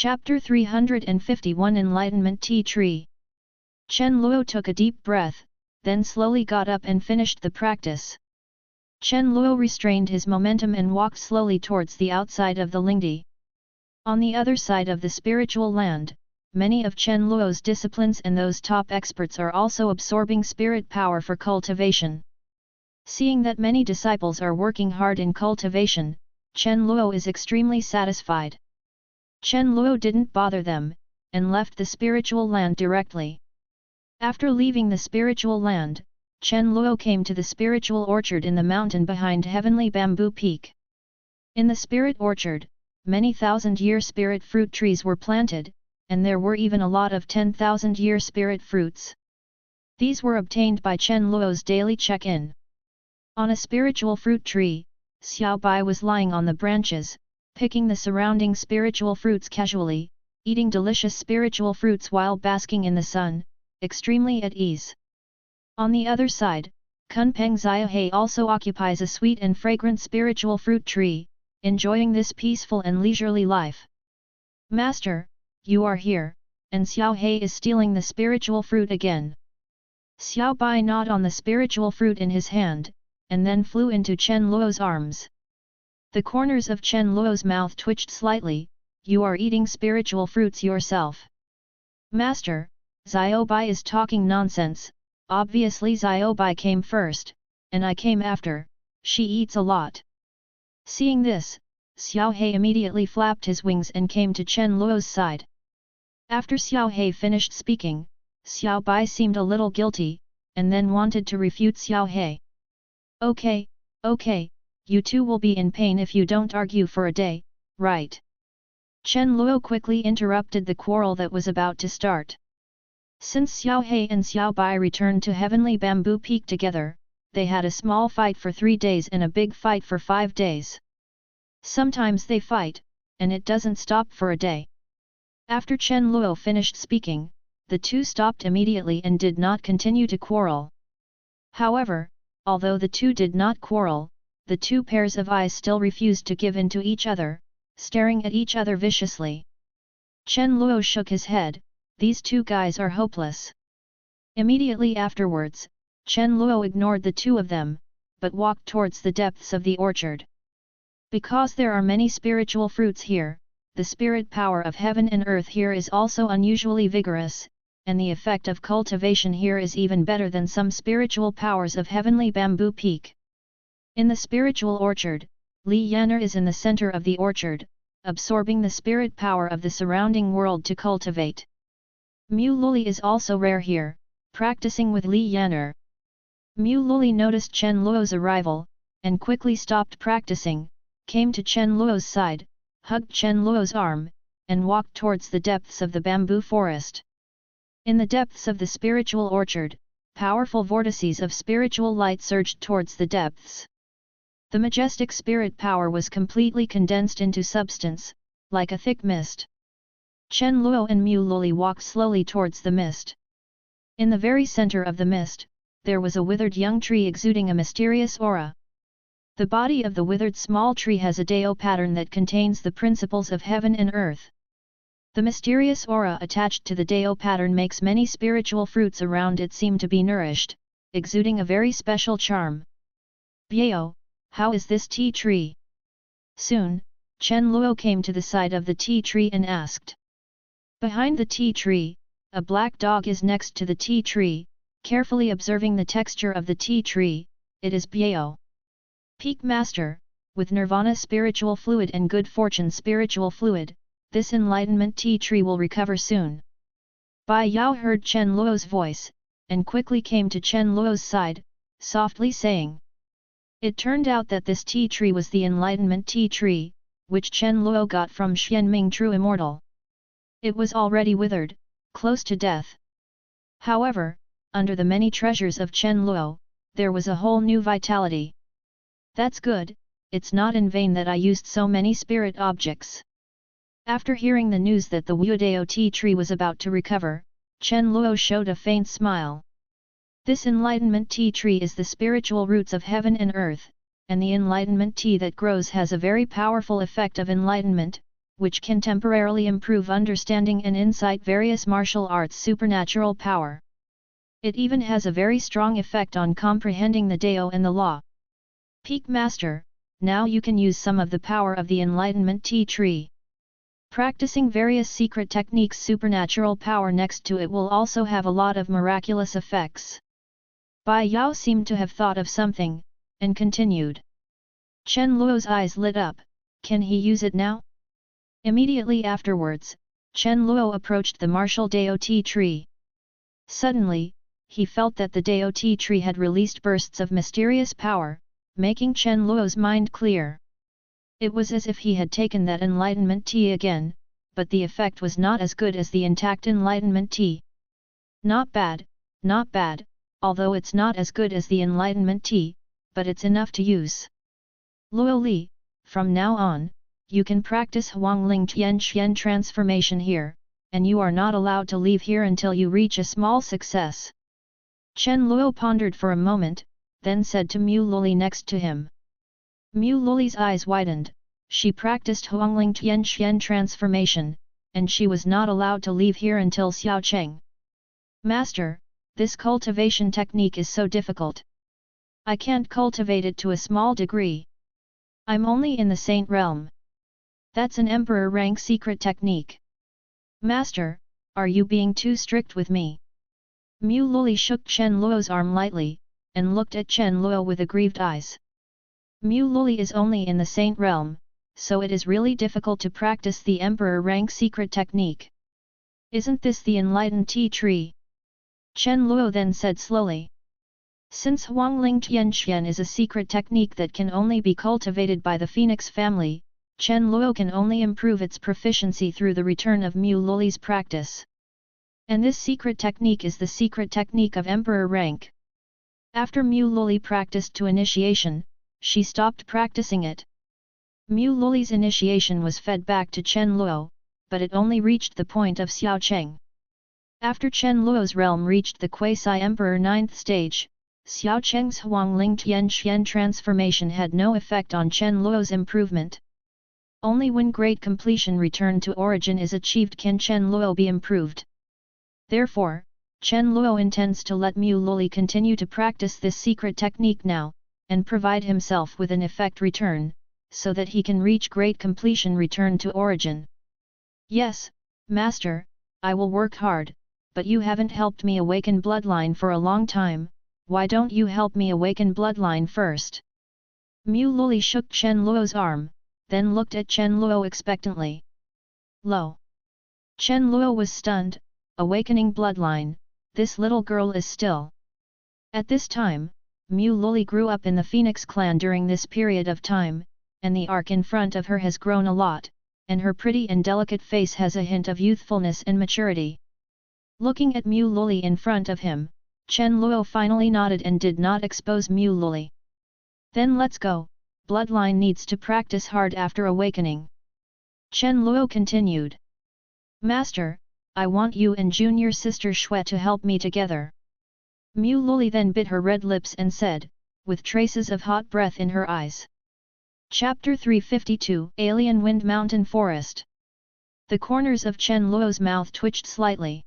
Chapter 351 Enlightenment Tea Tree. Chen Luo took a deep breath, then slowly got up and finished the practice. Chen Luo restrained his momentum and walked slowly towards the outside of the Lingdi. On the other side of the spiritual land, many of Chen Luo's disciplines and those top experts are also absorbing spirit power for cultivation. Seeing that many disciples are working hard in cultivation, Chen Luo is extremely satisfied. Chen Luo didn't bother them, and left the spiritual land directly. After leaving the spiritual land, Chen Luo came to the spiritual orchard in the mountain behind Heavenly Bamboo Peak. In the spirit orchard, many thousand-year spirit fruit trees were planted, and there were even a lot of 10,000-year spirit fruits. These were obtained by Chen Luo's daily check-in. On a spiritual fruit tree, Xiao Bai was lying on the branches, picking the surrounding spiritual fruits casually, eating delicious spiritual fruits while basking in the sun, extremely at ease. On the other side, Kunpeng Xiaohe also occupies a sweet and fragrant spiritual fruit tree, enjoying this peaceful and leisurely life. Master, you are here, and Xiaohe is stealing the spiritual fruit again. Xiao Bai gnawed on the spiritual fruit in his hand, and then flew into Chen Luo's arms. The corners of Chen Luo's mouth twitched slightly. You are eating spiritual fruits yourself. Master, Xiao Bai is talking nonsense. Obviously Xiao Bai came first, and I came after. She eats a lot. Seeing this, Xiao He immediately flapped his wings and came to Chen Luo's side. After Xiao He finished speaking, Xiao Bai seemed a little guilty, and then wanted to refute Xiao He. Okay, you two will be in pain if you don't argue for a day, right? Chen Luo quickly interrupted the quarrel that was about to start. Since Xiao He and Xiao Bai returned to Heavenly Bamboo Peak together, they had a small fight for 3 days and a big fight for 5 days. Sometimes they fight, and it doesn't stop for a day. After Chen Luo finished speaking, the two stopped immediately and did not continue to quarrel. However, although the two did not quarrel, the two pairs of eyes still refused to give in to each other, staring at each other viciously. Chen Luo shook his head. These two guys are hopeless. Immediately afterwards, Chen Luo ignored the two of them, but walked towards the depths of the orchard. Because there are many spiritual fruits here, the spirit power of heaven and earth here is also unusually vigorous, and the effect of cultivation here is even better than some spiritual powers of Heavenly Bamboo Peak. In the spiritual orchard, Li Yan'er is in the center of the orchard, absorbing the spirit power of the surrounding world to cultivate. Mu Luli is also rare here, practicing with Li Yan'er. Mu Luli noticed Chen Luo's arrival, and quickly stopped practicing, came to Chen Luo's side, hugged Chen Luo's arm, and walked towards the depths of the bamboo forest. In the depths of the spiritual orchard, powerful vortices of spiritual light surged towards the depths. The majestic spirit power was completely condensed into substance, like a thick mist. Chen Luo and Mu Luli walked slowly towards the mist. In the very center of the mist, there was a withered young tree exuding a mysterious aura. The body of the withered small tree has a Dao pattern that contains the principles of heaven and earth. The mysterious aura attached to the Dao pattern makes many spiritual fruits around it seem to be nourished, exuding a very special charm. Biao, how is this tea tree? Soon, Chen Luo came to the side of the tea tree and asked. Behind the tea tree, a black dog is next to the tea tree, carefully observing the texture of the tea tree. It is Biao. Peak Master, with Nirvana spiritual fluid and good fortune spiritual fluid, this enlightenment tea tree will recover soon. Bai Yao heard Chen Luo's voice, and quickly came to Chen Luo's side, softly saying. It turned out that this tea tree was the enlightenment tea tree, which Chen Luo got from Xianming True Immortal. It was already withered, close to death. However, under the many treasures of Chen Luo, there was a whole new vitality. That's good, it's not in vain that I used so many spirit objects. After hearing the news that the Wuodao tea tree was about to recover, Chen Luo showed a faint smile. This enlightenment tea tree is the spiritual roots of heaven and earth, and the enlightenment tea that grows has a very powerful effect of enlightenment, which can temporarily improve understanding and insight various martial arts' supernatural power. It even has a very strong effect on comprehending the Dao and the law. Peak Master, now you can use some of the power of the Enlightenment Tea Tree. Practicing various secret techniques, supernatural power next to it will also have a lot of miraculous effects. Bai Yao seemed to have thought of something, and continued. Chen Luo's eyes lit up. Can he use it now? Immediately afterwards, Chen Luo approached the martial Dao Tea Tree. Suddenly, he felt that the Dao Tea Tree had released bursts of mysterious power, making Chen Luo's mind clear. It was as if he had taken that enlightenment tea again, but the effect was not as good as the intact enlightenment tea. Not bad, although it's not as good as the enlightenment tea, but it's enough to use. Luo Li, from now on, you can practice Huangling Tianxian transformation here, and you are not allowed to leave here until you reach a small success. Chen Luo pondered for a moment, then said to Mu Luli next to him. Mu Luli's eyes widened. She practiced Huangling Tianxian transformation, and she was not allowed to leave here until Xiao Cheng. Master, this cultivation technique is so difficult. I can't cultivate it to a small degree. I'm only in the Saint realm. That's an emperor rank secret technique. Master, are you being too strict with me? Mu Luli shook Chen Luo's arm lightly, and looked at Chen Luo with aggrieved eyes. Mu Luli is only in the Saint realm, so it is really difficult to practice the emperor rank secret technique. Isn't this the enlightened tea tree? Chen Luo then said slowly. Since Huangling Tianxian is a secret technique that can only be cultivated by the Phoenix family, Chen Luo can only improve its proficiency through the return of Mu Luli's practice. And this secret technique is the secret technique of emperor rank. After Mu Luli practiced to initiation, she stopped practicing it. Mu Luli's initiation was fed back to Chen Luo, but it only reached the point of Xiao Cheng. After Chen Luo's realm reached the Quasi-Emperor 9th stage, Xiao Cheng's Huangling Tianxian transformation had no effect on Chen Luo's improvement. Only when great completion return to origin is achieved can Chen Luo be improved. Therefore, Chen Luo intends to let Mu Luli continue to practice this secret technique now, and provide himself with an effect return, so that he can reach great completion return to origin. Yes, Master, I will work hard, but you haven't helped me awaken bloodline for a long time, why don't you help me awaken bloodline first? Mu Luli shook Chen Luo's arm, then looked at Chen Luo expectantly. Lo! Chen Luo was stunned, awakening bloodline, this little girl is still. At this time, Mu Luli grew up in the Phoenix clan during this period of time, and the arc in front of her has grown a lot, and her pretty and delicate face has a hint of youthfulness and maturity. Looking at Mu Luli in front of him, Chen Luo finally nodded and did not expose Mu Luli. Then let's go, bloodline needs to practice hard after awakening. Chen Luo continued. Master, I want you and junior sister Shui to help me together. Mu Luli then bit her red lips and said, with traces of hot breath in her eyes. Chapter 352 Alien Wind Mountain Forest. The corners of Chen Luo's mouth twitched slightly.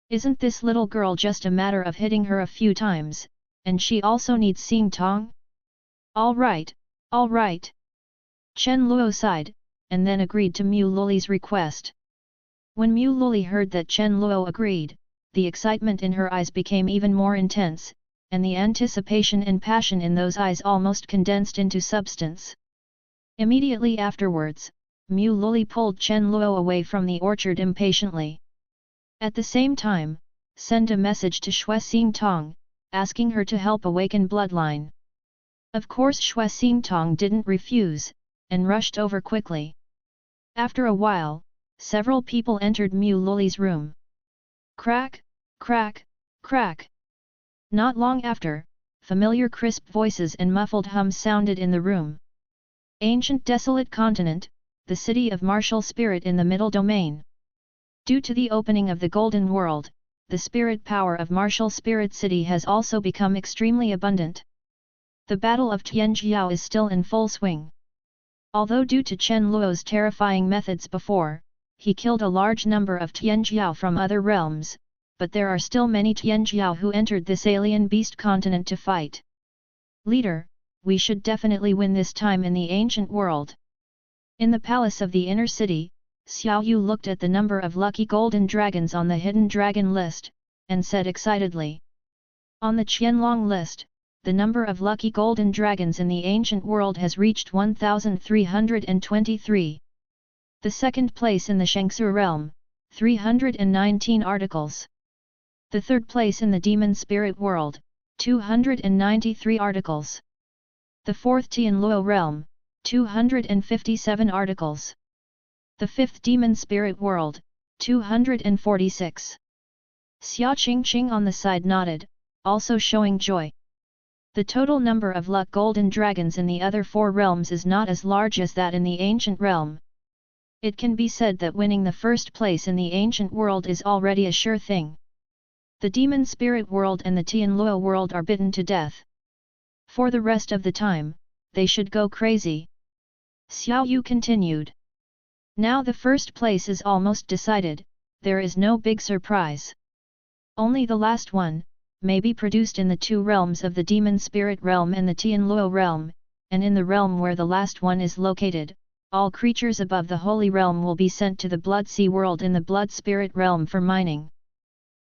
Isn't this little girl just a matter of hitting her a few times, and she also needs Xing Tong? All right. Chen Luo sighed, and then agreed to Mu Luli's request. When Mu Luli heard that Chen Luo agreed, the excitement in her eyes became even more intense, and the anticipation and passion in those eyes almost condensed into substance. Immediately afterwards, Mu Luli pulled Chen Luo away from the orchard impatiently. At the same time, send a message to Shui Xing Tong, asking her to help awaken bloodline. Of course Shui Xing Tong didn't refuse, and rushed over quickly. After a while, several people entered Mu Luli's room. Crack, crack, crack. Not long after, familiar crisp voices and muffled hums sounded in the room. Ancient Desolate Continent, the city of martial spirit in the middle domain. Due to the opening of the Golden World, the spirit power of martial spirit city has also become extremely abundant. The Battle of Tianjiao is still in full swing. Although due to Chen Luo's terrifying methods before, he killed a large number of Tianjiao from other realms, but there are still many Tianjiao who entered this alien beast continent to fight. Leader, we should definitely win this time in the ancient world. In the palace of the inner city, Xiao Yu looked at the number of lucky golden dragons on the hidden dragon list, and said excitedly. On the Qianlong list, the number of lucky golden dragons in the ancient world has reached 1,323. The second place in the Shangsu realm, 319 articles. The third place in the demon spirit world, 293 articles. The fourth Tianluo realm, 257 articles. The fifth demon spirit world, 246. Xia Qingqing on the side nodded, also showing joy. The total number of luck golden dragons in the other four realms is not as large as that in the ancient realm. It can be said that winning the first place in the ancient world is already a sure thing. The demon spirit world and the Tianluo world are bitten to death. For the rest of the time, they should go crazy. Xiao Yu continued. Now the first place is almost decided, there is no big surprise. Only the last one, may be produced in the two realms of the demon spirit realm and the Tianluo realm, and in the realm where the last one is located, all creatures above the holy realm will be sent to the blood sea world in the blood spirit realm for mining.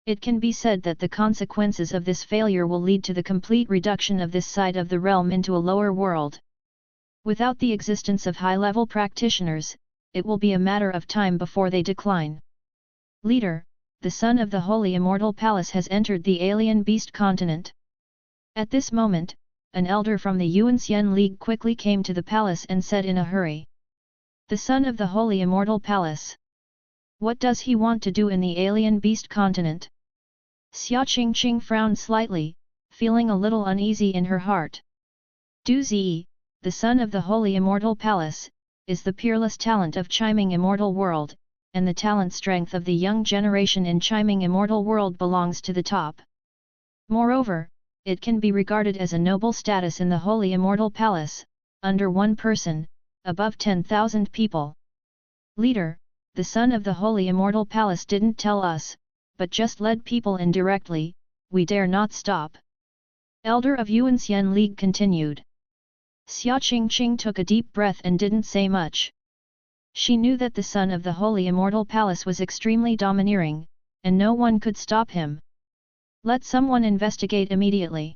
It can be said that the consequences of this failure will lead to the complete reduction of this side of the realm into a lower world. Without the existence of high-level practitioners, it will be a matter of time before they decline. Leader, the son of the Holy Immortal Palace has entered the alien beast continent. At this moment, an elder from the Yuanxian League quickly came to the palace and said in a hurry. The son of the Holy Immortal Palace. What does he want to do in the alien beast continent? Xia Qingqing frowned slightly, feeling a little uneasy in her heart. Du Zi, the son of the Holy Immortal Palace, is the peerless talent of Chiming Immortal World, and the talent strength of the young generation in Chiming Immortal World belongs to the top. Moreover, it can be regarded as a noble status in the Holy Immortal Palace, under one person, above 10,000 people. Leader, the son of the Holy Immortal Palace didn't tell us, but just led people indirectly, we dare not stop. Elder of Yuanxian League continued. Xia Qingqing took a deep breath and didn't say much. She knew that the son of the Holy Immortal Palace was extremely domineering, and no one could stop him. Let someone investigate immediately.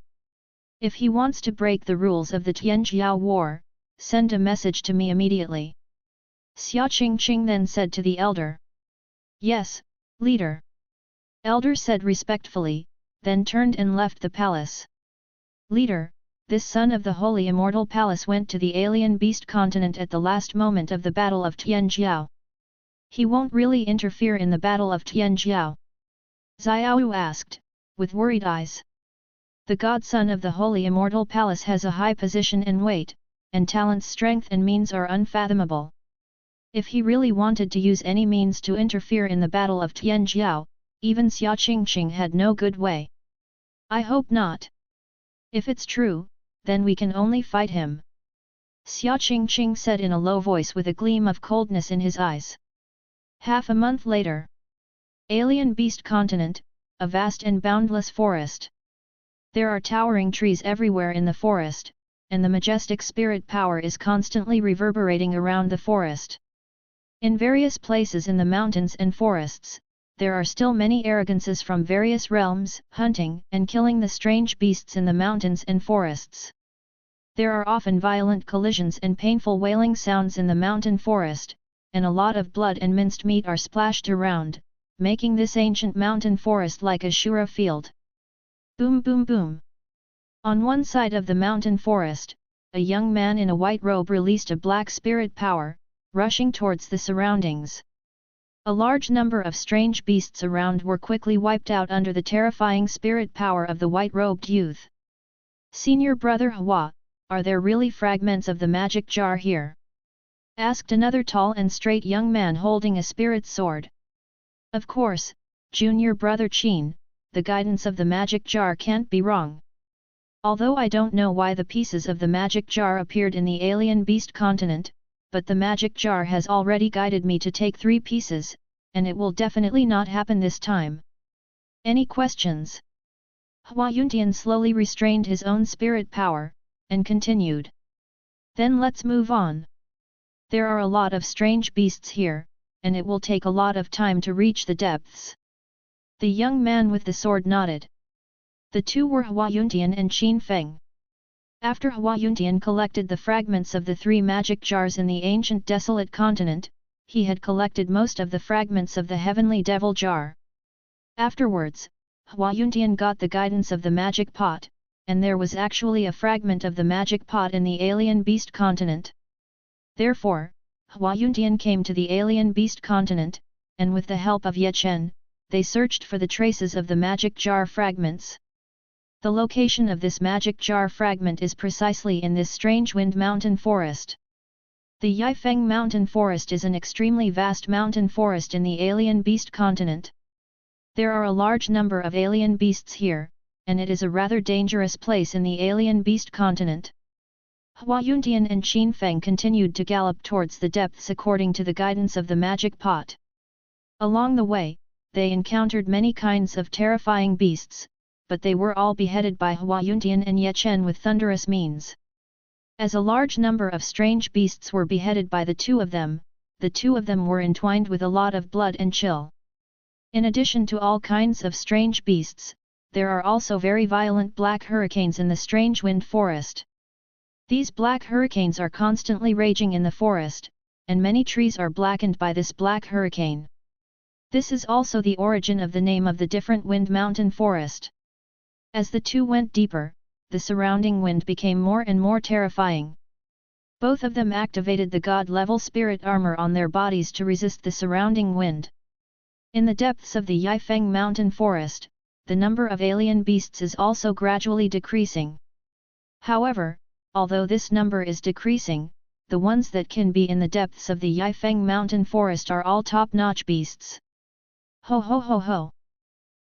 If he wants to break the rules of the Tianjiao War, send a message to me immediately. Xia Qingqing then said to the elder. Yes, leader. Elder said respectfully, then turned and left the palace. Leader, this son of the Holy Immortal Palace went to the alien beast continent at the last moment of the Battle of Tianjiao. He won't really interfere in the Battle of Tianjiao? Xiaoyu asked, with worried eyes. The godson of the Holy Immortal Palace has a high position and weight, and talent's strength and means are unfathomable. If he really wanted to use any means to interfere in the Battle of Tianjiao, even Xia Qingqing had no good way. I hope not. If it's true, then we can only fight him. Xia Qingqing said in a low voice with a gleam of coldness in his eyes. Half a month later. Alien Beast Continent, a vast and boundless forest. There are towering trees everywhere in the forest, and the majestic spirit power is constantly reverberating around the forest. In various places in the mountains and forests, there are still many arrogances from various realms, hunting and killing the strange beasts in the mountains and forests. There are often violent collisions and painful wailing sounds in the mountain forest, and a lot of blood and minced meat are splashed around, making this ancient mountain forest like a Shura field. Boom boom boom. On one side of the mountain forest, a young man in a white robe released a black spirit power, rushing towards the surroundings. A large number of strange beasts around were quickly wiped out under the terrifying spirit power of the white-robed youth. Senior brother Hua, are there really fragments of the magic jar here? Asked another tall and straight young man holding a spirit sword. Of course, junior brother Qin, the guidance of the magic jar can't be wrong. Although I don't know why the pieces of the magic jar appeared in the alien beast continent, but the magic jar has already guided me to take 3 pieces, and it will definitely not happen this time. Any questions? Hua Yuntian slowly restrained his own spirit power, and continued. Then let's move on. There are a lot of strange beasts here, and it will take a lot of time to reach the depths. The young man with the sword nodded. The two were Hua Yuntian and Qin Feng. After Hua Yuntian collected the fragments of the 3 magic jars in the Ancient Desolate Continent, he had collected most of the fragments of the Heavenly Devil Jar. Afterwards, Hua Yuntian got the guidance of the magic pot, and there was actually a fragment of the magic pot in the Alien Beast Continent. Therefore, Hua Yuntian came to the Alien Beast Continent, and with the help of Ye Chen, they searched for the traces of the magic jar fragments. The location of this magic jar fragment is precisely in this strange wind mountain forest. The Yifeng Mountain Forest is an extremely vast mountain forest in the Alien Beast Continent. There are a large number of alien beasts here, and it is a rather dangerous place in the Alien Beast Continent. Hua Yuntian and Qin Feng continued to gallop towards the depths according to the guidance of the magic pot. Along the way, they encountered many kinds of terrifying beasts, but they were all beheaded by Hua Yuntian and Ye Chen with thunderous means. As a large number of strange beasts were beheaded by the two of them were entwined with a lot of blood and chill. In addition to all kinds of strange beasts, there are also very violent black hurricanes in the strange wind forest. These black hurricanes are constantly raging in the forest, and many trees are blackened by this black hurricane. This is also the origin of the name of the different wind mountain forest. As the two went deeper, the surrounding wind became more and more terrifying. Both of them activated the god-level spirit armor on their bodies to resist the surrounding wind. In the depths of the Yifeng mountain forest, the number of alien beasts is also gradually decreasing. However, although this number is decreasing, the ones that can be in the depths of the Yifeng mountain forest are all top-notch beasts. Ho ho ho ho!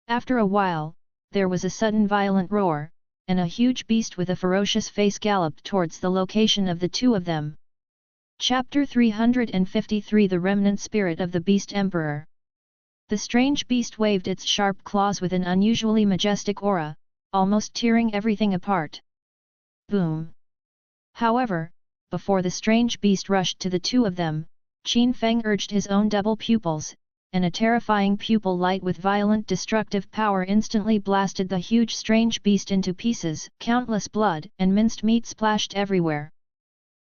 After a while, there was a sudden violent roar, and a huge beast with a ferocious face galloped towards the location of the two of them. Chapter 353 The Remnant Spirit of the Beast Emperor. The strange beast waved its sharp claws with an unusually majestic aura, almost tearing everything apart. Boom! However, before the strange beast rushed to the two of them, Qin Feng urged his own double pupils, and a terrifying pupil light with violent destructive power instantly blasted the huge strange beast into pieces. Countless blood and minced meat splashed everywhere.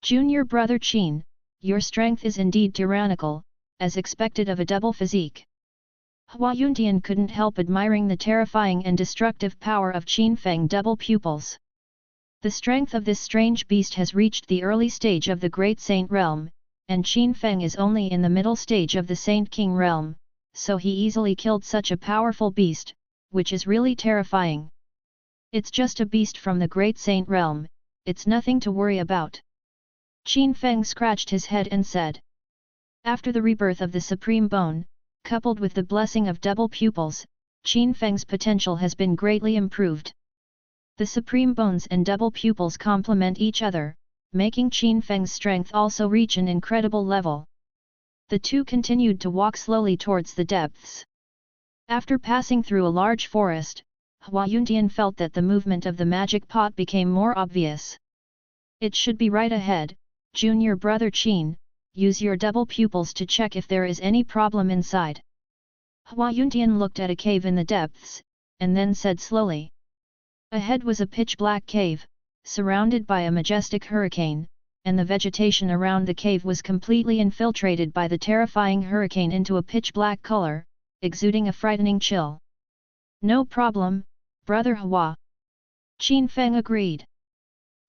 Junior brother Qin, your strength is indeed tyrannical, as expected of a double physique. Hua Yuntian couldn't help admiring the terrifying and destructive power of Qin Feng double pupils. The strength of this strange beast has reached the early stage of the Great Saint Realm, and Qin Feng is only in the middle stage of the Saint King Realm, so he easily killed such a powerful beast, which is really terrifying. It's just a beast from the Great Saint Realm, it's nothing to worry about. Qin Feng scratched his head and said. After the rebirth of the Supreme Bone, coupled with the blessing of double pupils, Qin Feng's potential has been greatly improved. The Supreme Bones and double pupils complement each other, making Qin Feng's strength also reach an incredible level. The two continued to walk slowly towards the depths. After passing through a large forest, Hua Yuntian felt that the movement of the magic pot became more obvious. It should be right ahead, junior brother Qin. Use your double pupils to check if there is any problem inside. Hua Yuntian looked at a cave in the depths, and then said slowly. Ahead was a pitch-black cave, surrounded by a majestic hurricane, and the vegetation around the cave was completely infiltrated by the terrifying hurricane into a pitch-black color, exuding a frightening chill. No problem, brother Hua. Qin Feng agreed.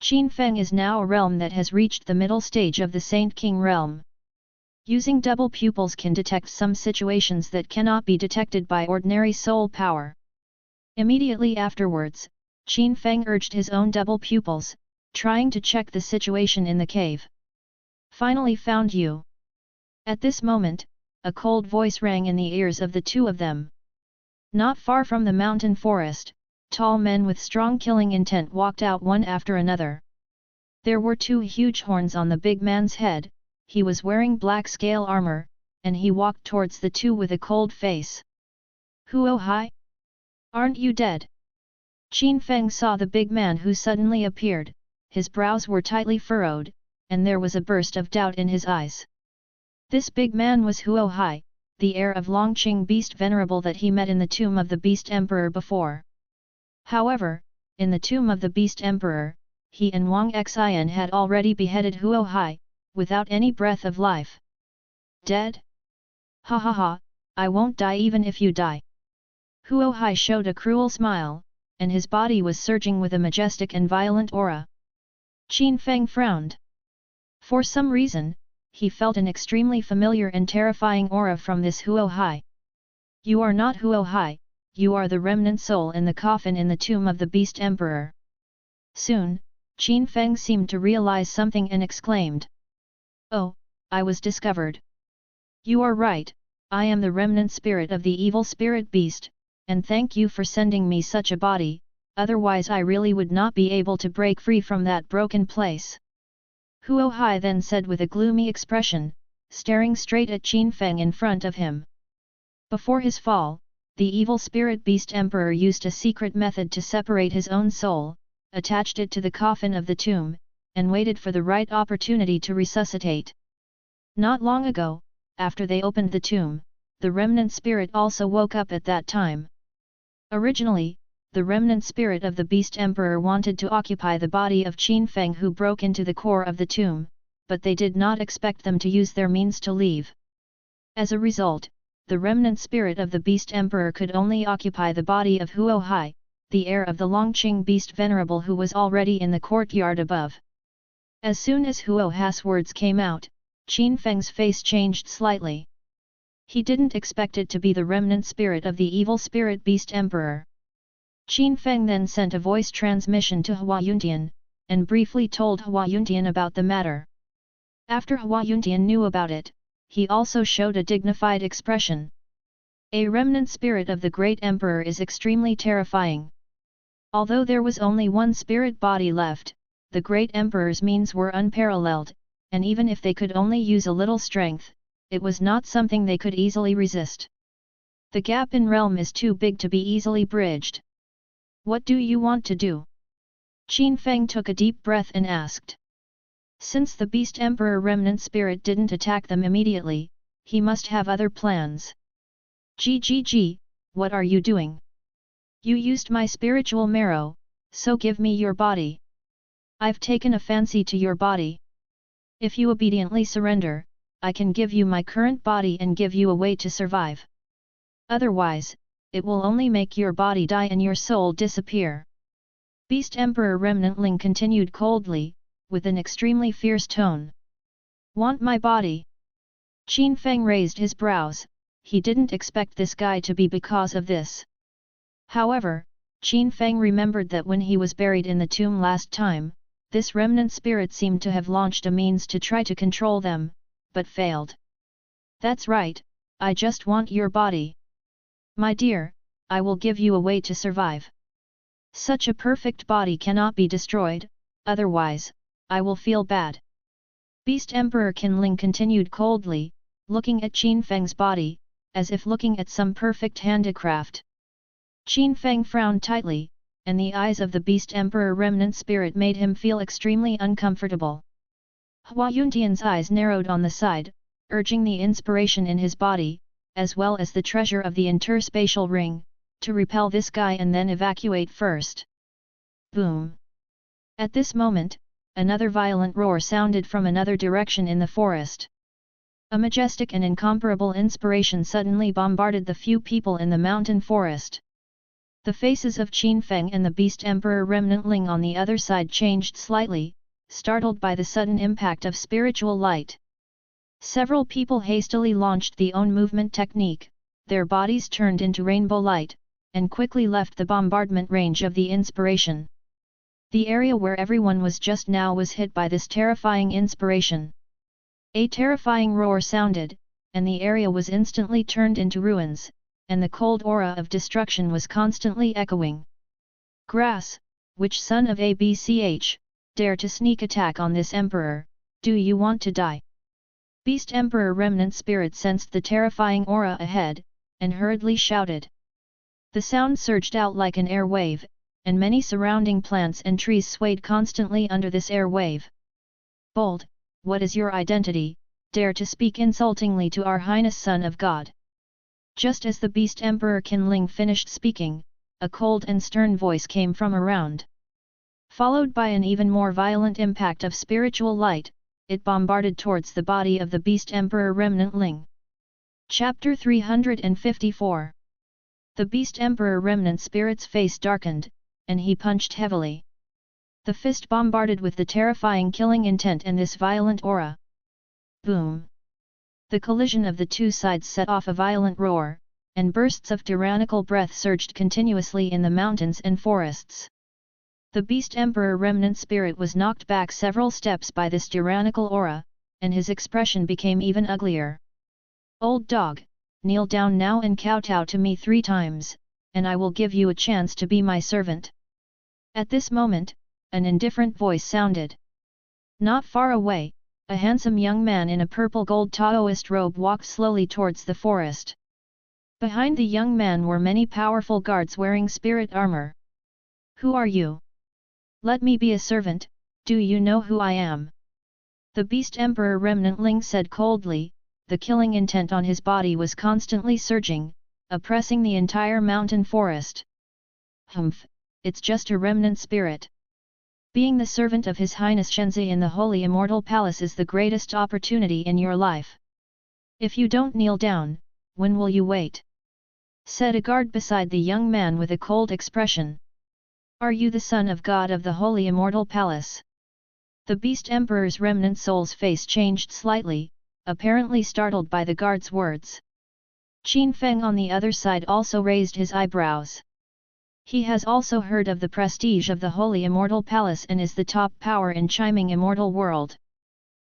Qin Feng is now a realm that has reached the middle stage of the Saint King realm. Using double pupils can detect some situations that cannot be detected by ordinary soul power. Immediately afterwards, Qin Feng urged his own double pupils, trying to check the situation in the cave. Finally found you. At this moment, a cold voice rang in the ears of the two of them. Not far from the mountain forest, tall men with strong killing intent walked out one after another. There were two huge horns on the big man's head, he was wearing black scale armor, and he walked towards the two with a cold face. Huo Hai? Aren't you dead? Qin Feng saw the big man who suddenly appeared, his brows were tightly furrowed, and there was a burst of doubt in his eyes. This big man was Huo Hai, the heir of Longqing Beast Venerable that he met in the tomb of the Beast Emperor before. However, in the tomb of the Beast Emperor, he and Wang Xian had already beheaded Huo Hai, without any breath of life. Dead? Ha ha ha, I won't die even if you die. Huo Hai showed a cruel smile, and his body was surging with a majestic and violent aura. Qin Feng frowned. For some reason, he felt an extremely familiar and terrifying aura from this Huo Hai. You are not Huo Hai, you are the remnant soul in the coffin in the tomb of the Beast Emperor. Soon, Qin Feng seemed to realize something and exclaimed. Oh, I was discovered. You are right, I am the remnant spirit of the evil spirit beast, and thank you for sending me such a body, otherwise I really would not be able to break free from that broken place. Huo Hai then said with a gloomy expression, staring straight at Qin Feng in front of him. Before his fall, the evil spirit beast emperor used a secret method to separate his own soul, attached it to the coffin of the tomb, and waited for the right opportunity to resuscitate. Not long ago, after they opened the tomb, the remnant spirit also woke up at that time. Originally, the remnant spirit of the Beast Emperor wanted to occupy the body of Qin Feng who broke into the core of the tomb, but they did not expect them to use their means to leave. As a result, the remnant spirit of the Beast Emperor could only occupy the body of Huo Hai, the heir of the Longqing Beast Venerable who was already in the courtyard above. As soon as Huo Hai's words came out, Qin Feng's face changed slightly. He didn't expect it to be the remnant spirit of the evil spirit Beast Emperor. Qin Feng then sent a voice transmission to Hua Yuntian, and briefly told Hua Yuntian about the matter. After Hua Yuntian knew about it, he also showed a dignified expression. A remnant spirit of the great emperor is extremely terrifying. Although there was only one spirit body left, the great emperor's means were unparalleled, and even if they could only use a little strength, it was not something they could easily resist. The gap in realm is too big to be easily bridged. What do you want to do? Qin Feng took a deep breath and asked. Since the Beast Emperor remnant spirit didn't attack them immediately, he must have other plans. Gg, what are you doing? You used my spiritual marrow, so give me your body. I've taken a fancy to your body. If you obediently surrender, I can give you my current body and give you a way to survive. Otherwise, it will only make your body die and your soul disappear. Beast Emperor Remnant Ling continued coldly, with an extremely fierce tone. Want my body? Qin Feng raised his brows, he didn't expect this guy to be because of this. However, Qin Feng remembered that when he was buried in the tomb last time, this remnant spirit seemed to have launched a means to try to control them, but failed. That's right, I just want your body. My dear, I will give you a way to survive. Such a perfect body cannot be destroyed, otherwise, I will feel bad. Beast Emperor Qin Ling continued coldly, looking at Qin Feng's body, as if looking at some perfect handicraft. Qin Feng frowned tightly, and the eyes of the Beast Emperor remnant spirit made him feel extremely uncomfortable. Hua Yuntian's eyes narrowed on the side, urging the inspiration in his body, as well as the treasure of the interspatial ring, to repel this guy and then evacuate first. Boom! At this moment, another violent roar sounded from another direction in the forest. A majestic and incomparable inspiration suddenly bombarded the few people in the mountain forest. The faces of Qin Feng and the Beast Emperor Remnant Ling on the other side changed slightly, startled by the sudden impact of spiritual light. Several people hastily launched the own movement technique, their bodies turned into rainbow light, and quickly left the bombardment range of the inspiration. The area where everyone was just now was hit by this terrifying inspiration. A terrifying roar sounded, and the area was instantly turned into ruins, and the cold aura of destruction was constantly echoing. Grass, which son of Abch, dare to sneak attack on this emperor, do you want to die? Beast Emperor Remnant Spirit sensed the terrifying aura ahead, and hurriedly shouted. The sound surged out like an air wave, and many surrounding plants and trees swayed constantly under this air wave. Bold, what is your identity, dare to speak insultingly to our Highness Son of God? Just as the Beast Emperor Qinling finished speaking, a cold and stern voice came from around. Followed by an even more violent impact of spiritual light, it bombarded towards the body of the Beast Emperor Remnant Ling. Chapter 354. The Beast Emperor Remnant Spirit's face darkened, and he punched heavily. The fist bombarded with the terrifying killing intent and this violent aura. Boom! The collision of the two sides set off a violent roar, and bursts of tyrannical breath surged continuously in the mountains and forests. The Beast Emperor Remnant Spirit was knocked back several steps by this tyrannical aura, and his expression became even uglier. Old dog, kneel down now and kowtow to me 3 times, and I will give you a chance to be my servant. At this moment, an indifferent voice sounded. Not far away, a handsome young man in a purple gold Taoist robe walked slowly towards the forest. Behind the young man were many powerful guards wearing spirit armor. Who are you? Let me be a servant, do you know who I am? The Beast Emperor Remnant Ling said coldly, the killing intent on his body was constantly surging, oppressing the entire mountain forest. Humph, it's just a remnant spirit. Being the servant of His Highness Shenzi in the Holy Immortal Palace is the greatest opportunity in your life. If you don't kneel down, when will you wait? Said a guard beside the young man with a cold expression. Are you the son of God of the Holy Immortal Palace? The Beast Emperor's remnant soul's face changed slightly, apparently startled by the guard's words. Qin Feng on the other side also raised his eyebrows. He has also heard of the prestige of the Holy Immortal Palace and is the top power in chiming immortal world.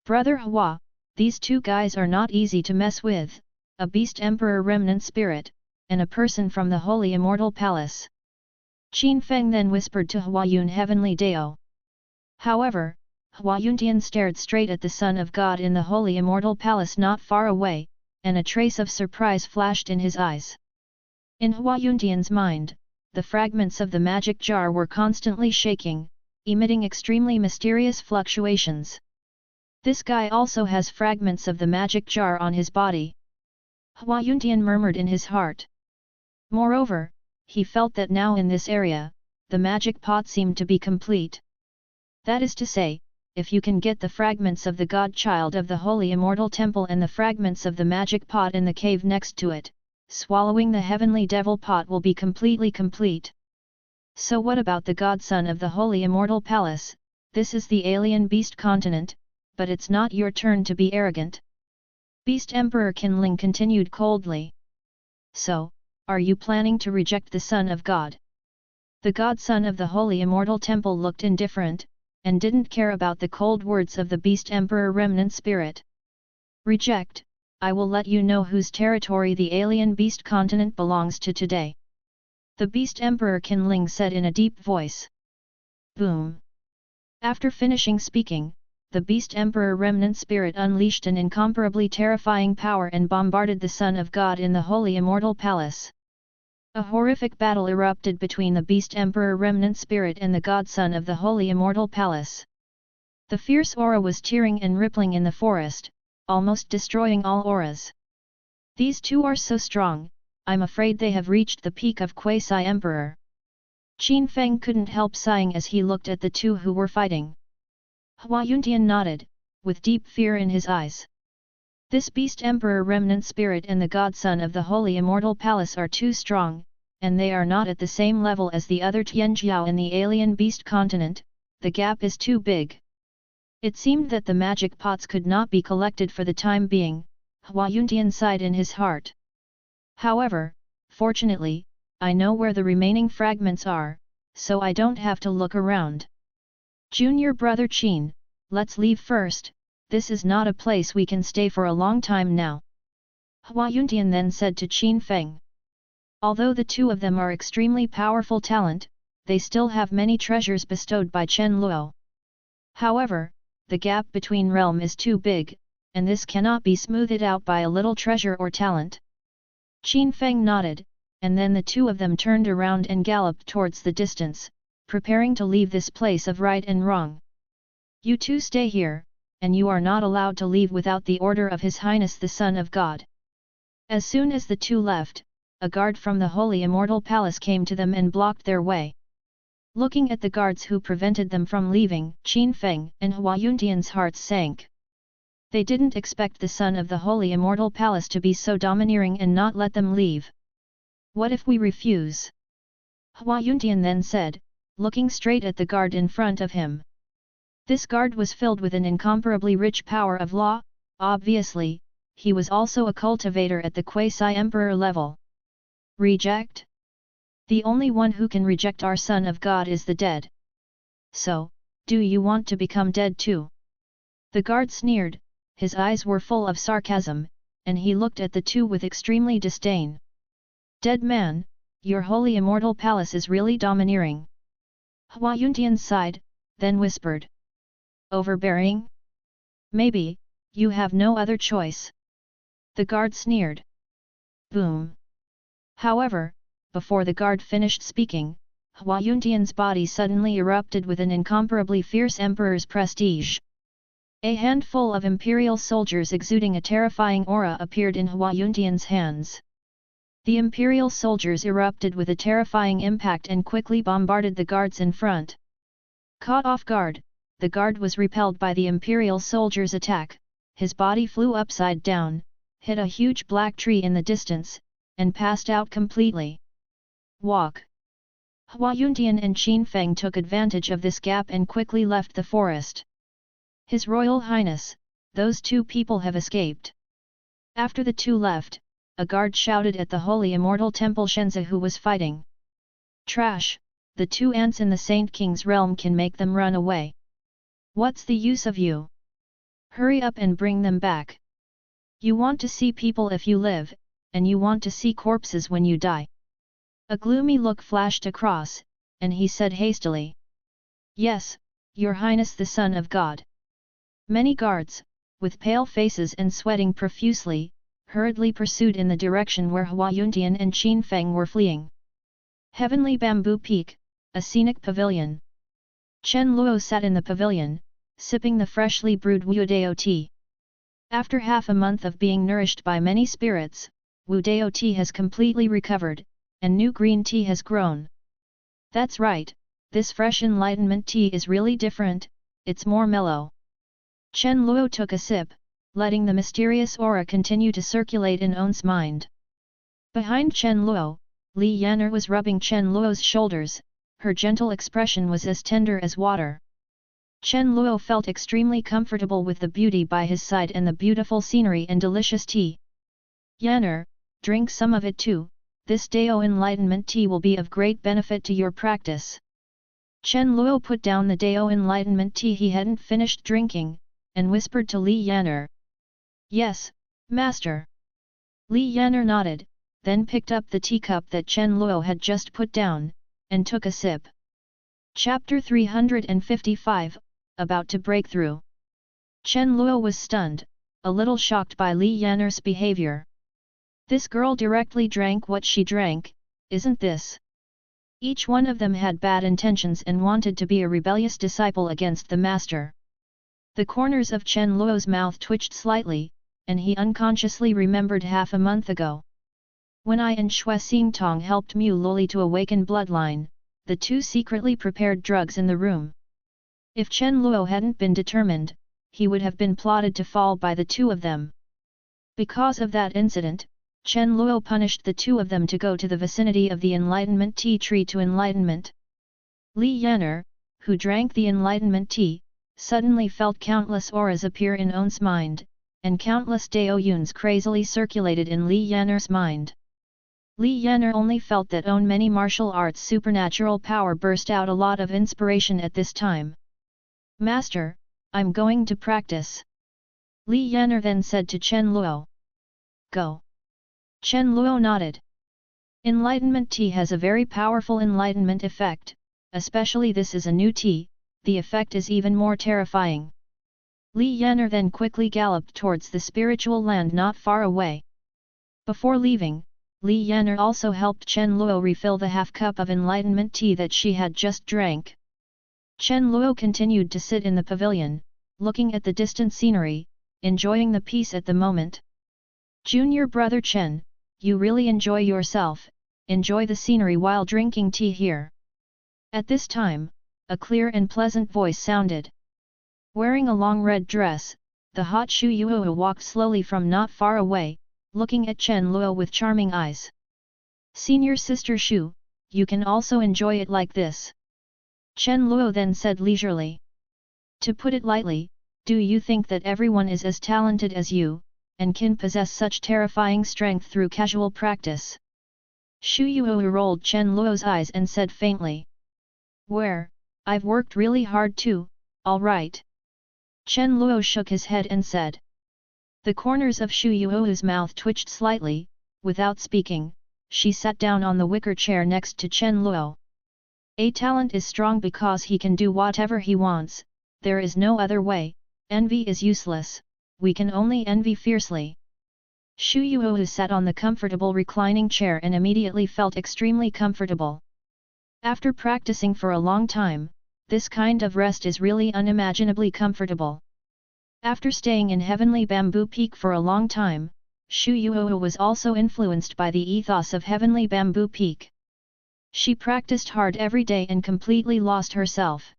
Brother Hua, these two guys are not easy to mess with, a Beast Emperor Remnant Spirit, and a person from the Holy Immortal Palace. Qin Feng then whispered to Huayun Heavenly Dao. However, Huayuntian stared straight at the Son of God in the Holy Immortal Palace not far away, and a trace of surprise flashed in his eyes. In Huayuntian's mind, the fragments of the magic jar were constantly shaking, emitting extremely mysterious fluctuations. This guy also has fragments of the magic jar on his body. Huayuntian murmured in his heart. Moreover, he felt that now in this area, the magic pot seemed to be complete. That is to say, if you can get the fragments of the godchild of the Holy Immortal Temple and the fragments of the magic pot in the cave next to it, swallowing the heavenly devil pot will be completely complete. So what about the godson of the Holy Immortal Palace? This is the alien beast continent, but it's not your turn to be arrogant. Beast Emperor Qinling continued coldly. So, are you planning to reject the Son of God? The godson of the Holy Immortal Temple looked indifferent, and didn't care about the cold words of the Beast Emperor Remnant Spirit. Reject? I will let you know whose territory the alien beast continent belongs to today. The Beast Emperor Qinling said in a deep voice. Boom! After finishing speaking, the Beast Emperor Remnant Spirit unleashed an incomparably terrifying power and bombarded the Son of God in the Holy Immortal Palace. A horrific battle erupted between the Beast Emperor Remnant Spirit and the Godson of the Holy Immortal Palace. The fierce aura was tearing and rippling in the forest, almost destroying all auras. These two are so strong, I'm afraid they have reached the peak of Quasi-Emperor. Qin Feng couldn't help sighing as he looked at the two who were fighting. Huayuntian nodded, with deep fear in his eyes. This Beast Emperor Remnant Spirit and the Godson of the Holy Immortal Palace are too strong, and they are not at the same level as the other Tianjiao in the alien beast continent, the gap is too big. It seemed that the magic pots could not be collected for the time being, Huayuntian sighed in his heart. However, fortunately, I know where the remaining fragments are, so I don't have to look around. Junior brother Qin, let's leave first, this is not a place we can stay for a long time now. Huayuntian then said to Qin Feng. Although the two of them are extremely powerful talent, they still have many treasures bestowed by Chen Luo. However, the gap between realm is too big, and this cannot be smoothed out by a little treasure or talent. Qin Feng nodded, and then the two of them turned around and galloped towards the distance, preparing to leave this place of right and wrong. You two stay here, and you are not allowed to leave without the order of His Highness the Son of God. As soon as the two left, a guard from the Holy Immortal Palace came to them and blocked their way. Looking at the guards who prevented them from leaving, Qin Feng and Hua Yuntian's hearts sank. They didn't expect the son of the Holy Immortal Palace to be so domineering and not let them leave. What if we refuse? Hua Yuntian then said, looking straight at the guard in front of him. This guard was filled with an incomparably rich power of law. Obviously, he was also a cultivator at the quasi-emperor level. Reject? The only one who can reject our Son of God is the dead. So, do you want to become dead too? The guard sneered, his eyes were full of sarcasm, and he looked at the two with extremely disdain. Dead man, your holy immortal palace is really domineering. Hua Yuntian sighed, then whispered. Overbearing? Maybe, you have no other choice. The guard sneered. Boom. However, before the guard finished speaking, Hua Yuntian's body suddenly erupted with an incomparably fierce emperor's prestige. A handful of imperial soldiers exuding a terrifying aura appeared in Hua Yuntian's hands. The imperial soldiers erupted with a terrifying impact and quickly bombarded the guards in front. Caught off guard, the guard was repelled by the imperial soldiers' attack, his body flew upside down, hit a huge black tree in the distance, and passed out completely. Walk! Hua Yuntian and Qin Feng took advantage of this gap and quickly left the forest. His Royal Highness, those two people have escaped. After the two left, a guard shouted at the Holy Immortal Temple Shenzi who was fighting. Trash! The two ants in the Saint King's realm can make them run away. What's the use of you? Hurry up and bring them back. You want to see people if you live, and you want to see corpses when you die. A gloomy look flashed across, and he said hastily. Yes, Your Highness the Son of God. Many guards, with pale faces and sweating profusely, hurriedly pursued in the direction where Hua Yuntian and Qin Feng were fleeing. Heavenly Bamboo Peak, a scenic pavilion. Chen Luo sat in the pavilion, sipping the freshly brewed Wu Dao tea. After half a month of being nourished by many spirits, Wu Dao tea has completely recovered, and new green tea has grown. That's right, this fresh enlightenment tea is really different, it's more mellow. Chen Luo took a sip, letting the mysterious aura continue to circulate in On's mind. Behind Chen Luo, Li Yan'er was rubbing Chen Luo's shoulders, her gentle expression was as tender as water. Chen Luo felt extremely comfortable with the beauty by his side and the beautiful scenery and delicious tea. Yan'er, drink some of it too. This Dao Enlightenment tea will be of great benefit to your practice. Chen Luo put down the Dao Enlightenment tea he hadn't finished drinking, and whispered to Li Yan'er. Yes, Master. Li Yan'er nodded, then picked up the teacup that Chen Luo had just put down, and took a sip. Chapter 355, About to break through. Chen Luo was stunned, a little shocked by Li Yan'er's behavior. This girl directly drank what she drank, isn't this? Each one of them had bad intentions and wanted to be a rebellious disciple against the master. The corners of Chen Luo's mouth twitched slightly, and he unconsciously remembered half a month ago. When I and Xue Xingtong helped Mu Loli to awaken bloodline, the two secretly prepared drugs in the room. If Chen Luo hadn't been determined, he would have been plotted to fall by the two of them. Because of that incident, Chen Luo punished the two of them to go to the vicinity of the Enlightenment Tea Tree to enlightenment. Li Yan'er, who drank the Enlightenment Tea, suddenly felt countless auras appear in On's mind, and countless Dao Yuns crazily circulated in Li Yan'er's mind. Li Yan'er only felt that On many martial arts supernatural power burst out a lot of inspiration at this time. Master, I'm going to practice. Li Yan'er then said to Chen Luo. Go. Chen Luo nodded. Enlightenment tea has a very powerful enlightenment effect, especially this is a new tea, the effect is even more terrifying. Li Yan'er then quickly galloped towards the spiritual land not far away. Before leaving, Li Yan'er also helped Chen Luo refill the half cup of enlightenment tea that she had just drank. Chen Luo continued to sit in the pavilion, looking at the distant scenery, enjoying the peace at the moment. Junior brother Chen, you really enjoy yourself, enjoy the scenery while drinking tea here. At this time, a clear and pleasant voice sounded. Wearing a long red dress, the hot Shu Yuo walked slowly from not far away, looking at Chen Luo with charming eyes. Senior sister Shu, you can also enjoy it like this. Chen Luo then said leisurely. To put it lightly, do you think that everyone is as talented as you, and can possess such terrifying strength through casual practice? Shu Yuo rolled Chen Luo's eyes and said faintly. Where, I've worked really hard too, all right. Chen Luo shook his head and said. The corners of Shu Yuo's mouth twitched slightly. Without speaking, she sat down on the wicker chair next to Chen Luo. A talent is strong because he can do whatever he wants, there is no other way, envy is useless, we can only envy fiercely. Shu Yuo sat on the comfortable reclining chair and immediately felt extremely comfortable. After practicing for a long time, this kind of rest is really unimaginably comfortable. After staying in Heavenly Bamboo Peak for a long time, Shu Yuo was also influenced by the ethos of Heavenly Bamboo Peak. She practiced hard every day and completely lost herself.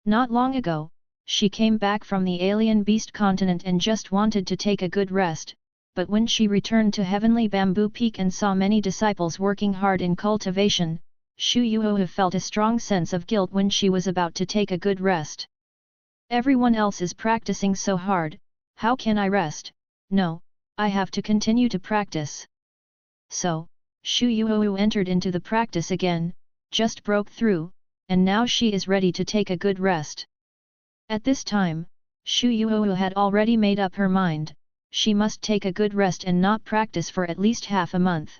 Not long ago, she came back from the alien beast continent and just wanted to take a good rest, but when she returned to Heavenly Bamboo Peak and saw many disciples working hard in cultivation, Shu Yuo felt a strong sense of guilt when she was about to take a good rest. Everyone else is practicing so hard, how can I rest? No, I have to continue to practice. So, Shu Yuo entered into the practice again, just broke through, and now she is ready to take a good rest. At this time, Shu Yuo had already made up her mind, she must take a good rest and not practice for at least half a month.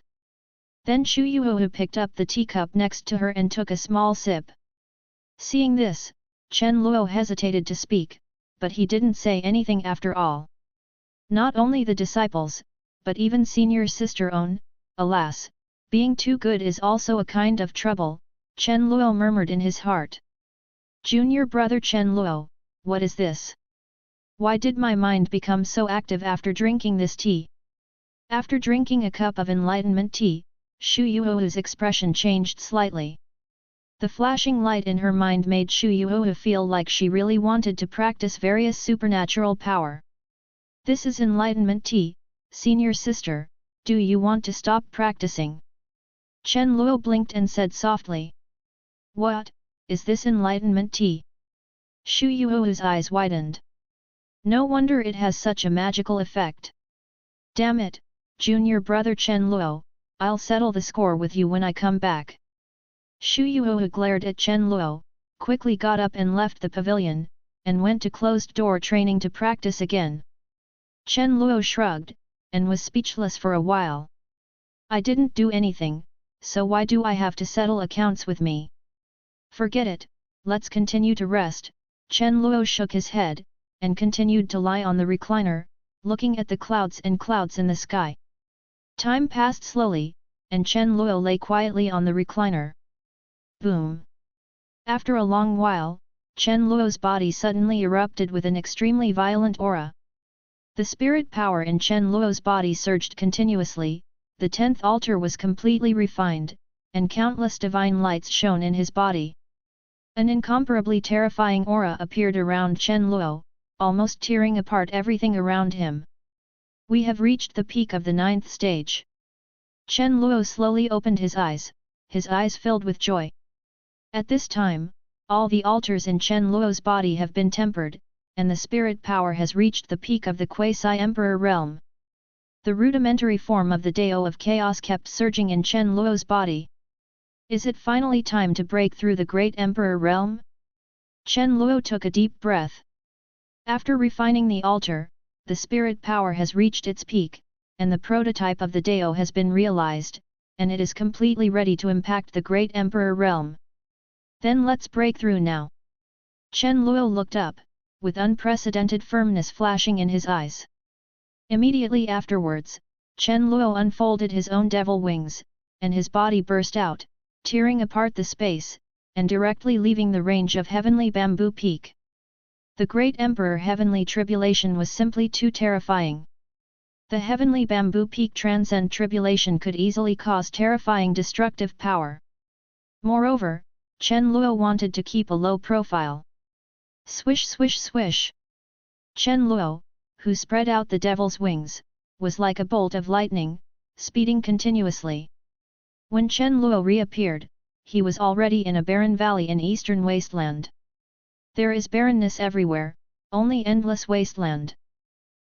Then Shu Yuo picked up the teacup next to her and took a small sip. Seeing this, Chen Luo hesitated to speak, but he didn't say anything after all. Not only the disciples, but even senior sister On, alas, being too good is also a kind of trouble, Chen Luo murmured in his heart. Junior brother Chen Luo, what is this? Why did my mind become so active after drinking this tea? After drinking a cup of enlightenment tea, Shu Yuo's expression changed slightly. The flashing light in her mind made Shu Yuo feel like she really wanted to practice various supernatural power. This is enlightenment tea, senior sister, do you want to stop practicing? Chen Luo blinked and said softly. What, is this enlightenment tea? Shu Yuo's eyes widened. No wonder it has such a magical effect. Damn it, junior brother Chen Luo, I'll settle the score with you when I come back. Shu Yuo glared at Chen Luo, quickly got up and left the pavilion, and went to closed-door training to practice again. Chen Luo shrugged, and was speechless for a while. I didn't do anything, so why do I have to settle accounts with me? Forget it, let's continue to rest. Chen Luo shook his head, and continued to lie on the recliner, looking at the clouds in the sky. Time passed slowly, and Chen Luo lay quietly on the recliner. Boom! After a long while, Chen Luo's body suddenly erupted with an extremely violent aura. The spirit power in Chen Luo's body surged continuously, the 10th altar was completely refined, and countless divine lights shone in his body. An incomparably terrifying aura appeared around Chen Luo, almost tearing apart everything around him. We have reached the peak of the 9th stage. Chen Luo slowly opened his eyes filled with joy. At this time, all the altars in Chen Luo's body have been tempered, and the spirit power has reached the peak of the quasi-emperor realm. The rudimentary form of the Dao of Chaos kept surging in Chen Luo's body. Is it finally time to break through the great emperor realm? Chen Luo took a deep breath. After refining the altar, the spirit power has reached its peak, and the prototype of the Dao has been realized, and it is completely ready to impact the great emperor realm. Then let's break through now. Chen Luo looked up, with unprecedented firmness flashing in his eyes. Immediately afterwards, Chen Luo unfolded his own devil wings, and his body burst out, tearing apart the space, and directly leaving the range of Heavenly Bamboo Peak. The Great Emperor Heavenly Tribulation was simply too terrifying. The Heavenly Bamboo Peak transcend tribulation could easily cause terrifying destructive power. Moreover, Chen Luo wanted to keep a low profile. Swish swish swish! Chen Luo, who spread out the devil's wings, was like a bolt of lightning, speeding continuously. When Chen Luo reappeared, he was already in a barren valley in eastern wasteland. There is barrenness everywhere, only endless wasteland.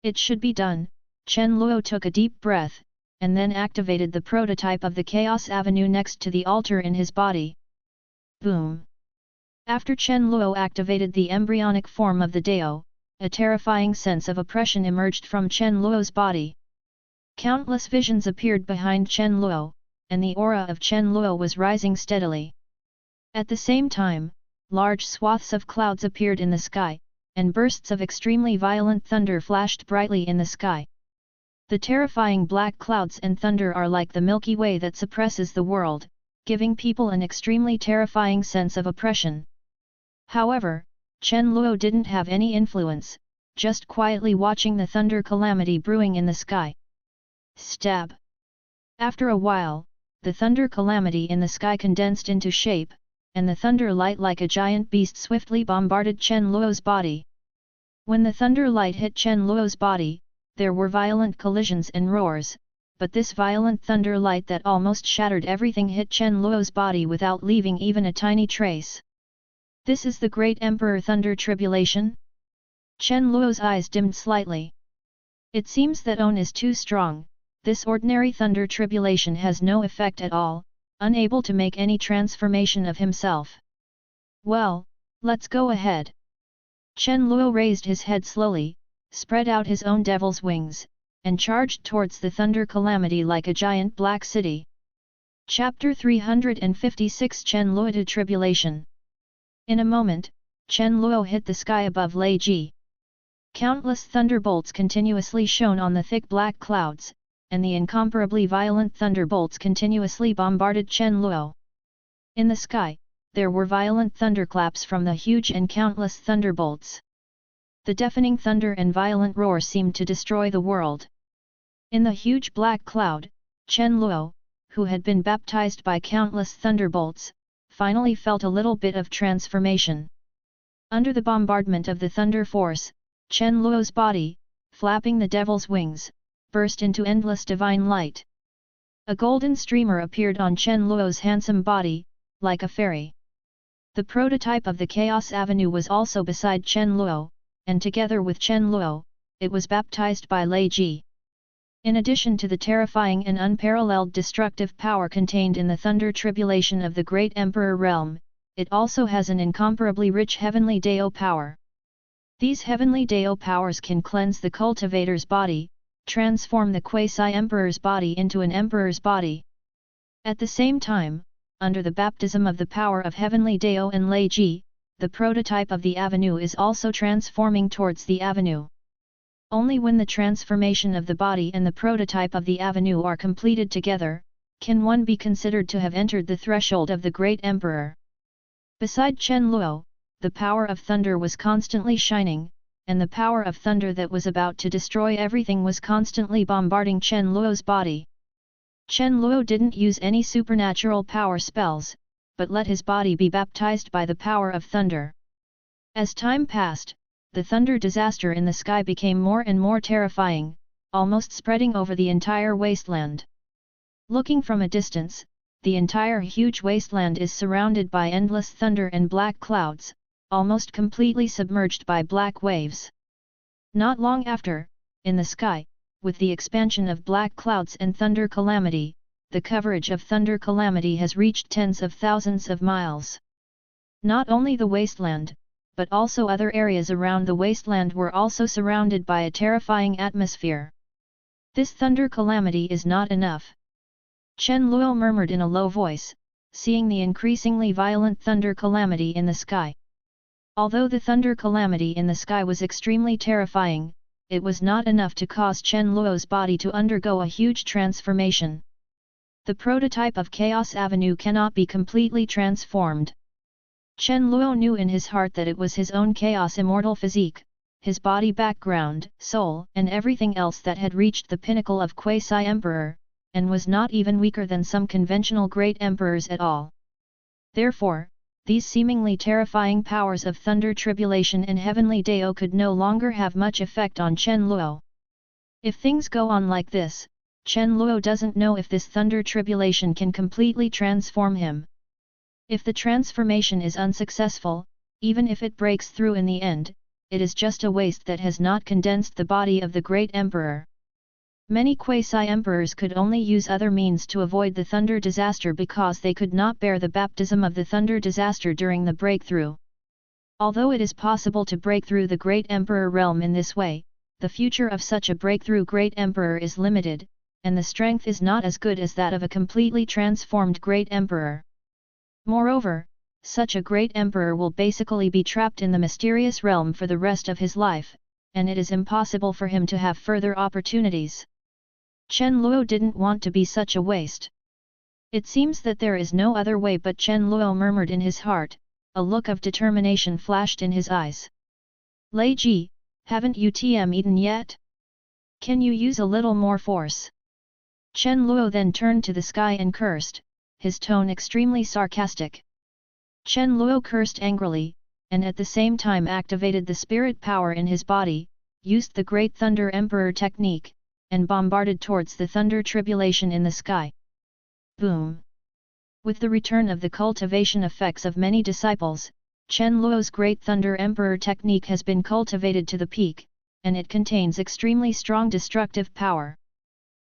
It should be done. Chen Luo took a deep breath, and then activated the prototype of the Chaos Avenue next to the altar in his body. Boom! After Chen Luo activated the embryonic form of the Dao, a terrifying sense of oppression emerged from Chen Luo's body. Countless visions appeared behind Chen Luo, and the aura of Chen Luo was rising steadily. At the same time, large swaths of clouds appeared in the sky, and bursts of extremely violent thunder flashed brightly in the sky. The terrifying black clouds and thunder are like the Milky Way that suppresses the world, giving people an extremely terrifying sense of oppression. However, Chen Luo didn't have any influence, just quietly watching the thunder calamity brewing in the sky. Stab! After a while, the thunder calamity in the sky condensed into shape, and the thunder light like a giant beast swiftly bombarded Chen Luo's body. When the thunder light hit Chen Luo's body, there were violent collisions and roars, but this violent thunder light that almost shattered everything hit Chen Luo's body without leaving even a tiny trace. This is the Great Emperor Thunder Tribulation? Chen Luo's eyes dimmed slightly. It seems that On is too strong. This ordinary thunder tribulation has no effect at all, unable to make any transformation of himself. Well, let's go ahead. Chen Luo raised his head slowly, spread out his own devil's wings, and charged towards the thunder calamity like a giant black city. Chapter 356 Chen Luo Tribulation. In a moment, Chen Luo hit the sky above Lei Ji. Countless thunderbolts continuously shone on the thick black clouds, and the incomparably violent thunderbolts continuously bombarded Chen Luo. In the sky, there were violent thunderclaps from the huge and countless thunderbolts. The deafening thunder and violent roar seemed to destroy the world. In the huge black cloud, Chen Luo, who had been baptized by countless thunderbolts, finally felt a little bit of transformation. Under the bombardment of the thunder force, Chen Luo's body, flapping the devil's wings, burst into endless divine light. A golden streamer appeared on Chen Luo's handsome body, like a fairy. The prototype of the Chaos Avenue was also beside Chen Luo, and together with Chen Luo, it was baptized by Lei Ji. In addition to the terrifying and unparalleled destructive power contained in the thunder tribulation of the Great Emperor Realm, it also has an incomparably rich heavenly Dao power. These heavenly Dao powers can cleanse the cultivator's body, transform the quasi-emperor's body into an emperor's body. At the same time, under the baptism of the power of heavenly Dao and Lei Ji, the prototype of the avenue is also transforming towards the avenue. Only when the transformation of the body and the prototype of the avenue are completed together, can one be considered to have entered the threshold of the Great Emperor. Beside Chen Luo, the power of thunder was constantly shining, and the power of thunder that was about to destroy everything was constantly bombarding Chen Luo's body. Chen Luo didn't use any supernatural power spells, but let his body be baptized by the power of thunder. As time passed, the thunder disaster in the sky became more and more terrifying, almost spreading over the entire wasteland. Looking from a distance, the entire huge wasteland is surrounded by endless thunder and black clouds, almost completely submerged by black waves. Not long after, in the sky, with the expansion of black clouds and thunder calamity, the coverage of thunder calamity has reached tens of thousands of miles. Not only the wasteland, but also other areas around the wasteland were also surrounded by a terrifying atmosphere. This thunder calamity is not enough. Chen Luo murmured in a low voice, seeing the increasingly violent thunder calamity in the sky. Although the thunder calamity in the sky was extremely terrifying, it was not enough to cause Chen Luo's body to undergo a huge transformation. The prototype of Chaos Avenue cannot be completely transformed. Chen Luo knew in his heart that it was his own chaos immortal physique, his body background, soul, and everything else that had reached the pinnacle of quasi-emperor, and was not even weaker than some conventional great emperors at all. Therefore, these seemingly terrifying powers of thunder tribulation and heavenly Dao could no longer have much effect on Chen Luo. If things go on like this, Chen Luo doesn't know if this thunder tribulation can completely transform him. If the transformation is unsuccessful, even if it breaks through in the end, it is just a waste that has not condensed the body of the great emperor. Many quasi-emperors could only use other means to avoid the thunder disaster because they could not bear the baptism of the thunder disaster during the breakthrough. Although it is possible to break through the great emperor realm in this way, the future of such a breakthrough great emperor is limited, and the strength is not as good as that of a completely transformed great emperor. Moreover, such a great emperor will basically be trapped in the mysterious realm for the rest of his life, and it is impossible for him to have further opportunities. Chen Luo didn't want to be such a waste. It seems that there is no other way, but Chen Luo murmured in his heart, a look of determination flashed in his eyes. Lei Ji, haven't you eaten yet? Can you use a little more force? Chen Luo then turned to the sky and cursed, his tone extremely sarcastic. Chen Luo cursed angrily, and at the same time activated the spirit power in his body, used the Great Thunder Emperor technique, and bombarded towards the thunder tribulation in the sky. Boom! With the return of the cultivation effects of many disciples, Chen Luo's Great Thunder Emperor technique has been cultivated to the peak, and it contains extremely strong destructive power.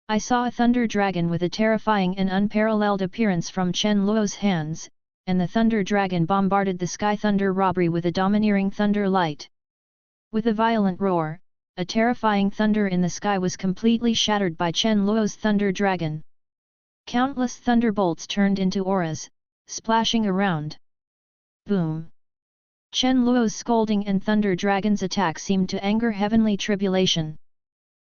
I saw a thunder dragon with a terrifying and unparalleled appearance from Chen Luo's hands, and the thunder dragon bombarded the sky thunder robbery with a domineering thunder light. With a violent roar, a terrifying thunder in the sky was completely shattered by Chen Luo's thunder dragon. Countless thunderbolts turned into auras, splashing around. Boom! Chen Luo's scolding and thunder dragon's attack seemed to anger heavenly tribulation.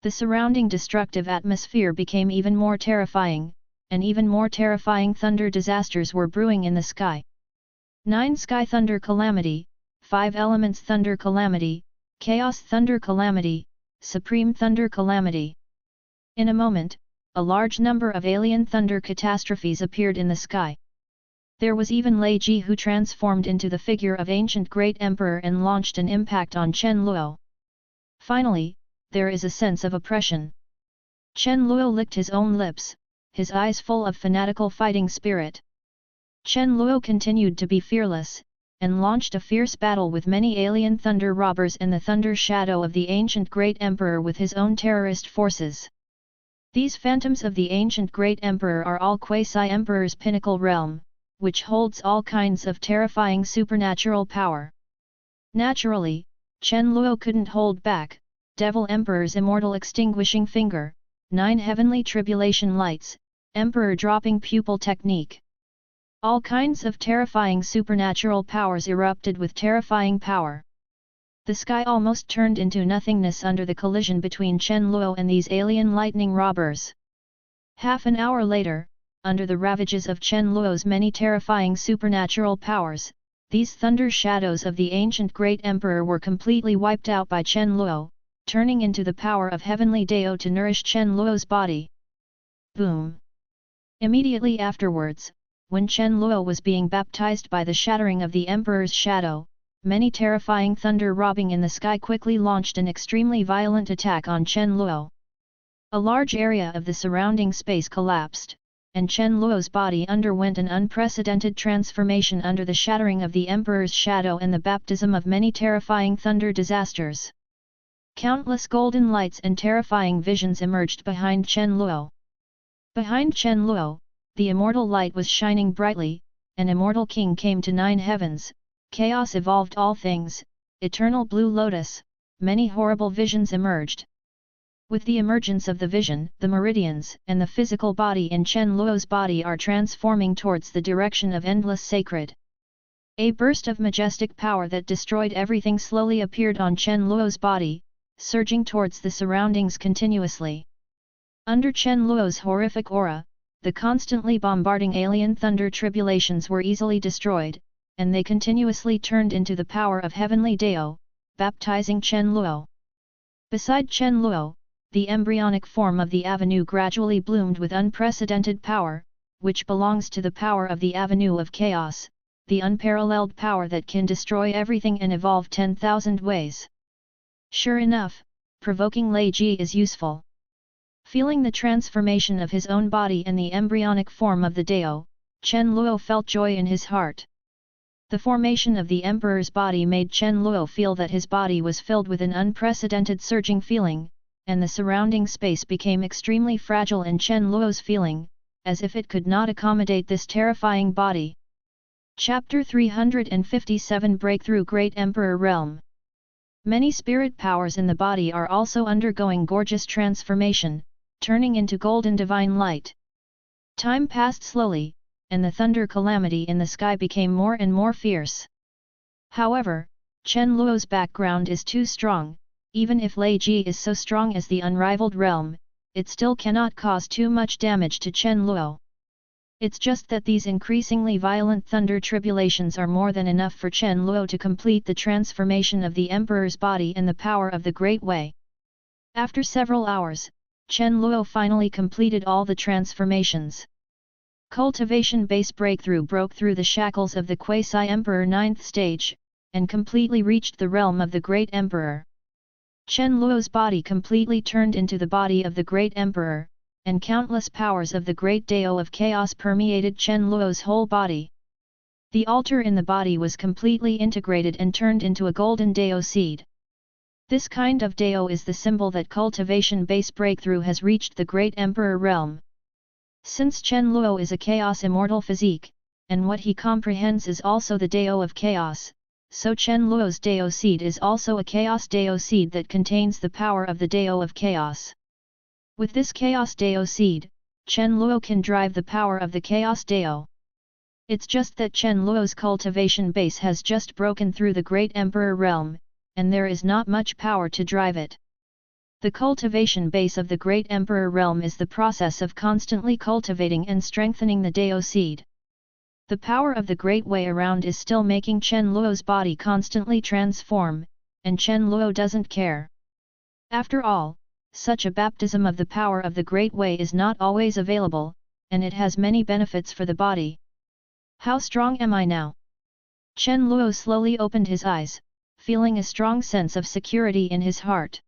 The surrounding destructive atmosphere became even more terrifying, and even more terrifying thunder disasters were brewing in the sky. 9 Sky Thunder Calamity, 5 Elements Thunder Calamity, Chaos Thunder Calamity, Supreme Thunder Calamity. In a moment, a large number of alien thunder catastrophes appeared in the sky. There was even Lei Ji, who transformed into the figure of ancient great emperor and launched an impact on Chen Luo. Finally, there is a sense of oppression. Chen Luo licked his own lips, his eyes full of fanatical fighting spirit. Chen Luo continued to be fearless, and launched a fierce battle with many alien thunder robbers and the thunder shadow of the ancient great emperor with his own terrorist forces. These phantoms of the ancient great emperor are all quasi-emperor's pinnacle realm, which holds all kinds of terrifying supernatural power. Naturally, Chen Luo couldn't hold back. Devil Emperor's immortal extinguishing finger, 9 heavenly tribulation lights, Emperor dropping pupil technique. All kinds of terrifying supernatural powers erupted with terrifying power. The sky almost turned into nothingness under the collision between Chen Luo and these alien lightning robbers. Half an hour later, under the ravages of Chen Luo's many terrifying supernatural powers, these thunder shadows of the ancient great emperor were completely wiped out by Chen Luo, turning into the power of heavenly Dao to nourish Chen Luo's body. Boom! Immediately afterwards, when Chen Luo was being baptized by the shattering of the emperor's shadow, many terrifying thunder robbing in the sky quickly launched an extremely violent attack on Chen Luo. A large area of the surrounding space collapsed, and Chen Luo's body underwent an unprecedented transformation under the shattering of the emperor's shadow and the baptism of many terrifying thunder disasters. Countless golden lights and terrifying visions emerged behind Chen Luo. Behind Chen Luo, the immortal light was shining brightly, an immortal king came to 9 heavens, chaos evolved all things, eternal blue lotus, many horrible visions emerged. With the emergence of the vision, the meridians and the physical body in Chen Luo's body are transforming towards the direction of endless sacred. A burst of majestic power that destroyed everything slowly appeared on Chen Luo's body, surging towards the surroundings continuously. Under Chen Luo's horrific aura, the constantly bombarding alien thunder tribulations were easily destroyed, and they continuously turned into the power of heavenly Dao, baptizing Chen Luo. Beside Chen Luo, the embryonic form of the avenue gradually bloomed with unprecedented power, which belongs to the power of the avenue of chaos, the unparalleled power that can destroy everything and evolve 10,000 ways. Sure enough, provoking Lei Ji is useful. Feeling the transformation of his own body and the embryonic form of the Dao, Chen Luo felt joy in his heart. The formation of the emperor's body made Chen Luo feel that his body was filled with an unprecedented surging feeling, and the surrounding space became extremely fragile in Chen Luo's feeling, as if it could not accommodate this terrifying body. Chapter 357 Breakthrough Great Emperor Realm. Many spirit powers in the body are also undergoing gorgeous transformation, turning into golden divine light. Time passed slowly, and the thunder calamity in the sky became more and more fierce. However, Chen Luo's background is too strong. Even if Lei Ji is so strong as the unrivaled realm, it still cannot cause too much damage to Chen Luo. It's just that these increasingly violent thunder tribulations are more than enough for Chen Luo to complete the transformation of the emperor's body and the power of the Great Way. After several hours, Chen Luo finally completed all the transformations. Cultivation Base breakthrough broke through the shackles of the Quasi-Emperor 9th stage, and completely reached the realm of the Great Emperor. Chen Luo's body completely turned into the body of the Great Emperor, and countless powers of the Great Dao of Chaos permeated Chen Luo's whole body. The altar in the body was completely integrated and turned into a golden Dao seed. This kind of Dao is the symbol that Cultivation Base breakthrough has reached the Great Emperor realm. Since Chen Luo is a Chaos immortal physique, and what he comprehends is also the Dao of Chaos, so Chen Luo's Dao seed is also a Chaos Dao seed that contains the power of the Dao of Chaos. With this Chaos Dao seed, Chen Luo can drive the power of the Chaos Dao. It's just that Chen Luo's cultivation base has just broken through the Great Emperor realm, and there is not much power to drive it. The cultivation base of the Great Emperor realm is the process of constantly cultivating and strengthening the Dao seed. The power of the Great Way around is still making Chen Luo's body constantly transform, and Chen Luo doesn't care. After all, such a baptism of the power of the Great Way is not always available, and it has many benefits for the body. How strong am I now? Chen Luo slowly opened his eyes, feeling a strong sense of security in his heart.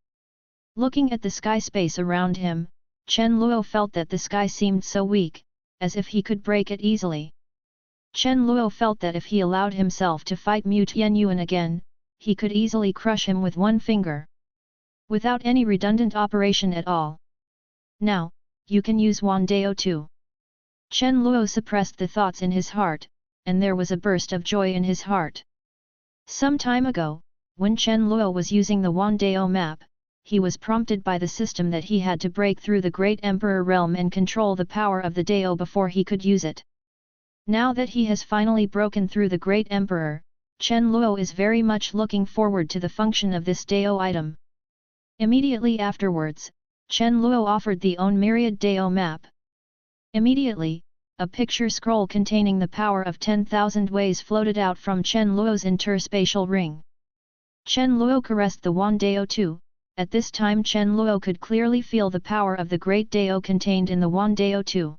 Looking at the sky space around him, Chen Luo felt that the sky seemed so weak, as if he could break it easily. Chen Luo felt that if he allowed himself to fight Mu Tianyuan again, he could easily crush him with one finger. Without any redundant operation at all. Now, you can use Wan Dao too. Chen Luo suppressed the thoughts in his heart, and there was a burst of joy in his heart. Some time ago, when Chen Luo was using the Wan Dao map, he was prompted by the system that he had to break through the Great Emperor realm and control the power of the Dao before he could use it. Now that he has finally broken through the Great Emperor, Chen Luo is very much looking forward to the function of this Dao item. Immediately afterwards, Chen Luo offered the own myriad Dao map. Immediately, a picture scroll containing the power of 10,000 ways floated out from Chen Luo's interspatial ring. Chen Luo caressed the Wan Dao too. At this time Chen Luo could clearly feel the power of the Great Dao contained in the Wan Dao too.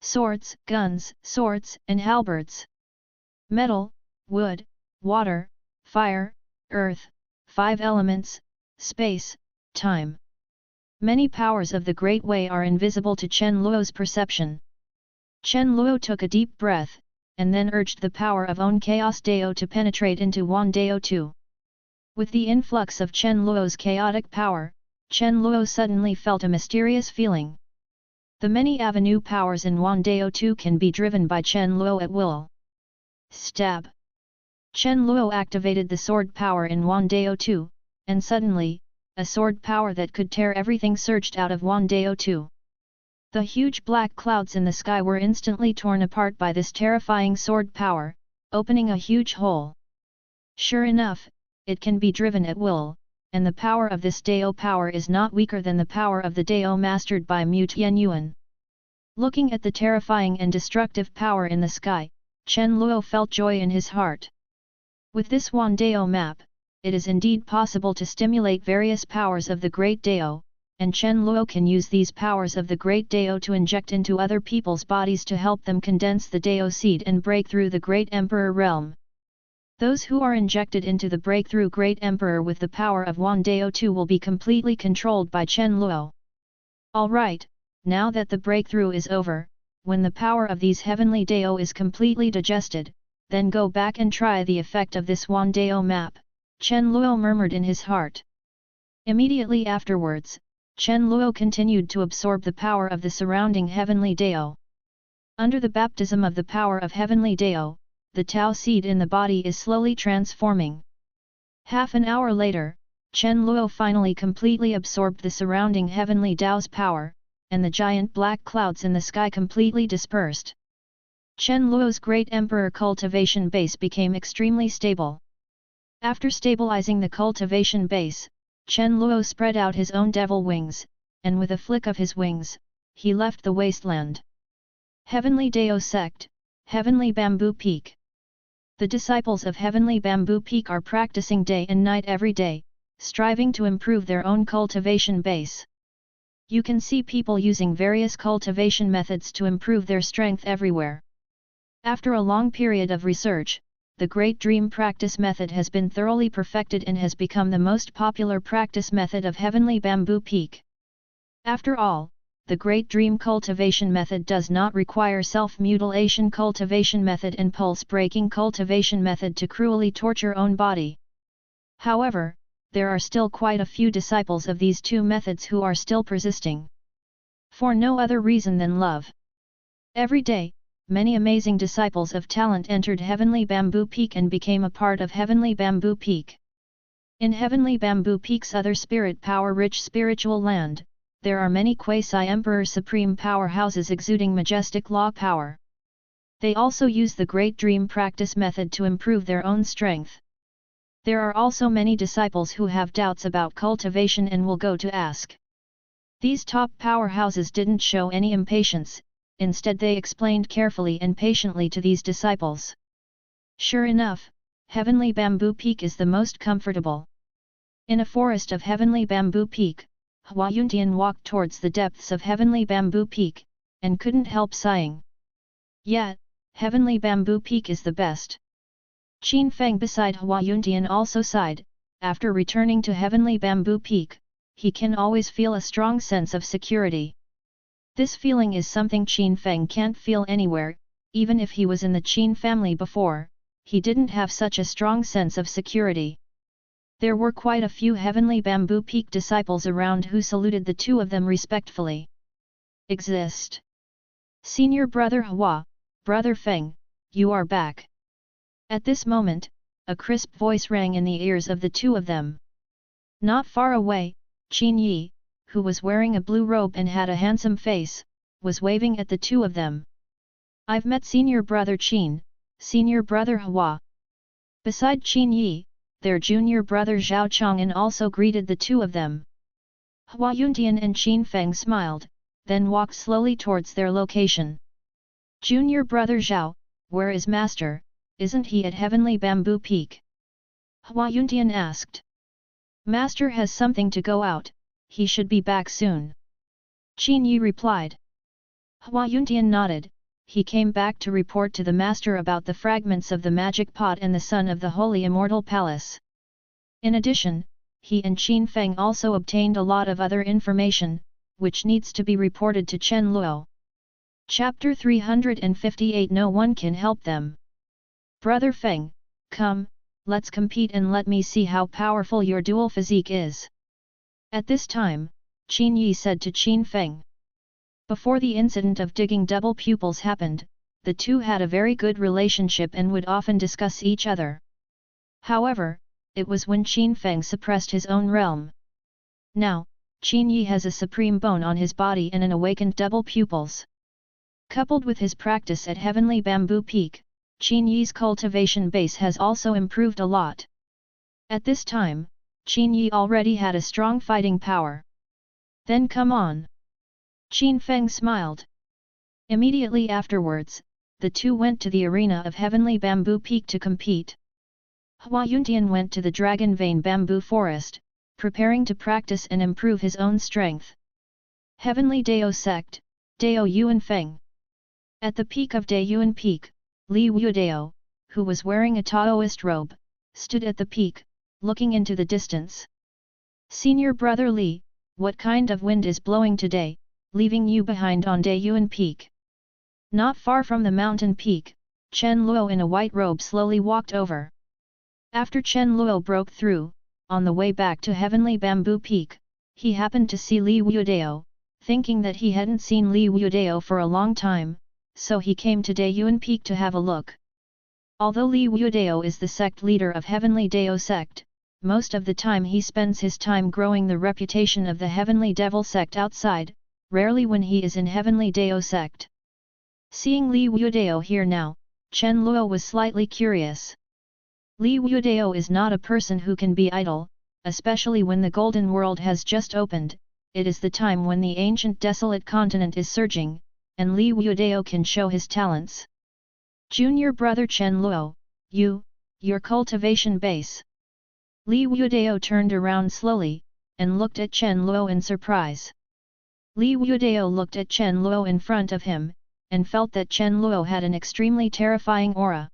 Swords, guns, swords, and halberds. Metal, wood, water, fire, earth, 5 elements, space, time. Many powers of the Great Way are invisible to Chen Luo's perception. Chen Luo took a deep breath, and then urged the power of own Chaos Dao to penetrate into Wan Dao too. With the influx of Chen Luo's chaotic power, Chen Luo suddenly felt a mysterious feeling. The many avenue powers in Wan Dao too can be driven by Chen Luo at will. Stab! Chen Luo activated the sword power in Wan Dao too, and suddenly, a sword power that could tear everything surged out of Wan Dao too. The huge black clouds in the sky were instantly torn apart by this terrifying sword power, opening a huge hole. Sure enough, it can be driven at will, and the power of this Dao power is not weaker than the power of the Dao mastered by Mu Tianyuan. Looking at the terrifying and destructive power in the sky, Chen Luo felt joy in his heart. With this Wan Dao map, it is indeed possible to stimulate various powers of the Great Dao, and Chen Luo can use these powers of the Great Dao to inject into other people's bodies to help them condense the Dao seed and break through the Great Emperor realm. Those who are injected into the breakthrough Great Emperor with the power of Wan Dao too will be completely controlled by Chen Luo. Alright, now that the breakthrough is over, when the power of these heavenly Dao is completely digested, then go back and try the effect of this Wan Dao map, Chen Luo murmured in his heart. Immediately afterwards, Chen Luo continued to absorb the power of the surrounding heavenly Dao. Under the baptism of the power of heavenly Dao, the Tao seed in the body is slowly transforming. Half an hour later, Chen Luo finally completely absorbed the surrounding heavenly Dao's power, and the giant black clouds in the sky completely dispersed. Chen Luo's Great Emperor Cultivation Base became extremely stable. After stabilizing the Cultivation Base, Chen Luo spread out his own devil wings, and with a flick of his wings, he left the wasteland. Heavenly Dao Sect, Heavenly Bamboo Peak. The disciples of Heavenly Bamboo Peak are practicing day and night every day, striving to improve their own cultivation base. You can see people using various cultivation methods to improve their strength everywhere. After a long period of research, the Great Dream Practice Method has been thoroughly perfected and has become the most popular practice method of Heavenly Bamboo Peak. After all, the Great Dream Cultivation Method does not require self-mutilation cultivation method and pulse-breaking cultivation method to cruelly torture own body. However, there are still quite a few disciples of these two methods who are still persisting. For no other reason than love. Every day, many amazing disciples of talent entered Heavenly Bamboo Peak and became a part of Heavenly Bamboo Peak. In Heavenly Bamboo Peak's other spirit power-rich spiritual land, there are many quasi-emperor supreme powerhouses exuding majestic law power. They also use the Great Dream Practice Method to improve their own strength. There are also many disciples who have doubts about cultivation and will go to ask. These top powerhouses didn't show any impatience. Instead they explained carefully and patiently to these disciples. Sure enough, Heavenly Bamboo Peak is the most comfortable. In a forest of Heavenly Bamboo Peak, Hua Yuntian walked towards the depths of Heavenly Bamboo Peak, and couldn't help sighing. Yet, Heavenly Bamboo Peak is the best. Qin Feng beside Hua Yuntian also sighed. After returning to Heavenly Bamboo Peak, he can always feel a strong sense of security. This feeling is something Qin Feng can't feel anywhere. Even if he was in the Qin family before, he didn't have such a strong sense of security. There were quite a few Heavenly Bamboo Peak disciples around who saluted the two of them respectfully. Exist. Senior Brother Hua, Brother Feng, you are back. At this moment, a crisp voice rang in the ears of the two of them. Not far away, Qin Yi, who was wearing a blue robe and had a handsome face, was waving at the two of them. I've met Senior Brother Qin, Senior Brother Hua. Beside Qin Yi, their junior brother Zhao Chang'an also greeted the two of them. Hua Yuntian and Qin Feng smiled, then walked slowly towards their location. Junior Brother Zhao, where is Master? Isn't he at Heavenly Bamboo Peak? Hua Yuntian asked. Master has something to go out. He should be back soon. Qin Yi replied. Hua Yuntian nodded. He came back to report to the master about the fragments of the magic pot and the son of the Holy Immortal Palace. In addition, he and Qin Feng also obtained a lot of other information, which needs to be reported to Chen Luo. Chapter 358 No one can help them. Brother Feng, come, let's compete and let me see how powerful your dual physique is. At this time, Qin Yi said to Qin Feng. Before the incident of digging double pupils happened, the two had a very good relationship and would often discuss each other. However, it was when Qin Feng suppressed his own realm. Now, Qin Yi has a supreme bone on his body and an awakened double pupils. Coupled with his practice at Heavenly Bamboo Peak, Qin Yi's cultivation base has also improved a lot. At this time, Qin Yi already had a strong fighting power. Then come on. Qin Feng smiled. Immediately afterwards, the two went to the arena of Heavenly Bamboo Peak to compete. Hua Yuntian went to the Dragon Vein Bamboo Forest, preparing to practice and improve his own strength. Heavenly Dao Sect, Dao Yuan Feng. At the peak of Dao Yuan Peak, Li Wudao, who was wearing a Taoist robe, stood at the peak, looking into the distance. Senior brother Li, what kind of wind is blowing today, leaving you behind on Dao Yuan Peak? Not far from the mountain peak, Chen Luo in a white robe slowly walked over. After Chen Luo broke through, on the way back to Heavenly Bamboo Peak, he happened to see Li Wudao, thinking that he hadn't seen Li Wudao for a long time, so he came to Dao Yuan Peak to have a look. Although Li Wudao is the sect leader of Heavenly Dao Sect, most of the time he spends his time growing the reputation of the Heavenly Devil Sect outside, rarely when he is in Heavenly Dao Sect. Seeing Li Wudao here now, Chen Luo was slightly curious. Li Wudao is not a person who can be idle, especially when the Golden World has just opened. It is the time when the Ancient Desolate Continent is surging, and Li Wudao can show his talents. Junior brother Chen Luo, your cultivation base. Li Wudao turned around slowly, and looked at Chen Luo in surprise. Li Wudao looked at Chen Luo in front of him, and felt that Chen Luo had an extremely terrifying aura.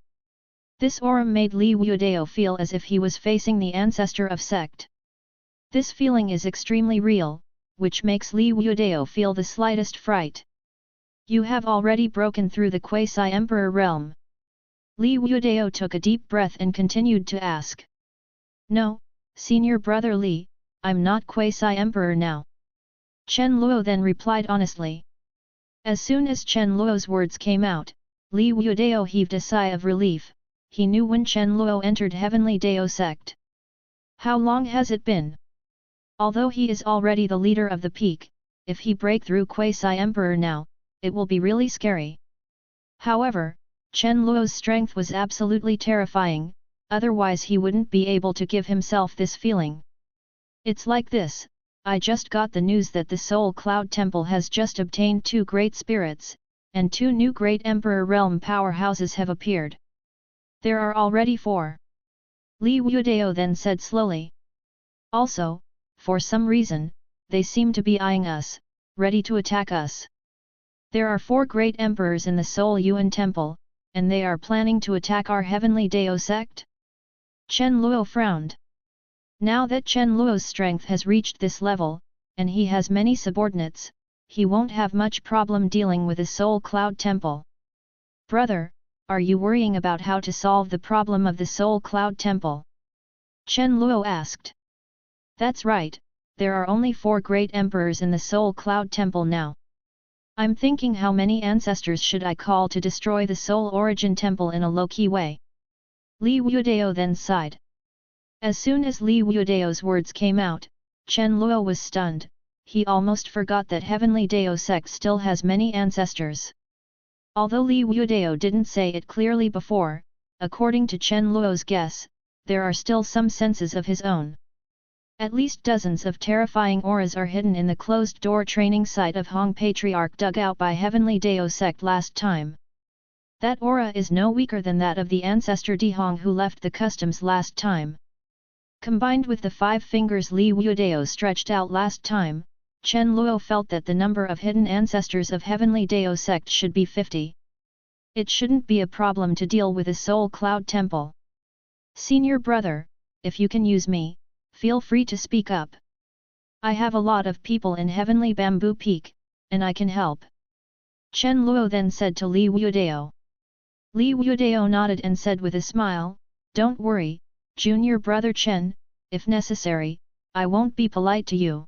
This aura made Li Wudao feel as if he was facing the ancestor of sect. This feeling is extremely real, which makes Li Wudao feel the slightest fright. You have already broken through the quasi-emperor realm. Li Wudao took a deep breath and continued to ask. No, senior brother Li, I'm not quasi-emperor now. Chen Luo then replied honestly. As soon as Chen Luo's words came out, Li Wudao heaved a sigh of relief. He knew when Chen Luo entered Heavenly Dao Sect. How long has it been? Although he is already the leader of the peak, if he break through quasi-emperor now, it will be really scary. However, Chen Luo's strength was absolutely terrifying, otherwise he wouldn't be able to give himself this feeling. It's like this, I just got the news that the Soul Cloud Temple has just obtained 2 great spirits, and 2 new great Emperor Realm powerhouses have appeared. There are already 4. Li Wudao then said slowly. Also, for some reason, they seem to be eyeing us, ready to attack us. There are 4 great emperors in the Soul Yuan Temple, and they are planning to attack our Heavenly Dao Sect? Chen Luo frowned. Now that Chen Luo's strength has reached this level, and he has many subordinates, he won't have much problem dealing with the Soul Cloud Temple. Brother, are you worrying about how to solve the problem of the Soul Cloud Temple? Chen Luo asked. That's right, there are only 4 great emperors in the Soul Cloud Temple now. I'm thinking how many ancestors should I call to destroy the Soul Origin Temple in a low-key way. Li Wudao then sighed. As soon as Li Wudao's words came out, Chen Luo was stunned. He almost forgot that Heavenly Dao Sect still has many ancestors. Although Li Wudao didn't say it clearly before, according to Chen Luo's guess, there are still some senses of his own. At least dozens of terrifying auras are hidden in the closed-door training site of Hong Patriarch dug out by Heavenly Dao Sect last time. That aura is no weaker than that of the ancestor Di Hong who left the customs last time. Combined with the 5 fingers Li Wudao stretched out last time, Chen Luo felt that the number of hidden ancestors of Heavenly Dao Sect should be 50. It shouldn't be a problem to deal with a Soul Cloud Temple. Senior brother, if you can use me, feel free to speak up. I have a lot of people in Heavenly Bamboo Peak, and I can help. Chen Luo then said to Li Wudao. Li Wudao nodded and said with a smile, Don't worry, junior brother Chen, if necessary, I won't be polite to you.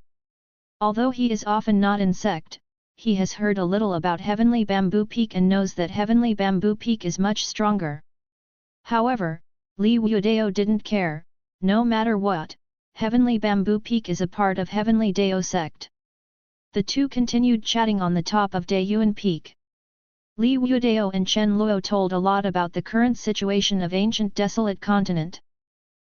Although he is often not in sect, he has heard a little about Heavenly Bamboo Peak and knows that Heavenly Bamboo Peak is much stronger. However, Li Wudao didn't care. No matter what, Heavenly Bamboo Peak is a part of Heavenly Dao Sect. The two continued chatting on the top of Dao Yuan Peak. Li Wudao and Chen Luo told a lot about the current situation of Ancient Desolate Continent.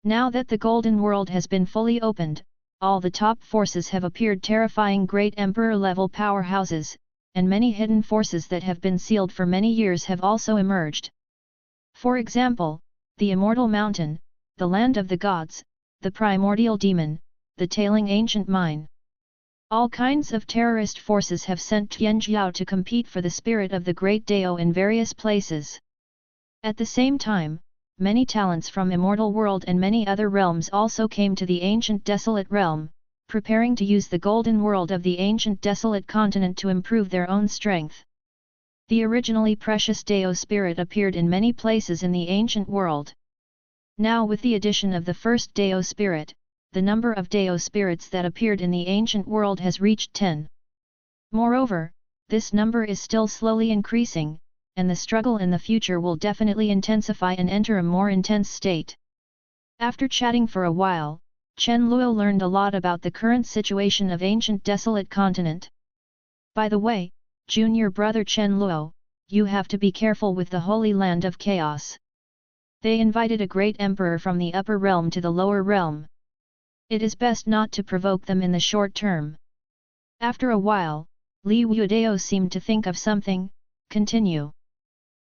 Now that the Golden World has been fully opened, all the top forces have appeared, terrifying great emperor-level powerhouses, and many hidden forces that have been sealed for many years have also emerged. For example, the Immortal Mountain, the Land of the Gods, the Primordial Demon, the Tailing Ancient Mine. All kinds of terrorist forces have sent Tianjiao to compete for the spirit of the Great Dao in various places. At the same time, many talents from Immortal World and many other realms also came to the Ancient Desolate Realm, preparing to use the Golden World of the Ancient Desolate Continent to improve their own strength. The originally precious Dao spirit appeared in many places in the ancient world. Now with the addition of the first Dao spirit, the number of Dao spirits that appeared in the ancient world has reached 10. Moreover, this number is still slowly increasing, and the struggle in the future will definitely intensify and enter a more intense state. After chatting for a while, Chen Luo learned a lot about the current situation of Ancient Desolate Continent. By the way, junior brother Chen Luo, you have to be careful with the Holy Land of Chaos. They invited a great emperor from the upper realm to the lower realm. It is best not to provoke them in the short term. After a while, Li Wudao seemed to think of something. Continue.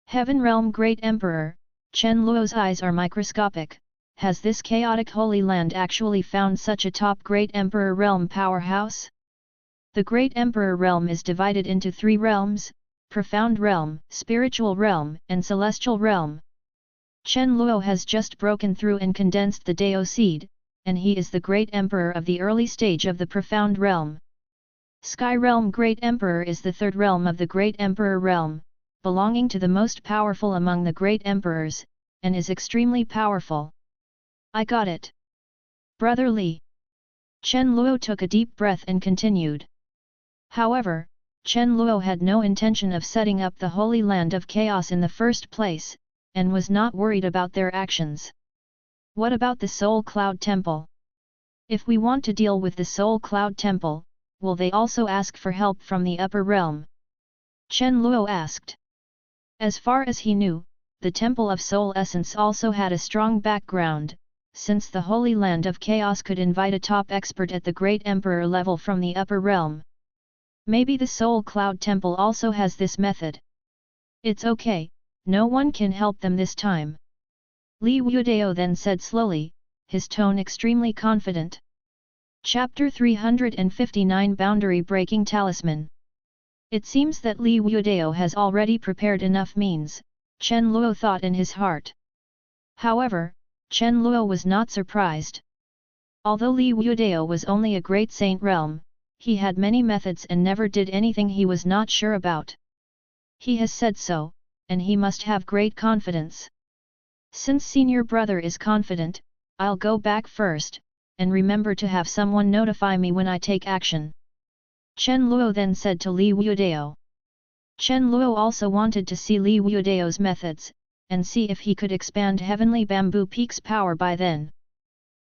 Heaven Realm Great Emperor, Chen Luo's eyes are microscopic. Has this chaotic Holy Land actually found such a top Great Emperor Realm powerhouse? The Great Emperor Realm is divided into 3 realms: Profound Realm, Spiritual Realm, and Celestial Realm. Chen Luo has just broken through and condensed the Dao seed, and he is the Great Emperor of the early stage of the Profound Realm. Sky Realm Great Emperor is the 3rd realm of the Great Emperor Realm, belonging to the most powerful among the Great Emperors, and is extremely powerful. I got it. Brother Li. Chen Luo took a deep breath and continued. However, Chen Luo had no intention of setting up the Holy Land of Chaos in the first place, and was not worried about their actions. What about the Soul Cloud Temple? If we want to deal with the Soul Cloud Temple, will they also ask for help from the upper realm? Chen Luo asked. As far as he knew, the Temple of Soul Essence also had a strong background, since the Holy Land of Chaos could invite a top expert at the Great Emperor level from the upper realm. Maybe the Soul Cloud Temple also has this method. It's okay, no one can help them this time. Li Wudao then said slowly, his tone extremely confident. Chapter 359 Boundary Breaking Talisman. It seems that Li Wudao has already prepared enough means, Chen Luo thought in his heart. However, Chen Luo was not surprised. Although Li Wudao was only a great saint realm, he had many methods and never did anything he was not sure about. He has said so, and he must have great confidence. Since senior brother is confident, I'll go back first, and remember to have someone notify me when I take action. Chen Luo then said to Li Wudao. Chen Luo also wanted to see Li Wudao's methods, and see if he could expand Heavenly Bamboo Peak's power by then.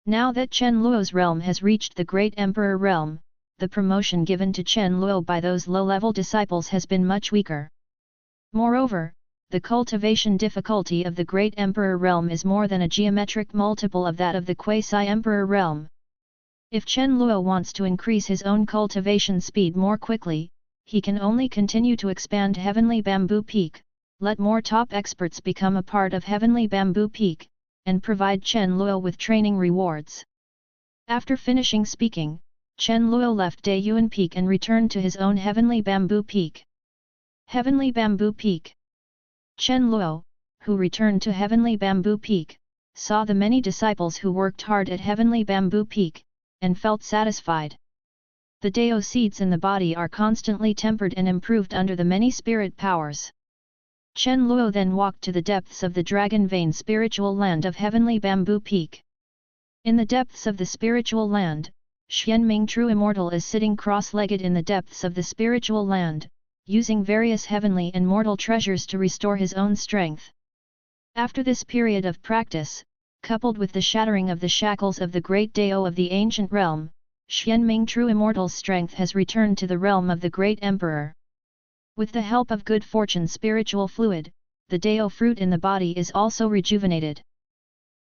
Now that Chen Luo's realm has reached the Great Emperor realm, the promotion given to Chen Luo by those low-level disciples has been much weaker. Moreover, the cultivation difficulty of the Great Emperor realm is more than a geometric multiple of that of the Quasi-Emperor realm. If Chen Luo wants to increase his own cultivation speed more quickly, he can only continue to expand Heavenly Bamboo Peak, let more top experts become a part of Heavenly Bamboo Peak, and provide Chen Luo with training rewards. After finishing speaking, Chen Luo left Dayuan Peak and returned to his own Heavenly Bamboo Peak. Heavenly Bamboo Peak. Chen Luo, who returned to Heavenly Bamboo Peak, saw the many disciples who worked hard at Heavenly Bamboo Peak, and felt satisfied. The Dao seeds in the body are constantly tempered and improved under the many spirit powers. Chen Luo then walked to the depths of the Dragon Vein spiritual land of Heavenly Bamboo Peak. In the depths of the spiritual land, Xianming True Immortal is sitting cross-legged in the depths of the spiritual land, using various heavenly and mortal treasures to restore his own strength. After this period of practice, coupled with the shattering of the shackles of the great Dao of the ancient realm, Xianming True Immortal's strength has returned to the realm of the Great Emperor. With the help of good fortune spiritual fluid, the Dao fruit in the body is also rejuvenated.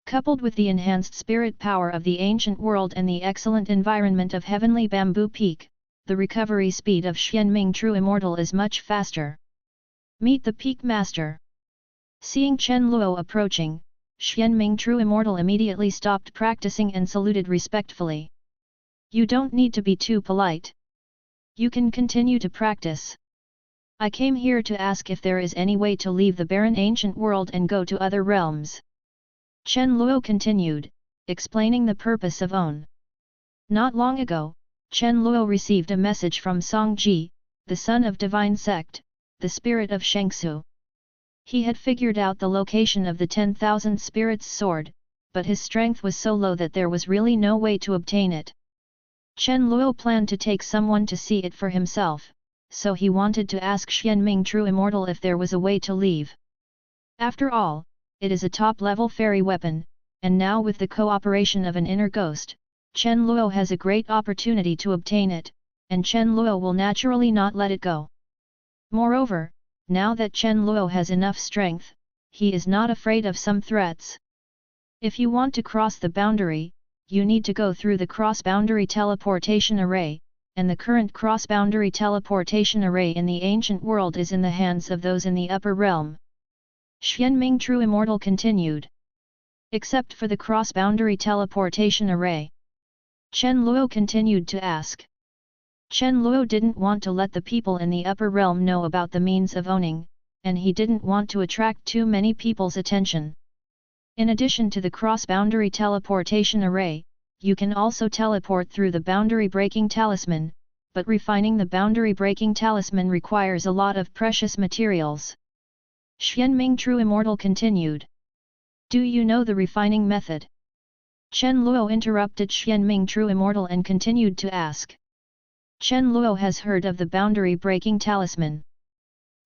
Coupled with the enhanced spirit power of the ancient world and the excellent environment of heavenly bamboo peak, the recovery speed of Xianming True Immortal is much faster. Meet the Peak Master. Seeing Chen Luo approaching, Xianming True Immortal immediately stopped practicing and saluted respectfully. You don't need to be too polite. You can continue to practice. I came here to ask if there is any way to leave the barren ancient world and go to other realms. Chen Luo continued, explaining the purpose of ON. Not long ago, Chen Luo received a message from Song Ji, the son of Divine Sect, the spirit of Shengsu. He had figured out the location of the 10,000 spirits sword, but his strength was so low that there was really no way to obtain it. Chen Luo planned to take someone to see it for himself, so he wanted to ask Xianming True Immortal if there was a way to leave. After all, it is a top-level fairy weapon, and now with the cooperation of an inner ghost, Chen Luo has a great opportunity to obtain it, and Chen Luo will naturally not let it go. Moreover, now that Chen Luo has enough strength, he is not afraid of some threats. If you want to cross the boundary, you need to go through the cross-boundary teleportation array, and the current cross-boundary teleportation array in the ancient world is in the hands of those in the upper realm. Xianming True Immortal continued. Except for the cross-boundary teleportation array. Chen Luo continued to ask. Chen Luo didn't want to let the people in the upper realm know about the means of owning, and he didn't want to attract too many people's attention. In addition to the cross-boundary teleportation array, you can also teleport through the boundary-breaking talisman, but refining the boundary-breaking talisman requires a lot of precious materials. Xianming True Immortal continued. Do you know the refining method? Chen Luo interrupted Xianming True Immortal and continued to ask. Chen Luo has heard of the boundary-breaking talisman.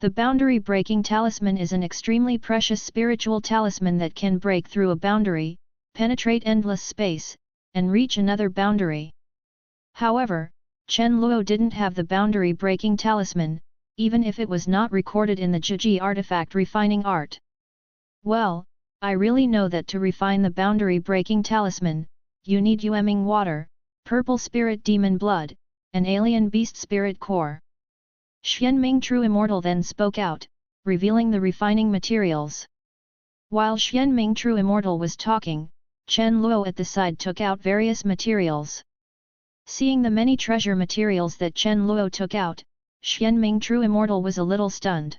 The boundary-breaking talisman is an extremely precious spiritual talisman that can break through a boundary, penetrate endless space, and reach another boundary. However, Chen Luo didn't have the boundary-breaking talisman, even if it was not recorded in the Zhiji artifact refining art. Well, I really know that to refine the boundary-breaking talisman, you need eatimg water, purple spirit demon blood, and alien beast spirit core. Xianming True Immortal then spoke out, revealing the refining materials. While Xianming True Immortal was talking, Chen Luo at the side took out various materials. Seeing the many treasure materials that Chen Luo took out, Xianming True Immortal was a little stunned.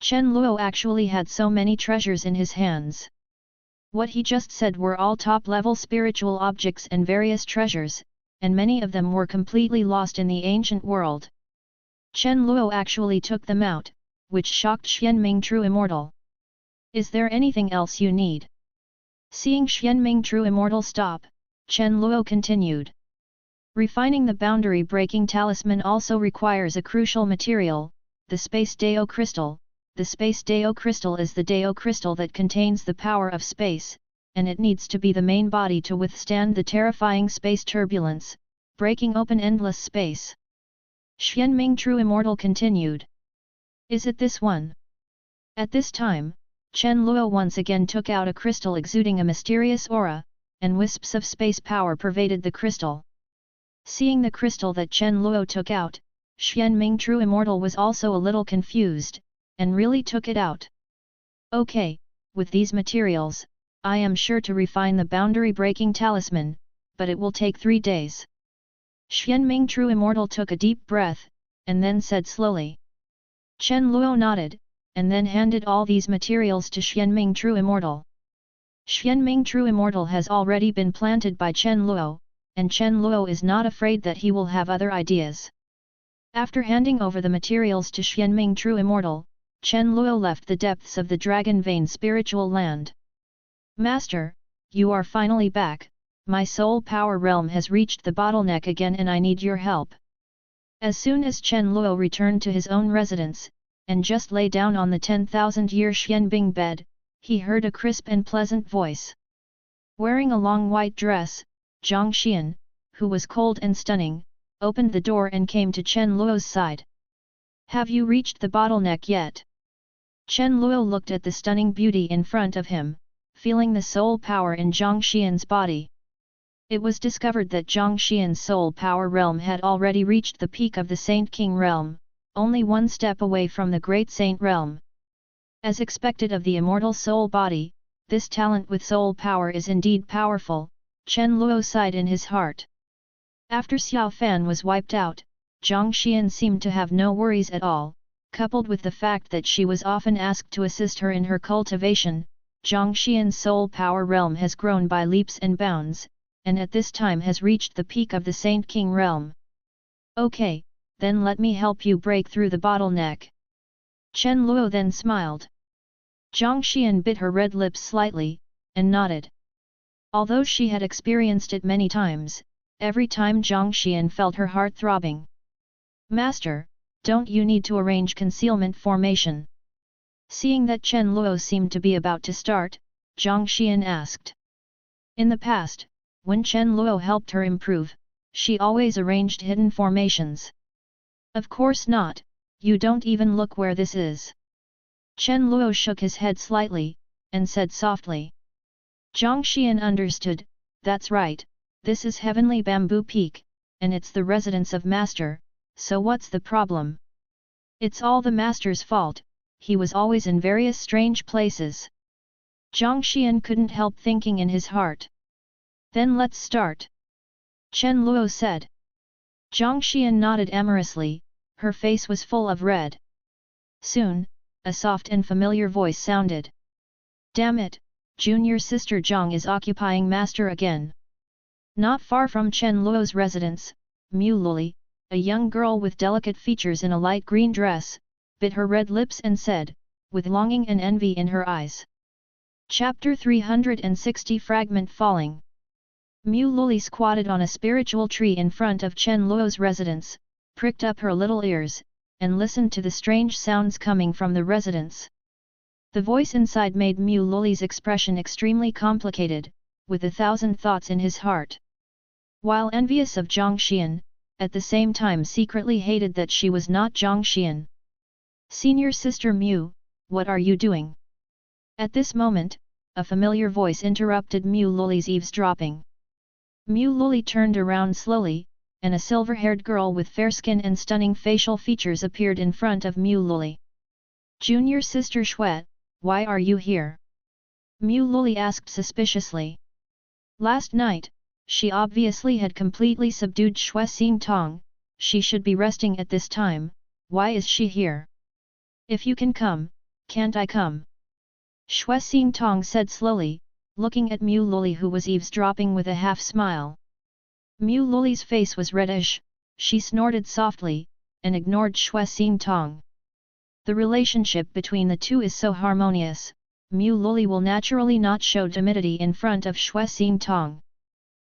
Chen Luo actually had so many treasures in his hands. What he just said were all top-level spiritual objects and various treasures, and many of them were completely lost in the ancient world. Chen Luo actually took them out, which shocked Xianming True Immortal. Is there anything else you need? Seeing Xianming True Immortal stop, Chen Luo continued. Refining the boundary-breaking talisman also requires a crucial material, the Space Dao Crystal. The Space Dao Crystal is the Dao Crystal that contains the power of space, and it needs to be the main body to withstand the terrifying space turbulence, breaking open endless space. Xianming True Immortal continued. Is it this one? At this time, Chen Luo once again took out a crystal exuding a mysterious aura, and wisps of space power pervaded the crystal. Seeing the crystal that Chen Luo took out, Xianming True Immortal was also a little confused, and really took it out. Okay, with these materials, I am sure to refine the boundary-breaking talisman, but it will take 3 days. Xianming True Immortal took a deep breath, and then said slowly. Chen Luo nodded, and then handed all these materials to Xianming True Immortal. Xianming True Immortal has already been planted by Chen Luo, and Chen Luo is not afraid that he will have other ideas. After handing over the materials to Xianming True Immortal, Chen Luo left the depths of the Dragon Vein spiritual land. Master, you are finally back, my soul power realm has reached the bottleneck again and I need your help. As soon as Chen Luo returned to his own residence, and just lay down on the 10,000-year Xianbing bed, he heard a crisp and pleasant voice. Wearing a long white dress, Zhang Xian, who was cold and stunning, opened the door and came to Chen Luo's side. Have you reached the bottleneck yet? Chen Luo looked at the stunning beauty in front of him, feeling the soul power in Zhang Xian's body. It was discovered that Zhang Xian's soul power realm had already reached the peak of the Saint King realm, only one step away from the Great Saint realm. As expected of the immortal soul body, this talent with soul power is indeed powerful, Chen Luo sighed in his heart. After Xiao Fan was wiped out, Zhang Xian seemed to have no worries at all, coupled with the fact that she was often asked to assist her in her cultivation. Zhang Xian's soul power realm has grown by leaps and bounds, and at this time has reached the peak of the Saint King realm. Okay, then let me help you break through the bottleneck. Chen Luo then smiled. Zhang Xian bit her red lips slightly, and nodded. Although she had experienced it many times, every time Zhang Xian felt her heart throbbing. Master, don't you need to arrange concealment formation? Seeing that Chen Luo seemed to be about to start, Zhang Xian asked. In the past, when Chen Luo helped her improve, she always arranged hidden formations. Of course not, you don't even look where this is. Chen Luo shook his head slightly, and said softly. Zhang Xian understood, that's right, this is Heavenly Bamboo Peak, and it's the residence of Master, so what's the problem? It's all the Master's fault, he was always in various strange places. Zhang Xian couldn't help thinking in his heart. Then let's start. Chen Luo said. Zhang Xian nodded amorously, her face was full of red. Soon, a soft and familiar voice sounded. Damn it, junior sister Zhang is occupying Master again. Not far from Chen Luo's residence, Mu Luli, a young girl with delicate features in a light green dress, bit her red lips and said, with longing and envy in her eyes. Chapter 360 Fragment Falling. Mu Luli squatted on a spiritual tree in front of Chen Luo's residence, pricked up her little ears, and listened to the strange sounds coming from the residence. The voice inside made Mu Luli's expression extremely complicated, with 1,000 thoughts in his heart. While envious of Zhang Xian, at the same time secretly hated that she was not Zhang Xian. Senior sister Mu, what are you doing? At this moment, a familiar voice interrupted Mu Luli's eavesdropping. Mu Luli turned around slowly, and a silver-haired girl with fair skin and stunning facial features appeared in front of Mu Luli. Junior sister Shuet, why are you here? Mu Luli asked suspiciously. Last night, she obviously had completely subdued Xue Xingtong, she should be resting at this time, why is she here? If you can come, can't I come? Xue Xingtong said slowly, looking at Mu Luli who was eavesdropping with a half-smile. Mu Luli's face was reddish, she snorted softly, and ignored Xue Xingtong. The relationship between the two is so harmonious, Mu Luli will naturally not show timidity in front of Xue Xingtong.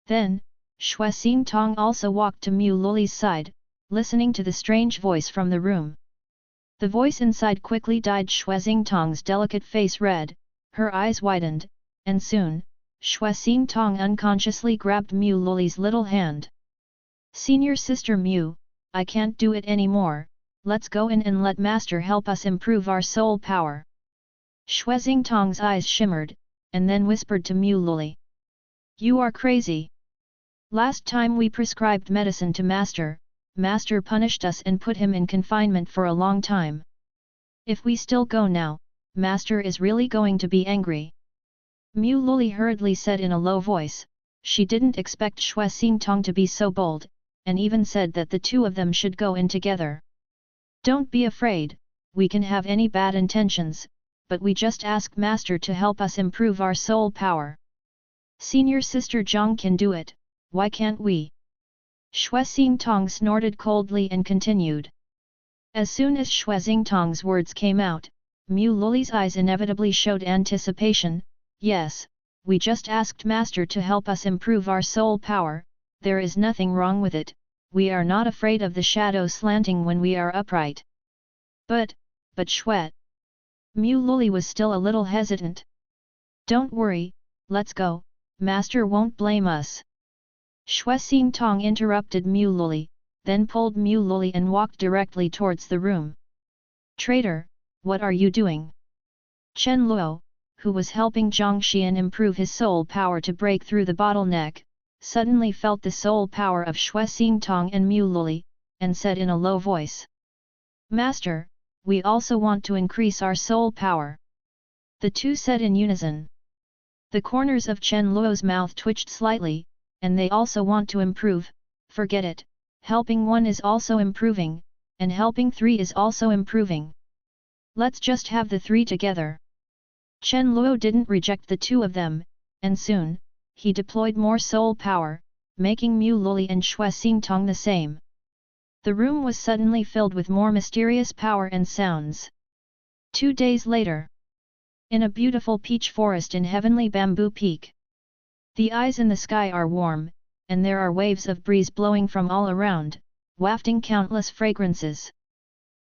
Then, Xue Xingtong also walked to Mu Luli's side, listening to the strange voice from the room. The voice inside quickly dyed Xue Xingtong's delicate face red, her eyes widened, and soon, Xue Xingtong unconsciously grabbed Mu Luli's little hand. Senior sister Mu, I can't do it anymore, let's go in and let Master help us improve our soul power. Xue Xingtong's eyes shimmered, and then whispered to Mu Luli. You are crazy. Last time we prescribed medicine to Master, Master punished us and put him in confinement for a long time. If we still go now, Master is really going to be angry. Mu Luli hurriedly said in a low voice, she didn't expect Xue Xingtong to be so bold, and even said that the two of them should go in together. Don't be afraid, we can have any bad intentions, but we just ask Master to help us improve our soul power. Senior sister Zhang can do it, why can't we? Xue Xingtong snorted coldly and continued. As soon as Xue Xingtong's words came out, Mu Luli's eyes inevitably showed anticipation. Yes, we just asked Master to help us improve our soul power, there is nothing wrong with it, we are not afraid of the shadow slanting when we are upright. But Xue. Mu Luli was still a little hesitant. Don't worry, let's go, Master won't blame us. Xue Xingtong interrupted Mu Luli, then pulled Mu Luli and walked directly towards the room. Traitor, what are you doing? Chen Luo, who was helping Zhang Xian improve his soul power to break through the bottleneck, suddenly felt the soul power of Xue Xingtong and Mu Luli, and said in a low voice. Master, we also want to increase our soul power. The two said in unison. The corners of Chen Luo's mouth twitched slightly, and they also want to improve. Forget it, helping one is also improving, and helping three is also improving. Let's just have the three together. Chen Luo didn't reject the two of them, and soon, he deployed more soul power, making Mu Luli and Xue Xingtong the same. The room was suddenly filled with more mysterious power and sounds. 2 days later, in a beautiful peach forest in Heavenly Bamboo Peak, the eyes in the sky are warm, and there are waves of breeze blowing from all around, wafting countless fragrances.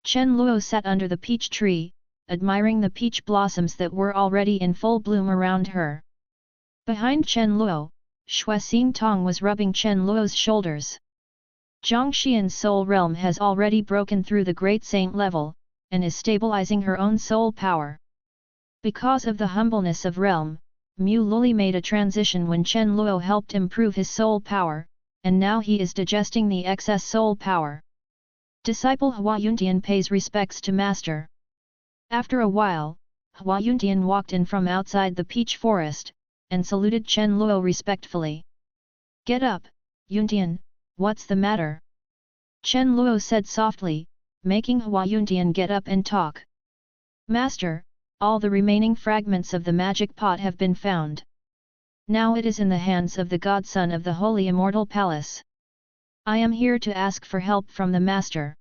Chen Luo sat under the peach tree, admiring the peach blossoms that were already in full bloom around her. Behind Chen Luo, Xue Xingtong was rubbing Chen Luo's shoulders. Zhang Xian's soul realm has already broken through the great saint level, and is stabilizing her own soul power. Because of the humbleness of realm, Mu Luli made a transition when Chen Luo helped improve his soul power, and now he is digesting the excess soul power. Disciple Hua Yuntian pays respects to Master. After a while, Hua Yuntian walked in from outside the peach forest, and saluted Chen Luo respectfully. Get up, Yuntian, what's the matter? Chen Luo said softly, making Hua Yuntian get up and talk. Master, all the remaining fragments of the magic pot have been found. Now it is in the hands of the godson of the Holy Immortal Palace. I am here to ask for help from the Master.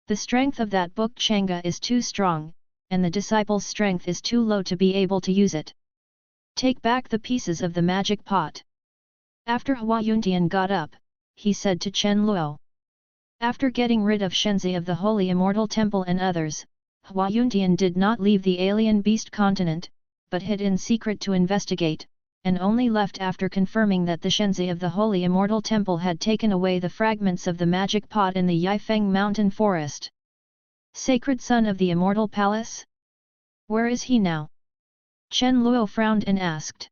The strength of that book Chang'e is too strong, and the disciple's strength is too low to be able to use it. Take back the pieces of the magic pot. After Hua Yuntian got up, he said to Chen Luo. After getting rid of Shenzi of the Holy Immortal Temple and others, Hua Yuntian did not leave the alien beast continent, but hid in secret to investigate, and only left after confirming that the Shenzi of the Holy Immortal Temple had taken away the fragments of the magic pot in the Yifeng mountain forest. Sacred son of the Immortal Palace? Where is he now? Chen Luo frowned and asked.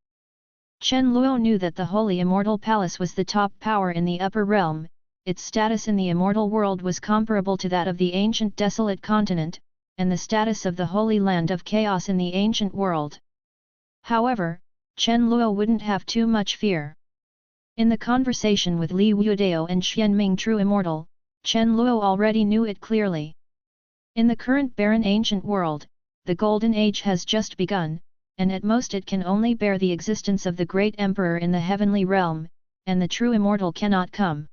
Chen Luo knew that the Holy Immortal Palace was the top power in the upper realm, its status in the immortal world was comparable to that of the Ancient Desolate Continent, and the status of the Holy Land of Chaos in the ancient world. However, Chen Luo wouldn't have too much fear. In the conversation with Li Wudao and Xianming True Immortal, Chen Luo already knew it clearly. In the current barren ancient world, the Golden Age has just begun, and at most it can only bear the existence of the Great Emperor in the heavenly realm, and the true immortal cannot come.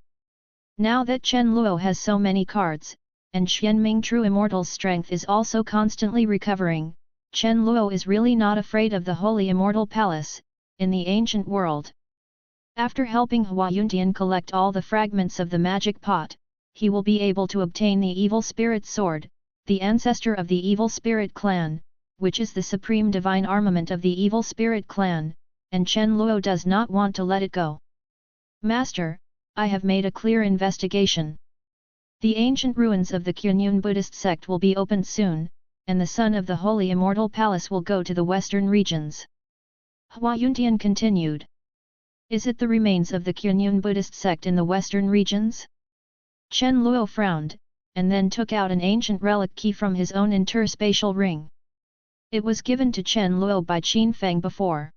Now that Chen Luo has so many cards, and Xianming True Immortal's strength is also constantly recovering, Chen Luo is really not afraid of the Holy Immortal Palace, in the ancient world. After helping Hua Yuntian collect all the fragments of the magic pot, he will be able to obtain the Evil Spirit Sword, the ancestor of the Evil Spirit Clan, which is the supreme divine armament of the Evil Spirit Clan, and Chen Luo does not want to let it go. Master, I have made a clear investigation. The ancient ruins of the Qianyun Buddhist sect will be opened soon, and the son of the Holy Immortal Palace will go to the western regions. Hua Yuntian continued. Is it the remains of the Qianyun Buddhist sect in the western regions? Chen Luo frowned, and then took out an ancient relic key from his own interspatial ring. It was given to Chen Luo by Qin Feng before.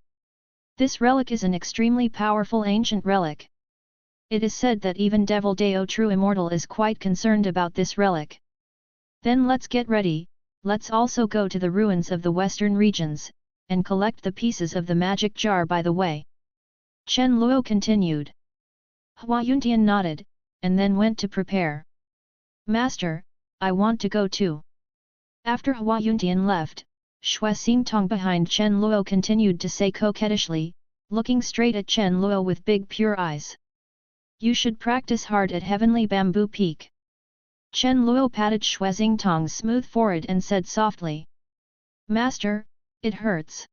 This relic is an extremely powerful ancient relic. It is said that even Devil Dao True Immortal is quite concerned about this relic. Then let's get ready, let's also go to the ruins of the western regions, and collect the pieces of the magic jar by the way. Chen Luo continued. Hua Yuntian nodded, and then went to prepare. Master, I want to go too. After Hua Yuntian left, Xue Xingtong behind Chen Luo continued to say coquettishly, looking straight at Chen Luo with big pure eyes. You should practice hard at Heavenly Bamboo Peak. Chen Luo patted Xue Xingtong's smooth forehead and said softly. Master, it hurts.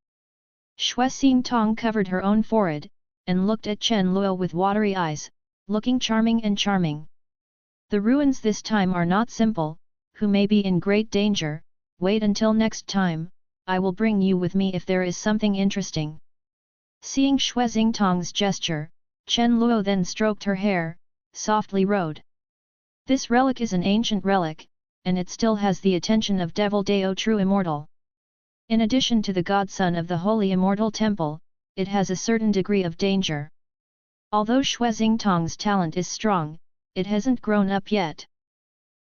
Xue Xingtong covered her own forehead, and looked at Chen Luo with watery eyes, looking charming and charming. The ruins this time are not simple, who may be in great danger. Wait until next time, I will bring you with me if there is something interesting." Seeing Xue Xingtong's gesture, Chen Luo then stroked her hair, softly wrote, "This relic is an ancient relic, and it still has the attention of Devil Dao True Immortal. In addition to the godson of the Holy Immortal Temple, it has a certain degree of danger. Although Xue Xingtong's talent is strong, it hasn't grown up yet.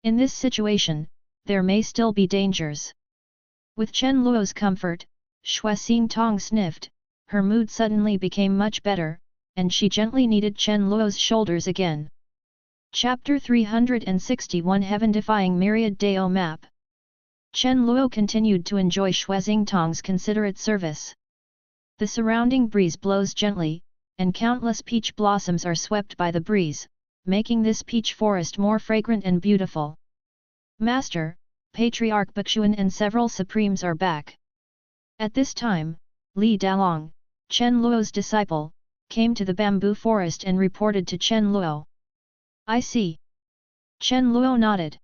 In this situation, there may still be dangers." With Chen Luo's comfort, Xue Xingtong sniffed, her mood suddenly became much better, and she gently kneaded Chen Luo's shoulders again. Chapter 361 Heaven-Defying Myriad Dao Map. Chen Luo continued to enjoy Xue Xingtong's considerate service. The surrounding breeze blows gently, and countless peach blossoms are swept by the breeze, making this peach forest more fragrant and beautiful. "Master, Patriarch Bixuan and several supremes are back." At this time, Li Dalong, Chen Luo's disciple, came to the bamboo forest and reported to Chen Luo. "I see." Chen Luo nodded.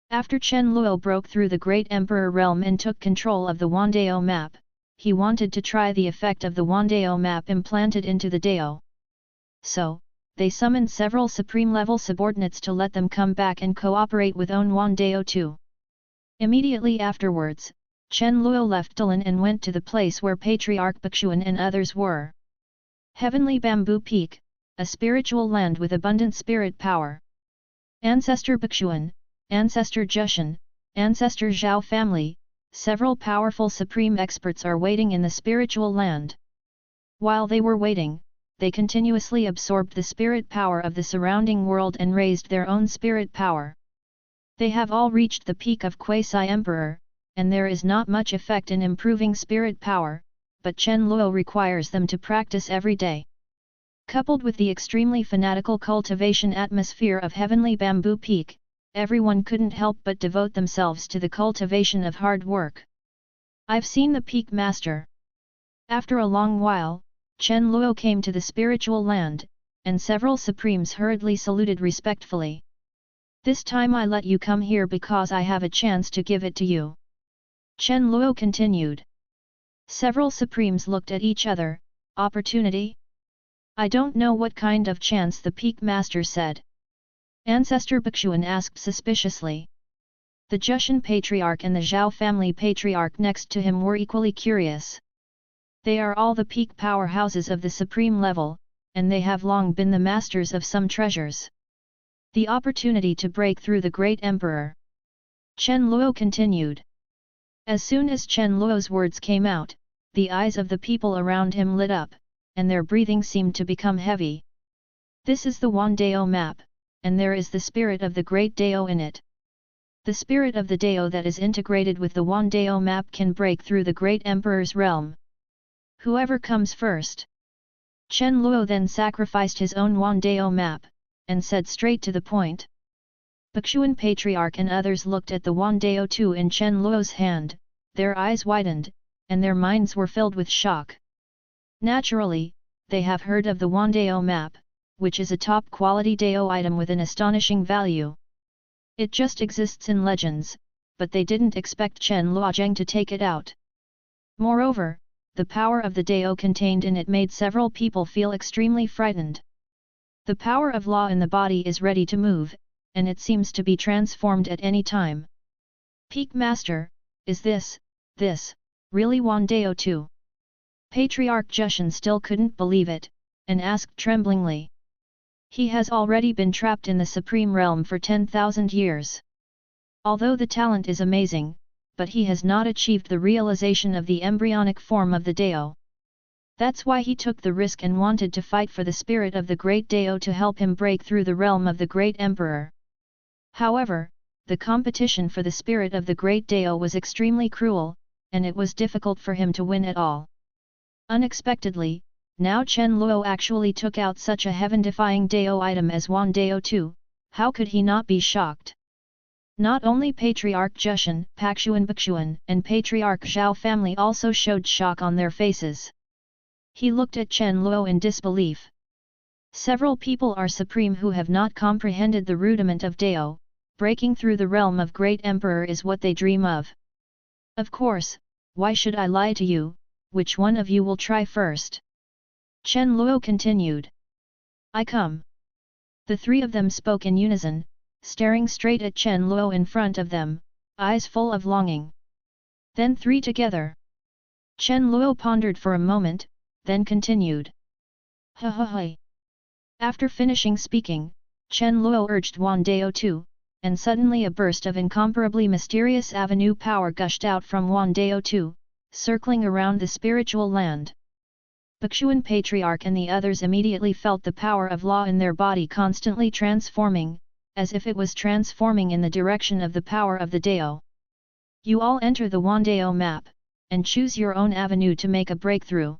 After Chen Luo broke through the Great Emperor realm and took control of the Wandao map, he wanted to try the effect of the Wandao map implanted into the Dao. So, they summoned several supreme-level subordinates to let them come back and cooperate with own Wandao too. Immediately afterwards, Chen Luo left Dalan and went to the place where Patriarch Bixuan and others were. Heavenly Bamboo Peak, a spiritual land with abundant spirit power. Ancestor Bixuan, Ancestor Jushan, Ancestor Zhao family, several powerful supreme experts are waiting in the spiritual land. While they were waiting, they continuously absorbed the spirit power of the surrounding world and raised their own spirit power. They have all reached the peak of Quasi-Emperor, and there is not much effect in improving spirit power, but Chen Luo requires them to practice every day. Coupled with the extremely fanatical cultivation atmosphere of Heavenly Bamboo Peak, everyone couldn't help but devote themselves to the cultivation of hard work. "I've seen the Peak Master." After a long while, Chen Luo came to the spiritual land, and several supremes hurriedly saluted respectfully. "This time I let you come here because I have a chance to give it to you." Chen Luo continued. Several supremes looked at each other. "Opportunity? I don't know what kind of chance," the Peak Master said. Ancestor Bixuan asked suspiciously. The Jushan Patriarch and the Zhao family Patriarch next to him were equally curious. They are all the peak powerhouses of the supreme level, and they have long been the masters of some treasures. The opportunity to break through the Great Emperor. Chen Luo continued. As soon as Chen Luo's words came out, the eyes of the people around him lit up, and their breathing seemed to become heavy. "This is the Wandao map, and there is the spirit of the Great Dao in it. The spirit of the Dao that is integrated with the Wandao map can break through the Great Emperor's realm. Whoever comes first." Chen Luo then sacrificed his own Wandao map, and said straight to the point. Bixuan Patriarch and others looked at the Wandao too in Chen Luo's hand, their eyes widened, and their minds were filled with shock. Naturally, they have heard of the Wandao map, which is a top-quality Dao item with an astonishing value. It just exists in legends, but they didn't expect Chen Luozheng to take it out. Moreover, the power of the Dao contained in it made several people feel extremely frightened. The power of law in the body is ready to move, and it seems to be transformed at any time. "Peak Master, is this really Wandao too?" Patriarch Jushan still couldn't believe it, and asked tremblingly. He has already been trapped in the Supreme Realm for 10,000 years. Although the talent is amazing, but he has not achieved the realization of the embryonic form of the Dao. That's why he took the risk and wanted to fight for the spirit of the Great Dao to help him break through the realm of the Great Emperor. However, the competition for the spirit of the Great Dao was extremely cruel, and it was difficult for him to win at all. Unexpectedly, now Chen Luo actually took out such a heaven-defying Dao item as Wandao too. How could he not be shocked? Not only Patriarch Jushan, Pakshuan Bixuan, and Patriarch Zhao family also showed shock on their faces. He looked at Chen Luo in disbelief. Several people are supreme who have not comprehended the rudiment of Dao, breaking through the realm of Great Emperor is what they dream of. Of course, why should I lie to you? Which one of you will try first? Chen Luo continued. I come. The three of them spoke in unison, staring straight at Chen Luo in front of them, eyes full of longing. Then three together. Chen Luo pondered for a moment, then continued. Ha ha ha. After finishing speaking, Chen Luo urged Wan Dao too, and suddenly a burst of incomparably mysterious avenue power gushed out from Wan Dao too, circling around the spiritual land. Bakshuan Patriarch and the others immediately felt the power of law in their body constantly transforming, as if it was transforming in the direction of the power of the Dao. You all enter the Wan Dao map, and choose your own avenue to make a breakthrough.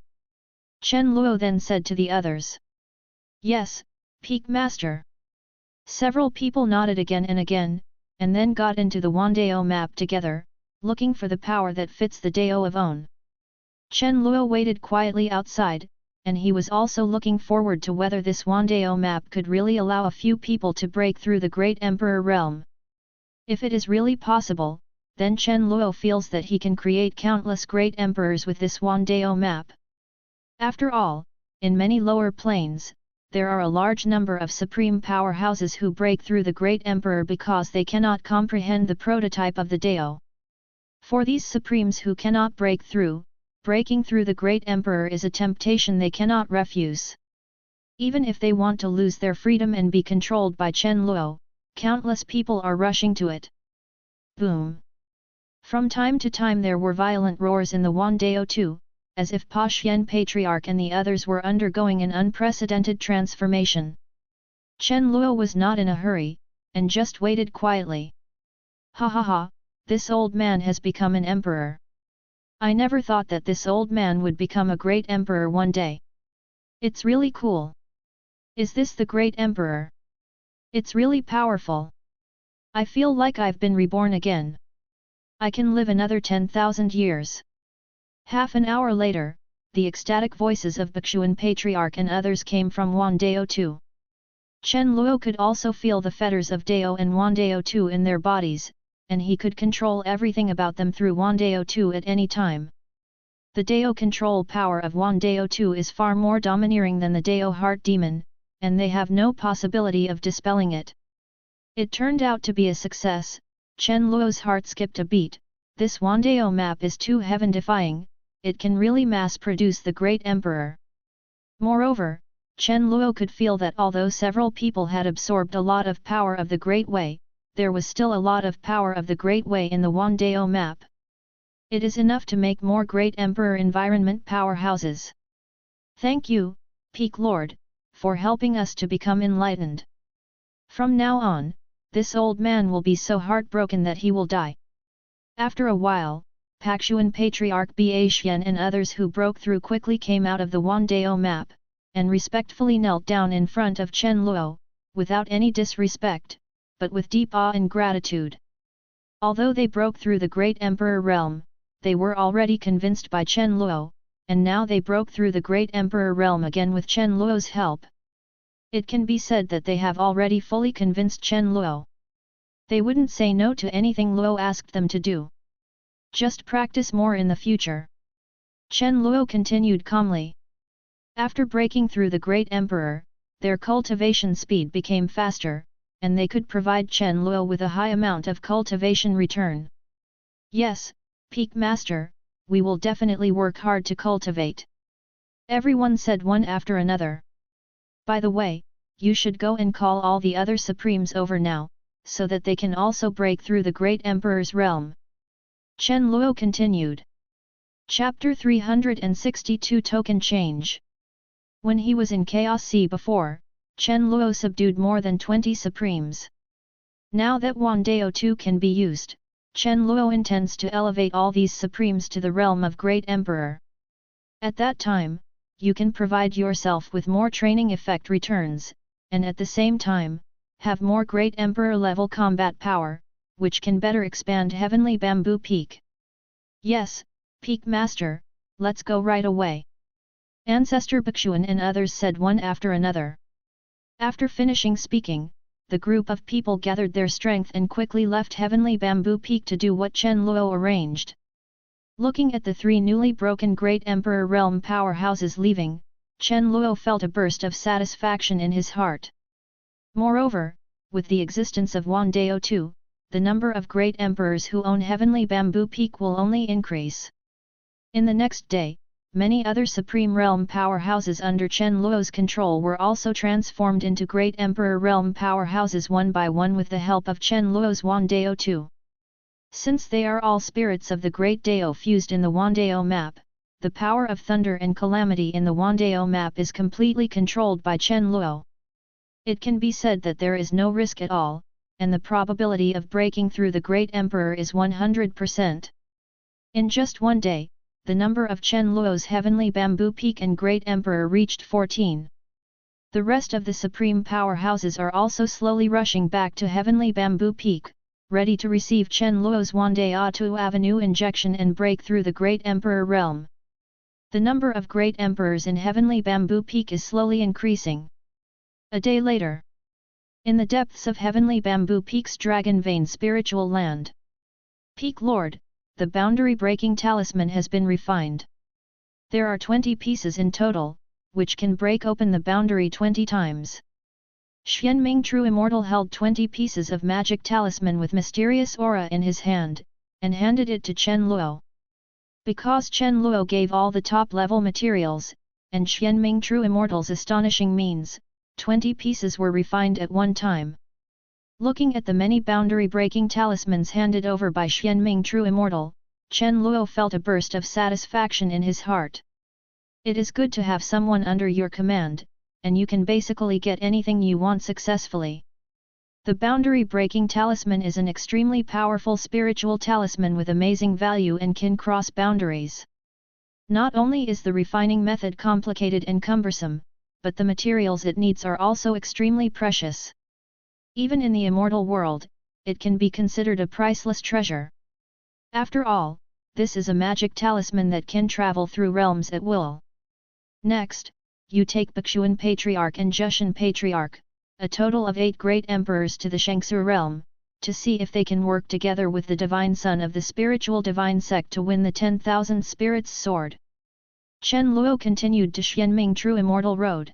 Chen Luo then said to the others. Yes, Peak Master. Several people nodded again and again, and then got into the Wan Dao map together, looking for the power that fits the Dao of own. Chen Luo waited quietly outside, and he was also looking forward to whether this Wan Dao map could really allow a few people to break through the Great Emperor realm. If it is really possible, then Chen Luo feels that he can create countless great emperors with this Wan Dao map. After all, in many lower planes, there are a large number of supreme powerhouses who break through the Great Emperor because they cannot comprehend the prototype of the Dao. For these supremes who cannot break through, breaking through the Great Emperor is a temptation they cannot refuse. Even if they want to lose their freedom and be controlled by Chen Luo, countless people are rushing to it. Boom! From time to time there were violent roars in the Wan Dao too, as if Pa Xian Patriarch and the others were undergoing an unprecedented transformation. Chen Luo was not in a hurry, and just waited quietly. Ha ha ha, this old man has become an emperor. I never thought that this old man would become a great emperor one day. It's really cool. Is this the great emperor? It's really powerful. I feel like I've been reborn again. I can live another 10,000 years. Half an hour later, the ecstatic voices of Bakshuan Patriarch and others came from Wan Dao too. Chen Luo could also feel the fetters of Dao and Wan Dao too in their bodies, and he could control everything about them through Wan Dao too at any time. The Dao control power of Wan Dao too is far more domineering than the Dao heart demon, and they have no possibility of dispelling it. It turned out to be a success. Chen Luo's heart skipped a beat. This Wan Dao map is too heaven-defying, it can really mass-produce the Great Emperor. Moreover, Chen Luo could feel that although several people had absorbed a lot of power of the Great Way, there was still a lot of power of the Great Way in the Wan Dao map. It is enough to make more Great Emperor environment powerhouses. Thank you, Peak Lord, for helping us to become enlightened. From now on, this old man will be so heartbroken that he will die. After a while, Bakshuan Patriarch Ba Xian and others who broke through quickly came out of the Wan Dao map, and respectfully knelt down in front of Chen Luo, without any disrespect, but with deep awe and gratitude. Although they broke through the Great Emperor realm, they were already convinced by Chen Luo, and now they broke through the Great Emperor realm again with Chen Luo's help. It can be said that they have already fully convinced Chen Luo. They wouldn't say no to anything Luo asked them to do. Just practice more in the future. Chen Luo continued calmly. After breaking through the Great Emperor, their cultivation speed became faster, and they could provide Chen Luo with a high amount of cultivation return. Yes, Peak Master, we will definitely work hard to cultivate. Everyone said one after another. By the way, you should go and call all the other Supremes over now, so that they can also break through the Great Emperor's realm. Chen Luo continued. Chapter 362 Token Change. When he was in Chaos Sea before, Chen Luo subdued more than 20 Supremes. Now that Wan Dao 2 can be used, Chen Luo intends to elevate all these Supremes to the realm of Great Emperor. At that time, you can provide yourself with more training effect returns, and at the same time, have more Great Emperor level combat power, which can better expand Heavenly Bamboo Peak. Yes, Peak Master, let's go right away. Ancestor Bakshuan and others said one after another. After finishing speaking, the group of people gathered their strength and quickly left Heavenly Bamboo Peak to do what Chen Luo arranged. Looking at the three newly broken Great Emperor Realm powerhouses leaving, Chen Luo felt a burst of satisfaction in his heart. Moreover, with the existence of Wan Dao too, the number of great emperors who own Heavenly Bamboo Peak will only increase. In the next day, many other Supreme Realm powerhouses under Chen Luo's control were also transformed into Great Emperor Realm powerhouses one by one with the help of Chen Luo's Wan Dao too. Since they are all spirits of the Great Dao fused in the Wan Dao map, the power of thunder and calamity in the Wan Dao map is completely controlled by Chen Luo. It can be said that there is no risk at all, and the probability of breaking through the Great Emperor is 100%. In just one day, the number of Chen Luo's Heavenly Bamboo Peak and Great Emperor reached 14. The rest of the Supreme Powerhouses are also slowly rushing back to Heavenly Bamboo Peak, ready to receive Chen Luo's Wan Dao 2 Avenue injection and break through the Great Emperor realm. The number of Great Emperors in Heavenly Bamboo Peak is slowly increasing. A day later, in the depths of Heavenly Bamboo Peak's Dragon Vein spiritual land, Peak Lord, the boundary-breaking talisman has been refined. There are 20 pieces in total, which can break open the boundary 20 times. Xianming True Immortal held 20 pieces of magic talisman with mysterious aura in his hand, and handed it to Chen Luo. Because Chen Luo gave all the top-level materials, and Xianming True Immortal's astonishing means, 20 pieces were refined at one time. Looking at the many boundary-breaking talismans handed over by Xianming True Immortal, Chen Luo felt a burst of satisfaction in his heart. It is good to have someone under your command, and you can basically get anything you want successfully. The boundary-breaking talisman is an extremely powerful spiritual talisman with amazing value and can cross boundaries. Not only is the refining method complicated and cumbersome, but the materials it needs are also extremely precious. Even in the immortal world, it can be considered a priceless treasure. After all, this is a magic talisman that can travel through realms at will. Next, you take Bakshuan Patriarch and Jushan Patriarch, a total of 8 great emperors to the Shangsu realm, to see if they can work together with the Divine Son of the spiritual Divine Sect to win the 10,000 Spirits Sword. Chen Luo continued to Xianming True Immortal Road.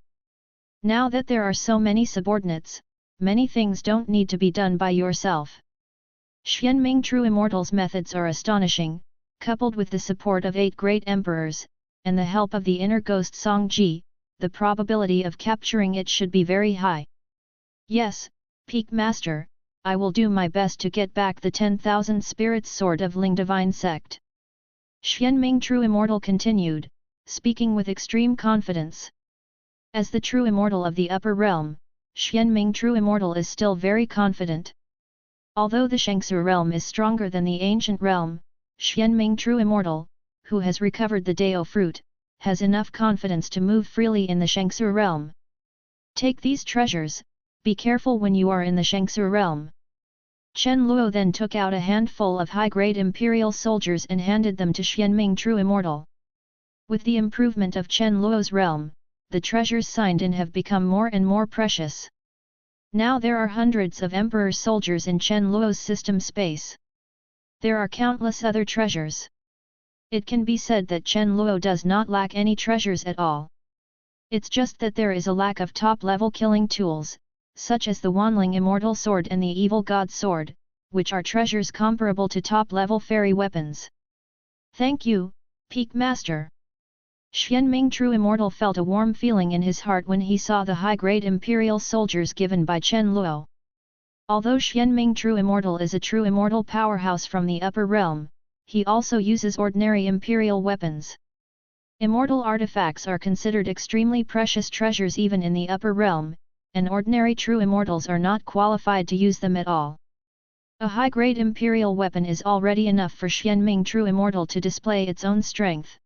Now that there are so many subordinates, many things don't need to be done by yourself. Xianming True Immortal's methods are astonishing, coupled with the support of 8 great emperors, and the help of the inner ghost Songji, the probability of capturing it should be very high. Yes, Peak Master, I will do my best to get back the 10,000 Spirits Sword of Ling Divine Sect. Xianming True Immortal continued, speaking with extreme confidence. As the True Immortal of the Upper Realm, Xianming True Immortal is still very confident. Although the Shangsu realm is stronger than the Ancient Realm, Xianming True Immortal, who has recovered the Dao fruit, has enough confidence to move freely in the Shangsu realm. Take these treasures, be careful when you are in the Shangsu realm. Chen Luo then took out a handful of high-grade imperial soldiers and handed them to Xianming True Immortal. With the improvement of Chen Luo's realm, the treasures signed in have become more and more precious. Now there are hundreds of Emperor soldiers in Chen Luo's system space. There are countless other treasures. It can be said that Chen Luo does not lack any treasures at all. It's just that there is a lack of top-level killing tools, such as the Wanling Immortal Sword and the Evil God Sword, which are treasures comparable to top-level fairy weapons. Thank you, Peak Master. Xianming True Immortal felt a warm feeling in his heart when he saw the high-grade imperial soldiers given by Chen Luo. Although Xianming True Immortal is a true immortal powerhouse from the upper realm, he also uses ordinary imperial weapons. Immortal artifacts are considered extremely precious treasures even in the upper realm, and ordinary true immortals are not qualified to use them at all. A high-grade imperial weapon is already enough for Xianming True Immortal to display its own strength.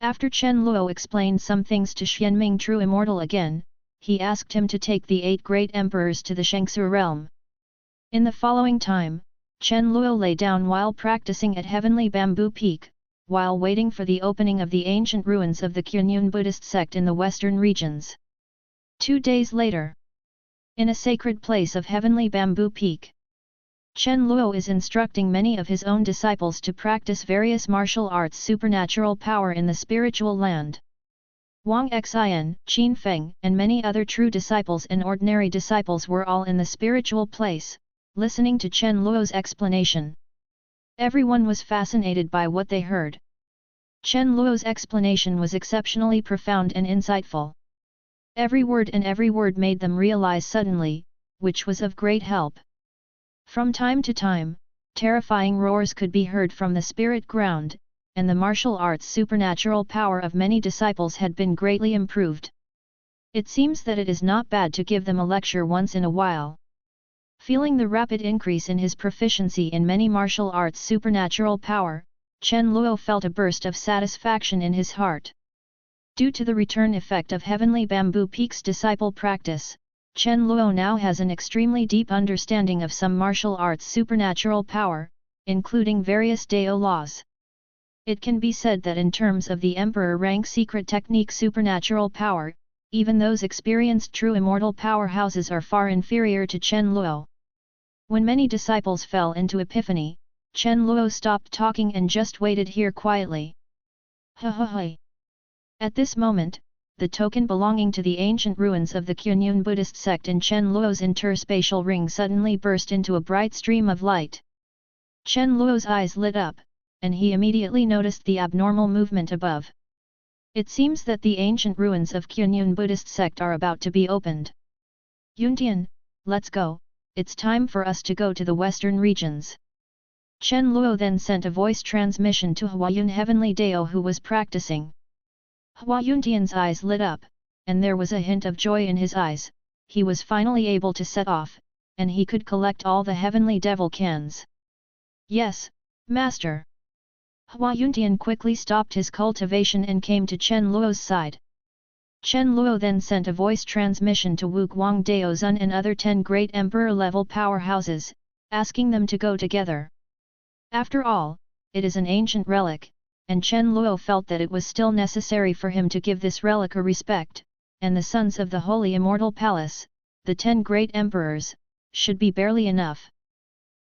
After Chen Luo explained some things to Xianming True Immortal again, he asked him to take the 8 great emperors to the Shangsu realm. In the following time, Chen Luo lay down while practicing at Heavenly Bamboo Peak, while waiting for the opening of the ancient ruins of the Qianyun Buddhist sect in the western regions. 2 days later, In a sacred place of heavenly bamboo peak, Chen Luo is instructing many of his own disciples to practice various martial arts supernatural power in the spiritual land. Wang Xin, Qin Feng, and many other true disciples and ordinary disciples were all in the spiritual place, listening to Chen Luo's explanation. Everyone was fascinated by what they heard. Chen Luo's explanation was exceptionally profound and insightful. Every word made them realize suddenly, which was of great help. From time to time, terrifying roars could be heard from the spirit ground, and the martial arts supernatural power of many disciples had been greatly improved. It seems that it is not bad to give them a lecture once in a while. Feeling the rapid increase in his proficiency in many martial arts supernatural power, Chen Luo felt a burst of satisfaction in his heart. Due to the return effect of Heavenly Bamboo Peak's disciple practice, Chen Luo now has an extremely deep understanding of some martial arts supernatural power, including various Dao laws. It can be said that in terms of the Emperor rank secret technique supernatural power, even those experienced true immortal powerhouses are far inferior to Chen Luo. When many disciples fell into epiphany, Chen Luo stopped talking and just waited here quietly. At this moment, the token belonging to the ancient ruins of the Kunyun Buddhist sect in Chen Luo's interspatial ring suddenly burst into a bright stream of light. Chen Luo's eyes lit up, and he immediately noticed the abnormal movement above. It seems that the ancient ruins of Kunyun Buddhist sect are about to be opened. Yuntian, let's go, it's time for us to go to the western regions. Chen Luo then sent a voice transmission to Huayun Heavenly Dao who was practicing. Huayuntian's eyes lit up, and there was a hint of joy in his eyes. He was finally able to set off, and he could collect all the heavenly devil cans. Yes, Master. Huayuntian quickly stopped his cultivation and came to Chen Luo's side. Chen Luo then sent a voice transmission to Wu Guang Dao Zun and other 10 great emperor-level powerhouses, asking them to go together. After all, it is an ancient relic, and Chen Luo felt that it was still necessary for him to give this relic a respect, and the sons of the Holy Immortal Palace, the 10 great emperors, should be barely enough.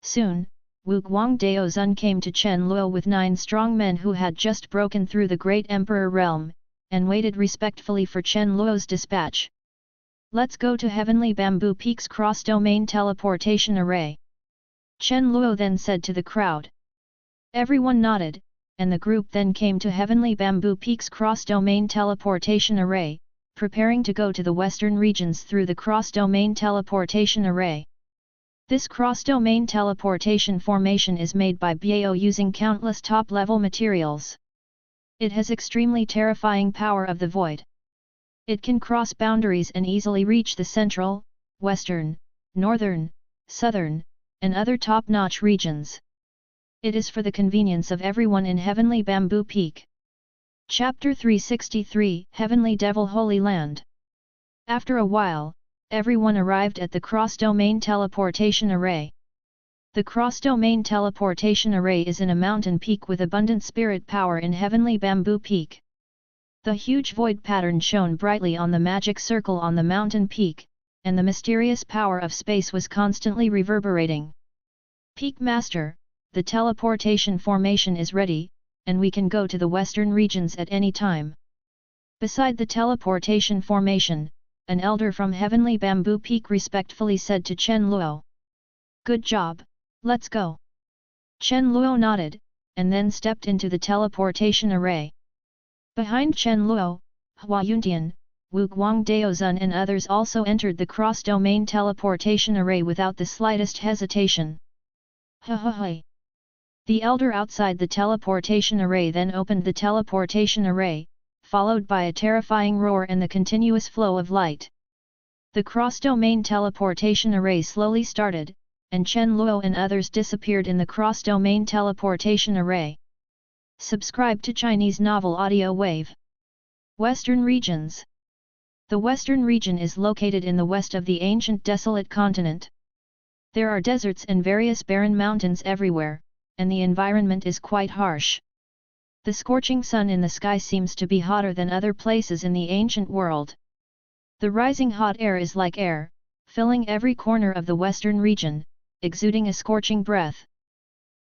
Soon, Wu Guang Dao Zun came to Chen Luo with 9 strong men who had just broken through the great emperor realm, and waited respectfully for Chen Luo's dispatch. Let's go to Heavenly Bamboo Peak's cross-domain teleportation array. Chen Luo then said to the crowd. Everyone nodded, and the group then came to Heavenly Bamboo Peak's cross-domain teleportation array, preparing to go to the western regions through the cross-domain teleportation array. This cross-domain teleportation formation is made by Bao using countless top-level materials. It has extremely terrifying power of the void. It can cross boundaries and easily reach the central, western, northern, southern, and other top-notch regions. It is for the convenience of everyone in Heavenly Bamboo Peak. Chapter 363 Heavenly Devil Holy Land. After a while, everyone arrived at the cross-domain teleportation array. The cross-domain teleportation array is in a mountain peak with abundant spirit power in Heavenly Bamboo Peak. The huge void pattern shone brightly on the magic circle on the mountain peak, and the mysterious power of space was constantly reverberating. Peak Master, the teleportation formation is ready, and we can go to the western regions at any time. Beside the teleportation formation, an elder from Heavenly Bamboo Peak respectfully said to Chen Luo. Good job, let's go. Chen Luo nodded, and then stepped into the teleportation array. Behind Chen Luo, Huayuntian, Wu Guang Dao Zun and others also entered the cross-domain teleportation array without the slightest hesitation. The elder outside the teleportation array then opened the teleportation array, followed by a terrifying roar and the continuous flow of light. The cross-domain teleportation array slowly started, and Chen Luo and others disappeared in the cross-domain teleportation array. Subscribe to Chinese Novel Audio Wave. Western Regions. The Western region is located in the west of the Ancient Desolate Continent. There are deserts and various barren mountains everywhere, and the environment is quite harsh. The scorching sun in the sky seems to be hotter than other places in the ancient world. The rising hot air is like air, filling every corner of the western region, exuding a scorching breath.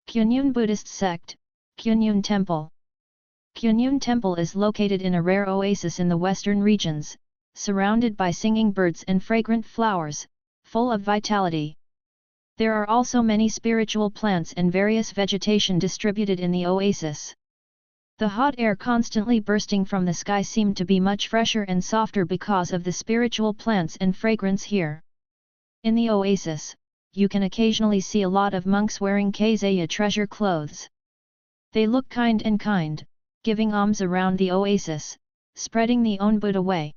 Kunyun Buddhist Sect, Kunyun Temple. Kunyun Temple is located in a rare oasis in the western regions, surrounded by singing birds and fragrant flowers, full of vitality. There are also many spiritual plants and various vegetation distributed in the oasis. The hot air constantly bursting from the sky seemed to be much fresher and softer because of the spiritual plants and fragrance here. In the oasis, you can occasionally see a lot of monks wearing Kazaya treasure clothes. They look kind, giving alms around the oasis, spreading the own Buddha way.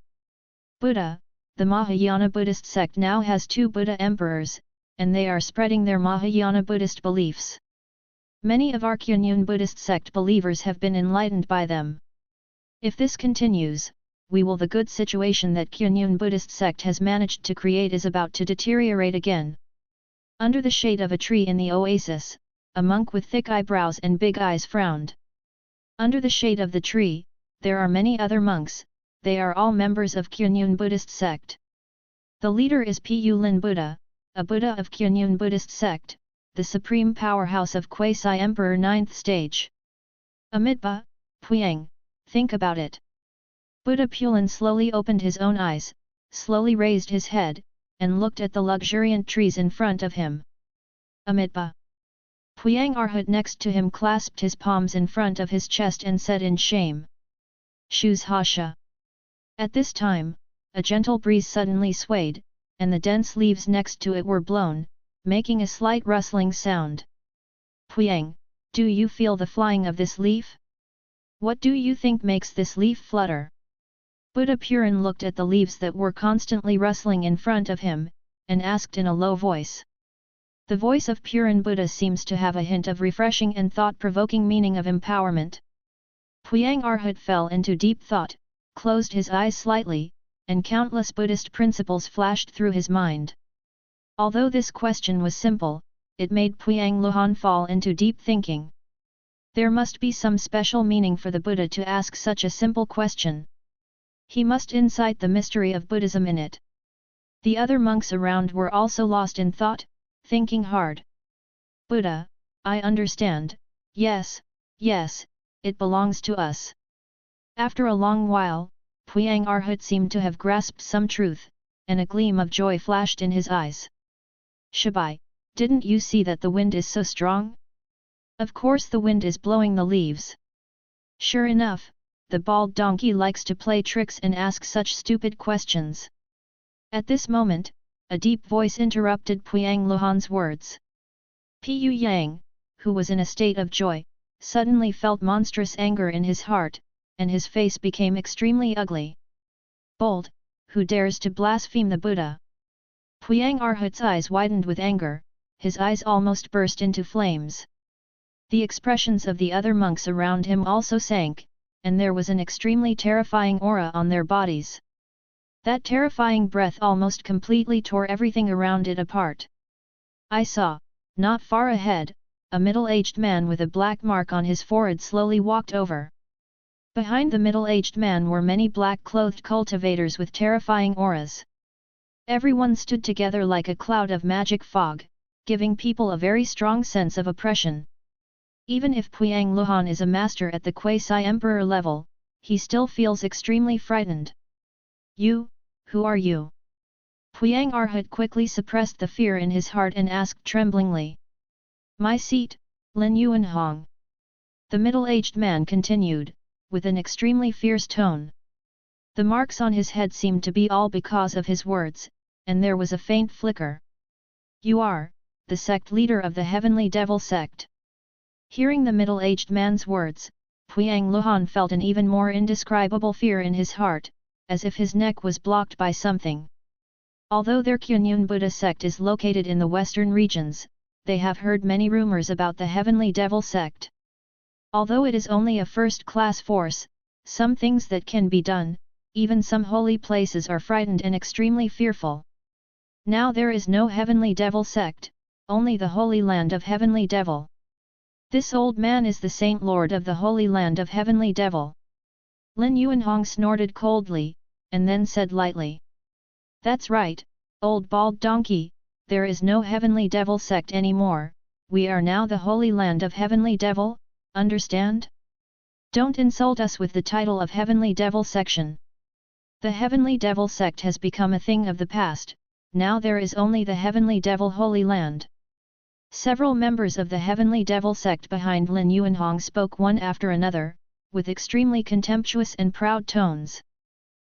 Buddha, the Mahayana Buddhist sect now has 2 Buddha emperors, and they are spreading their Mahayana Buddhist beliefs. Many of our Kunyun Buddhist sect believers have been enlightened by them. If this continues, the good situation that Kunyun Buddhist sect has managed to create is about to deteriorate again. Under the shade of a tree in the oasis, a monk with thick eyebrows and big eyes frowned. Under the shade of the tree, there are many other monks, they are all members of Kunyun Buddhist sect. The leader is Pu Lin Buddha, a Buddha of Kunyun Buddhist sect, the supreme powerhouse of Quasi Emperor 9th stage. Amidba, Puyang, think about it. Buddha Pulin slowly opened his own eyes, slowly raised his head, and looked at the luxuriant trees in front of him. Amidba. Puyang Arhat next to him clasped his palms in front of his chest and said in shame. Shuz Hasha. At this time, a gentle breeze suddenly swayed, and the dense leaves next to it were blown, making a slight rustling sound. Puyang, do you feel the flying of this leaf? What do you think makes this leaf flutter? Buddha Purin looked at the leaves that were constantly rustling in front of him, and asked in a low voice. The voice of Purin Buddha seems to have a hint of refreshing and thought-provoking meaning of empowerment. Puyang Arhat fell into deep thought, closed his eyes slightly, and countless Buddhist principles flashed through his mind. Although this question was simple, it made Puyang Luhan fall into deep thinking. There must be some special meaning for the Buddha to ask such a simple question. He must incite the mystery of Buddhism in it. The other monks around were also lost in thought, thinking hard. Buddha, I understand, yes, it belongs to us. After a long while, Puyang Arhat seemed to have grasped some truth, and a gleam of joy flashed in his eyes. Shabai, didn't you see that the wind is so strong? Of course the wind is blowing the leaves. Sure enough, the bald donkey likes to play tricks and ask such stupid questions. At this moment, a deep voice interrupted Puyang Luhan's words. Pu Yang, who was in a state of joy, suddenly felt monstrous anger in his heart, and his face became extremely ugly. Bold, who dares to blaspheme the Buddha? Puyang Arhat's eyes widened with anger, his eyes almost burst into flames. The expressions of the other monks around him also sank, and there was an extremely terrifying aura on their bodies. That terrifying breath almost completely tore everything around it apart. I saw, not far ahead, a middle-aged man with a black mark on his forehead slowly walked over. Behind the middle-aged man were many black-clothed cultivators with terrifying auras. Everyone stood together like a cloud of magic fog, giving people a very strong sense of oppression. Even if Puyang Luhan is a master at the quasi-emperor level, he still feels extremely frightened. You, who are you? Puyang Arhat quickly suppressed the fear in his heart and asked tremblingly. My seat, Lin Yuanhong. The middle-aged man continued, with an extremely fierce tone. The marks on his head seemed to be all because of his words, and there was a faint flicker. You are, the sect leader of the Heavenly Devil sect. Hearing the middle-aged man's words, Puyang Luhan felt an even more indescribable fear in his heart, as if his neck was blocked by something. Although their Kunyun Buddha sect is located in the western regions, they have heard many rumors about the Heavenly Devil sect. Although it is only a first-class force, some things that can be done, even some holy places are frightened and extremely fearful. Now there is no Heavenly Devil sect, only the Holy Land of Heavenly Devil. This old man is the Saint Lord of the Holy Land of Heavenly Devil. Lin Yuanhong snorted coldly, and then said lightly. That's right, Old bald donkey, there is no Heavenly Devil sect anymore, we are now the Holy Land of Heavenly Devil, understand? Don't insult us with the title of Heavenly Devil section. The Heavenly Devil sect has become a thing of the past, now there is only the Heavenly Devil Holy Land. Several members of the Heavenly Devil sect behind Lin Yuanhong spoke one after another, with extremely contemptuous and proud tones.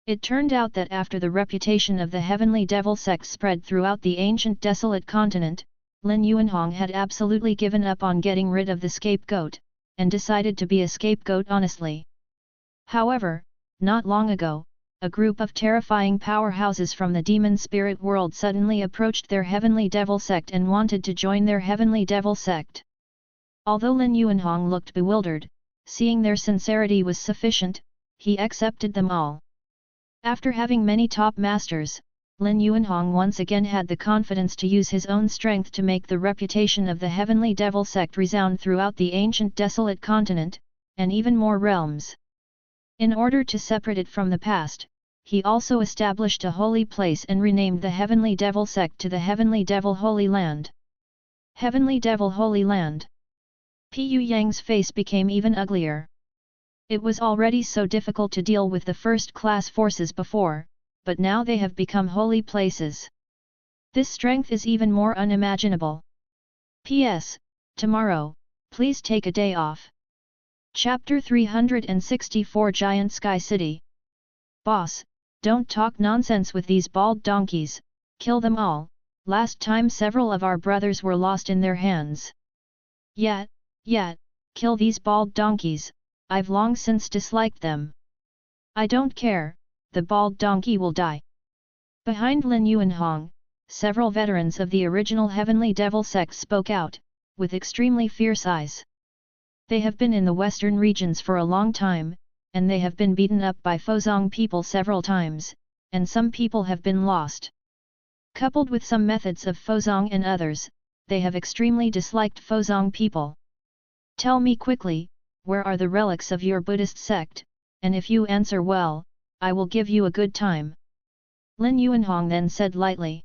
It turned out that after the reputation of the Heavenly Devil sect spread throughout the Ancient Desolate Continent, Lin Yuanhong had absolutely given up on getting rid of the scapegoat, and decided to be a scapegoat honestly. However, not long ago, a group of terrifying powerhouses from the demon spirit world suddenly approached their Heavenly Devil sect and wanted to join their Heavenly Devil sect. Although Lin Yuanhong looked bewildered, seeing their sincerity was sufficient, he accepted them all. After having many top masters, Lin Yuanhong once again had the confidence to use his own strength to make the reputation of the Heavenly Devil sect resound throughout the Ancient Desolate Continent, and even more realms. In order to separate it from the past, he also established a holy place and renamed the Heavenly Devil sect to the Heavenly Devil Holy Land. Heavenly Devil Holy Land. Pu Yang's face became even uglier. It was already so difficult to deal with the first-class forces before, but now they have become holy places. This strength is even more unimaginable. P.S. Tomorrow, please take a day off. Chapter 364 Giant Sky City. Boss, don't talk nonsense with these bald donkeys, kill them all, last time several of our brothers were lost in their hands. Yeah, kill these bald donkeys, I've long since disliked them. I don't care, the bald donkey will die. Behind Lin Yuanhong, several veterans of the original Heavenly Devil sect spoke out, with extremely fierce eyes. They have been in the western regions for a long time, and they have been beaten up by Fozong people several times, and some people have been lost. Coupled with some methods of Fozong and others, they have extremely disliked Fozong people. Tell me quickly, where are the relics of your Buddhist sect, and if you answer well, I will give you a good time. Lin Yuanhong then said lightly.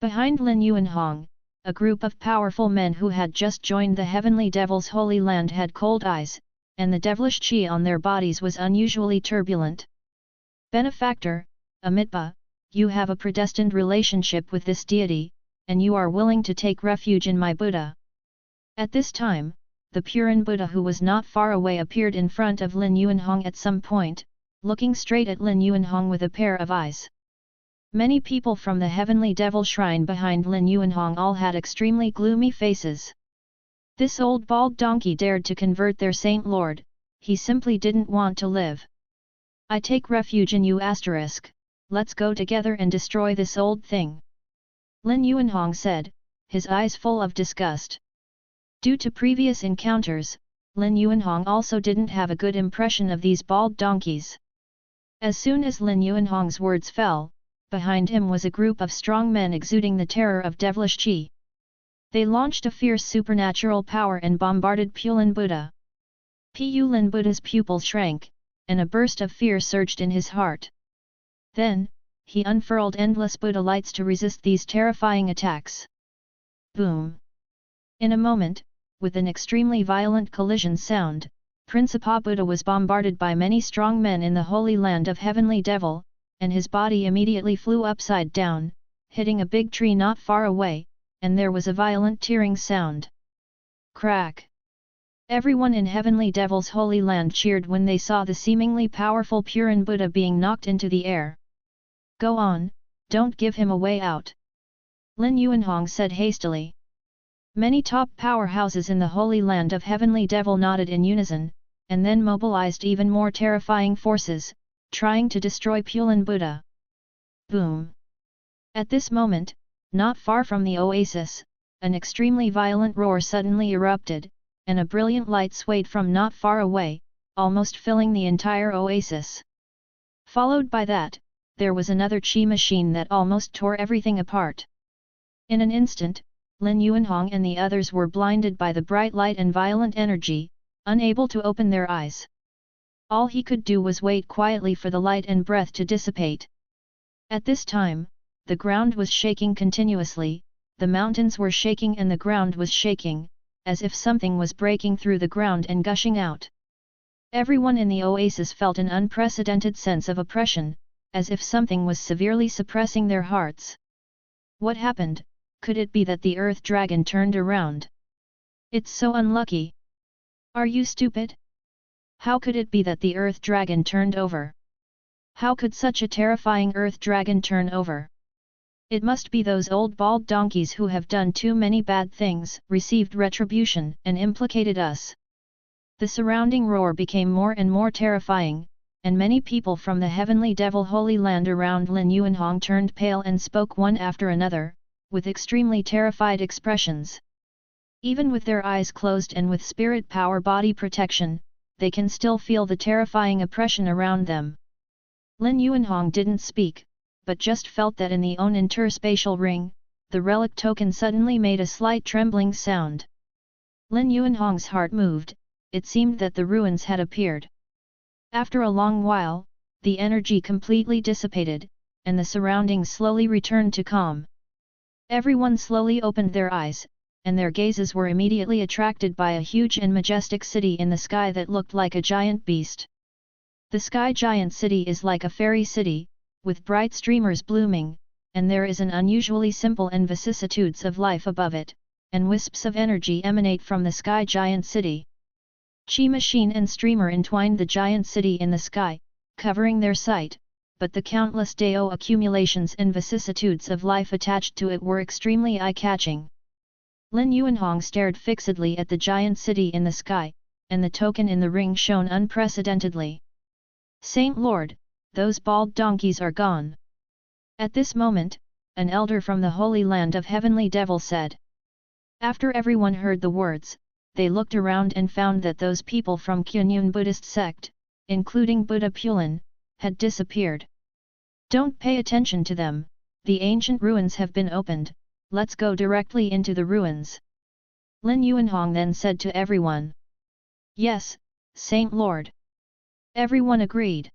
Behind Lin Yuanhong, a group of powerful men who had just joined the Heavenly Devil's Holy Land had cold eyes, and the devilish qi on their bodies was unusually turbulent. Benefactor, Amitabha, you have a predestined relationship with this deity, and you are willing to take refuge in my Buddha. At this time, the Purin Buddha who was not far away appeared in front of Lin Yuanhong at some point, looking straight at Lin Yuanhong with a pair of eyes. Many people from the Heavenly Devil Shrine behind Lin Yuanhong all had extremely gloomy faces. This old bald donkey dared to convert their Saint Lord, he simply didn't want to live. I take refuge in you asterisk, let's go together and destroy this old thing. Lin Yuanhong said, his eyes full of disgust. Due to previous encounters, Lin Yuanhong also didn't have a good impression of these bald donkeys. As soon as Lin Yuanhong's words fell, behind him was a group of strong men exuding the terror of devilish qi. They launched a fierce supernatural power and bombarded Pulin Buddha. Pulin Buddha's pupils shrank, and a burst of fear surged in his heart. Then, he unfurled endless Buddha lights to resist these terrifying attacks. Boom! In a moment, with an extremely violent collision sound, Principa Buddha was bombarded by many strong men in the Holy Land of Heavenly Devil, and his body immediately flew upside down, hitting a big tree not far away, and there was a violent tearing sound. Crack! Everyone in Heavenly Devil's Holy Land cheered when they saw the seemingly powerful Purin Buddha being knocked into the air. Go on, don't give him a way out. Lin Yuanhong said hastily. Many top powerhouses in the Holy Land of Heavenly Devil nodded in unison, and then mobilized even more terrifying forces, trying to destroy Pulin Buddha. Boom! At this moment, not far from the oasis, an extremely violent roar suddenly erupted, and a brilliant light swayed from not far away, almost filling the entire oasis. Followed by that, there was another qi machine that almost tore everything apart. In an instant, Lin Yuanhong and the others were blinded by the bright light and violent energy, unable to open their eyes. All he could do was wait quietly for the light and breath to dissipate. At this time, the ground was shaking continuously, the mountains were shaking and the ground was shaking, as if something was breaking through the ground and gushing out. Everyone in the oasis felt an unprecedented sense of oppression, as if something was severely suppressing their hearts. What happened? Could it be that the earth dragon turned around? It's so unlucky. Are you stupid? How could it be that the earth dragon turned over? How could such a terrifying earth dragon turn over? It must be those old bald donkeys who have done too many bad things, received retribution, and implicated us. The surrounding roar became more and more terrifying, and many people from the heavenly devil holy land around Lin Yuanhong turned pale and spoke one after another, with extremely terrified expressions. Even with their eyes closed and with spirit power body protection, they can still feel the terrifying oppression around them. Lin Yuanhong didn't speak, but just felt that in the own interspatial ring, the relic token suddenly made a slight trembling sound. Lin Yuanhong's heart moved, it seemed that the ruins had appeared. After a long while, the energy completely dissipated, and the surroundings slowly returned to calm. Everyone slowly opened their eyes, and their gazes were immediately attracted by a huge and majestic city in the sky that looked like a giant beast. The sky giant city is like a fairy city, with bright streamers blooming, and there is an unusually simple and vicissitudes of life above it, and wisps of energy emanate from the sky giant city. Chi machine and streamer entwined the giant city in the sky, covering their sight, but the countless Dao accumulations and vicissitudes of life attached to it were extremely eye-catching. Lin Yuanhong stared fixedly at the giant city in the sky, and the token in the ring shone unprecedentedly. Saint Lord, those bald donkeys are gone. At this moment, an elder from the Holy Land of Heavenly Devil said. After everyone heard the words, they looked around and found that those people from Kunyun Buddhist sect, including Buddha Pulin, had disappeared. Don't pay attention to them, the ancient ruins have been opened, let's go directly into the ruins. Lin Yuanhong then said to everyone. Yes, Saint Lord. Everyone agreed.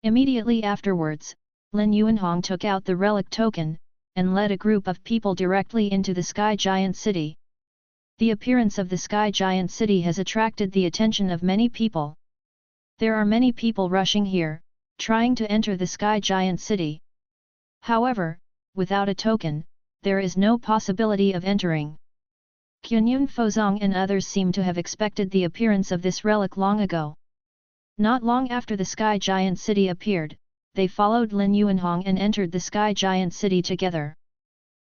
Immediately afterwards, Lin Yuanhong took out the relic token, and led a group of people directly into the sky giant city. The appearance of the sky giant city has attracted the attention of many people. There are many people rushing here, trying to enter the sky giant city. However, without a token, there is no possibility of entering. Kunyun Fozong and others seem to have expected the appearance of this relic long ago. Not long after the sky giant city appeared, they followed Lin Yuanhong and entered the sky giant city together.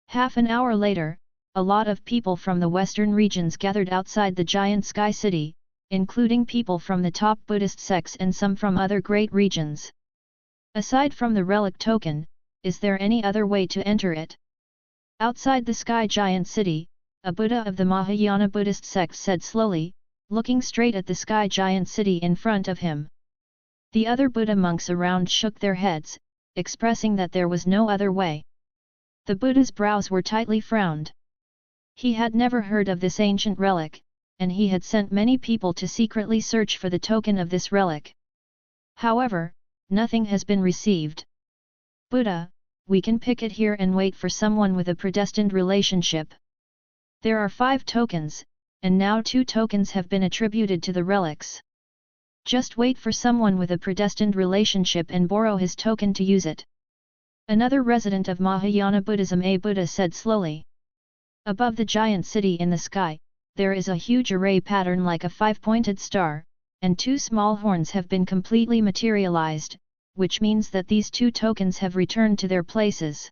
Half an hour later, a lot of people from the western regions gathered outside the giant sky city, including people from the top Buddhist sects and some from other great regions. Aside from the relic token, is there any other way to enter it? Outside the sky giant city, a Buddha of the Mahayana Buddhist sect said slowly, looking straight at the sky giant city in front of him. The other Buddha monks around shook their heads, expressing that there was no other way. The Buddha's brows were tightly frowned. He had never heard of this ancient relic, and he had sent many people to secretly search for the token of this relic. However, nothing has been received. Buddha, we can pick it here and wait for someone with a predestined relationship. There are 5 tokens, and now 2 tokens have been attributed to the relics. Just wait for someone with a predestined relationship and borrow his token to use it. Another resident of Mahayana Buddhism, a Buddha, said slowly. Above the giant city in the sky, there is a huge array pattern like a 5-pointed star, and 2 small horns have been completely materialized, which means that these 2 tokens have returned to their places.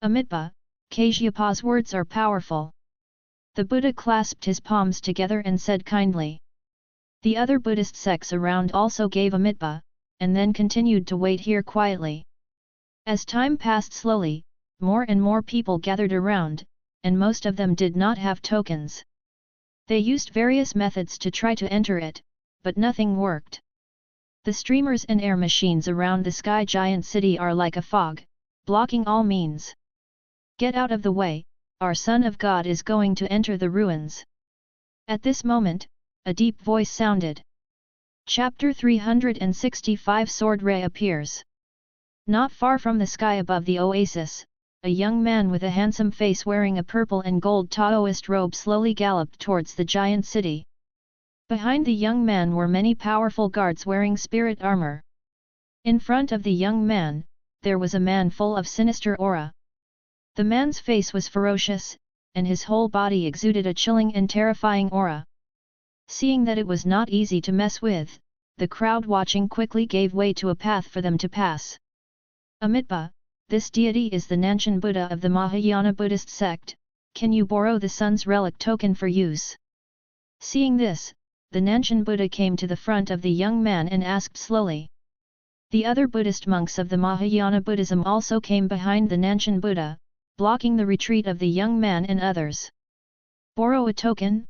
Amitabha, Kajyapa's words are powerful. The Buddha clasped his palms together and said kindly. The other Buddhist sects around also gave Amitabha, and then continued to wait here quietly. As time passed slowly, more and more people gathered around, and most of them did not have tokens. They used various methods to try to enter it, but nothing worked. The streamers and air machines around the sky giant city are like a fog, blocking all means. Get out of the way, our Son of God is going to enter the ruins. At this moment, a deep voice sounded. Chapter 365 Sword Ray appears. Not far from the sky above the oasis, a young man with a handsome face wearing a purple and gold Taoist robe slowly galloped towards the giant city. Behind the young man were many powerful guards wearing spirit armor. In front of the young man, there was a man full of sinister aura. The man's face was ferocious, and his whole body exuded a chilling and terrifying aura. Seeing that it was not easy to mess with, the crowd watching quickly gave way to a path for them to pass. Amitabha, this deity is the Nanshan Buddha of the Mahayana Buddhist sect, can you borrow the sun's relic token for use? Seeing this, the Nanshan Buddha came to the front of the young man and asked slowly. The other Buddhist monks of the Mahayana Buddhism also came behind the Nanshan Buddha, blocking the retreat of the young man and others. Borrow a token?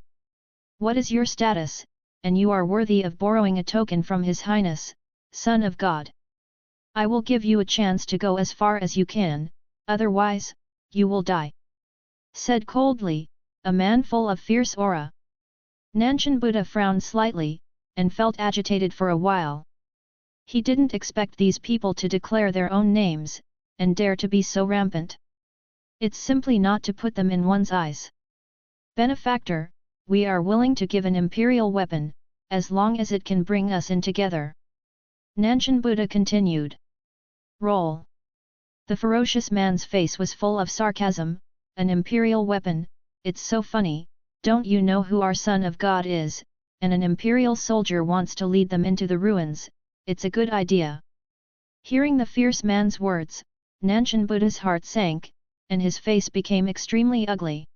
What is your status, and you are worthy of borrowing a token from His Highness, Son of God? I will give you a chance to go as far as you can, otherwise, you will die. Said coldly, a man full of fierce aura. Nanshan Buddha frowned slightly, and felt agitated for a while. He didn't expect these people to declare their own names, and dare to be so rampant. It's simply not to put them in one's eyes. Benefactor, we are willing to give an imperial weapon, as long as it can bring us in together. Nanshan Buddha continued. Roll. The ferocious man's face was full of sarcasm. An imperial weapon, it's so funny, don't you know who our Son of God is, and an imperial soldier wants to lead them into the ruins, it's a good idea. Hearing the fierce man's words, Nanshan Buddha's heart sank, and his face became extremely ugly.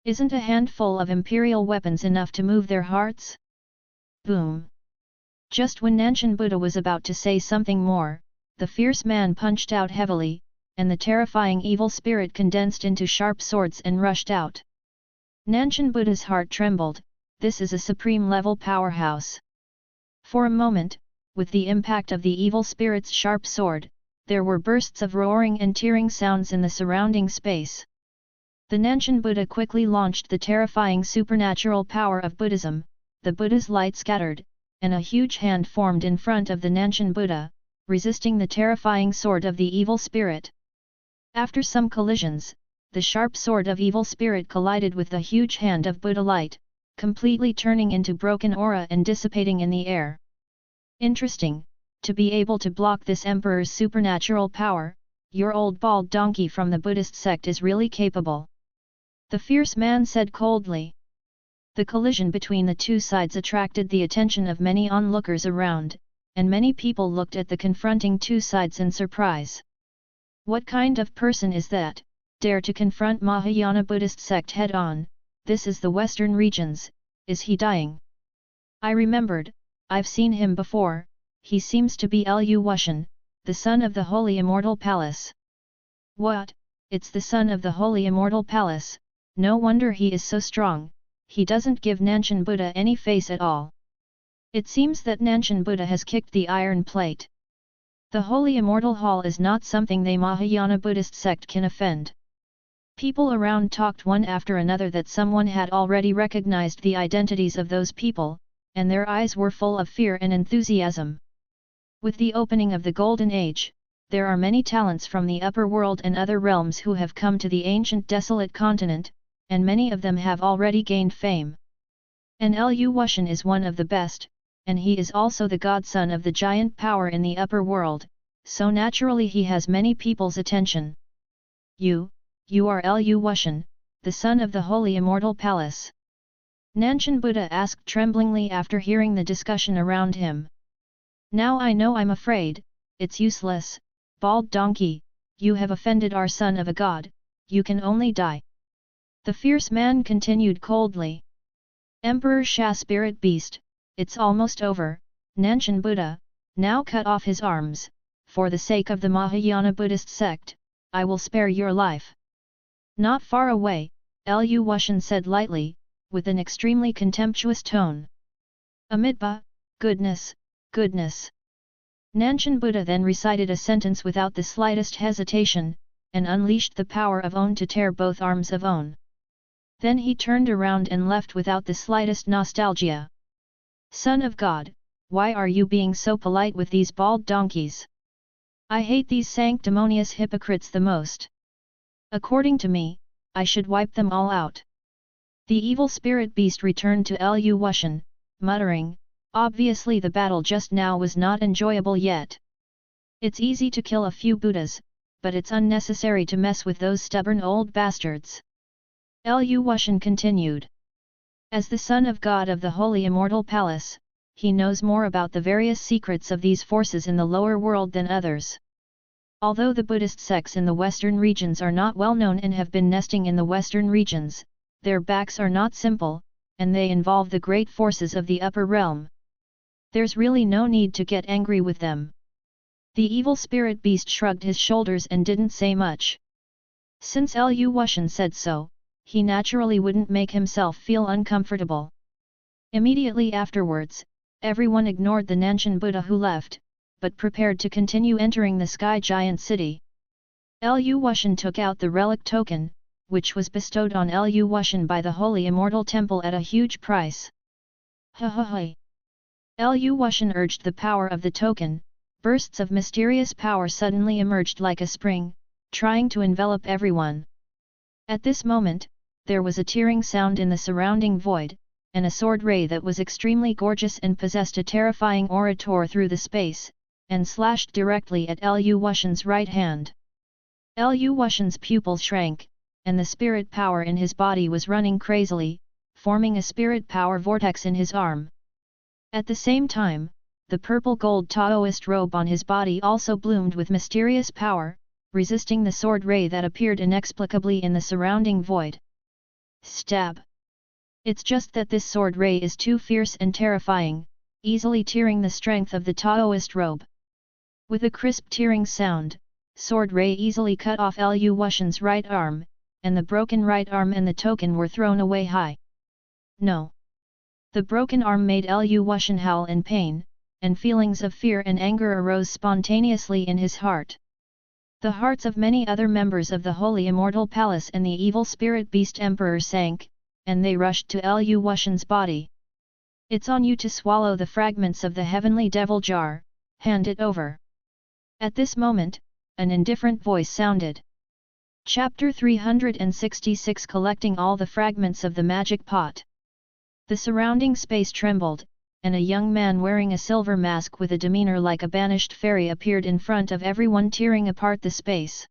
Isn't a handful of imperial weapons enough to move their hearts? Boom! Just when Nanshan Buddha was about to say something more, the fierce man punched out heavily, and the terrifying evil spirit condensed into sharp swords and rushed out. Nanshan Buddha's heart trembled, this is a supreme level powerhouse. For a moment, with the impact of the evil spirit's sharp sword, there were bursts of roaring and tearing sounds in the surrounding space. The Nanshan Buddha quickly launched the terrifying supernatural power of Buddhism, the Buddha's light scattered, and a huge hand formed in front of the Nanshan Buddha, resisting the terrifying sword of the evil spirit. After some collisions, the sharp sword of evil spirit collided with the huge hand of Buddha light, completely turning into broken aura and dissipating in the air. Interesting, to be able to block this emperor's supernatural power, your old bald donkey from the Buddhist sect is really capable. The fierce man said coldly. The collision between the two sides attracted the attention of many onlookers around, and many people looked at the confronting two sides in surprise. What kind of person is that, dare to confront Mahayana Buddhist sect head-on? This is the western regions, is he dying? I remembered, I've seen him before, he seems to be Lu Wushan, the son of the Holy Immortal Palace. What, it's the son of the Holy Immortal Palace, no wonder he is so strong, he doesn't give Nanshan Buddha any face at all. It seems that Nanshan Buddha has kicked the iron plate. The Holy Immortal Hall is not something the Mahayana Buddhist sect can offend. People around talked one after another that someone had already recognized the identities of those people, and their eyes were full of fear and enthusiasm. With the opening of the Golden Age, there are many talents from the upper world and other realms who have come to the Ancient Desolate Continent, and many of them have already gained fame. And Lu Wushan is one of the best, and he is also the godson of the giant power in the upper world, so naturally he has many people's attention. You are Lu Wushan, the son of the Holy Immortal Palace? Nanshan Buddha asked tremblingly after hearing the discussion around him. Now I know, I'm afraid, it's useless, bald donkey, you have offended our son of a god, you can only die. The fierce man continued coldly. Emperor Sha Spirit Beast, it's almost over, Nanshan Buddha, now cut off his arms, for the sake of the Mahayana Buddhist sect, I will spare your life. Not far away, Lu Wushan said lightly, with an extremely contemptuous tone. Amitabha, goodness, goodness. Nanshan Buddha then recited a sentence without the slightest hesitation, and unleashed the power of On to tear both arms of On. Then he turned around and left without the slightest nostalgia. Son of God, why are you being so polite with these bald donkeys? I hate these sanctimonious hypocrites the most. According to me, I should wipe them all out. The evil spirit beast returned to Lu Wushan, muttering, obviously the battle just now was not enjoyable yet. It's easy to kill a few Buddhas, but it's unnecessary to mess with those stubborn old bastards. Lu Wushan continued. As the son of God of the Holy Immortal Palace, he knows more about the various secrets of these forces in the lower world than others. Although the Buddhist sects in the western regions are not well known and have been nesting in the western regions, their backs are not simple, and they involve the great forces of the upper realm. There's really no need to get angry with them. The evil spirit beast shrugged his shoulders and didn't say much. Since Lu Wushan said so, he naturally wouldn't make himself feel uncomfortable. Immediately afterwards, everyone ignored the Nanshan Buddha who left, but prepared to continue entering the sky giant city. Lu Wushan took out the relic token, which was bestowed on Lu Wushan by the Holy Immortal Temple at a huge price. Ha ha ha! Lu Wushan urged the power of the token, bursts of mysterious power suddenly emerged like a spring, trying to envelop everyone. At this moment, there was a tearing sound in the surrounding void, and a sword ray that was extremely gorgeous and possessed a terrifying aura tore through the space, and slashed directly at Lu Wushan's right hand. Lu Wushan's pupils shrank, and the spirit power in his body was running crazily, forming a spirit power vortex in his arm. At the same time, the purple gold Taoist robe on his body also bloomed with mysterious power, resisting the sword ray that appeared inexplicably in the surrounding void. Stab! It's just that this sword ray is too fierce and terrifying, easily tearing the strength of the Taoist robe. With a crisp tearing sound, sword ray easily cut off Lu Wushan's right arm, and the broken right arm and the token were thrown away high. No! The broken arm made Lu Wushan howl in pain, and feelings of fear and anger arose spontaneously in his heart. The hearts of many other members of the Holy Immortal Palace and the evil spirit beast emperor sank, and they rushed to Lu Wushan's body. It's on you to swallow the fragments of the heavenly devil jar, hand it over. At this moment, an indifferent voice sounded. Chapter 366 Collecting all the fragments of the magic pot. The surrounding space trembled, and a young man wearing a silver mask with a demeanor like a banished fairy appeared in front of everyone, tearing apart the space.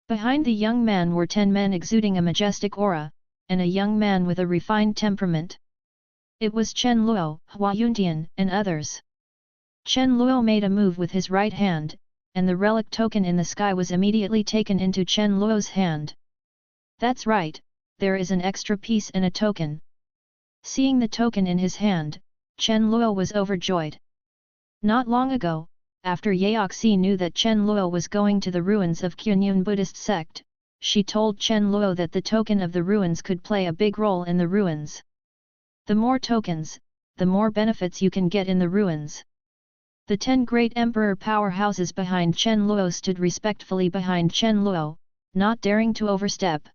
Behind the young man were 10 men exuding a majestic aura, and a young man with a refined temperament. It was Chen Luo, Hua Yuntian, and others. Chen Luo made a move with his right hand, and the relic token in the sky was immediately taken into Chen Luo's hand. That's right, there is an extra piece and a token. Seeing the token in his hand, Chen Luo was overjoyed. Not long ago, after Yaoxi knew that Chen Luo was going to the ruins of Qianyun Buddhist sect, she told Chen Luo that the token of the ruins could play a big role in the ruins. The more tokens, the more benefits you can get in the ruins. The 10 great emperor powerhouses behind Chen Luo stood respectfully behind Chen Luo, not daring to overstep.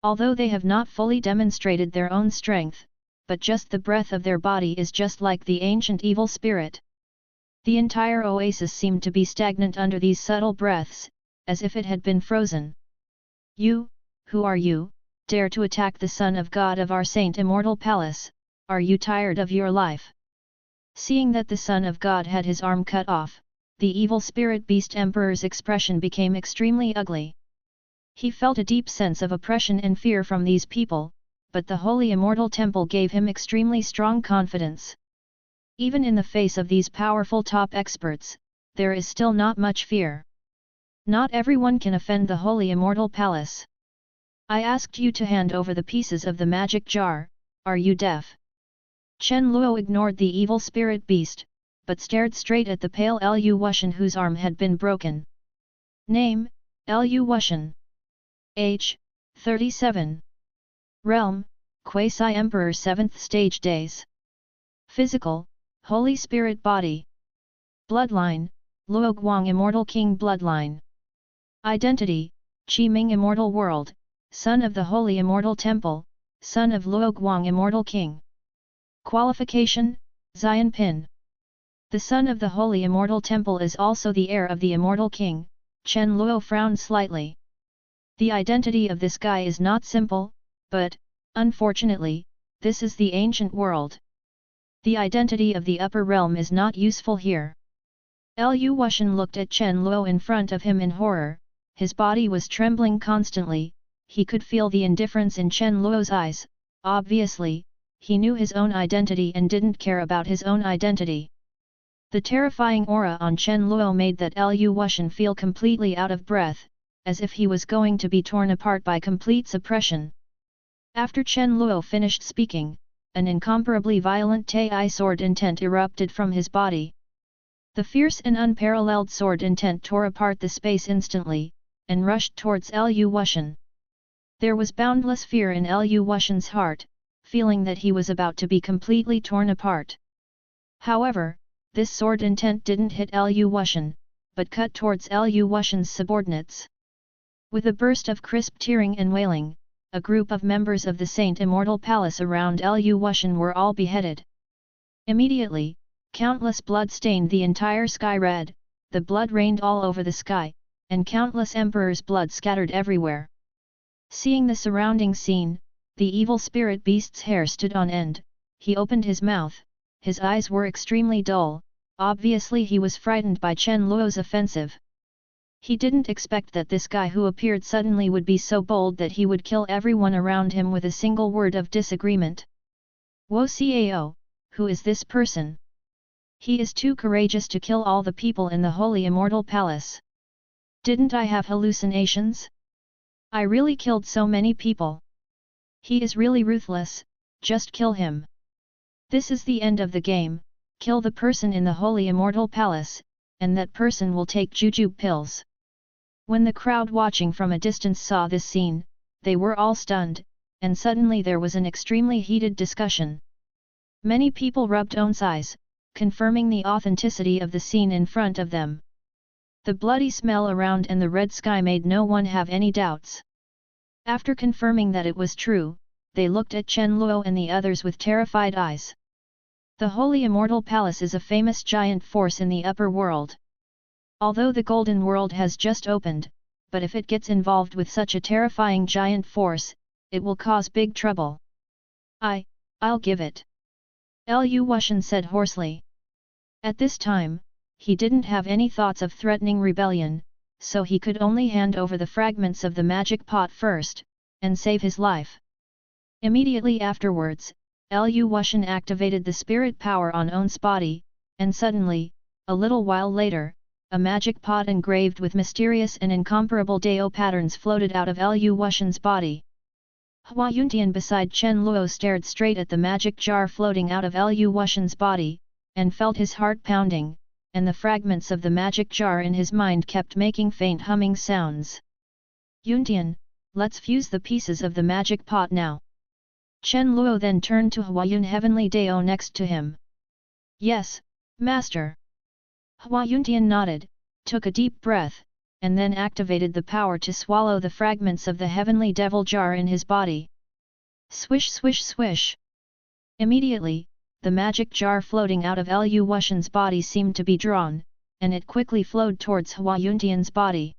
Although they have not fully demonstrated their own strength, but just the breath of their body is just like the ancient evil spirit. The entire oasis seemed to be stagnant under these subtle breaths, as if it had been frozen. You, who are you, dare to attack the Son of God of our Saint Immortal Palace? Are you tired of your life? Seeing that the Son of God had his arm cut off, the evil spirit beast emperor's expression became extremely ugly. He felt a deep sense of oppression and fear from these people, but the Holy Immortal Temple gave him extremely strong confidence. Even in the face of these powerful top experts, there is still not much fear. Not everyone can offend the Holy Immortal Palace. I asked you to hand over the pieces of the magic jar, are you deaf? Chen Luo ignored the evil spirit beast, but stared straight at the pale Lu Wushan whose arm had been broken. Name, Lu Wushan. Age, 37. Realm, Quasi-Emperor 7th Stage Days. Physical, Holy Spirit Body. Bloodline, Luo Guang Immortal King Bloodline. Identity, Qi Ming Immortal World, Son of the Holy Immortal Temple, Son of Luo Guang Immortal King. Qualification, Xian Pin. The son of the Holy Immortal Temple is also the heir of the Immortal King. Chen Luo frowned slightly. The identity of this guy is not simple, but, unfortunately, this is the ancient world. The identity of the upper realm is not useful here. Lu Wushan looked at Chen Luo in front of him in horror, his body was trembling constantly, he could feel the indifference in Chen Luo's eyes, obviously, he knew his own identity and didn't care about his own identity. The terrifying aura on Chen Luo made that Lu Wushan feel completely out of breath, as if he was going to be torn apart by complete suppression. After Chen Luo finished speaking, an incomparably violent Tai sword intent erupted from his body. The fierce and unparalleled sword intent tore apart the space instantly, and rushed towards Lu Wushan. There was boundless fear in Lu Wushan's heart, feeling that he was about to be completely torn apart. However, this sword intent didn't hit Lu Wushan, but cut towards Lu Wushan's subordinates. With a burst of crisp tearing and wailing, a group of members of the Saint Immortal Palace around Lu Wushan were all beheaded. Immediately, countless blood stained the entire sky red, the blood rained all over the sky, and countless emperors' blood scattered everywhere. Seeing the surrounding scene, the evil spirit beast's hair stood on end, he opened his mouth, his eyes were extremely dull, obviously he was frightened by Chen Luo's offensive. He didn't expect that this guy who appeared suddenly would be so bold that he would kill everyone around him with a single word of disagreement. Wo Cao, who is this person? He is too courageous to kill all the people in the Holy Immortal Palace. Didn't I have hallucinations? I really killed so many people. He is really ruthless, just kill him. This is the end of the game, kill the person in the Holy Immortal Palace, and that person will take jujube pills. When the crowd watching from a distance saw this scene, they were all stunned, and suddenly there was an extremely heated discussion. Many people rubbed own eyes, confirming the authenticity of the scene in front of them. The bloody smell around and the red sky made no one have any doubts. After confirming that it was true, they looked at Chen Luo and the others with terrified eyes. The Holy Immortal Palace is a famous giant force in the upper world. Although the Golden World has just opened, but if it gets involved with such a terrifying giant force, it will cause big trouble. I'll give it. Lu Wushan said hoarsely. At this time, he didn't have any thoughts of threatening rebellion, so he could only hand over the fragments of the magic pot first, and save his life. Immediately afterwards, Lu Wushan activated the spirit power on On's body, and suddenly, a little while later, a magic pot engraved with mysterious and incomparable Dao patterns floated out of Lu Wushan's body. Hua Yuntian beside Chen Luo stared straight at the magic jar floating out of Lu Wushan's body, and felt his heart pounding, and the fragments of the magic jar in his mind kept making faint humming sounds. Yuntian, let's fuse the pieces of the magic pot now. Chen Luo then turned to Huayun Heavenly Dao next to him. Yes, Master. Hua Yuntian nodded, took a deep breath, and then activated the power to swallow the fragments of the Heavenly Devil Jar in his body. Swish swish swish. Immediately, the magic jar floating out of Lu Wushan's body seemed to be drawn, and it quickly flowed towards Hua Yuntian's body.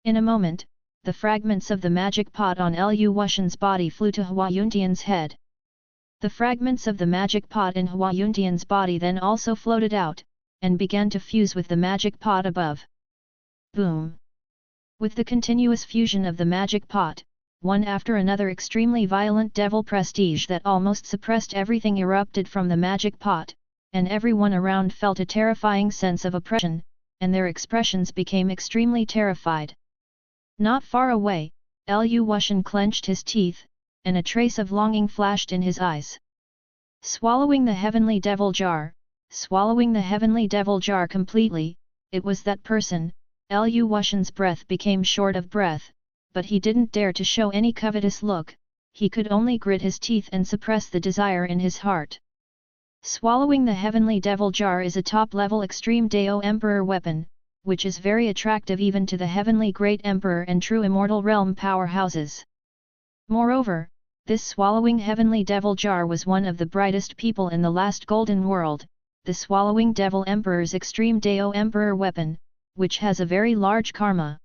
In a moment, the fragments of the magic pot on Lu Wushan's body flew to Hua Yuntian's head. The fragments of the magic pot in Hua Yuntian's body then also floated out, and began to fuse with the magic pot above. Boom! With the continuous fusion of the magic pot, one after another extremely violent devil prestige that almost suppressed everything erupted from the magic pot, and everyone around felt a terrifying sense of oppression, and their expressions became extremely terrified. Not far away, Lu Wushan clenched his teeth, and a trace of longing flashed in his eyes. Swallowing the Heavenly Devil Jar, swallowing the Heavenly Devil Jar completely, it was that person. Lu Wushan's breath became short of breath, but he didn't dare to show any covetous look, he could only grit his teeth and suppress the desire in his heart. Swallowing the Heavenly Devil Jar is a top-level Extreme Dao Emperor Weapon, which is very attractive even to the Heavenly Great Emperor and true Immortal Realm powerhouses. Moreover, this swallowing Heavenly Devil Jar was one of the brightest people in the last Golden World, the Swallowing Devil Emperor's Extreme Dao Emperor Weapon, which has a very large karma.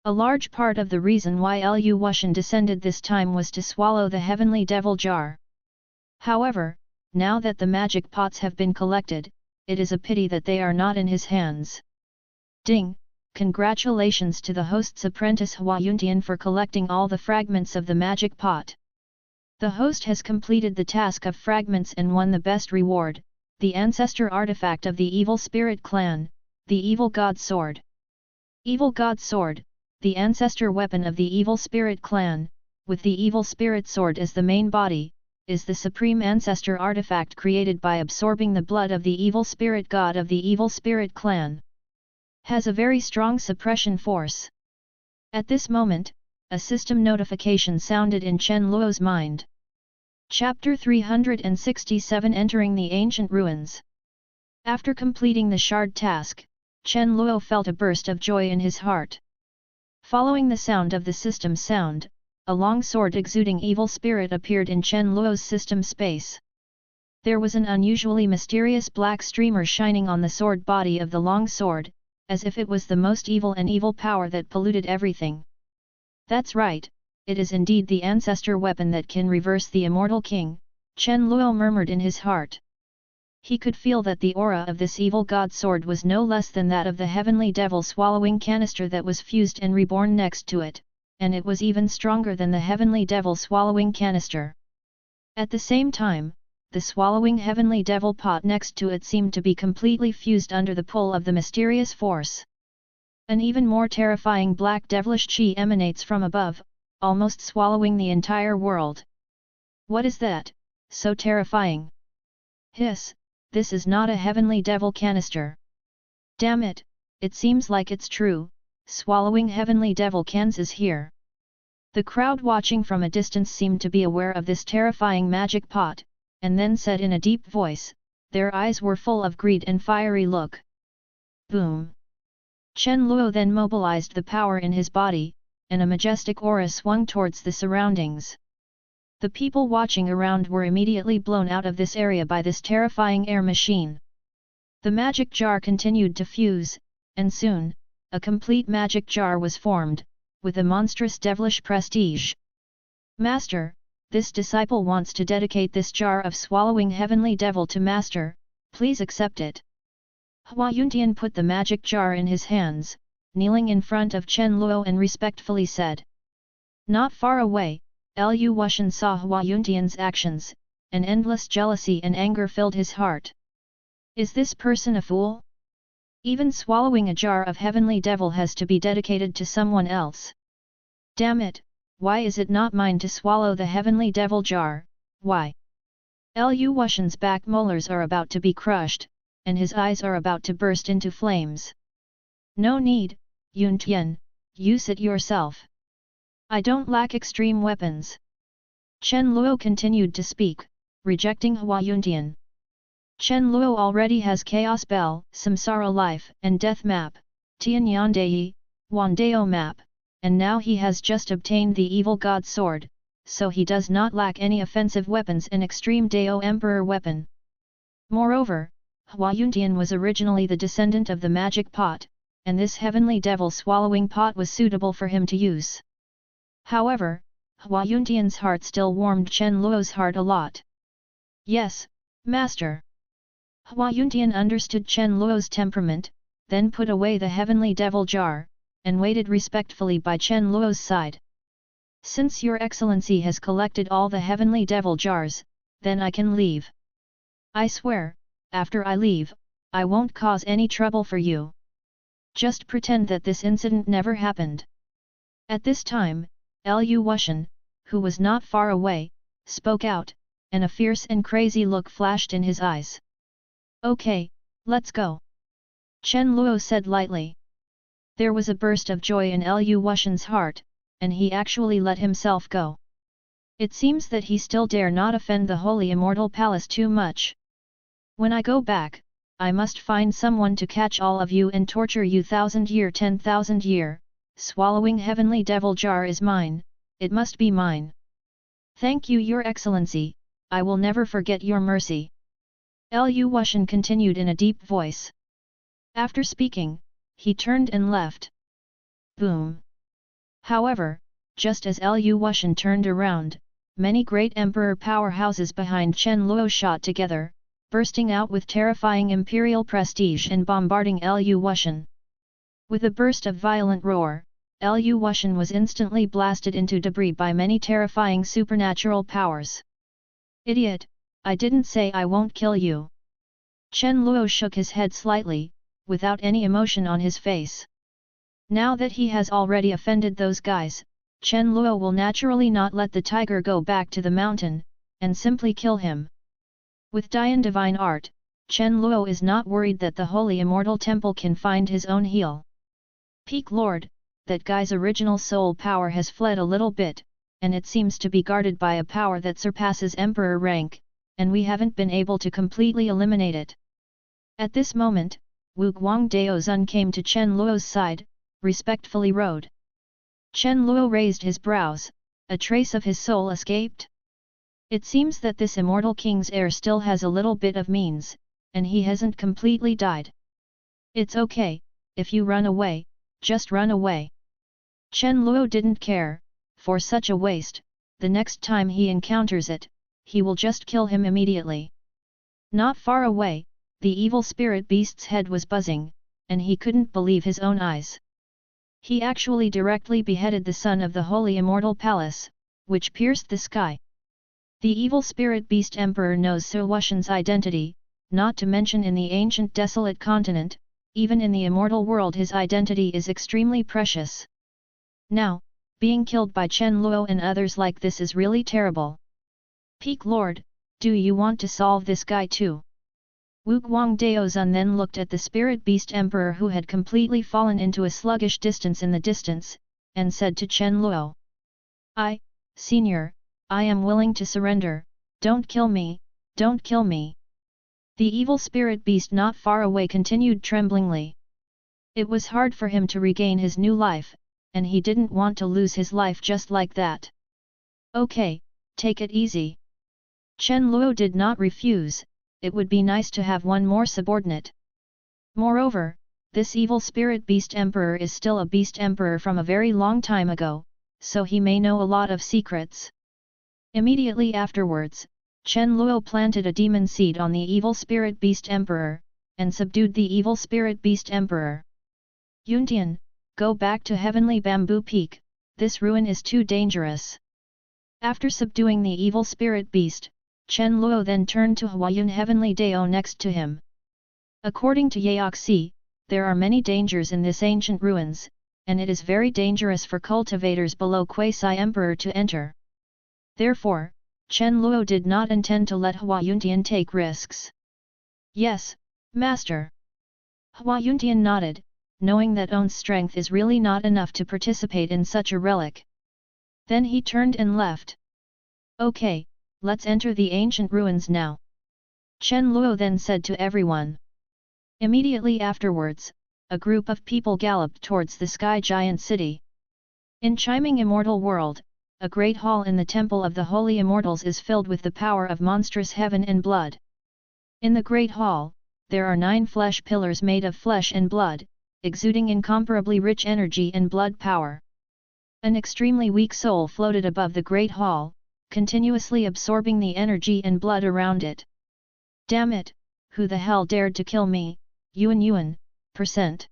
A large part of the reason why Lu Wushan descended this time was to swallow the heavenly devil jar. However, now that the magic pots have been collected, it is a pity that they are not in his hands. Ding! Congratulations to the host's apprentice Hua Yuntian for collecting all the fragments of the magic pot. The host has completed the task of fragments and won the best reward, the ancestor artifact of the evil spirit clan, the evil god sword. Evil god sword, the ancestor weapon of the evil spirit clan, with the evil spirit sword as the main body, is the supreme ancestor artifact created by absorbing the blood of the evil spirit god of the evil spirit clan. Has a very strong suppression force. At this moment, a system notification sounded in Chen Luo's mind. Chapter 367 Entering the Ancient Ruins. After completing the shard task, Chen Luo felt a burst of joy in his heart. Following the sound of the system sound, a long sword exuding evil spirit appeared in Chen Luo's system space. There was an unusually mysterious black streamer shining on the sword body of the long sword, as if it was the most evil and evil power that polluted everything. That's right, it is indeed the ancestor weapon that can reverse the immortal king, Chen Luo murmured in his heart. He could feel that the aura of this evil god sword was no less than that of the heavenly devil swallowing canister that was fused and reborn next to it, and it was even stronger than the heavenly devil swallowing canister. At the same time, the swallowing heavenly devil pot next to it seemed to be completely fused under the pull of the mysterious force. An even more terrifying black devilish chi emanates from above, almost swallowing the entire world. What is that, so terrifying? Hiss, this is not a heavenly devil canister. Damn it, it seems like it's true, swallowing heavenly devil cans is here. The crowd watching from a distance seemed to be aware of this terrifying magic pot, and then said in a deep voice, their eyes were full of greed and fiery look. Boom! Chen Luo then mobilized the power in his body, and a majestic aura swung towards the surroundings. The people watching around were immediately blown out of this area by this terrifying air machine. The magic jar continued to fuse, and soon, a complete magic jar was formed, with a monstrous devilish prestige. Master, this disciple wants to dedicate this jar of swallowing heavenly devil to Master, please accept it. Hua Yuntian put the magic jar in his hands, kneeling in front of Chen Luo and respectfully said. Not far away, Lu Wushan saw Hua Yuntian's actions, and endless jealousy and anger filled his heart. Is this person a fool? Even swallowing a jar of heavenly devil has to be dedicated to someone else. Damn it, why is it not mine to swallow the heavenly devil jar, why? Lu Wushan's back molars are about to be crushed, and his eyes are about to burst into flames. No need, Yuntian, use it yourself. I don't lack extreme weapons. Chen Luo continued to speak, rejecting Hua Yuntian. Chen Luo already has Chaos Bell, Samsara Life and Death Map, Tian Yandai, Wandao Map, and now he has just obtained the Evil God Sword, so he does not lack any offensive weapons and Extreme Dao Emperor Weapon. Moreover, Hua Yuntian was originally the descendant of the magic pot, and this heavenly devil swallowing pot was suitable for him to use. However, Hua Yuntian's heart still warmed Chen Luo's heart a lot. Yes, Master. Hua Yuntian understood Chen Luo's temperament, then put away the heavenly devil jar, and waited respectfully by Chen Luo's side. Since your excellency has collected all the heavenly devil jars, then I can leave. I swear, after I leave, I won't cause any trouble for you. Just pretend that this incident never happened. At this time, Lu Wushan, who was not far away, spoke out, and a fierce and crazy look flashed in his eyes. Okay, let's go. Chen Luo said lightly. There was a burst of joy in Lu Wushan's heart, and he actually let himself go. It seems that he still dare not offend the Holy Immortal Palace too much. When I go back, I must find someone to catch all of you and torture you 1,000 year 10,000 year, swallowing heavenly devil jar is mine, it must be mine. Thank you your excellency, I will never forget your mercy. Lu Wushan continued in a deep voice. After speaking, he turned and left. Boom! However, just as Lu Wushan turned around, many great emperor powerhouses behind Chen Luo shot together, bursting out with terrifying imperial prestige and bombarding Lu Wushan. With a burst of violent roar, Lu Wushan was instantly blasted into debris by many terrifying supernatural powers. Idiot, I didn't say I won't kill you. Chen Luo shook his head slightly, without any emotion on his face. Now that he has already offended those guys, Chen Luo will naturally not let the tiger go back to the mountain, and simply kill him. With Dian Divine Art, Chen Luo is not worried that the Holy Immortal Temple can find his own heel. Peak Lord, that guy's original soul power has fled a little bit, and it seems to be guarded by a power that surpasses Emperor rank, and we haven't been able to completely eliminate it. At this moment, Wu Guang Daozun came to Chen Luo's side, respectfully rode. Chen Luo raised his brows, a trace of his soul escaped. It seems that this immortal king's heir still has a little bit of means, and he hasn't completely died. It's okay, if you run away, just run away. Chen Luo didn't care, for such a waste, the next time he encounters it, he will just kill him immediately. Not far away, the evil spirit beast's head was buzzing, and he couldn't believe his own eyes. He actually directly beheaded the son of the Holy Immortal Palace, which pierced the sky. The evil spirit beast emperor knows Su Wushan's identity, not to mention in the Ancient Desolate Continent, even in the immortal world his identity is extremely precious. Now, being killed by Chen Luo and others like this is really terrible. Peak Lord, do you want to solve this guy too? Wu Guang Daozun then looked at the spirit beast emperor who had completely fallen into a sluggish distance in the distance, and said to Chen Luo. Senior, I am willing to surrender, don't kill me, don't kill me. The evil spirit beast not far away continued tremblingly. It was hard for him to regain his new life, and he didn't want to lose his life just like that. Okay, take it easy. Chen Luo did not refuse, it would be nice to have one more subordinate. Moreover, this evil spirit beast emperor is still a beast emperor from a very long time ago, so he may know a lot of secrets. Immediately afterwards, Chen Luo planted a demon seed on the evil spirit beast emperor, and subdued the evil spirit beast emperor. Yuntian, go back to Heavenly Bamboo Peak, this ruin is too dangerous. After subduing the evil spirit beast, Chen Luo then turned to Huayun Heavenly Dao next to him. According to Yaoxi, there are many dangers in this ancient ruins, and it is very dangerous for cultivators below Quasi-Emperor to enter. Therefore, Chen Luo did not intend to let Huayuntian take risks. Yes, Master. Huayuntian nodded, knowing that own strength is really not enough to participate in such a relic. Then he turned and left. Okay, let's enter the ancient ruins now. Chen Luo then said to everyone. Immediately afterwards, a group of people galloped towards the sky giant city. In chiming immortal world, a great hall in the temple of the holy immortals is filled with the power of monstrous heaven and blood. In the great hall, there are 9 flesh pillars made of flesh and blood, exuding incomparably rich energy and blood power. An extremely weak soul floated above the great hall, continuously absorbing the energy and blood around it. Damn it, who the hell dared to kill me, Yuan, %.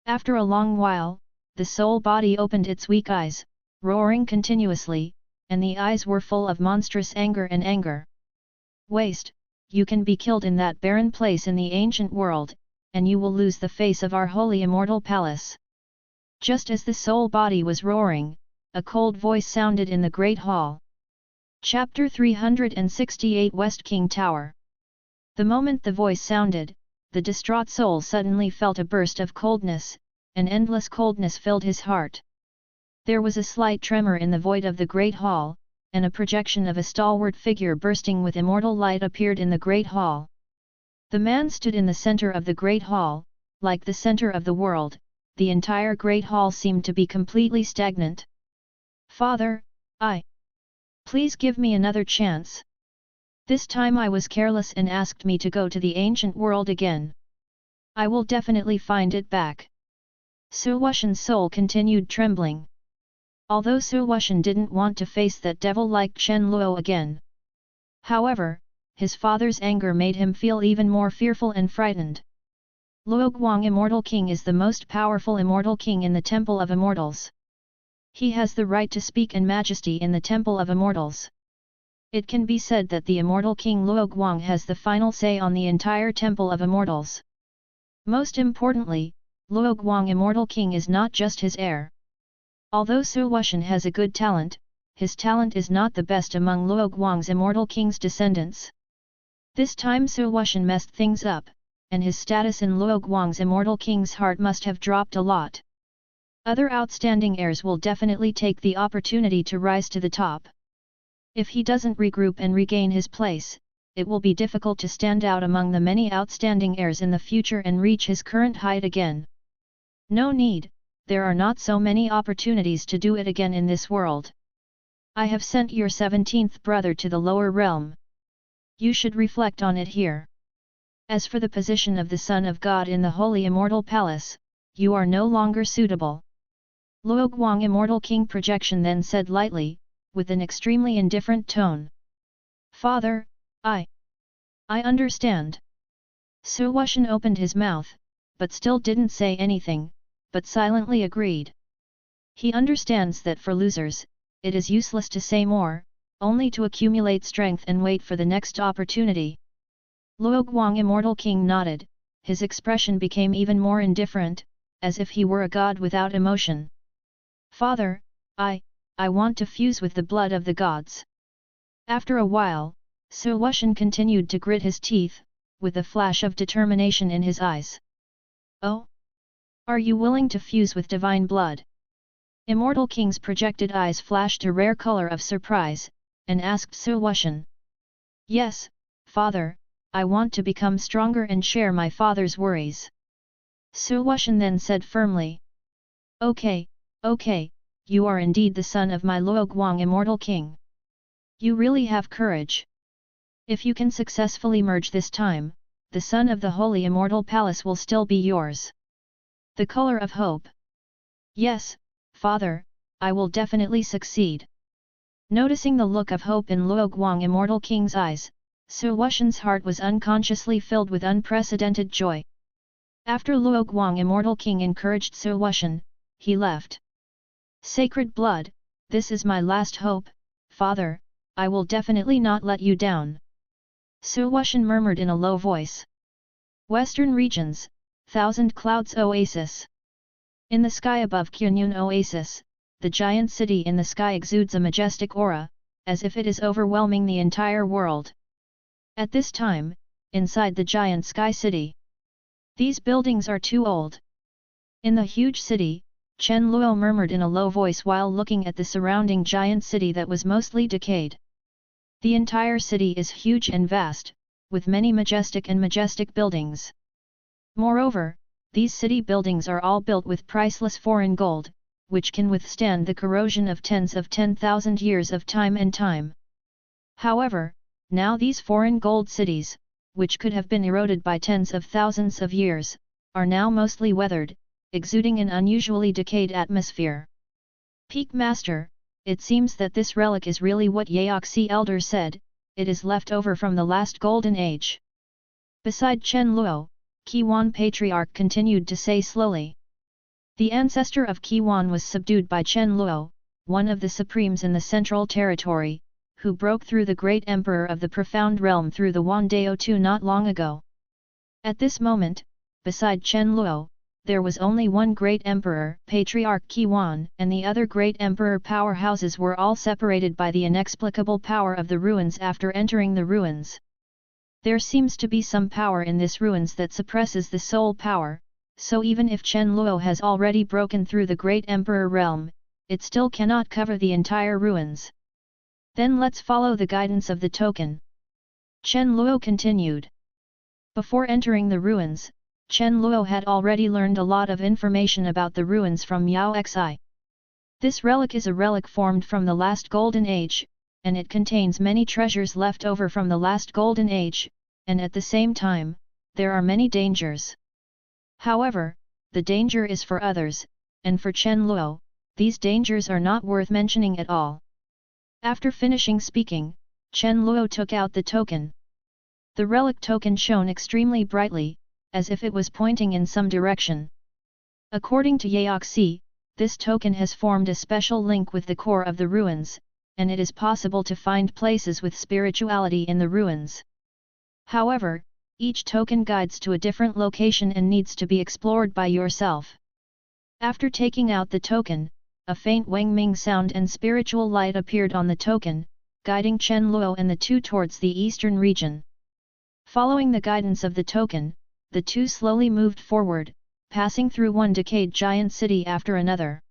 After a long while, the soul body opened its weak eyes, roaring continuously, and the eyes were full of monstrous anger and anger. Waste, you can be killed in that barren place in the ancient world, and you will lose the face of our holy immortal palace. Just as the soul body was roaring, a cold voice sounded in the great hall. Chapter 368 West King Tower. The moment the voice sounded, the distraught soul suddenly felt a burst of coldness, an endless coldness filled his heart. There was a slight tremor in the void of the great hall, and a projection of a stalwart figure bursting with immortal light appeared in the great hall. The man stood in the center of the great hall, like the center of the world. The entire great hall seemed to be completely stagnant. Father, please give me another chance. This time I was careless and asked me to go to the ancient world again. I will definitely find it back. Su Wuxian's soul continued trembling. Although Su Wuxian didn't want to face that devil like Chen Luo again. However, his father's anger made him feel even more fearful and frightened. Luo Guang Immortal King is the most powerful immortal king in the Temple of Immortals. He has the right to speak and majesty in the Temple of Immortals. It can be said that the immortal king Luo Guang has the final say on the entire Temple of Immortals. Most importantly, Luo Guang Immortal King is not just his heir. Although Su Wuxian has a good talent, his talent is not the best among Luo Guang's Immortal King's descendants. This time Su Wuxian messed things up, and his status in Luo Guang's Immortal King's heart must have dropped a lot. Other outstanding heirs will definitely take the opportunity to rise to the top. If he doesn't regroup and regain his place, it will be difficult to stand out among the many outstanding heirs in the future and reach his current height again. No need, there are not so many opportunities to do it again in this world. I have sent your 17th brother to the lower realm. You should reflect on it here. As for the position of the Son of God in the Holy Immortal Palace, you are no longer suitable. Luo Guang Immortal King Projection then said lightly, with an extremely indifferent tone. Father, I understand. Su Wuxian opened his mouth, but still didn't say anything, but silently agreed. He understands that for losers, it is useless to say more, only to accumulate strength and wait for the next opportunity. Luo Guang Immortal King nodded, his expression became even more indifferent, as if he were a god without emotion. Father, I want to fuse with the blood of the gods. After a while, Su Wuxian continued to grit his teeth, with a flash of determination in his eyes. Oh? Are you willing to fuse with divine blood? Immortal King's projected eyes flashed a rare color of surprise, and asked Su Wuxian. Yes, Father, I want to become stronger and share my father's worries. Su Wuxian then said firmly. Okay, you are indeed the son of my Luo Guang Immortal King. You really have courage. If you can successfully merge this time, the son of the Holy Immortal Palace will still be yours. The color of hope. Yes, Father, I will definitely succeed. Noticing the look of hope in Luo Guang Immortal King's eyes, Su Wuxian's heart was unconsciously filled with unprecedented joy. After Luo Guang Immortal King encouraged Su Wuxian, he left. Sacred blood, this is my last hope, Father, I will definitely not let you down. Su Wuxian murmured in a low voice. Western regions, Thousand Clouds Oasis. In the sky above Qianyun Oasis, the giant city in the sky exudes a majestic aura, as if it is overwhelming the entire world. At this time, inside the giant sky city, these buildings are too old. In the huge city, Chen Luo murmured in a low voice while looking at the surrounding giant city that was mostly decayed. The entire city is huge and vast, with many majestic buildings. Moreover, these city buildings are all built with priceless foreign gold, which can withstand the corrosion of tens of 10,000 years of time and time. However, now these foreign gold cities, which could have been eroded by tens of thousands of years, are now mostly weathered, exuding an unusually decayed atmosphere. Peak Master, it seems that this relic is really what Yaoxi Elder said, it is left over from the last golden age. Beside Chen Luo, Qiwan Patriarch continued to say slowly. The ancestor of Qiwan was subdued by Chen Luo, one of the supremes in the Central Territory, who broke through the great emperor of the Profound Realm through the Wandao Tu not long ago. At this moment, beside Chen Luo, there was only one great emperor, Patriarch Qiwan, and the other great emperor powerhouses were all separated by the inexplicable power of the ruins after entering the ruins. There seems to be some power in this ruins that suppresses the soul power, so even if Chen Luo has already broken through the great emperor realm, it still cannot cover the entire ruins. Then let's follow the guidance of the token. Chen Luo continued. Before entering the ruins, Chen Luo had already learned a lot of information about the ruins from Yao Xi. This relic is a relic formed from the last golden age, and it contains many treasures left over from the last golden age, and at the same time, there are many dangers. However, the danger is for others, and for Chen Luo, these dangers are not worth mentioning at all. After finishing speaking, Chen Luo took out the token. The relic token shone extremely brightly, as if it was pointing in some direction. According to Yaoxi, this token has formed a special link with the core of the ruins, and it is possible to find places with spirituality in the ruins. However, each token guides to a different location and needs to be explored by yourself. After taking out the token, a faint wangming sound and spiritual light appeared on the token, guiding Chen Luo and the two towards the eastern region. Following the guidance of the token, the two slowly moved forward, passing through one decayed giant city after another.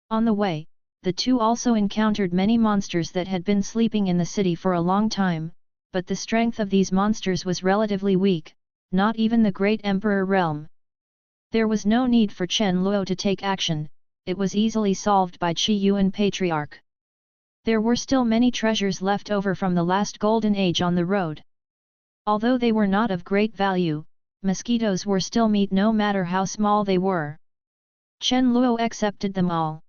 On the way, the two also encountered many monsters that had been sleeping in the city for a long time, but the strength of these monsters was relatively weak, not even the Great Emperor realm. There was no need for Chen Luo to take action, it was easily solved by Qi Yuan Patriarch. There were still many treasures left over from the last golden age on the road. Although they were not of great value, mosquitoes were still meat no matter how small they were. Chen Luo accepted them all.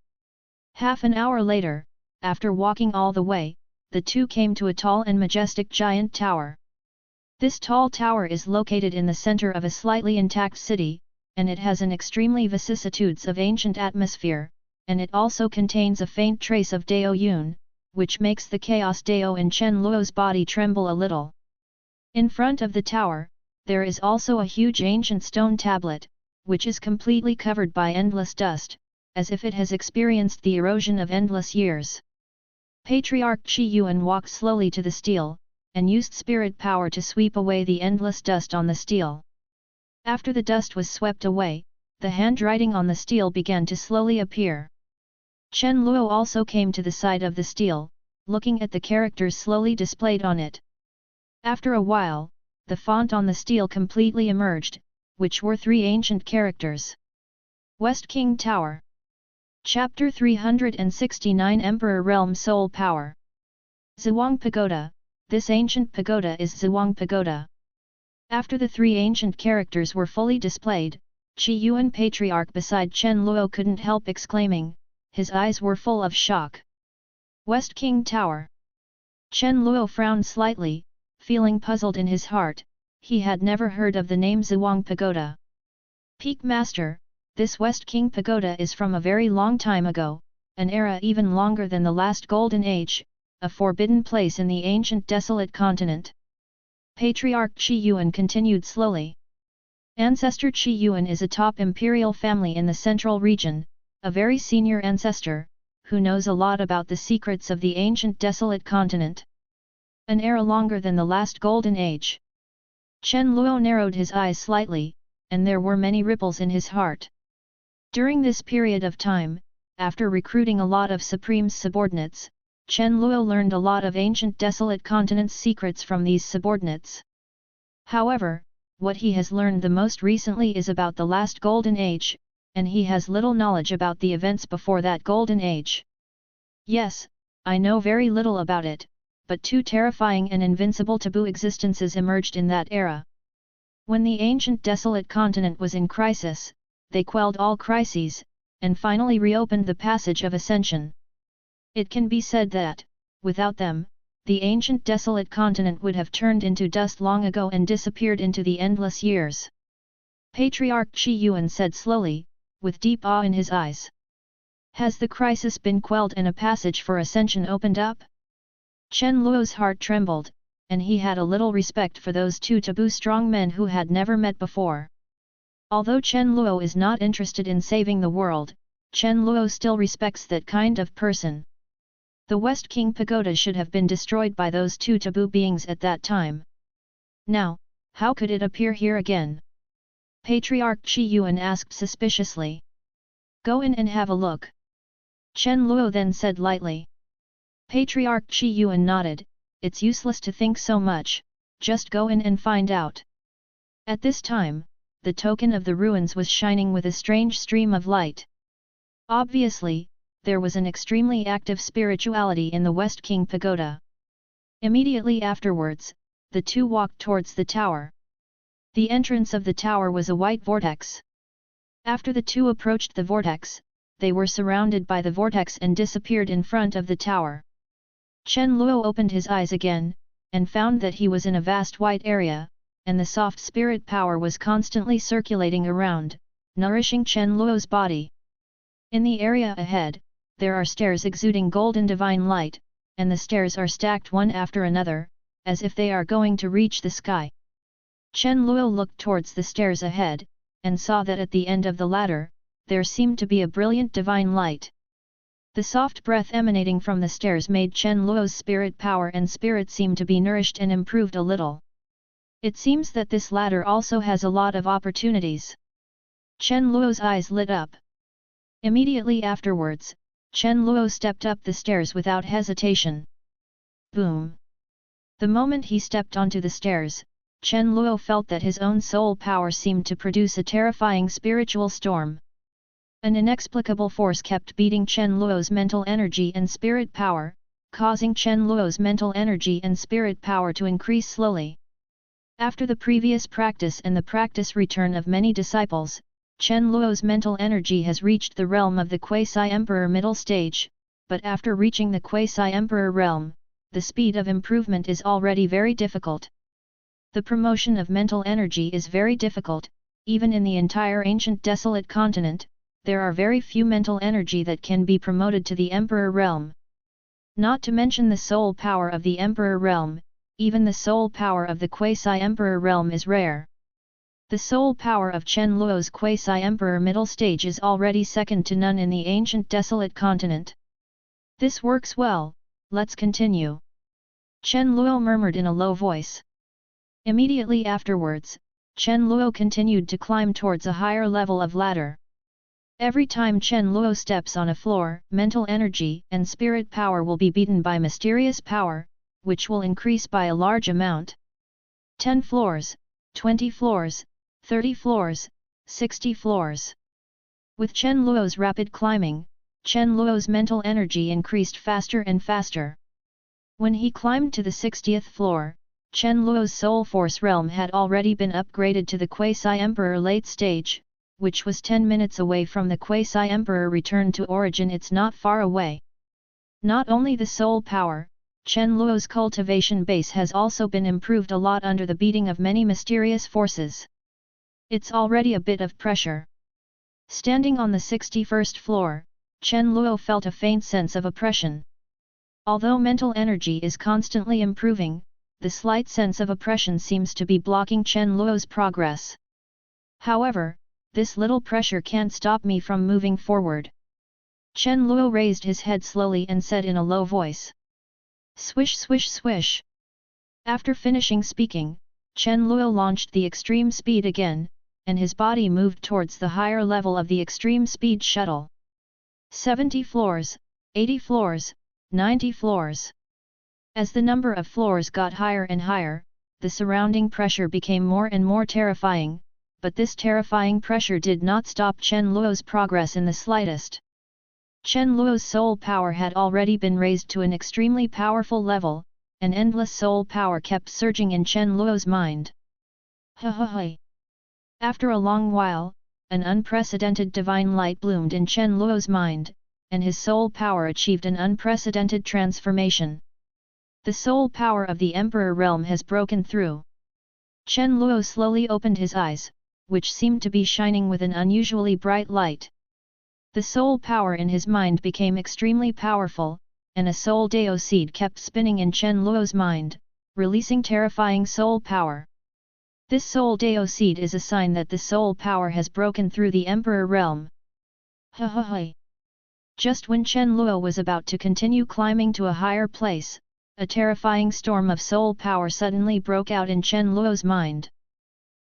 Half an hour later, after walking all the way, the two came to a tall and majestic giant tower. This tall tower is located in the center of a slightly intact city, and it has an extremely vicissitudes of ancient atmosphere, and it also contains a faint trace of Dao Yun, which makes the chaos Dao in Chen Luo's body tremble a little. In front of the tower, there is also a huge ancient stone tablet, which is completely covered by endless dust, as if it has experienced the erosion of endless years. Patriarch Qi Yuan walked slowly to the stele, and used spirit power to sweep away the endless dust on the stele. After the dust was swept away, the handwriting on the stele began to slowly appear. Chen Luo also came to the side of the stele, looking at the characters slowly displayed on it. After a while, the font on the stele completely emerged, which were 3 ancient characters. West King Tower. Chapter 369 Emperor Realm Soul Power. Zhuang Pagoda. This ancient pagoda is Zhuang Pagoda. After the 3 ancient characters were fully displayed, Qi Yuan Patriarch beside Chen Luo couldn't help exclaiming, his eyes were full of shock. West King Tower. Chen Luo frowned slightly, feeling puzzled in his heart, he had never heard of the name Zhuang Pagoda. Peak Master, this West King Pagoda is from a very long time ago, an era even longer than the last Golden Age, a forbidden place in the Ancient Desolate Continent. Patriarch Qi Yuan continued slowly. Ancestor Qi Yuan is a top imperial family in the central region, a very senior ancestor, who knows a lot about the secrets of the Ancient Desolate Continent. An era longer than the last Golden Age. Chen Luo narrowed his eyes slightly, and there were many ripples in his heart. During this period of time, after recruiting a lot of Supreme's subordinates, Chen Luo learned a lot of Ancient Desolate Continent's secrets from these subordinates. However, what he has learned the most recently is about the last Golden Age, and he has little knowledge about the events before that Golden Age. Yes, I know very little about it, but 2 terrifying and invincible taboo existences emerged in that era. When the Ancient Desolate Continent was in crisis, they quelled all crises, and finally reopened the passage of ascension. It can be said that, without them, the Ancient Desolate Continent would have turned into dust long ago and disappeared into the endless years. Patriarch Qi Yuan said slowly, with deep awe in his eyes. Has the crisis been quelled and a passage for ascension opened up? Chen Luo's heart trembled, and he had a little respect for those 2 taboo strong men who had never met before. Although Chen Luo is not interested in saving the world, Chen Luo still respects that kind of person. The West King Pagoda should have been destroyed by those 2 taboo beings at that time. Now, how could it appear here again? Patriarch Qi Yuan asked suspiciously. Go in and have a look. Chen Luo then said lightly. Patriarch Qi Yuan nodded, it's useless to think so much, just go in and find out. At this time, the token of the ruins was shining with a strange stream of light. Obviously, there was an extremely active spirituality in the West King Pagoda. Immediately afterwards, the two walked towards the tower. The entrance of the tower was a white vortex. After the two approached the vortex, they were surrounded by the vortex and disappeared in front of the tower. Chen Luo opened his eyes again, and found that he was in a vast white area, and the soft spirit power was constantly circulating around, nourishing Chen Luo's body. In the area ahead, there are stairs exuding golden divine light, and the stairs are stacked one after another, as if they are going to reach the sky. Chen Luo looked towards the stairs ahead, and saw that at the end of the ladder, there seemed to be a brilliant divine light. The soft breath emanating from the stairs made Chen Luo's spirit power and spirit seem to be nourished and improved a little. It seems that this ladder also has a lot of opportunities. Chen Luo's eyes lit up. Immediately afterwards, Chen Luo stepped up the stairs without hesitation. Boom! The moment he stepped onto the stairs, Chen Luo felt that his own soul power seemed to produce a terrifying spiritual storm. An inexplicable force kept beating Chen Luo's mental energy and spirit power, causing Chen Luo's mental energy and spirit power to increase slowly. After the previous practice and the practice return of many disciples, Chen Luo's mental energy has reached the realm of the Quasi-Emperor middle stage, but after reaching the Quasi-Emperor realm, the speed of improvement is already very difficult. The promotion of mental energy is very difficult, even in the entire Ancient Desolate Continent. There are very few mental energy that can be promoted to the Emperor realm. Not to mention the soul power of the Emperor realm, even the soul power of the Quasi-Emperor realm is rare. The soul power of Chen Luo's Quasi-Emperor middle stage is already second to none in the Ancient Desolate Continent. This works well, let's continue. Chen Luo murmured in a low voice. Immediately afterwards, Chen Luo continued to climb towards a higher level of ladder. Every time Chen Luo steps on a floor, mental energy and spirit power will be beaten by mysterious power, which will increase by a large amount. 10 floors, 20 floors, 30 floors, 60 floors. With Chen Luo's rapid climbing, Chen Luo's mental energy increased faster and faster. When he climbed to the 60th floor, Chen Luo's soul force realm had already been upgraded to the Quasi-Emperor late stage, which was 10 minutes away from the Quasi-Emperor return to origin. It's not far away. Not only the soul power, Chen Luo's cultivation base has also been improved a lot under the beating of many mysterious forces. It's already a bit of pressure. Standing on the 61st floor, Chen Luo felt a faint sense of oppression. Although mental energy is constantly improving, the slight sense of oppression seems to be blocking Chen Luo's progress. However, this little pressure can't stop me from moving forward. Chen Luo raised his head slowly and said in a low voice. Swish swish swish. After finishing speaking, Chen Luo launched the extreme speed again, and his body moved towards the higher level of the extreme speed shuttle. 70 floors, 80 floors, 90 floors. As the number of floors got higher and higher, the surrounding pressure became more and more terrifying, but this terrifying pressure did not stop Chen Luo's progress in the slightest. Chen Luo's soul power had already been raised to an extremely powerful level, and endless soul power kept surging in Chen Luo's mind. After a long while, an unprecedented divine light bloomed in Chen Luo's mind, and his soul power achieved an unprecedented transformation. The soul power of the Emperor realm has broken through. Chen Luo slowly opened his eyes, which seemed to be shining with an unusually bright light. The soul power in his mind became extremely powerful, and a soul Dao seed kept spinning in Chen Luo's mind, releasing terrifying soul power. This soul Dao seed is a sign that the soul power has broken through the Emperor realm. Just when Chen Luo was about to continue climbing to a higher place, a terrifying storm of soul power suddenly broke out in Chen Luo's mind.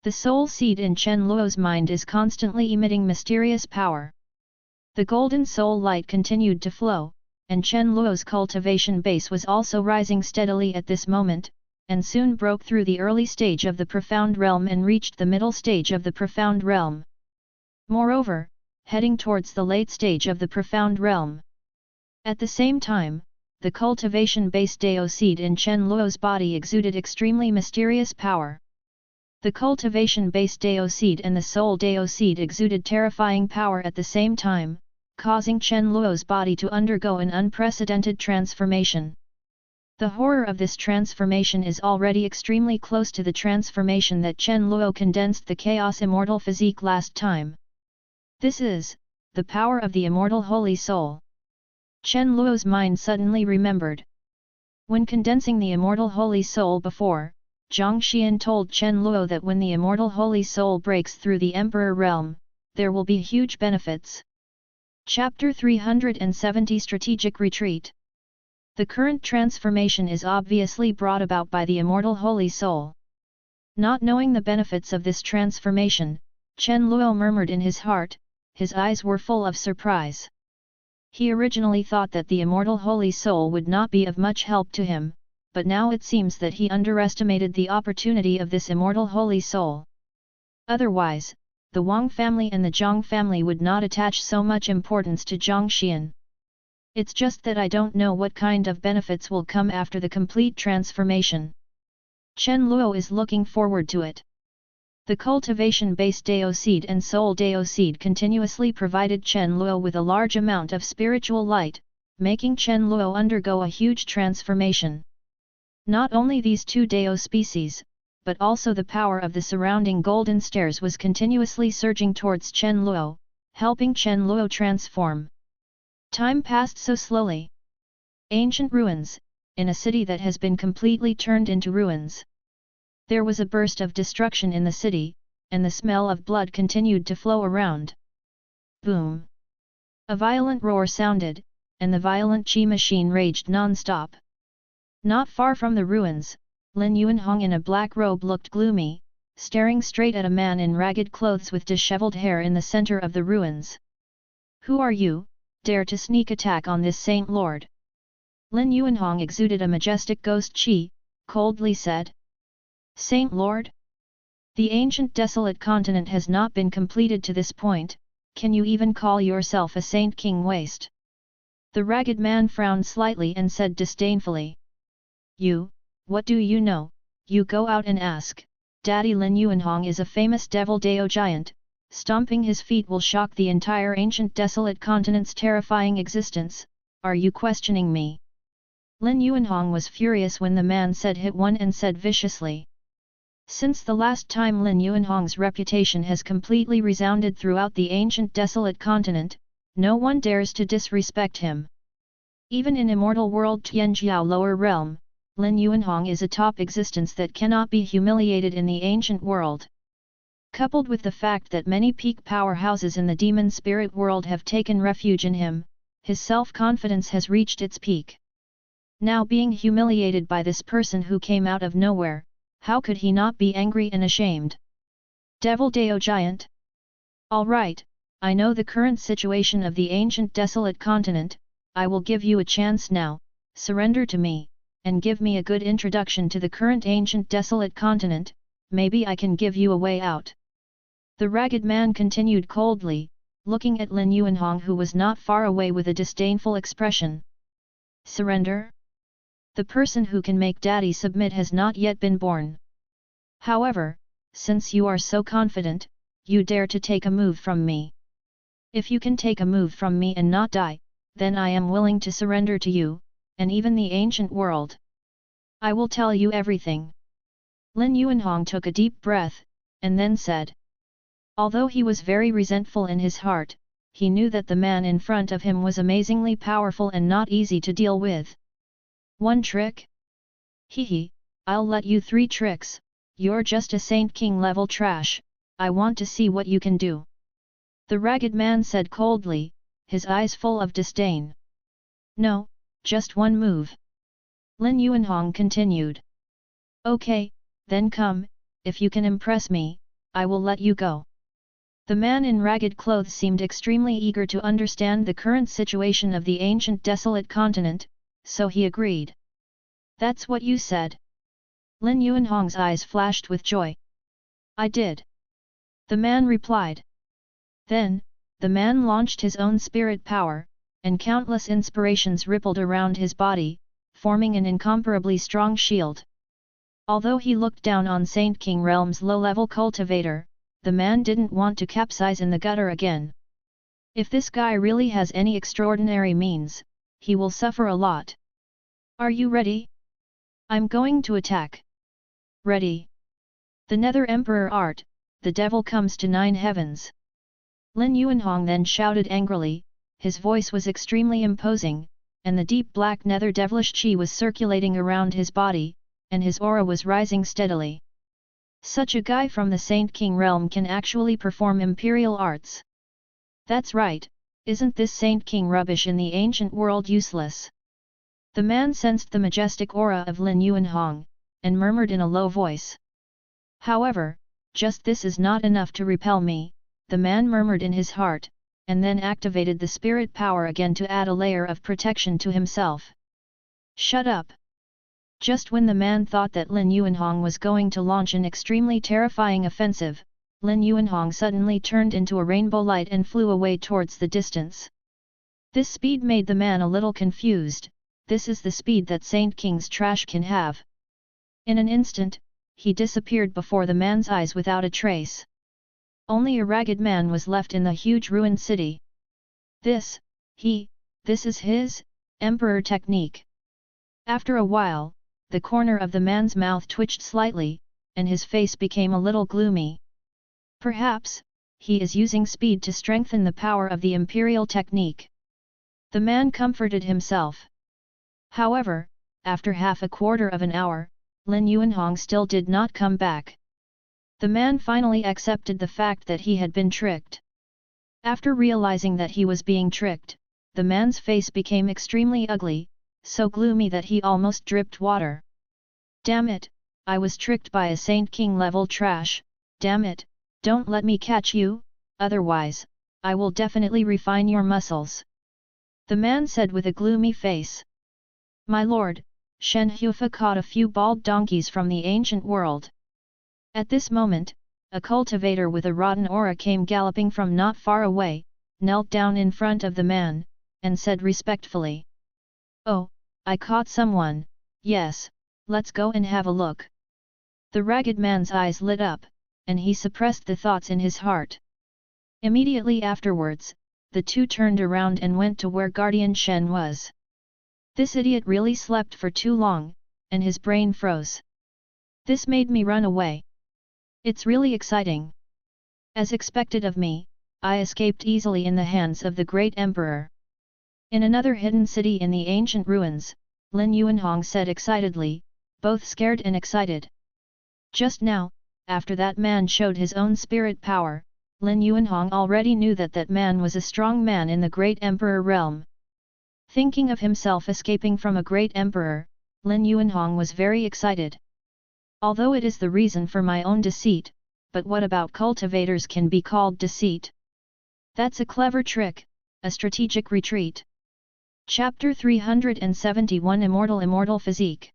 The soul seed in Chen Luo's mind is constantly emitting mysterious power. The golden soul light continued to flow, and Chen Luo's cultivation base was also rising steadily at this moment, and soon broke through the early stage of the profound realm and reached the middle stage of the profound realm. Moreover, heading towards the late stage of the profound realm, At the same time, the cultivation base Dao seed in Chen Luo's body exuded extremely mysterious power. The cultivation base Dao seed and the soul Dao seed exuded terrifying power at the same time, causing Chen Luo's body to undergo an unprecedented transformation. The horror of this transformation is already extremely close to the transformation that Chen Luo condensed the Chaos Immortal Physique last time. This is the power of the Immortal Holy Soul. Chen Luo's mind suddenly remembered. When condensing the Immortal Holy Soul before, Zhang Xian told Chen Luo that when the Immortal Holy Soul breaks through the Emperor realm, there will be huge benefits. Chapter 370 Strategic Retreat. The current transformation is obviously brought about by the Immortal Holy Soul. Not knowing the benefits of this transformation, Chen Luo murmured in his heart, his eyes were full of surprise. He originally thought that the Immortal Holy Soul would not be of much help to him, but now it seems that he underestimated the opportunity of this Immortal Holy Soul. Otherwise, the Wang family and the Zhang family would not attach so much importance to Zhang Xian. It's just that I don't know what kind of benefits will come after the complete transformation. Chen Luo is looking forward to it. The cultivation-based Dao seed and soul Dao seed continuously provided Chen Luo with a large amount of spiritual light, making Chen Luo undergo a huge transformation. Not only these two Dao species, but also the power of the surrounding golden stairs was continuously surging towards Chen Luo, helping Chen Luo transform. Time passed so slowly. Ancient ruins, in a city that has been completely turned into ruins. There was a burst of destruction in the city, and the smell of blood continued to flow around. Boom! A violent roar sounded, and the violent qi machine raged non-stop. Not far from the ruins, Lin Yuanhong in a black robe looked gloomy, staring straight at a man in ragged clothes with disheveled hair in the center of the ruins. "Who are you, dare to sneak attack on this Saint Lord?" Lin Yuanhong exuded a majestic ghost qi, coldly said. "Saint Lord? The ancient desolate continent has not been completed to this point, can you even call yourself a Saint King Waste?" The ragged man frowned slightly and said disdainfully. "You, what do you know? You go out and ask, Daddy Lin Yuanhong is a famous devil Dao giant, stomping his feet will shock the entire ancient desolate continent's terrifying existence, are you questioning me?" Lin Yuanhong was furious when the man said hit one and said viciously. Since the last time Lin Yuanhong's reputation has completely resounded throughout the ancient desolate continent, no one dares to disrespect him. Even in immortal world Tianjiao lower realm, Lin Yuanhong is a top existence that cannot be humiliated in the ancient world. Coupled with the fact that many peak powerhouses in the demon spirit world have taken refuge in him, his self-confidence has reached its peak. Now being humiliated by this person who came out of nowhere, how could he not be angry and ashamed? Devil Dao Giant? Alright, I know the current situation of the ancient desolate continent, I will give you a chance now, surrender to me, and give me a good introduction to the current ancient desolate continent, maybe I can give you a way out. The ragged man continued coldly, looking at Lin Yuanhong who was not far away with a disdainful expression. Surrender? The person who can make Daddy submit has not yet been born. However, since you are so confident, you dare to take a move from me. If you can take a move from me and not die, then I am willing to surrender to you, and even the ancient world. I will tell you everything. Lin Yuanhong took a deep breath, and then said. Although he was very resentful in his heart, he knew that the man in front of him was amazingly powerful and not easy to deal with. One trick? Hehe, I'll let you 3 tricks, you're just a Saint King level trash, I want to see what you can do. The ragged man said coldly, his eyes full of disdain. No, just one move. Lin Yuanhong continued. Okay, then come, if you can impress me, I will let you go. The man in ragged clothes seemed extremely eager to understand the current situation of the ancient desolate continent, so he agreed. That's what you said. Lin Yuanhong's eyes flashed with joy. I did. The man replied. Then, the man launched his own spirit power, and countless inspirations rippled around his body, forming an incomparably strong shield. Although he looked down on Saint King Realm's low-level cultivator, the man didn't want to capsize in the gutter again. If this guy really has any extraordinary means, he will suffer a lot. Are you ready? I'm going to attack. Ready. The Nether Emperor Art, the devil comes to 9 heavens. Lin Yuanhong then shouted angrily, his voice was extremely imposing, and the deep black nether devilish chi was circulating around his body, and his aura was rising steadily. Such a guy from the Saint King realm can actually perform imperial arts. That's right, isn't this Saint King rubbish in the ancient world useless? The man sensed the majestic aura of Lin Yuanhong, and murmured in a low voice. However, just this is not enough to repel me, the man murmured in his heart, and then activated the spirit power again to add a layer of protection to himself. Shut up! Just when the man thought that Lin Yuanhong was going to launch an extremely terrifying offensive, Lin Yuanhong suddenly turned into a rainbow light and flew away towards the distance. This speed made the man a little confused. This is the speed that Saint King's trash can have. In an instant, he disappeared before the man's eyes without a trace. Only a ragged man was left in the huge ruined city. This is his emperor technique. After a while, the corner of the man's mouth twitched slightly, and his face became a little gloomy. Perhaps, he is using speed to strengthen the power of the imperial technique. The man comforted himself. However, after half a quarter of an hour, Lin Yuanhong still did not come back. The man finally accepted the fact that he had been tricked. After realizing that he was being tricked, the man's face became extremely ugly, so gloomy that he almost dripped water. Damn it, I was tricked by a Saint King level trash, damn it, don't let me catch you, otherwise, I will definitely refine your muscles. The man said with a gloomy face. My lord, Shen Hufa caught a few bald donkeys from the ancient world. At this moment, a cultivator with a rotten aura came galloping from not far away, knelt down in front of the man, and said respectfully. Oh, I caught someone, yes, let's go and have a look. The ragged man's eyes lit up, and he suppressed the thoughts in his heart. Immediately afterwards, the two turned around and went to where Guardian Shen was. This idiot really slept for too long, and his brain froze. This made me run away. It's really exciting. As expected of me, I escaped easily in the hands of the great emperor. In another hidden city in the ancient ruins, Lin Yuanhong said excitedly, both scared and excited. Just now, after that man showed his own spirit power, Lin Yuanhong already knew that that man was a strong man in the great emperor realm. Thinking of himself escaping from a great emperor, Lin Yuanhong was very excited. Although it is the reason for my own deceit, but what about cultivators can be called deceit? That's a clever trick, a strategic retreat. Chapter 371 Immortal Physique.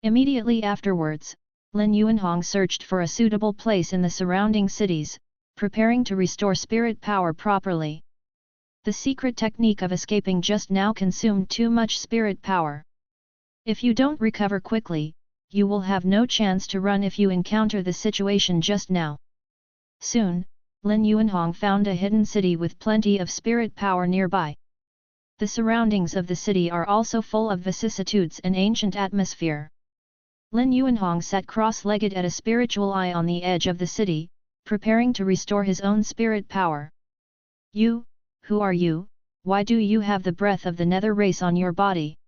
Immediately afterwards, Lin Yuanhong searched for a suitable place in the surrounding cities, preparing to restore spirit power properly. The secret technique of escaping just now consumed too much spirit power. If you don't recover quickly, you will have no chance to run if you encounter the situation just now. Soon, Lin Yuanhong found a hidden city with plenty of spirit power nearby. The surroundings of the city are also full of vicissitudes and ancient atmosphere. Lin Yuanhong sat cross-legged at a spiritual eye on the edge of the city, preparing to restore his own spirit power. You, who are you? Why do you have the breath of the nether race on your body?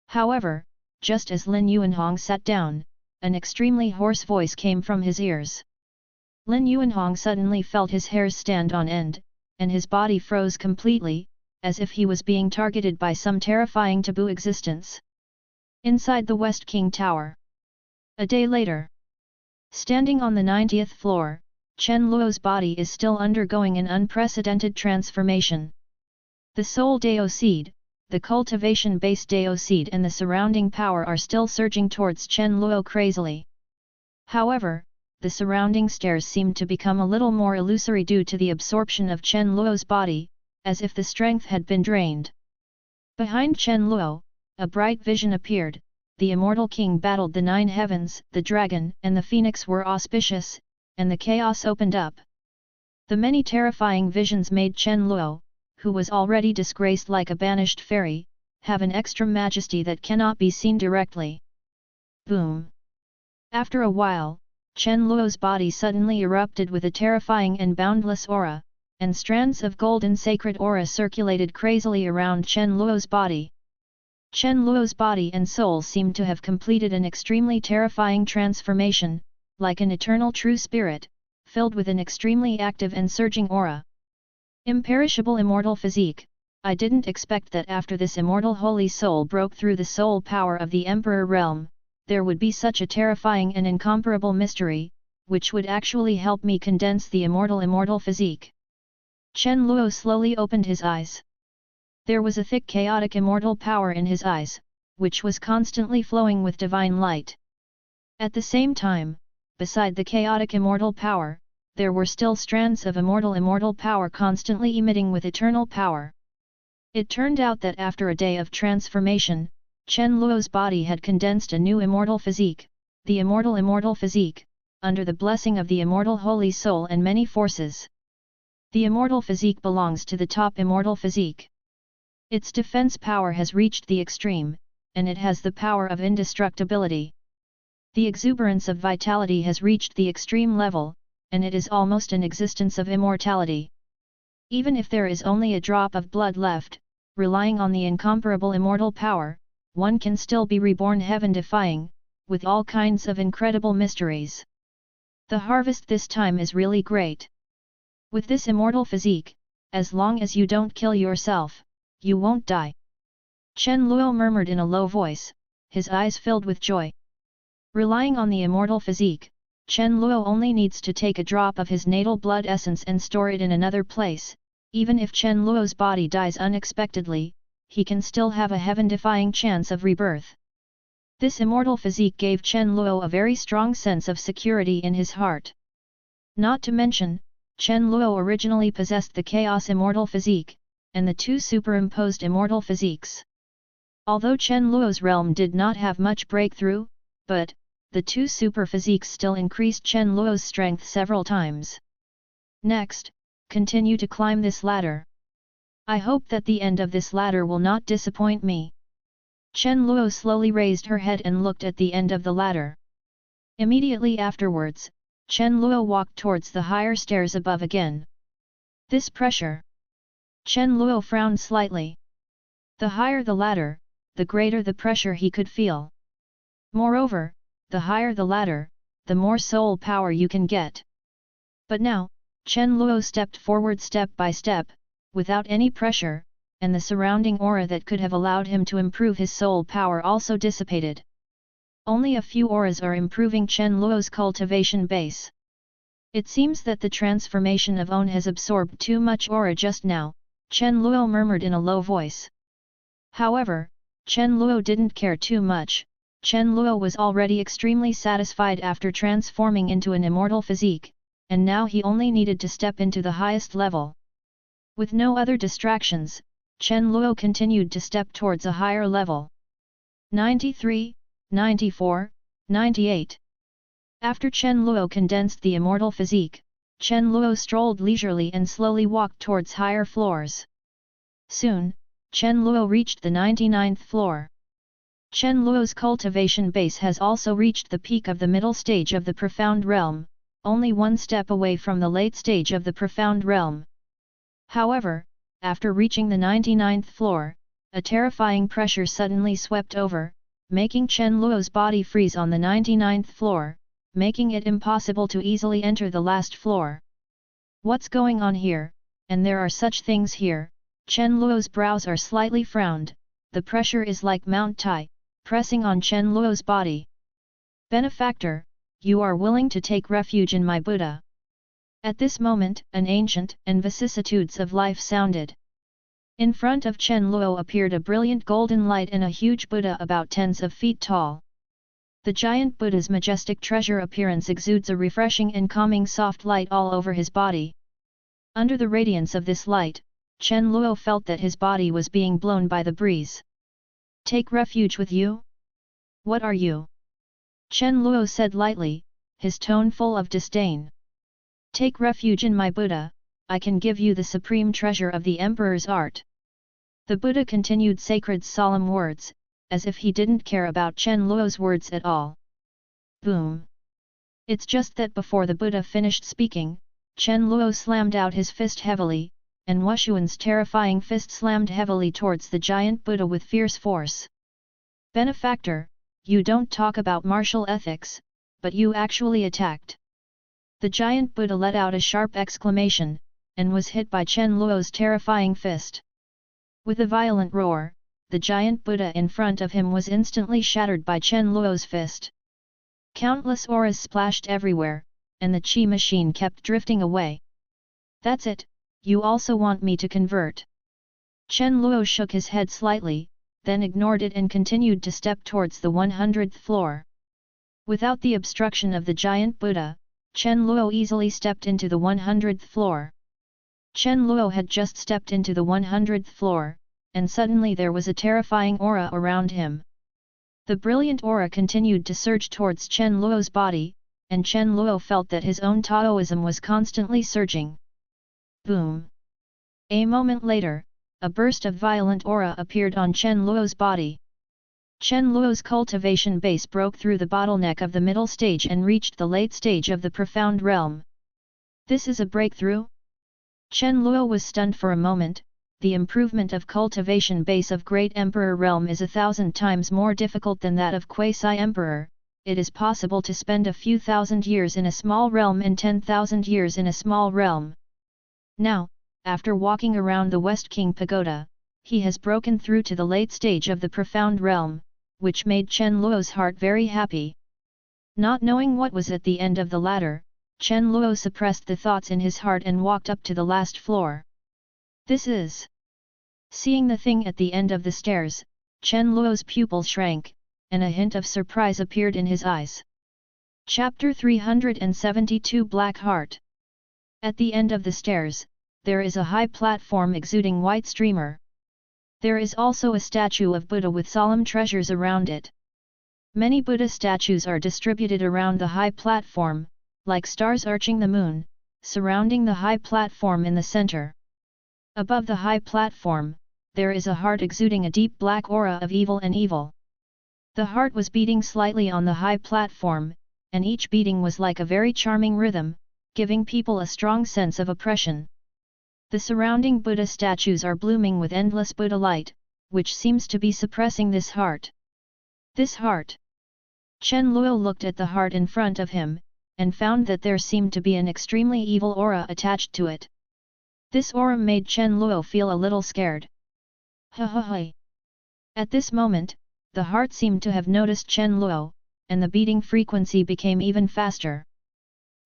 However, just as Lin Yuanhong sat down, an extremely hoarse voice came from his ears. Lin Yuanhong suddenly felt his hairs stand on end, and his body froze completely, as if he was being targeted by some terrifying taboo existence. Inside the West King Tower. A day later. Standing on the 90th floor, Chen Luo's body is still undergoing an unprecedented transformation. The Soul Dao Seed, the Cultivation Base Dao Seed and the surrounding power are still surging towards Chen Luo crazily. However, the surrounding stairs seem to become a little more illusory due to the absorption of Chen Luo's body, as if the strength had been drained. Behind Chen Luo, a bright vision appeared. The immortal king battled the 9 heavens, the dragon and the phoenix were auspicious, and the chaos opened up. The many terrifying visions made Chen Luo, who was already disgraced like a banished fairy, have an extra majesty that cannot be seen directly. Boom! After a while, Chen Luo's body suddenly erupted with a terrifying and boundless aura, and strands of golden sacred aura circulated crazily around Chen Luo's body. Chen Luo's body and soul seemed to have completed an extremely terrifying transformation, like an eternal true spirit, filled with an extremely active and surging aura. Imperishable immortal physique. I didn't expect that after this immortal holy soul broke through the soul power of the Emperor realm, there would be such a terrifying and incomparable mystery, which would actually help me condense the immortal physique. Chen Luo slowly opened his eyes. There was a thick chaotic immortal power in his eyes, which was constantly flowing with divine light. At the same time, beside the chaotic immortal power, there were still strands of immortal power constantly emitting with eternal power. It turned out that after a day of transformation, Chen Luo's body had condensed a new immortal physique, the immortal physique, under the blessing of the immortal holy soul and many forces. The immortal physique belongs to the top immortal physique. Its defense power has reached the extreme, and it has the power of indestructibility. The exuberance of vitality has reached the extreme level, and it is almost an existence of immortality. Even if there is only a drop of blood left, relying on the incomparable immortal power, one can still be reborn heaven-defying, with all kinds of incredible mysteries. The harvest this time is really great. With this immortal physique, as long as you don't kill yourself, you won't die. Chen Luo murmured in a low voice, his eyes filled with joy. Relying on the immortal physique, Chen Luo only needs to take a drop of his natal blood essence and store it in another place. Even if Chen Luo's body dies unexpectedly, he can still have a heaven-defying chance of rebirth. This immortal physique gave Chen Luo a very strong sense of security in his heart. Not to mention, Chen Luo originally possessed the Chaos Immortal Physique, and the two superimposed immortal physiques. Although Chen Luo's realm did not have much breakthrough, but, the two super physiques still increased Chen Luo's strength several times. Next, continue to climb this ladder. I hope that the end of this ladder will not disappoint me. Chen Luo slowly raised her head and looked at the end of the ladder. Immediately afterwards, Chen Luo walked towards the higher stairs above again. This pressure. Chen Luo frowned slightly. The higher the ladder, the greater the pressure he could feel. Moreover, the higher the ladder, the more soul power you can get. But now, Chen Luo stepped forward step by step, without any pressure, and the surrounding aura that could have allowed him to improve his soul power also dissipated. Only a few auras are improving Chen Luo's cultivation base. It seems that the transformation of On has absorbed too much aura just now, Chen Luo murmured in a low voice. However, Chen Luo didn't care too much. Chen Luo was already extremely satisfied after transforming into an immortal physique, and now he only needed to step into the highest level. With no other distractions, Chen Luo continued to step towards a higher level. 93, 94, 98. After Chen Luo condensed the immortal physique, Chen Luo strolled leisurely and slowly walked towards higher floors. Soon, Chen Luo reached the 99th floor. Chen Luo's cultivation base has also reached the peak of the middle stage of the profound realm, only one step away from the late stage of the profound realm. However, after reaching the 99th floor, a terrifying pressure suddenly swept over, making Chen Luo's body freeze on the 99th floor, making it impossible to easily enter the last floor. What's going on here, and there are such things here? Chen Luo's brows are slightly frowned, the pressure is like Mount Tai, pressing on Chen Luo's body. Benefactor, you are willing to take refuge in my Buddha. At this moment, an ancient and vicissitudes of life sounded. In front of Chen Luo appeared a brilliant golden light and a huge Buddha about tens of feet tall. The giant Buddha's majestic treasure appearance exudes a refreshing and calming soft light all over his body. Under the radiance of this light, Chen Luo felt that his body was being blown by the breeze. Take refuge with you? What are you? Chen Luo said lightly, his tone full of disdain. Take refuge in my Buddha, I can give you the supreme treasure of the Emperor's art. The Buddha continued sacred solemn words, as if he didn't care about Chen Luo's words at all. Boom! It's just that before the Buddha finished speaking, Chen Luo slammed out his fist heavily, and Wushuan's terrifying fist slammed heavily towards the giant Buddha with fierce force. Benefactor, you don't talk about martial ethics, but you actually attacked. The giant Buddha let out a sharp exclamation, and was hit by Chen Luo's terrifying fist. With a violent roar, the giant Buddha in front of him was instantly shattered by Chen Luo's fist. Countless auras splashed everywhere, and the chi machine kept drifting away. That's it, you also want me to convert? Chen Luo shook his head slightly, then ignored it and continued to step towards the 100th floor. Without the obstruction of the giant Buddha, Chen Luo easily stepped into the 100th floor. Chen Luo had just stepped into the 100th floor, and suddenly there was a terrifying aura around him. The brilliant aura continued to surge towards Chen Luo's body, and Chen Luo felt that his own Taoism was constantly surging. Boom! A moment later, a burst of violent aura appeared on Chen Luo's body. Chen Luo's cultivation base broke through the bottleneck of the middle stage and reached the late stage of the profound realm. This is a breakthrough? Chen Luo was stunned for a moment. The improvement of cultivation base of Great Emperor realm is 1,000 times more difficult than that of Quasi-Emperor. It is possible to spend a few thousand years in a small realm and 10,000 years in a small realm. Now, after walking around the West King Pagoda, he has broken through to the late stage of the profound realm, which made Chen Luo's heart very happy. Not knowing what was at the end of the ladder, Chen Luo suppressed the thoughts in his heart and walked up to the last floor. This is... Seeing the thing at the end of the stairs, Chen Luo's pupil shrank, and a hint of surprise appeared in his eyes. Chapter 372 Black Heart. At the end of the stairs, there is a high platform exuding white streamer. There is also a statue of Buddha with solemn treasures around it. Many Buddha statues are distributed around the high platform, like stars arching the moon, surrounding the high platform in the center. Above the high platform, there is a heart exuding a deep black aura of evil and evil. The heart was beating slightly on the high platform, and each beating was like a very charming rhythm, giving people a strong sense of oppression. The surrounding Buddha statues are blooming with endless Buddha light, which seems to be suppressing this heart. This heart. Chen Luo looked at the heart in front of him, and found that there seemed to be an extremely evil aura attached to it. This aura made Chen Luo feel a little scared. Ha ha ha! At this moment, the heart seemed to have noticed Chen Luo, and the beating frequency became even faster.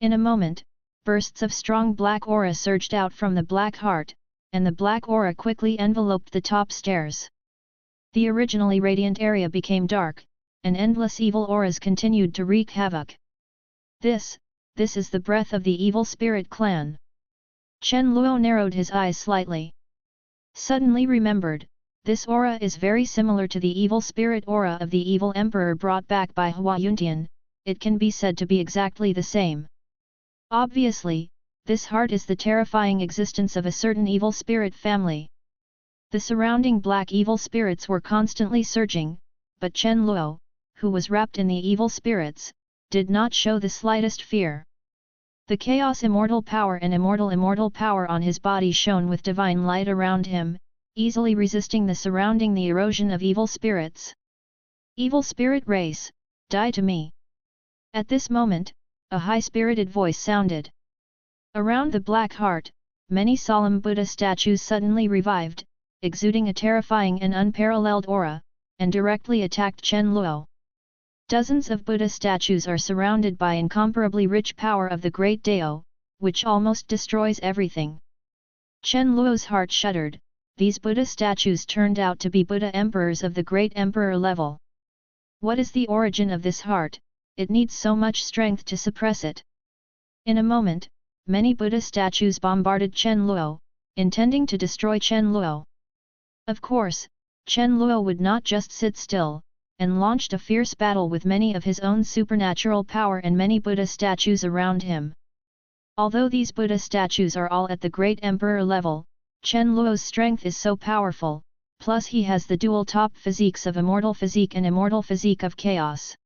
In a moment, bursts of strong black aura surged out from the black heart, and the black aura quickly enveloped the top stairs. The originally radiant area became dark, and endless evil auras continued to wreak havoc. This is the breath of the evil spirit clan. Chen Luo narrowed his eyes slightly. Suddenly remembered, this aura is very similar to the evil spirit aura of the evil emperor brought back by Hua Yuntian. It can be said to be exactly the same. Obviously, this heart is the terrifying existence of a certain evil spirit family. The surrounding black evil spirits were constantly surging, but Chen Luo, who was wrapped in the evil spirits, did not show the slightest fear. The chaos immortal power and immortal power on his body shone with divine light around him, easily resisting the erosion of evil spirits. Evil spirit race, die to me! At this moment, a high-spirited voice sounded. Around the black heart, many solemn Buddha statues suddenly revived, exuding a terrifying and unparalleled aura, and directly attacked Chen Luo. Dozens of Buddha statues are surrounded by incomparably rich power of the great Dao, which almost destroys everything. Chen Luo's heart shuddered. These Buddha statues turned out to be Buddha emperors of the great emperor level. What is the origin of this heart? It needs so much strength to suppress it. In a moment, many Buddha statues bombarded Chen Luo, intending to destroy Chen Luo. Of course, Chen Luo would not just sit still, and launched a fierce battle with many of his own supernatural power and many Buddha statues around him. Although these Buddha statues are all at the Great Emperor level, Chen Luo's strength is so powerful, plus he has the dual top physiques of Immortal Physique and Immortal Physique of Chaos.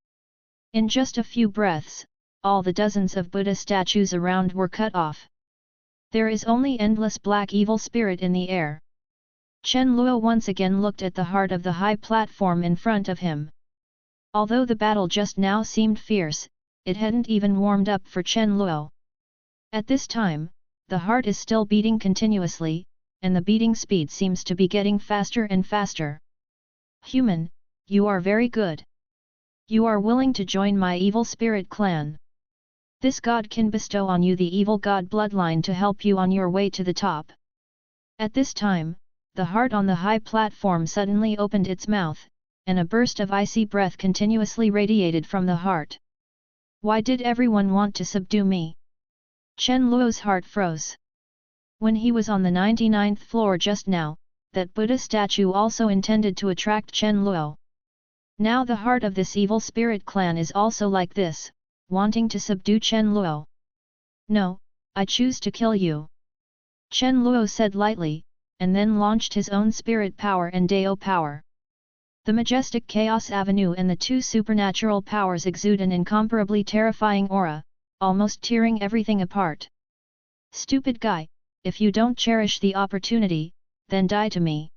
In just a few breaths, all the dozens of Buddha statues around were cut off. There is only endless black evil spirit in the air. Chen Luo once again looked at the heart of the high platform in front of him. Although the battle just now seemed fierce, it hadn't even warmed up for Chen Luo. At this time, the heart is still beating continuously, and the beating speed seems to be getting faster and faster. Human, you are very good. You are willing to join my evil spirit clan. This god can bestow on you the evil god bloodline to help you on your way to the top. At this time, the heart on the high platform suddenly opened its mouth, and a burst of icy breath continuously radiated from the heart. Why did everyone want to subdue me? Chen Luo's heart froze. When he was on the 99th floor just now, that Buddha statue also intended to attract Chen Luo. Now the heart of this evil spirit clan is also like this, wanting to subdue Chen Luo. No, I choose to kill you. Chen Luo said lightly, and then launched his own spirit power and Dao power. The majestic Chaos Avenue and the two supernatural powers exude an incomparably terrifying aura, almost tearing everything apart. Stupid guy, if you don't cherish the opportunity, then die to me.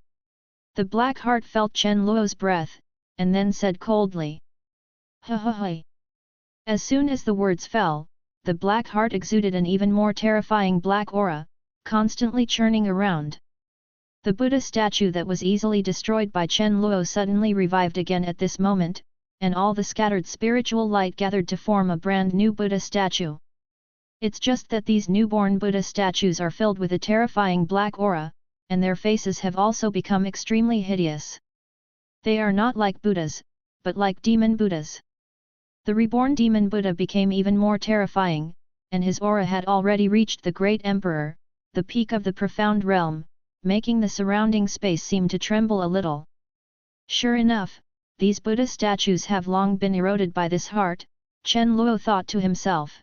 The black heart felt Chen Luo's breath, and then said coldly. Ha ha ha. As soon as the words fell, the black heart exuded an even more terrifying black aura, constantly churning around. The Buddha statue that was easily destroyed by Chen Luo suddenly revived again at this moment, and all the scattered spiritual light gathered to form a brand new Buddha statue. It's just that these newborn Buddha statues are filled with a terrifying black aura, and their faces have also become extremely hideous. They are not like Buddhas, but like demon Buddhas. The reborn demon Buddha became even more terrifying, and his aura had already reached the Great Emperor, the peak of the profound realm, making the surrounding space seem to tremble a little. Sure enough, these Buddha statues have long been eroded by this heart, Chen Luo thought to himself.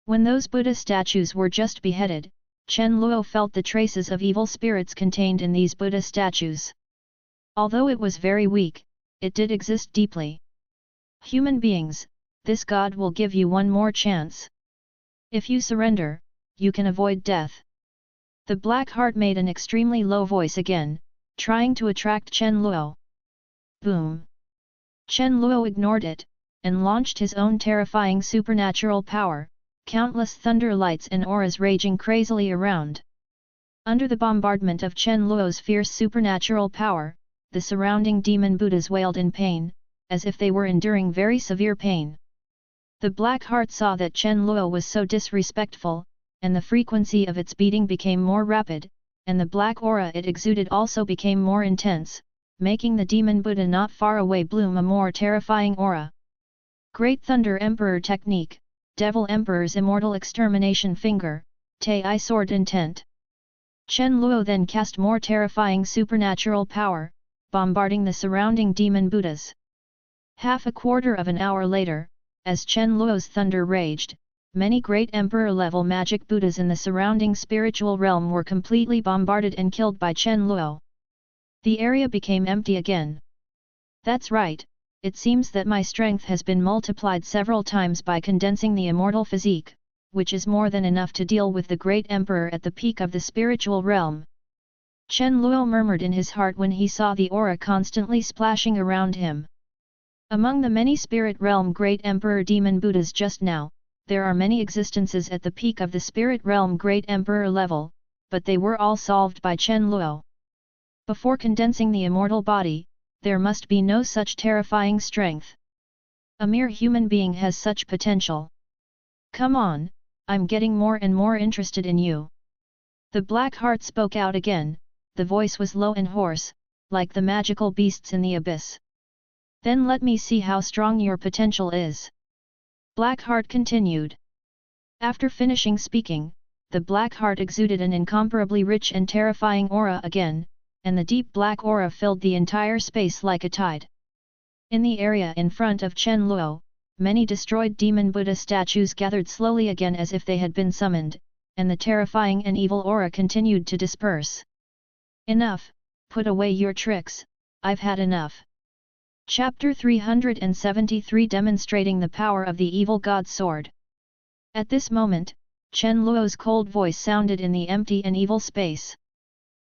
When those Buddha statues were just beheaded, Chen Luo felt the traces of evil spirits contained in these Buddha statues. Although it was very weak, it did exist deeply. Human beings, this god will give you one more chance. If you surrender, you can avoid death. The black heart made an extremely low voice again, trying to attract Chen Luo. Boom! Chen Luo ignored it, and launched his own terrifying supernatural power, countless thunder lights and auras raging crazily around. Under the bombardment of Chen Luo's fierce supernatural power, the surrounding demon Buddhas wailed in pain, as if they were enduring very severe pain. The black heart saw that Chen Luo was so disrespectful, and the frequency of its beating became more rapid, and the black aura it exuded also became more intense, making the demon Buddha not far away bloom a more terrifying aura. Great Thunder Emperor Technique, Devil Emperor's Immortal Extermination Finger, Tai Sword Intent. Chen Luo then cast more terrifying supernatural power, bombarding the surrounding demon Buddhas. Half a quarter of an hour later, as Chen Luo's thunder raged, many great emperor-level magic Buddhas in the surrounding spiritual realm were completely bombarded and killed by Chen Luo. The area became empty again. That's right, it seems that my strength has been multiplied several times by condensing the immortal physique, which is more than enough to deal with the great emperor at the peak of the spiritual realm. Chen Luo murmured in his heart when he saw the aura constantly splashing around him. Among the many spirit realm great emperor demon Buddhas just now, there are many existences at the peak of the spirit realm great emperor level, but they were all solved by Chen Luo. Before condensing the immortal body, there must be no such terrifying strength. A mere human being has such potential. Come on, I'm getting more and more interested in you. The black heart spoke out again, the voice was low and hoarse, like the magical beasts in the abyss. Then let me see how strong your potential is. Black Heart continued. After finishing speaking, the black heart exuded an incomparably rich and terrifying aura again, and the deep black aura filled the entire space like a tide. In the area in front of Chen Luo, many destroyed demon Buddha statues gathered slowly again as if they had been summoned, and the terrifying and evil aura continued to disperse. Enough, put away your tricks, I've had enough. Chapter 373 Demonstrating the Power of the Evil God's Sword. At this moment, Chen Luo's cold voice sounded in the empty and evil space.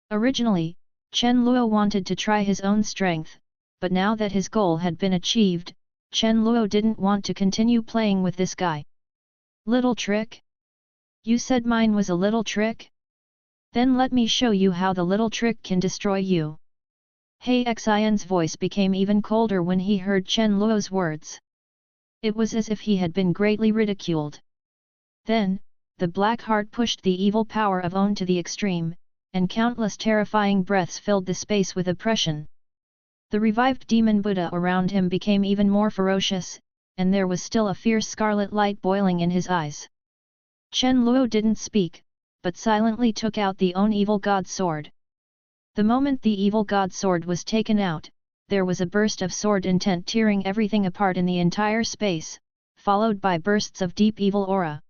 Originally, Chen Luo wanted to try his own strength, but now that his goal had been achieved, Chen Luo didn't want to continue playing with this guy. Little trick? You said mine was a little trick? Then let me show you how the little trick can destroy you. He Xian's voice became even colder when he heard Chen Luo's words. It was as if he had been greatly ridiculed. Then, the black heart pushed the evil power of On to the extreme, and countless terrifying breaths filled the space with oppression. The revived demon Buddha around him became even more ferocious, and there was still a fierce scarlet light boiling in his eyes. Chen Luo didn't speak, but silently took out the own evil god sword. The moment the evil god sword was taken out, there was a burst of sword intent tearing everything apart in the entire space, followed by bursts of deep evil aura.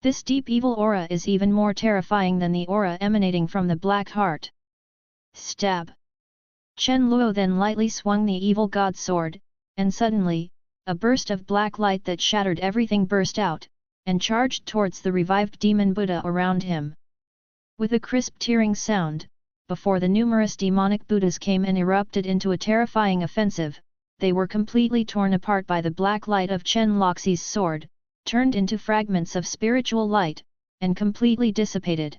This deep evil aura is even more terrifying than the aura emanating from the black heart. Stab! Chen Luo then lightly swung the evil god sword, and suddenly, a burst of black light that shattered everything burst out, and charged towards the revived demon Buddha around him. With a crisp tearing sound, before the numerous demonic Buddhas came and erupted into a terrifying offensive, they were completely torn apart by the black light of Chen Luo's sword, turned into fragments of spiritual light, and completely dissipated.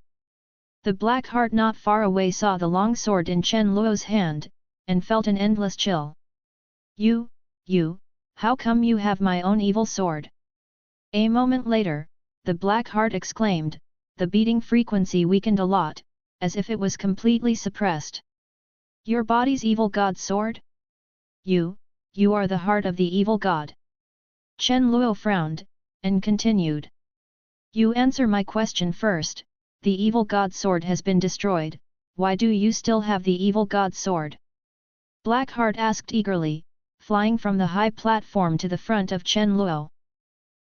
The black heart not far away saw the long sword in Chen Luo's hand, and felt an endless chill. You, how come you have my own evil sword? A moment later, the black heart exclaimed, the beating frequency weakened a lot, as if it was completely suppressed. Your body's evil god sword? You are the heart of the evil god. Chen Luo frowned, and continued. You answer my question first. The evil god sword has been destroyed, why do you still have the evil god sword? Blackheart asked eagerly, flying from the high platform to the front of Chen Luo.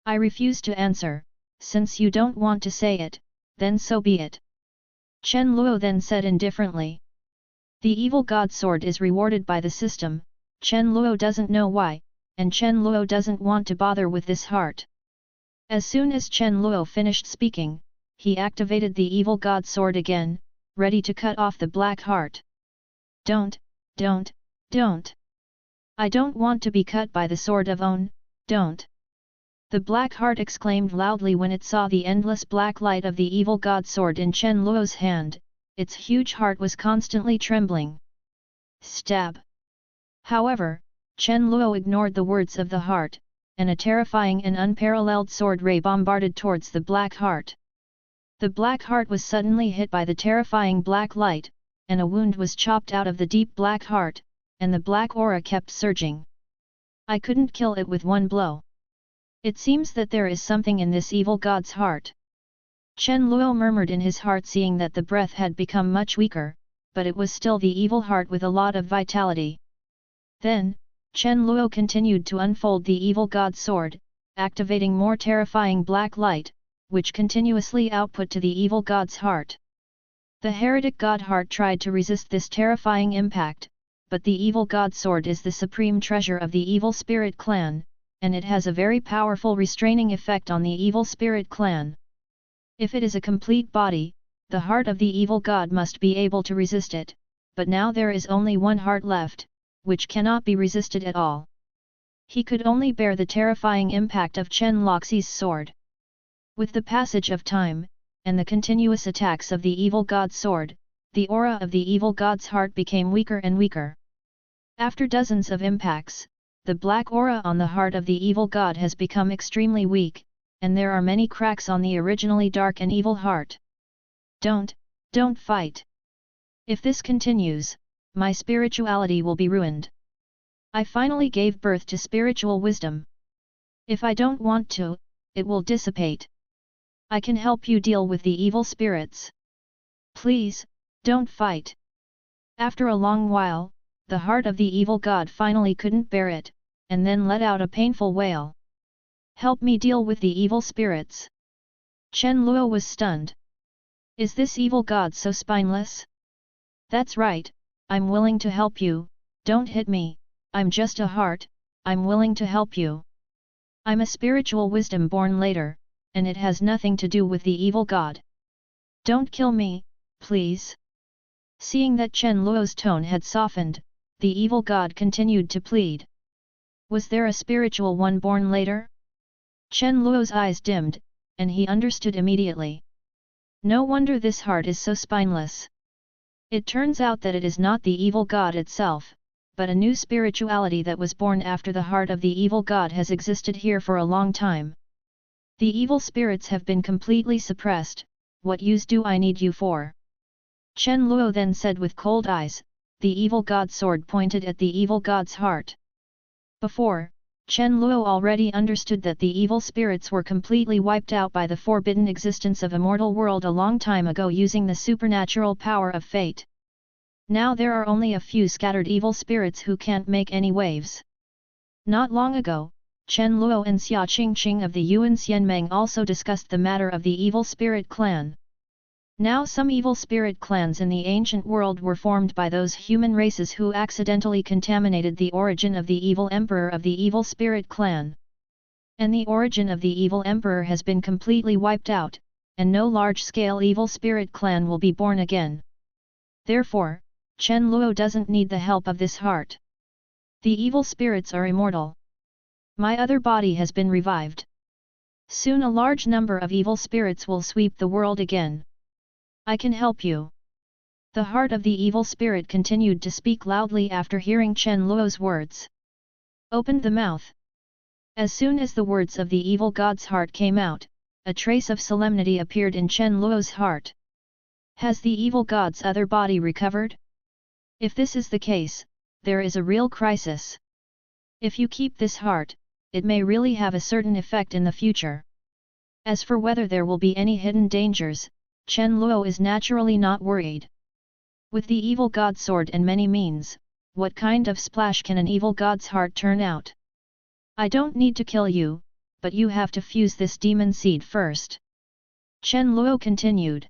I refuse to answer, since you don't want to say it, then so be it. Chen Luo then said indifferently. The evil god sword is rewarded by the system, Chen Luo doesn't know why, and Chen Luo doesn't want to bother with this heart. As soon as Chen Luo finished speaking, he activated the evil god sword again, ready to cut off the black heart. Don't! I don't want to be cut by the sword of On, don't! The black heart exclaimed loudly when it saw the endless black light of the evil god sword in Chen Luo's hand, its huge heart was constantly trembling. Stab! However, Chen Luo ignored the words of the heart, and a terrifying and unparalleled sword ray bombarded towards the black heart. The black heart was suddenly hit by the terrifying black light, and a wound was chopped out of the deep black heart, and the black aura kept surging. I couldn't kill it with one blow. It seems that there is something in this evil god's heart. Chen Luo murmured in his heart, seeing that the breath had become much weaker, but it was still the evil heart with a lot of vitality. Then, Chen Luo continued to unfold the evil god sword, activating more terrifying black light, which continuously output to the evil god's heart. The heretic god heart tried to resist this terrifying impact, but the evil god sword is the supreme treasure of the evil spirit clan, and it has a very powerful restraining effect on the evil spirit clan. If it is a complete body, the heart of the evil god must be able to resist it, but now there is only one heart left, which cannot be resisted at all. He could only bear the terrifying impact of Chen Luo's sword. With the passage of time, and the continuous attacks of the evil god's sword, the aura of the evil god's heart became weaker and weaker. After dozens of impacts, the black aura on the heart of the evil god has become extremely weak, and there are many cracks on the originally dark and evil heart. Don't fight. If this continues, my spirituality will be ruined. I finally gave birth to spiritual wisdom. If I don't want to, it will dissipate. I can help you deal with the evil spirits. Please, don't fight. After a long while, the heart of the evil god finally couldn't bear it, and then let out a painful wail. Help me deal with the evil spirits. Chen Luo was stunned. Is this evil god so spineless? That's right, I'm willing to help you, don't hit me, I'm just a heart, I'm willing to help you. I'm a spiritual wisdom born later, and it has nothing to do with the evil god. Don't kill me, please. Seeing that Chen Luo's tone had softened, the evil god continued to plead. Was there a spiritual one born later? Chen Luo's eyes dimmed, and he understood immediately. No wonder this heart is so spineless. It turns out that it is not the evil god itself, but a new spirituality that was born after the heart of the evil god has existed here for a long time. The evil spirits have been completely suppressed, what use do I need you for? Chen Luo then said with cold eyes, the evil god's sword pointed at the evil god's heart. Before, Chen Luo already understood that the evil spirits were completely wiped out by the forbidden existence of a mortal world a long time ago using the supernatural power of fate. Now there are only a few scattered evil spirits who can't make any waves. Not long ago, Chen Luo and Xia Qingqing of the Yuan Xianmeng also discussed the matter of the evil spirit clan. Now some evil spirit clans in the ancient world were formed by those human races who accidentally contaminated the origin of the evil emperor of the evil spirit clan. And the origin of the evil emperor has been completely wiped out, and no large-scale evil spirit clan will be born again. Therefore, Chen Luo doesn't need the help of this heart. The evil spirits are immortal. My other body has been revived. Soon a large number of evil spirits will sweep the world again. I can help you. The heart of the evil spirit continued to speak loudly after hearing Chen Luo's words. Opened the mouth. As soon as the words of the evil god's heart came out, a trace of solemnity appeared in Chen Luo's heart. Has the evil god's other body recovered? If this is the case, there is a real crisis. If you keep this heart, it may really have a certain effect in the future. As for whether there will be any hidden dangers, Chen Luo is naturally not worried. With the evil god's sword and many means, what kind of splash can an evil god's heart turn out? I don't need to kill you, but you have to fuse this demon seed first. Chen Luo continued.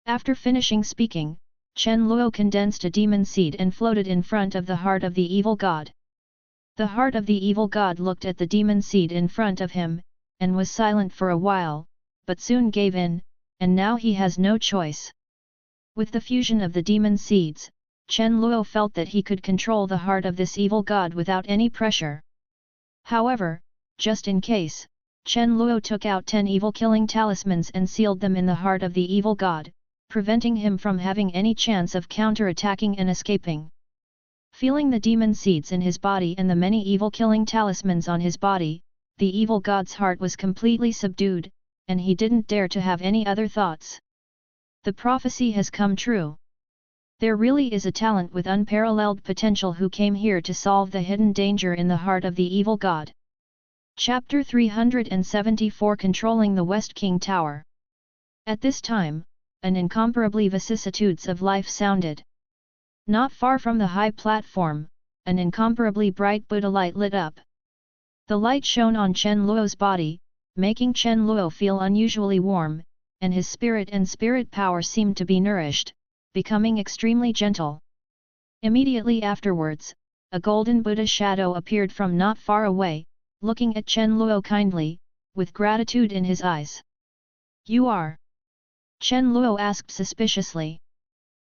After finishing speaking, Chen Luo condensed a demon seed and floated in front of the heart of the evil god. The heart of the evil god looked at the demon seed in front of him, and was silent for a while, but soon gave in, and now he has no choice. With the fusion of the demon seeds, Chen Luo felt that he could control the heart of this evil god without any pressure. However, just in case, Chen Luo took out 10 evil-killing talismans and sealed them in the heart of the evil god, preventing him from having any chance of counter-attacking and escaping. Feeling the demon seeds in his body and the many evil-killing talismans on his body, the evil god's heart was completely subdued, and he didn't dare to have any other thoughts. The prophecy has come true. There really is a talent with unparalleled potential who came here to solve the hidden danger in the heart of the evil god. Chapter 374 Controlling the West King Tower. At this time, an incomparably vicissitudes of life sounded. Not far from the high platform, an incomparably bright Buddha light lit up. The light shone on Chen Luo's body, making Chen Luo feel unusually warm, and his spirit and spirit power seemed to be nourished, becoming extremely gentle. Immediately afterwards, a golden Buddha shadow appeared from not far away, looking at Chen Luo kindly, with gratitude in his eyes. You are? Chen Luo asked suspiciously.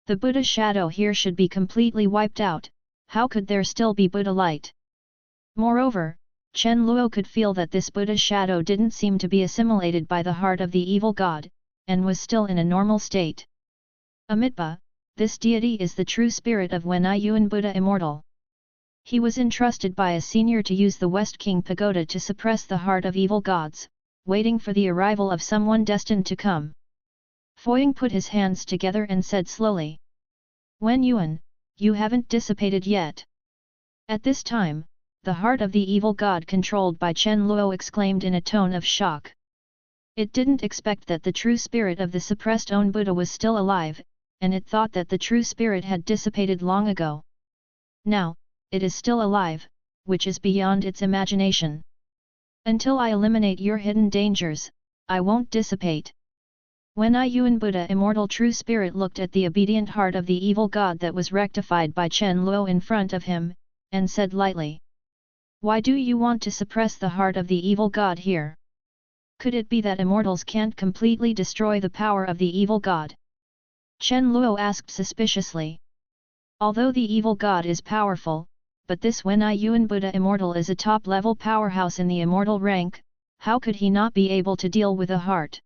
The Buddha shadow here should be completely wiped out, how could there still be Buddha light? Moreover, Chen Luo could feel that this Buddha shadow didn't seem to be assimilated by the heart of the evil god, and was still in a normal state. Amitabha, this deity is the true spirit of Wen Yuan Buddha immortal. He was entrusted by a senior to use the West King Pagoda to suppress the heart of evil gods, waiting for the arrival of someone destined to come. Foying put his hands together and said slowly. Wen Yuan, you haven't dissipated yet. At this time, the heart of the evil god controlled by Chen Luo exclaimed in a tone of shock. It didn't expect that the true spirit of the suppressed own Buddha was still alive, and it thought that the true spirit had dissipated long ago. Now, it is still alive, which is beyond its imagination. Until I eliminate your hidden dangers, I won't dissipate. When Yuan Buddha Immortal True Spirit looked at the obedient heart of the evil god that was rectified by Chen Luo in front of him, and said lightly, "Why do you want to suppress the heart of the evil god here? Could it be that immortals can't completely destroy the power of the evil god?" Chen Luo asked suspiciously. Although the evil god is powerful, but this Wen Yuan Buddha Immortal is a top-level powerhouse in the immortal rank, how could he not be able to deal with a heart?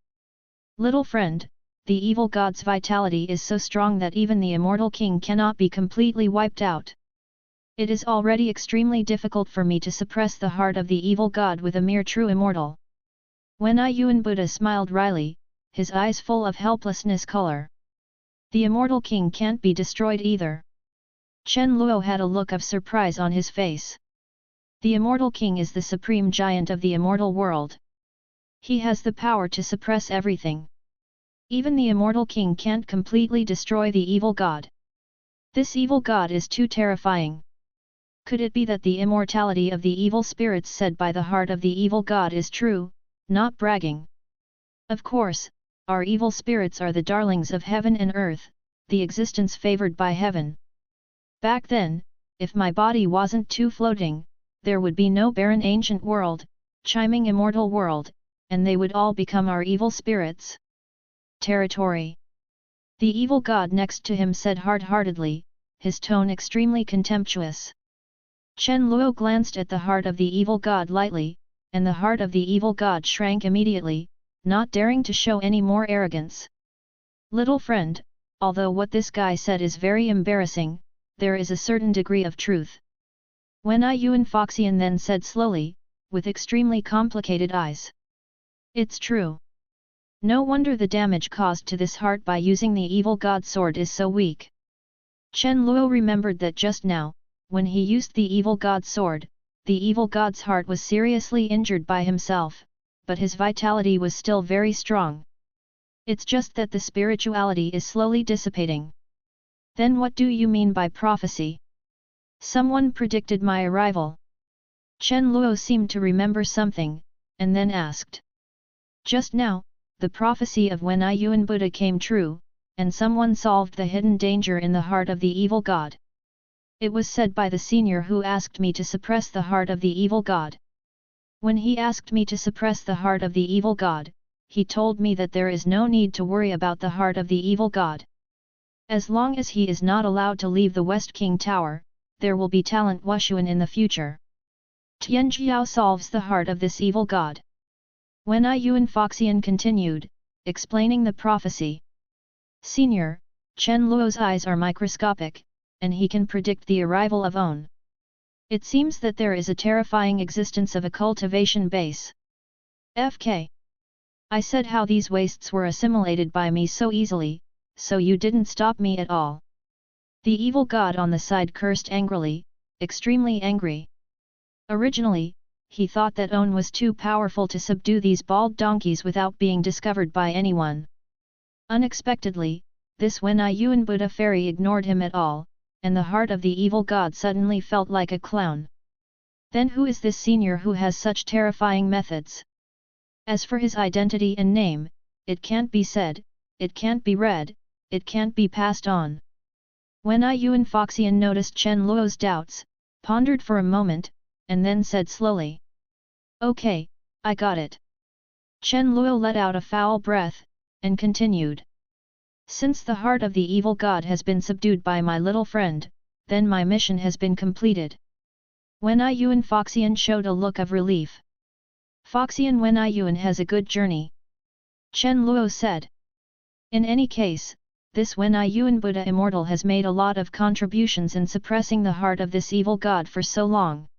Little friend, the evil god's vitality is so strong that even the immortal king cannot be completely wiped out. It is already extremely difficult for me to suppress the heart of the evil god with a mere true immortal. When Yuan Buddha smiled wryly, his eyes full of helplessness color. The immortal king can't be destroyed either. Chen Luo had a look of surprise on his face. The immortal king is the supreme giant of the immortal world. He has the power to suppress everything. Even the immortal king can't completely destroy the evil god. This evil god is too terrifying. Could it be that the immortality of the evil spirits said by the heart of the evil god is true, not bragging? Of course, our evil spirits are the darlings of heaven and earth, the existence favored by heaven. Back then, if my body wasn't too floating, there would be no barren ancient world, chiming immortal world, and they would all become our evil spirits. Territory. The evil god next to him said hard-heartedly, his tone extremely contemptuous. Chen Luo glanced at the heart of the evil god lightly, and the heart of the evil god shrank immediately, not daring to show any more arrogance. Little friend, although what this guy said is very embarrassing, there is a certain degree of truth. When Yuan Foxian then said slowly, with extremely complicated eyes. It's true. No wonder the damage caused to this heart by using the evil god's sword is so weak. Chen Luo remembered that just now, when he used the evil god's sword, the evil god's heart was seriously injured by himself, but his vitality was still very strong. It's just that the spirituality is slowly dissipating. Then what do you mean by prophecy? Someone predicted my arrival. Chen Luo seemed to remember something, and then asked. Just now, the prophecy of when Yuan Buddha came true, and someone solved the hidden danger in the heart of the evil god. It was said by the senior who asked me to suppress the heart of the evil god. When he asked me to suppress the heart of the evil god, he told me that there is no need to worry about the heart of the evil god. As long as he is not allowed to leave the West King Tower, there will be talent Wushuan in the future. Tianjiao solves the heart of this evil god. When Yuan Foxian continued, explaining the prophecy. Senior, Chen Luo's eyes are microscopic, and he can predict the arrival of On. It seems that there is a terrifying existence of a cultivation base. FK. I said how these wastes were assimilated by me so easily, so you didn't stop me at all. The evil god on the side cursed angrily, extremely angry. Originally, he thought that On was too powerful to subdue these bald donkeys without being discovered by anyone. Unexpectedly, this when Yuan Buddha fairy ignored him at all, and the heart of the evil god suddenly felt like a clown. Then who is this senior who has such terrifying methods? As for his identity and name, it can't be said, it can't be read, it can't be passed on. When Yuan Foxian noticed Chen Luo's doubts, pondered for a moment, and then said slowly. Okay, I got it. Chen Luo let out a foul breath, and continued. Since the heart of the evil god has been subdued by my little friend, then my mission has been completed. When Yuan Foxian showed a look of relief. Foxian when Yuan has a good journey. Chen Luo said. In any case, this when Yuan Buddha Immortal has made a lot of contributions in suppressing the heart of this evil god for so long.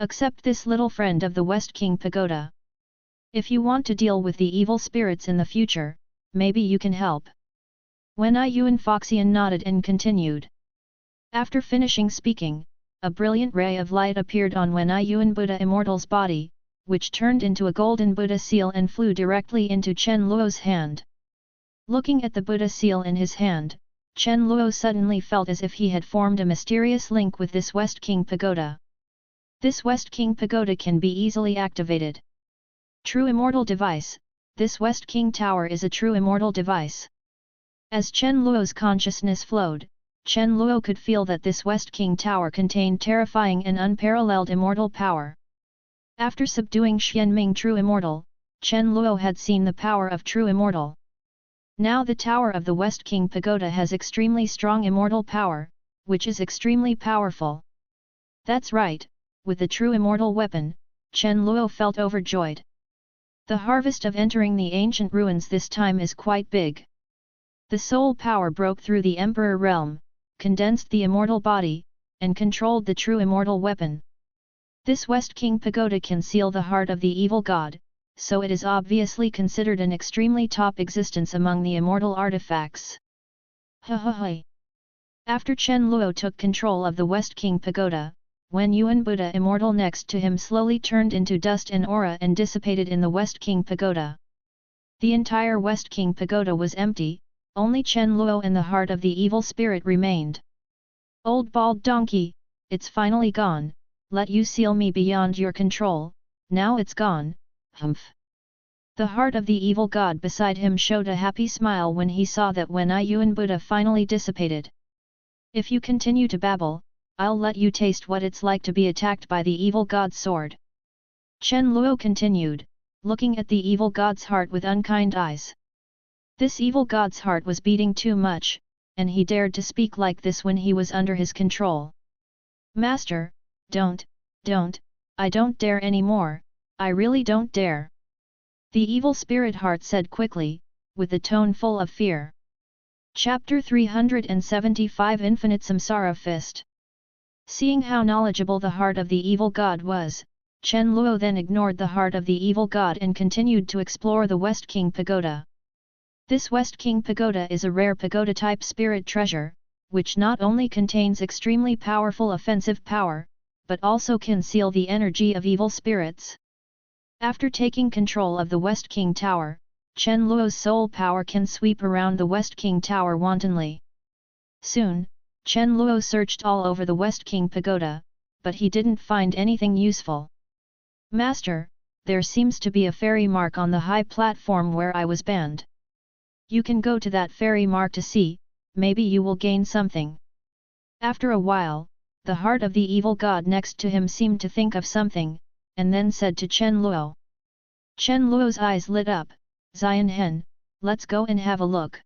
Accept this little friend of the West King Pagoda. If you want to deal with the evil spirits in the future, maybe you can help. When Yuan Foxian nodded and continued. After finishing speaking, a brilliant ray of light appeared on when Yuan Buddha Immortal's body, which turned into a golden Buddha seal and flew directly into Chen Luo's hand. Looking at the Buddha seal in his hand, Chen Luo suddenly felt as if he had formed a mysterious link with this West King Pagoda. This West King Pagoda can be easily activated. True immortal device, this West King Tower is a true immortal device. As Chen Luo's consciousness flowed, Chen Luo could feel that this West King Tower contained terrifying and unparalleled immortal power. After subduing Xianming True Immortal, Chen Luo had seen the power of True Immortal. Now the Tower of the West King Pagoda has extremely strong immortal power, which is extremely powerful. That's right, with the True Immortal Weapon, Chen Luo felt overjoyed. The harvest of entering the ancient ruins this time is quite big. The soul power broke through the Emperor realm, condensed the immortal body, and controlled the True Immortal Weapon. This West King Pagoda can seal the heart of the evil god, so it is obviously considered an extremely top existence among the immortal artifacts. After Chen Luo took control of the West King Pagoda, Wen Yuan Buddha Immortal next to him slowly turned into dust and aura and dissipated in the West King Pagoda. The entire West King Pagoda was empty, only Chen Luo and the heart of the evil spirit remained. Old bald donkey, it's finally gone, let you seal me beyond your control, now it's gone, humph. The heart of the evil god beside him showed a happy smile when he saw that Wen Yuan Buddha finally dissipated. If you continue to babble, I'll let you taste what it's like to be attacked by the evil god's sword. Chen Luo continued, looking at the evil god's heart with unkind eyes. This evil god's heart was beating too much, and he dared to speak like this when he was under his control. Master, don't, I don't dare anymore, I really don't dare. The evil spirit heart said quickly, with a tone full of fear. Chapter 375 Infinite Samsara Fist. Seeing how knowledgeable the heart of the evil god was, Chen Luo then ignored the heart of the evil god and continued to explore the West King Pagoda. This West King Pagoda is a rare pagoda-type spirit treasure, which not only contains extremely powerful offensive power, but also can seal the energy of evil spirits. After taking control of the West King Tower, Chen Luo's soul power can sweep around the West King Tower wantonly. Soon, Chen Luo searched all over the West King Pagoda, but he didn't find anything useful. Master, there seems to be a fairy mark on the high platform where I was banned. You can go to that fairy mark to see, maybe you will gain something. After a while, the heart of the evil god next to him seemed to think of something, and then said to Chen Luo. Chen Luo's eyes lit up, Zion Hen, let's go and have a look.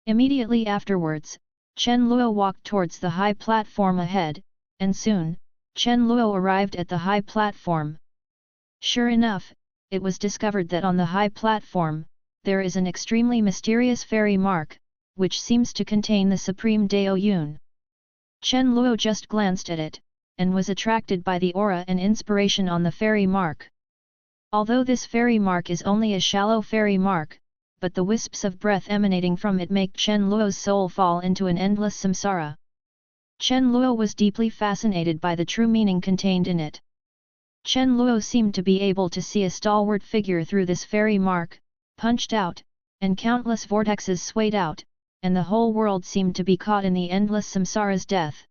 Immediately afterwards, Chen Luo walked towards the high platform ahead, and soon, Chen Luo arrived at the high platform. Sure enough, it was discovered that on the high platform, there is an extremely mysterious fairy mark, which seems to contain the supreme Dao Yun. Chen Luo just glanced at it, and was attracted by the aura and inspiration on the fairy mark. Although this fairy mark is only a shallow fairy mark, but the wisps of breath emanating from it make Chen Luo's soul fall into an endless samsara. Chen Luo was deeply fascinated by the true meaning contained in it. Chen Luo seemed to be able to see a stalwart figure through this fairy mark, punched out, and countless vortexes swayed out, and the whole world seemed to be caught in the endless samsara's death.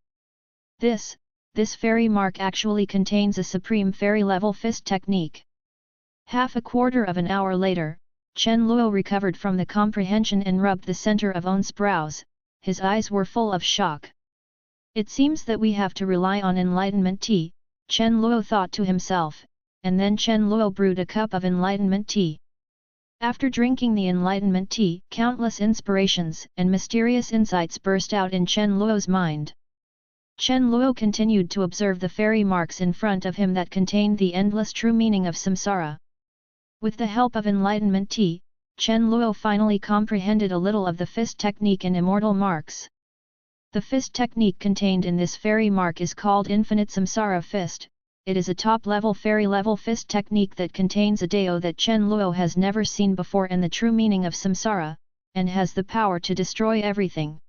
This fairy mark actually contains a supreme fairy-level fist technique. Half a quarter of an hour later, Chen Luo recovered from the comprehension and rubbed the center of On's brows, his eyes were full of shock. It seems that we have to rely on enlightenment tea, Chen Luo thought to himself, and then Chen Luo brewed a cup of enlightenment tea. After drinking the enlightenment tea, countless inspirations and mysterious insights burst out in Chen Luo's mind. Chen Luo continued to observe the fairy marks in front of him that contained the endless true meaning of samsara. With the help of enlightenment tea, Chen Luo finally comprehended a little of the fist technique and immortal marks. The fist technique contained in this fairy mark is called Infinite Samsara Fist. It is a top-level fairy-level fist technique that contains a Dao that Chen Luo has never seen before and the true meaning of samsara, and has the power to destroy everything.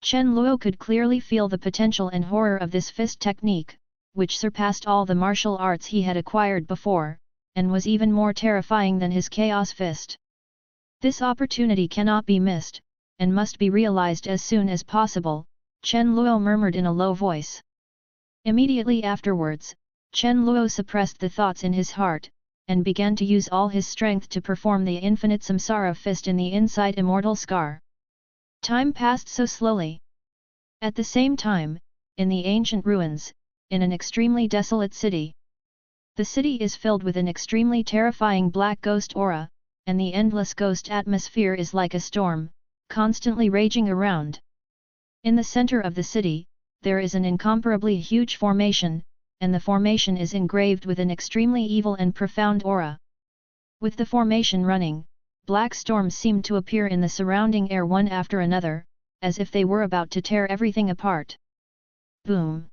Chen Luo could clearly feel the potential and horror of this fist technique, which surpassed all the martial arts he had acquired before, and was even more terrifying than his Chaos Fist. This opportunity cannot be missed, and must be realized as soon as possible, Chen Luo murmured in a low voice. Immediately afterwards, Chen Luo suppressed the thoughts in his heart, and began to use all his strength to perform the infinite samsara fist in the inside immortal scar. Time passed so slowly. At the same time, in the ancient ruins, in an extremely desolate city. The city is filled with an extremely terrifying black ghost aura, and the endless ghost atmosphere is like a storm, constantly raging around. In the center of the city, there is an incomparably huge formation, and the formation is engraved with an extremely evil and profound aura. With the formation running, black storms seem to appear in the surrounding air one after another, as if they were about to tear everything apart. Boom!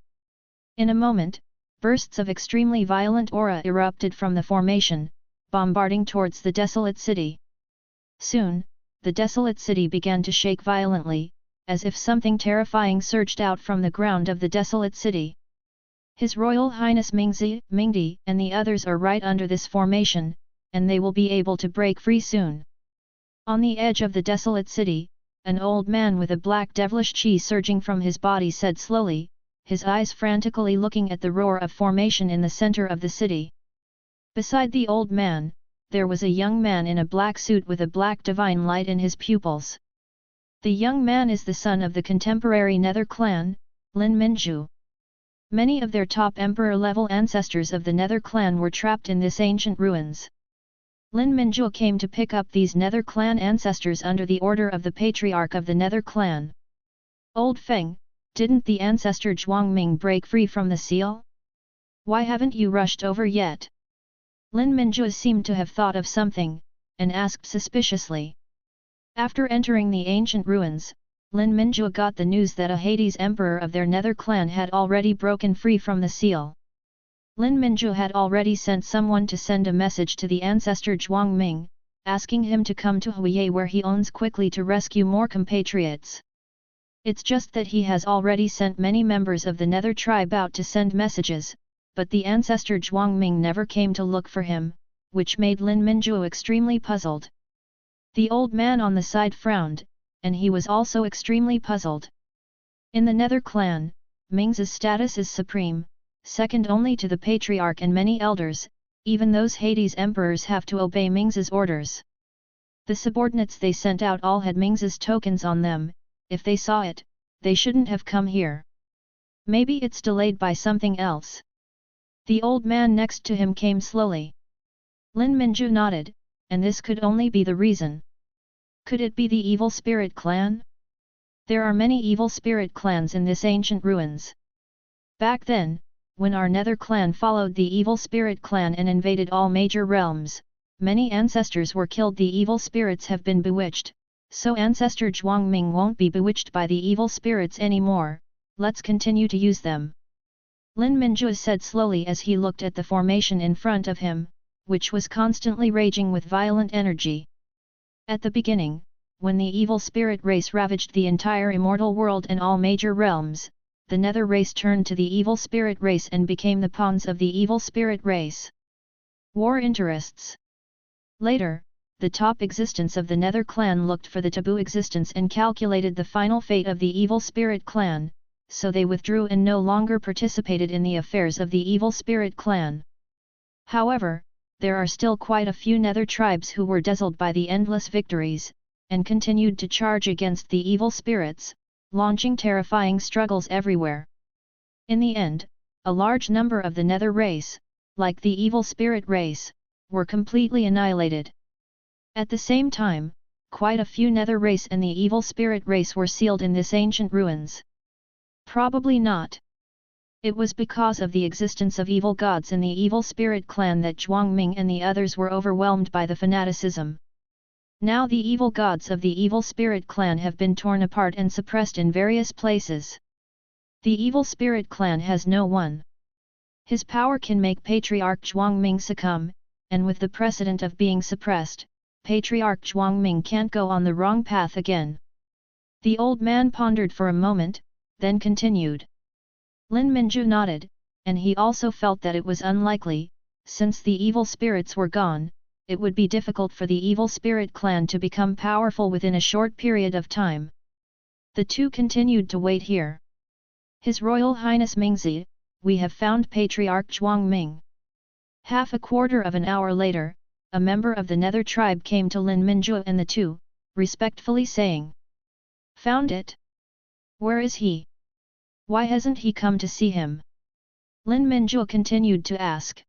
In a moment, bursts of extremely violent aura erupted from the formation, bombarding towards the desolate city. Soon, the desolate city began to shake violently, as if something terrifying surged out from the ground of the desolate city. His Royal Highness Mingdi and the others are right under this formation, and they will be able to break free soon. On the edge of the desolate city, an old man with a black devilish chi surging from his body said slowly, his eyes frantically looking at the roar of formation in the center of the city. Beside the old man, there was a young man in a black suit with a black divine light in his pupils. The young man is the son of the contemporary Nether clan, Lin Minju. Many of their top emperor-level ancestors of the Nether clan were trapped in this ancient ruins. Lin Minju came to pick up these Nether clan ancestors under the order of the patriarch of the Nether clan. Old Feng, didn't the ancestor Zhuangming break free from the seal? Why haven't you rushed over yet? Lin Minju seemed to have thought of something, and asked suspiciously. After entering the ancient ruins, Lin Minju got the news that a Hades emperor of their Nether clan had already broken free from the seal. Lin Minju had already sent someone to send a message to the ancestor Zhuangming, asking him to come to Huiye where he owns quickly to rescue more compatriots. It's just that he has already sent many members of the Nether tribe out to send messages, but the ancestor Zhuangming never came to look for him, which made Lin Minju extremely puzzled. The old man on the side frowned, and he was also extremely puzzled. In the Nether clan, Ming's status is supreme, second only to the patriarch and many elders. Even those Hades emperors have to obey Ming's orders. The subordinates they sent out all had Ming's tokens on them. If they saw it, they shouldn't have come here. Maybe it's delayed by something else. The old man next to him came slowly. Lin Minju nodded, and this could only be the reason. Could it be the Evil Spirit clan? There are many evil spirit clans in this ancient ruins. Back then, when our Nether clan followed the Evil Spirit clan and invaded all major realms, many ancestors were killed. The evil spirits have been bewitched, so ancestor Zhuangming won't be bewitched by the evil spirits anymore. Let's continue to use them. Lin Minju said slowly as he looked at the formation in front of him, which was constantly raging with violent energy. At the beginning, when the evil spirit race ravaged the entire immortal world and all major realms, the Nether race turned to the evil spirit race and became the pawns of the evil spirit race. War interests. Later, the top existence of the Nether clan looked for the taboo existence and calculated the final fate of the evil spirit clan, so they withdrew and no longer participated in the affairs of the evil spirit clan. However, there are still quite a few Nether tribes who were dazzled by the endless victories, and continued to charge against the evil spirits, launching terrifying struggles everywhere. In the end, a large number of the Nether race, like the evil spirit race, were completely annihilated. At the same time, quite a few Nether race and the evil spirit race were sealed in this ancient ruins. Probably not. It was because of the existence of evil gods in the evil spirit clan that Zhuangming and the others were overwhelmed by the fanaticism. Now the evil gods of the evil spirit clan have been torn apart and suppressed in various places. The evil spirit clan has no one. His power can make Patriarch Zhuangming succumb, and with the precedent of being suppressed, Patriarch Zhuangming can't go on the wrong path again. The old man pondered for a moment, then continued. Lin Minju nodded, and he also felt that it was unlikely, since the evil spirits were gone, it would be difficult for the evil spirit clan to become powerful within a short period of time. The two continued to wait here. His Royal Highness Mingzi, we have found Patriarch Zhuang Ming. Half a quarter of an hour later, a member of the Nether tribe came to Lin Minzhu and the two, respectfully saying, "Found it? Where is he? Why hasn't he come to see him?" Lin Minzhu continued to ask.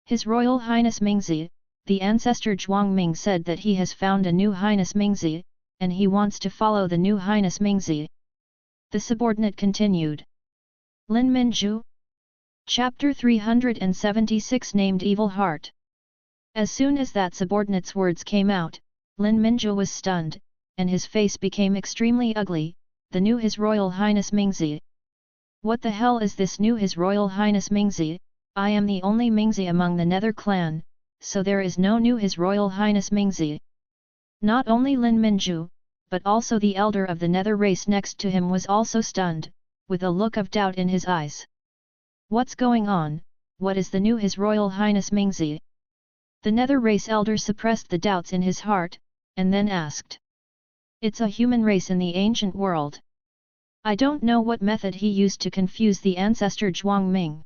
His Royal Highness Mingzi, the ancestor Zhuang Ming, said that he has found a new Highness Mingzi, and he wants to follow the new Highness Mingzi. The subordinate continued. Lin Minzhu? Chapter 376 named Evil Heart. As soon as that subordinate's words came out, Lin Minzhu was stunned, and his face became extremely ugly. The new His Royal Highness Mingzi. What the hell is this new His Royal Highness Mingzi? I am the only Mingzi among the Nether clan, so there is no new His Royal Highness Mingzi. Not only Lin Minzhu, but also the elder of the Nether race next to him was also stunned, with a look of doubt in his eyes. What's going on? What is the new His Royal Highness Mingzi? The Nether race elder suppressed the doubts in his heart, and then asked. It's a human race in the ancient world. I don't know what method he used to confuse the ancestor Zhuang Ming.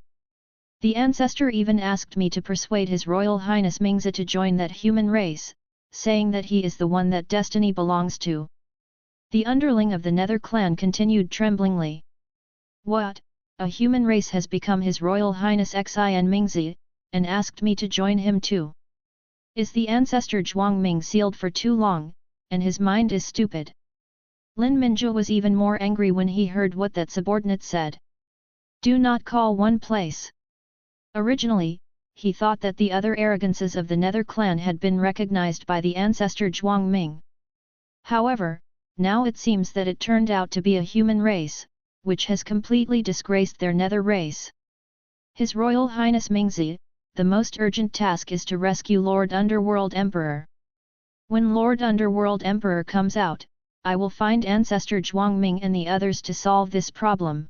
The ancestor even asked me to persuade His Royal Highness Mingzi to join that human race, saying that he is the one that destiny belongs to. The underling of the Nether clan continued tremblingly. What? A human race has become His Royal Highness Xin Mingzi, and asked me to join him too. Is the ancestor Zhuang Ming sealed for too long, and his mind is stupid? Lin Minzhu was even more angry when he heard what that subordinate said. Do not call one place. Originally, he thought that the other arrogances of the Nether clan had been recognized by the ancestor Zhuang Ming. However, now it seems that it turned out to be a human race, which has completely disgraced their Nether race. His Royal Highness Mingzi, the most urgent task is to rescue Lord Underworld Emperor. When Lord Underworld Emperor comes out, I will find ancestor Zhuang Ming and the others to solve this problem.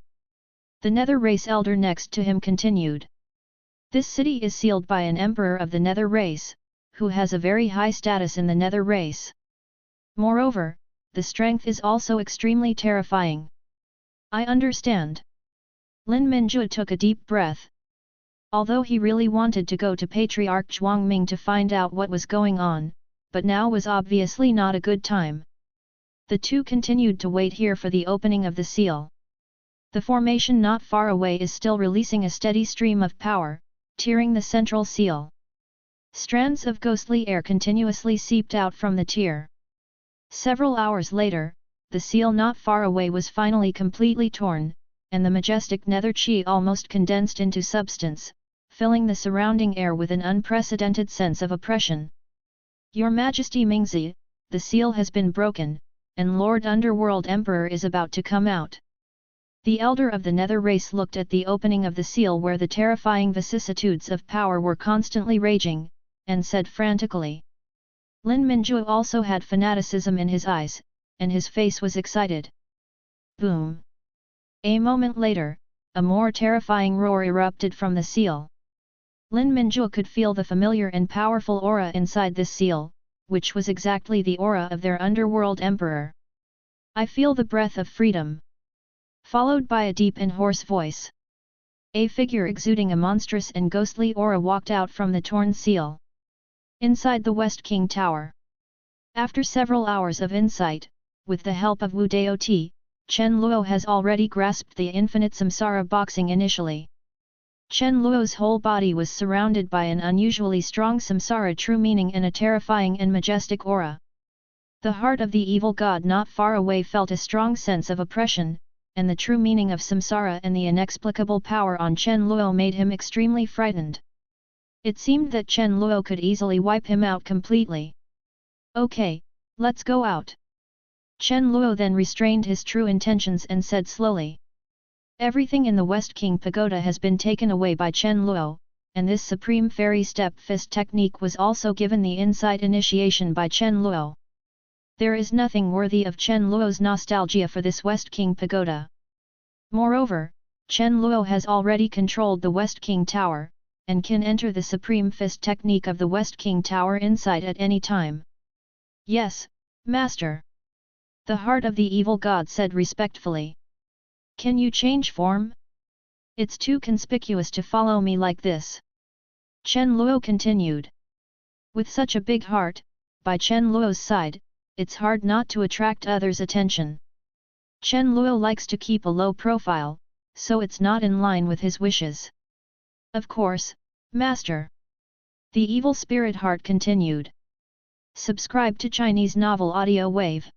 The Nether race elder next to him continued. This city is sealed by an emperor of the Nether race, who has a very high status in the Nether race. Moreover, the strength is also extremely terrifying. I understand. Lin Minzhu took a deep breath. Although he really wanted to go to Patriarch Zhuang Ming to find out what was going on, but now was obviously not a good time. The two continued to wait here for the opening of the seal. The formation not far away is still releasing a steady stream of power, tearing the central seal. Strands of ghostly air continuously seeped out from the tear. Several hours later, the seal not far away was finally completely torn, and the majestic nether chi almost condensed into substance, filling the surrounding air with an unprecedented sense of oppression. Your Majesty Mingzi, the seal has been broken, and Lord Underworld Emperor is about to come out. The elder of the Nether race looked at the opening of the seal where the terrifying vicissitudes of power were constantly raging, and said frantically. Lin Minzhu also had fanaticism in his eyes, and his face was excited. Boom! A moment later, a more terrifying roar erupted from the seal. Lin Minzhu could feel the familiar and powerful aura inside this seal, which was exactly the aura of their underworld emperor. I feel the breath of freedom. Followed by a deep and hoarse voice. A figure exuding a monstrous and ghostly aura walked out from the torn seal. Inside the West King Tower. After several hours of insight, with the help of Wu Daoti, Chen Luo has already grasped the infinite samsara boxing initially. Chen Luo's whole body was surrounded by an unusually strong samsara true meaning and a terrifying and majestic aura. The heart of the evil god not far away felt a strong sense of oppression, and the true meaning of samsara and the inexplicable power on Chen Luo made him extremely frightened. It seemed that Chen Luo could easily wipe him out completely. Okay, let's go out. Chen Luo then restrained his true intentions and said slowly. Everything in the West King Pagoda has been taken away by Chen Luo, and this supreme fairy step fist technique was also given the insight initiation by Chen Luo. There is nothing worthy of Chen Luo's nostalgia for this West King Pagoda. Moreover, Chen Luo has already controlled the West King Tower, and can enter the Supreme Fist technique of the West King Tower inside at any time. Yes, Master. The heart of the evil god said respectfully. Can you change form? It's too conspicuous to follow me like this. Chen Luo continued. With such a big heart, by Chen Luo's side, it's hard not to attract others' attention. Chen Luo likes to keep a low profile, so it's not in line with his wishes. Of course, Master. The evil spirit heart continued. Subscribe to Chinese novel audio wave.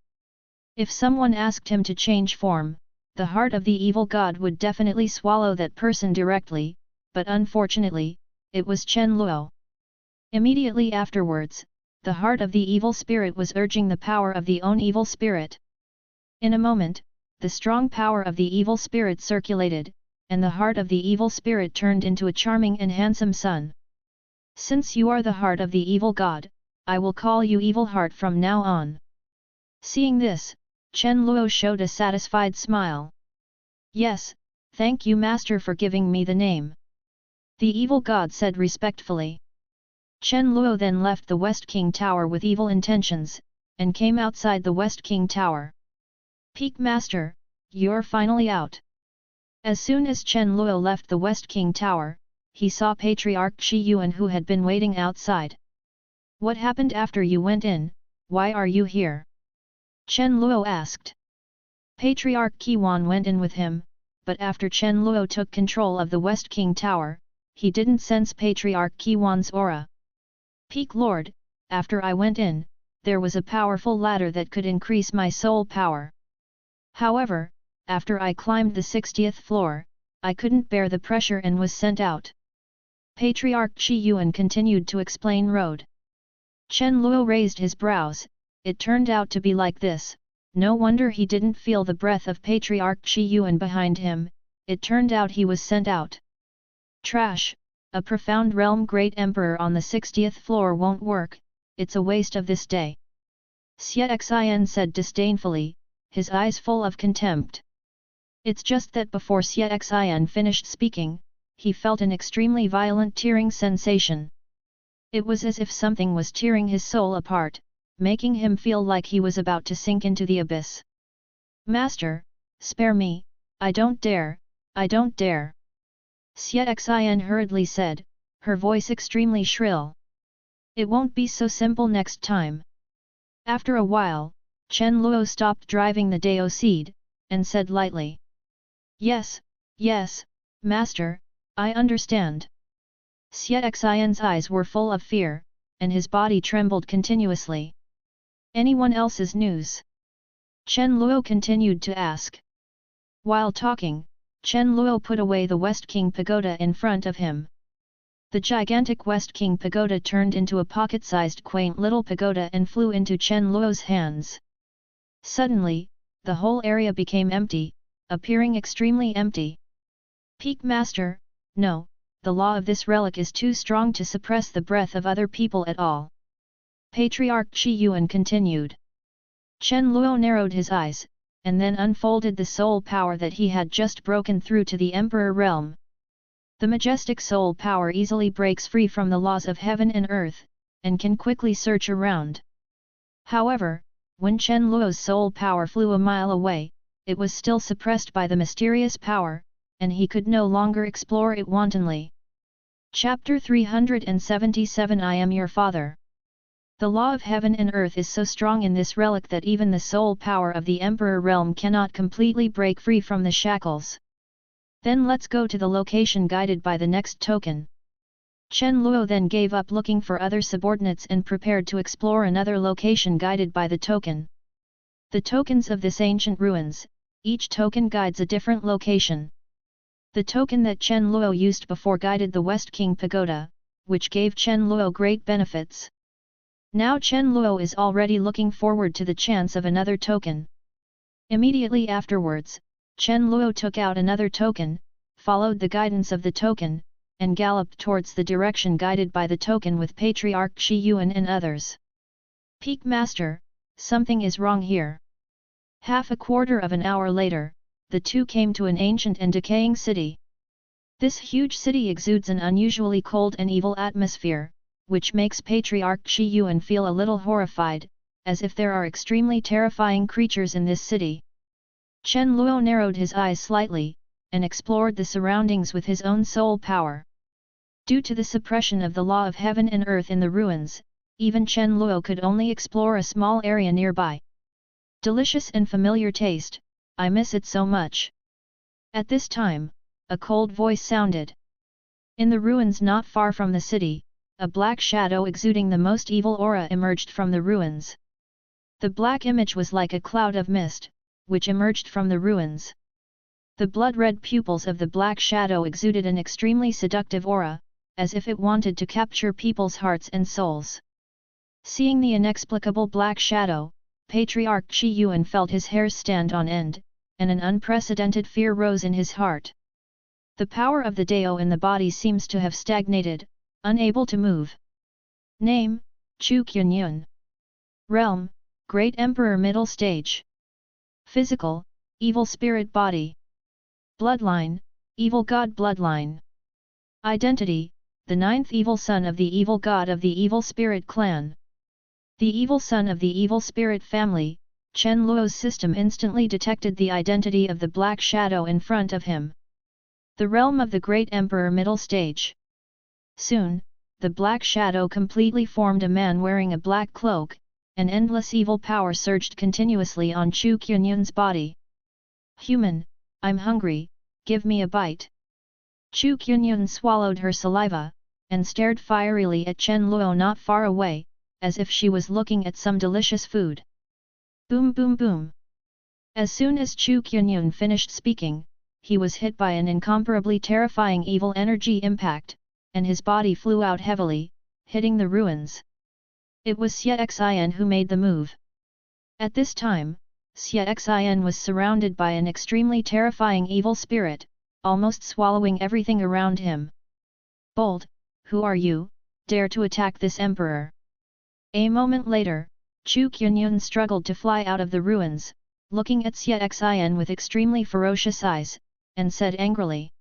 If someone asked him to change form, the heart of the evil god would definitely swallow that person directly, but unfortunately, it was Chen Luo. Immediately afterwards, the heart of the evil spirit was urging the power of the own evil spirit. In a moment, the strong power of the evil spirit circulated, and the heart of the evil spirit turned into a charming and handsome son. Since you are the heart of the evil god, I will call you Evil Heart from now on. Seeing this, Chen Luo showed a satisfied smile. Yes, thank you Master for giving me the name. The evil god said respectfully. Chen Luo then left the West King Tower with evil intentions, and came outside the West King Tower. Peak Master, you're finally out. As soon as Chen Luo left the West King Tower, he saw Patriarch Qi Yuan who had been waiting outside. What happened after you went in? Why are you here? Chen Luo asked. Patriarch Qi Yuan went in with him, but after Chen Luo took control of the West King Tower, he didn't sense Patriarch Qi Yuan's aura. Peak Lord, after I went in, there was a powerful ladder that could increase my soul power. However, after I climbed the 60th floor, I couldn't bear the pressure and was sent out. Patriarch Qi Yuan continued to explain Road. Chen Luo raised his brows. It turned out to be like this, no wonder he didn't feel the breath of Patriarch Qi Yuan behind him, it turned out he was sent out. Trash, a profound realm great emperor on the 60th floor won't work, it's a waste of this day. Xie Xin said disdainfully, his eyes full of contempt. It's just that before Xie Xin finished speaking, he felt an extremely violent tearing sensation. It was as if something was tearing his soul apart, making him feel like he was about to sink into the abyss. Master, spare me, I don't dare, I don't dare. Xie Xin hurriedly said, her voice extremely shrill. It won't be so simple next time. After a while, Chen Luo stopped driving the Dao Seed, and said lightly. Yes, yes, Master, I understand. Xie Xin's eyes were full of fear, and his body trembled continuously. Anyone else's news? Chen Luo continued to ask. While talking, Chen Luo put away the West King Pagoda in front of him. The gigantic West King Pagoda turned into a pocket-sized quaint little pagoda and flew into Chen Luo's hands. Suddenly, the whole area became empty, appearing extremely empty. Peak Master, no, the law of this relic is too strong to suppress the breath of other people at all. Patriarch Qi Yuan continued. Chen Luo narrowed his eyes, and then unfolded the soul power that he had just broken through to the Emperor realm. The majestic soul power easily breaks free from the laws of heaven and earth, and can quickly search around. However, when Chen Luo's soul power flew a mile away, it was still suppressed by the mysterious power, and he could no longer explore it wantonly. Chapter 377 I am your father. The law of heaven and earth is so strong in this relic that even the soul power of the Emperor realm cannot completely break free from the shackles. Then let's go to the location guided by the next token. Chen Luo then gave up looking for other subordinates and prepared to explore another location guided by the token. The tokens of this ancient ruins, each token guides a different location. The token that Chen Luo used before guided the West King Pagoda, which gave Chen Luo great benefits. Now Chen Luo is already looking forward to the chance of another token. Immediately afterwards, Chen Luo took out another token, followed the guidance of the token, and galloped towards the direction guided by the token with Patriarch Qi Yuan and others. Peak Master, something is wrong here. Half a quarter of an hour later, the two came to an ancient and decaying city. This huge city exudes an unusually cold and evil atmosphere, which makes Patriarch Qi Yuan feel a little horrified, as if there are extremely terrifying creatures in this city. Chen Luo narrowed his eyes slightly, and explored the surroundings with his own soul power. Due to the suppression of the law of heaven and earth in the ruins, even Chen Luo could only explore a small area nearby. Delicious and familiar taste, I miss it so much. At this time, a cold voice sounded. In the ruins not far from the city, a black shadow exuding the most evil aura emerged from the ruins. The black image was like a cloud of mist, which emerged from the ruins. The blood-red pupils of the black shadow exuded an extremely seductive aura, as if it wanted to capture people's hearts and souls. Seeing the inexplicable black shadow, Patriarch Qi Yuan felt his hairs stand on end, and an unprecedented fear rose in his heart. The power of the Dao in the body seems to have stagnated, unable to move. Name: Chu Qianyun. Realm: Great Emperor Middle Stage. Physical: Evil Spirit Body. Bloodline: Evil God Bloodline. Identity: the ninth evil son of the evil god of the evil spirit clan. The evil son of the evil spirit family. Chen Luo's system instantly detected the identity of the black shadow in front of him. The realm of the Great Emperor Middle Stage. Soon, the black shadow completely formed a man wearing a black cloak, and endless evil power surged continuously on Chu Qianyun's body. Human, I'm hungry, give me a bite. Chu Qianyun swallowed her saliva, and stared fierily at Chen Luo not far away, as if she was looking at some delicious food. Boom boom boom. As soon as Chu Qianyun finished speaking, he was hit by an incomparably terrifying evil energy impact, and his body flew out heavily, hitting the ruins. It was Xie Xian who made the move. At this time, Xie Xian was surrounded by an extremely terrifying evil spirit, almost swallowing everything around him. Bold, who are you, dare to attack this emperor? A moment later, Chu Qianyun struggled to fly out of the ruins, looking at Xie Xian with extremely ferocious eyes, and said angrily.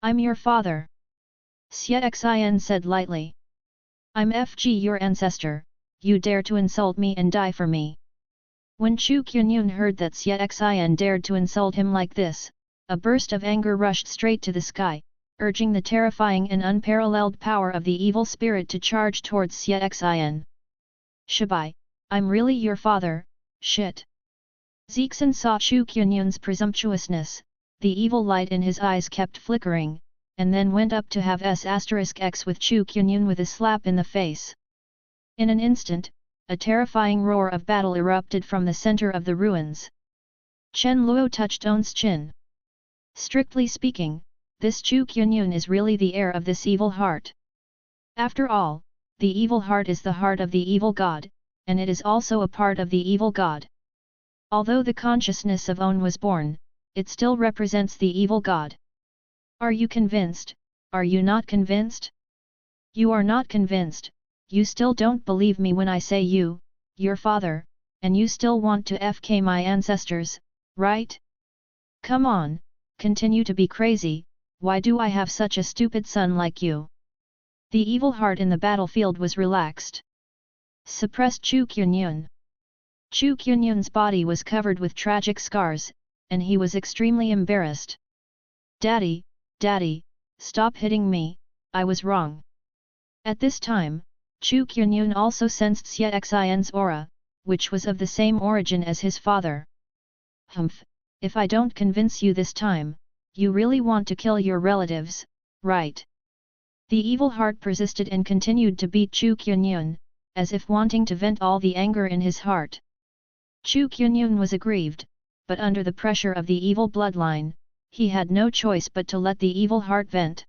I'm your father. Xie Xian said lightly. I'm FG your ancestor, you dare to insult me and die for me. When Chu Qianyun heard that Xie Xian dared to insult him like this, a burst of anger rushed straight to the sky, urging the terrifying and unparalleled power of the evil spirit to charge towards Xie Xian. Shabai, I'm really your father, shit. Zixin saw Chu Qianyun's presumptuousness, the evil light in his eyes kept flickering, and then went up to have S*X with Chu Qianyun with a slap in the face. In an instant, a terrifying roar of battle erupted from the center of the ruins. Chen Luo touched On's chin. Strictly speaking, this Chu Qianyun is really the heir of this evil heart. After all, the evil heart is the heart of the evil god, and it is also a part of the evil god. Although the consciousness of On was born, it still represents the evil god. Are you convinced? Are you not convinced? You are not convinced, you still don't believe me when I say you, your father, and you still want to FK my ancestors, right? Come on, continue to be crazy, why do I have such a stupid son like you? The evil heart in the battlefield was relaxed. Suppressed Chu Qianyun. Chu Qianyun's body was covered with tragic scars, and he was extremely embarrassed. Daddy, Daddy, stop hitting me, I was wrong. At this time, Chu Qianyun also sensed Xie Xian's aura, which was of the same origin as his father. Humph, if I don't convince you this time, you really want to kill your relatives, right? The evil heart persisted and continued to beat Chu Qianyun, as if wanting to vent all the anger in his heart. Chu Qianyun was aggrieved, but under the pressure of the evil bloodline, he had no choice but to let the evil heart vent.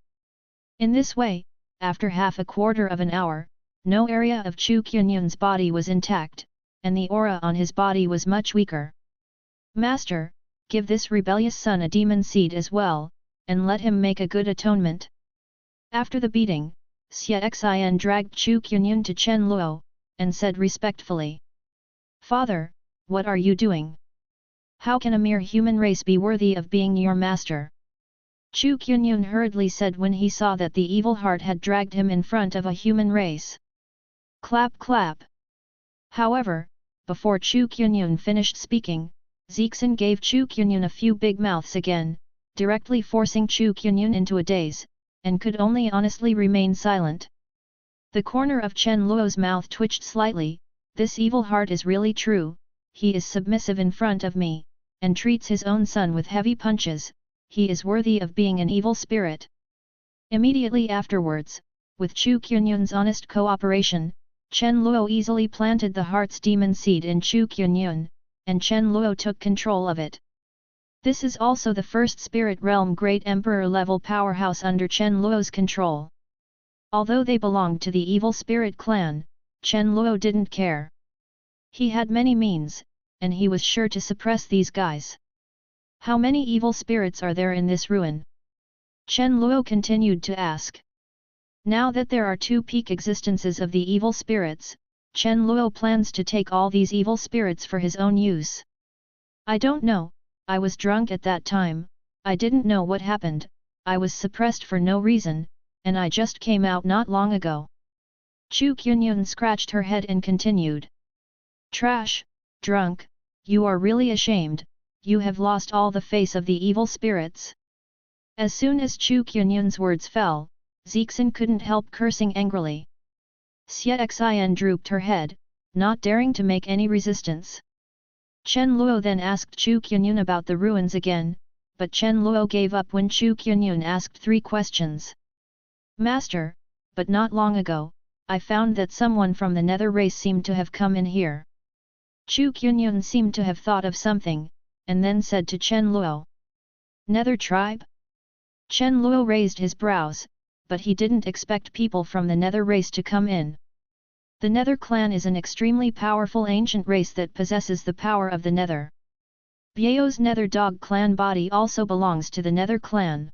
In this way, after half a quarter of an hour, no area of Chu Qianyun's body was intact, and the aura on his body was much weaker. Master, give this rebellious son a demon seed as well, and let him make a good atonement. After the beating, Xie Xian dragged Chu Qianyun to Chen Luo, and said respectfully. Father, what are you doing? How can a mere human race be worthy of being your master? Chu Qianyun hurriedly said when he saw that the evil heart had dragged him in front of a human race. Clap clap. However, before Chu Qianyun finished speaking, Zixin gave Chu Qianyun a few big mouths again, directly forcing Chu Qianyun into a daze, and could only honestly remain silent. The corner of Chen Luo's mouth twitched slightly. This evil heart is really true, he is submissive in front of me, and treats his own son with heavy punches, he is worthy of being an evil spirit. Immediately afterwards, with Chu Qianyun's honest cooperation, Chen Luo easily planted the heart's demon seed in Chu Qianyun, and Chen Luo took control of it. This is also the first spirit realm Great Emperor level powerhouse under Chen Luo's control. Although they belonged to the evil spirit clan, Chen Luo didn't care. He had many means, and he was sure to suppress these guys. How many evil spirits are there in this ruin? Chen Luo continued to ask. Now that there are two peak existences of the evil spirits, Chen Luo plans to take all these evil spirits for his own use. I don't know, I was drunk at that time, I didn't know what happened, I was suppressed for no reason, and I just came out not long ago. Chu Qianyun scratched her head and continued. Trash, drunk, you are really ashamed, you have lost all the face of the evil spirits. As soon as Chu Qianyun's words fell, Zixin couldn't help cursing angrily. Xie Xin drooped her head, not daring to make any resistance. Chen Luo then asked Chu Qianyun about the ruins again, but Chen Luo gave up when Chu Qianyun asked 3 questions. Master, but not long ago, I found that someone from the nether race seemed to have come in here. Chu Qianyun seemed to have thought of something, and then said to Chen Luo. Nether tribe? Chen Luo raised his brows, but he didn't expect people from the nether race to come in. The nether clan is an extremely powerful ancient race that possesses the power of the nether. Biao's nether dog clan body also belongs to the nether clan.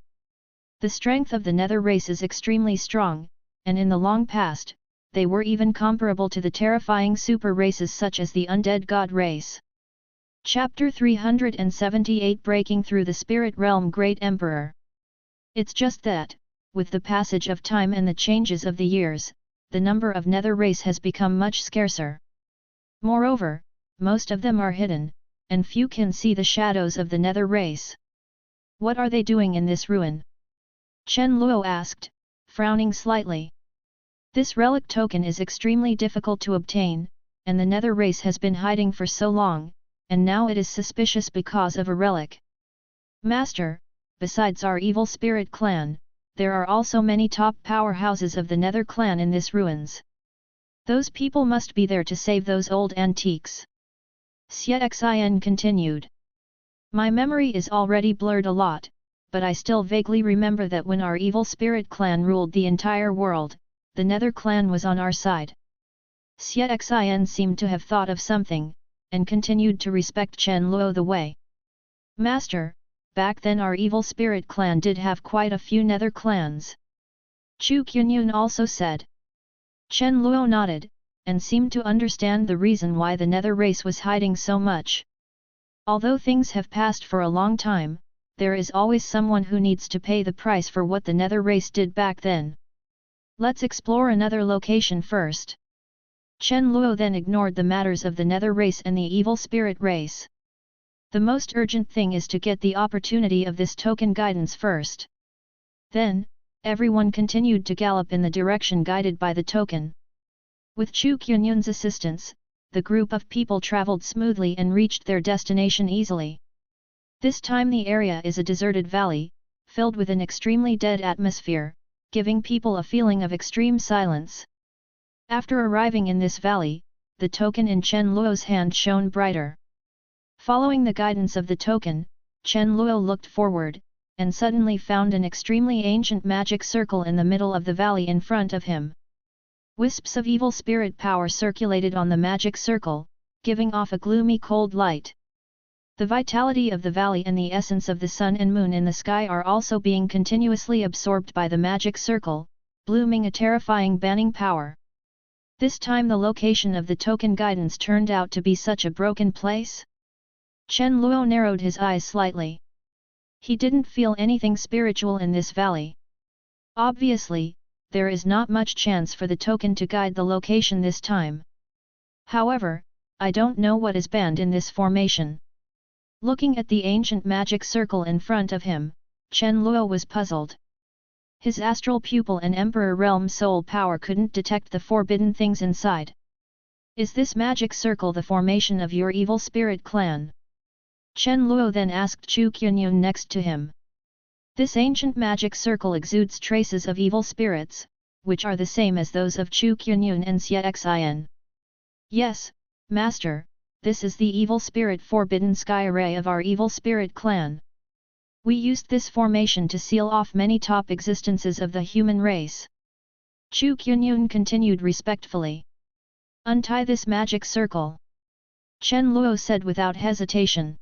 The strength of the nether race is extremely strong, and in the long past, they were even comparable to the terrifying super races such as the undead god race. Chapter 378 Breaking Through the Spirit Realm Great Emperor. It's just that, with the passage of time and the changes of the years, the number of nether race has become much scarcer. Moreover, most of them are hidden, and few can see the shadows of the nether race. What are they doing in this ruin? Chen Luo asked, frowning slightly. This relic token is extremely difficult to obtain, and the nether race has been hiding for so long, and now it is suspicious because of a relic. Master, besides our evil spirit clan, there are also many top powerhouses of the nether clan in this ruins. Those people must be there to save those old antiques. Xie Xin continued. My memory is already blurred a lot, but I still vaguely remember that when our evil spirit clan ruled the entire world, the nether clan was on our side. Xie Xin seemed to have thought of something, and continued to respect Chen Luo the way. Master, back then our evil spirit clan did have quite a few nether clans. Chu Qianyun also said. Chen Luo nodded, and seemed to understand the reason why the nether race was hiding so much. Although things have passed for a long time, there is always someone who needs to pay the price for what the nether race did back then. Let's explore another location first. Chen Luo then ignored the matters of the nether race and the evil spirit race. The most urgent thing is to get the opportunity of this token guidance first. Then, everyone continued to gallop in the direction guided by the token. With Chu Qianyun's assistance, the group of people traveled smoothly and reached their destination easily. This time the area is a deserted valley, filled with an extremely dead atmosphere, giving people a feeling of extreme silence. After arriving in this valley, the token in Chen Luo's hand shone brighter. Following the guidance of the token, Chen Luo looked forward, and suddenly found an extremely ancient magic circle in the middle of the valley in front of him. Wisps of evil spirit power circulated on the magic circle, giving off a gloomy cold light. The vitality of the valley and the essence of the sun and moon in the sky are also being continuously absorbed by the magic circle, blooming a terrifying banning power. This time the location of the token guidance turned out to be such a broken place? Chen Luo narrowed his eyes slightly. He didn't feel anything spiritual in this valley. Obviously, there is not much chance for the token to guide the location this time. However, I don't know what is banned in this formation. Looking at the ancient magic circle in front of him, Chen Luo was puzzled. His astral pupil and Emperor Realm soul power couldn't detect the forbidden things inside. Is this magic circle the formation of your evil spirit clan? Chen Luo then asked Chu Qianyun next to him. This ancient magic circle exudes traces of evil spirits, which are the same as those of Chu Qianyun and Xie Xin. Yes, Master, this is the evil spirit forbidden sky array of our evil spirit clan. We used this formation to seal off many top existences of the human race. Chu Qianyun continued respectfully. Untie this magic circle. Chen Luo said without hesitation.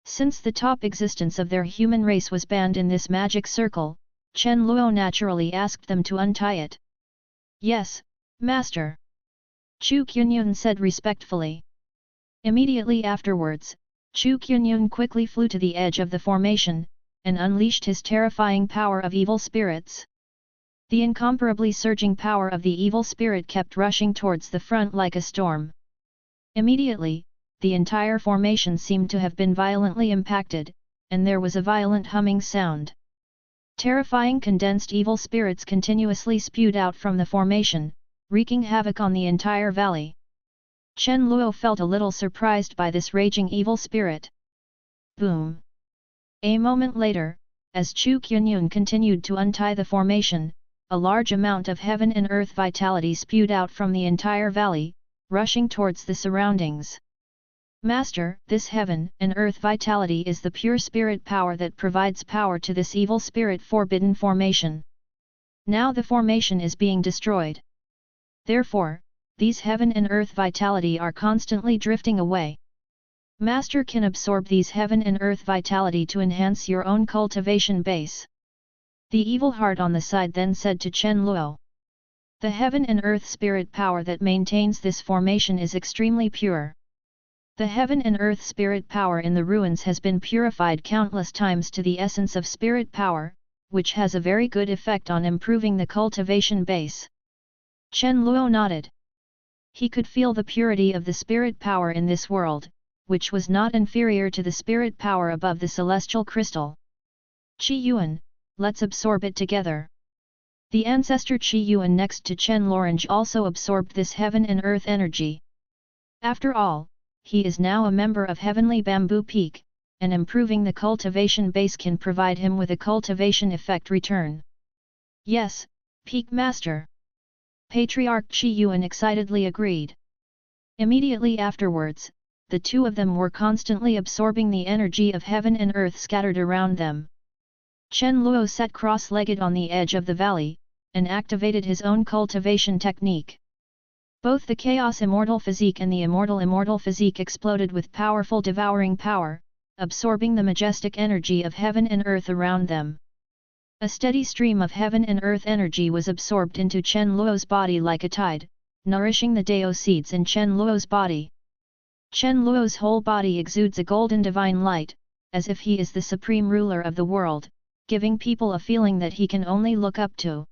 Since the top existence of their human race was banned in this magic circle, Chen Luo naturally asked them to untie it. Yes, Master. Chu Qianyun said respectfully. Immediately afterwards, Chu Qianyun quickly flew to the edge of the formation, and unleashed his terrifying power of evil spirits. The incomparably surging power of the evil spirit kept rushing towards the front like a storm. Immediately, the entire formation seemed to have been violently impacted, and there was a violent humming sound. Terrifying condensed evil spirits continuously spewed out from the formation, wreaking havoc on the entire valley. Chen Luo felt a little surprised by this raging evil spirit. Boom! A moment later, as Chu Qianyun continued to untie the formation, a large amount of heaven and earth vitality spewed out from the entire valley, rushing towards the surroundings. Master, this heaven and earth vitality is the pure spirit power that provides power to this evil spirit forbidden formation. Now the formation is being destroyed. Therefore, these heaven and earth vitality are constantly drifting away. Master can absorb these heaven and earth vitality to enhance your own cultivation base. The evil heart on the side then said to Chen Luo. The heaven and earth spirit power that maintains this formation is extremely pure. The heaven and earth spirit power in the ruins has been purified countless times to the essence of spirit power, which has a very good effect on improving the cultivation base. Chen Luo nodded. He could feel the purity of the spirit power in this world, which was not inferior to the spirit power above the celestial crystal. Qi Yuan, let's absorb it together. The ancestor Qi Yuan next to Chen Luorange also absorbed this heaven and earth energy. After all, he is now a member of Heavenly Bamboo Peak, and improving the cultivation base can provide him with a cultivation effect return. Yes, Peak Master. Patriarch Qi Yuan excitedly agreed. Immediately afterwards, the two of them were constantly absorbing the energy of heaven and earth scattered around them. Chen Luo sat cross-legged on the edge of the valley, and activated his own cultivation technique. Both the Chaos Immortal Physique and the Immortal Physique exploded with powerful devouring power, absorbing the majestic energy of heaven and earth around them. A steady stream of heaven and earth energy was absorbed into Chen Luo's body like a tide, nourishing the Dao seeds in Chen Luo's body. Chen Luo's whole body exudes a golden divine light, as if he is the supreme ruler of the world, giving people a feeling that he can only look up to.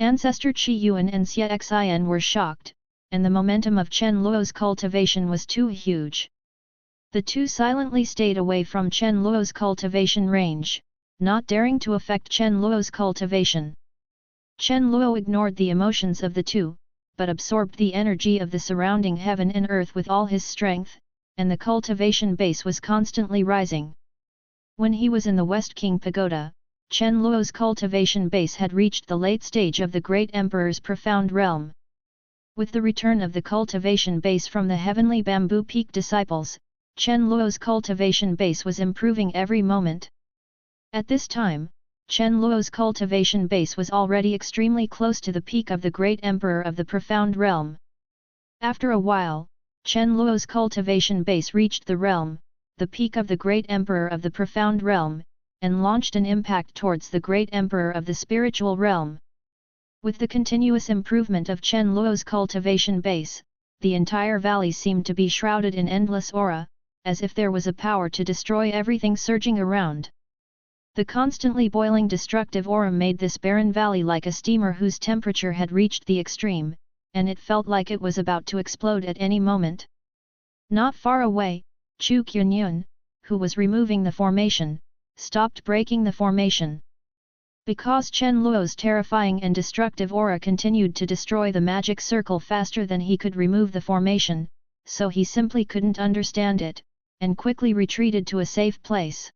Ancestor Qi Yuan and Xie Xin were shocked, and the momentum of Chen Luo's cultivation was too huge. The two silently stayed away from Chen Luo's cultivation range, not daring to affect Chen Luo's cultivation. Chen Luo ignored the emotions of the two, but absorbed the energy of the surrounding heaven and earth with all his strength, and the cultivation base was constantly rising. When he was in the West King Pagoda, Chen Luo's cultivation base had reached the late stage of the Great Emperor's profound realm. With the return of the cultivation base from the Heavenly Bamboo Peak disciples, Chen Luo's cultivation base was improving every moment. At this time, Chen Luo's cultivation base was already extremely close to the peak of the Great Emperor of the Profound Realm. After a while, Chen Luo's cultivation base reached the realm, the peak of the Great Emperor of the Profound Realm, and launched an impact towards the Great Emperor of the Spiritual Realm. With the continuous improvement of Chen Luo's cultivation base, the entire valley seemed to be shrouded in endless aura, as if there was a power to destroy everything surging around. The constantly boiling destructive aura made this barren valley like a steamer whose temperature had reached the extreme, and it felt like it was about to explode at any moment. Not far away, Chu Qianyun, who was removing the formation, stopped breaking the formation. Because Chen Luo's terrifying and destructive aura continued to destroy the magic circle faster than he could remove the formation, so he simply couldn't understand it, and quickly retreated to a safe place.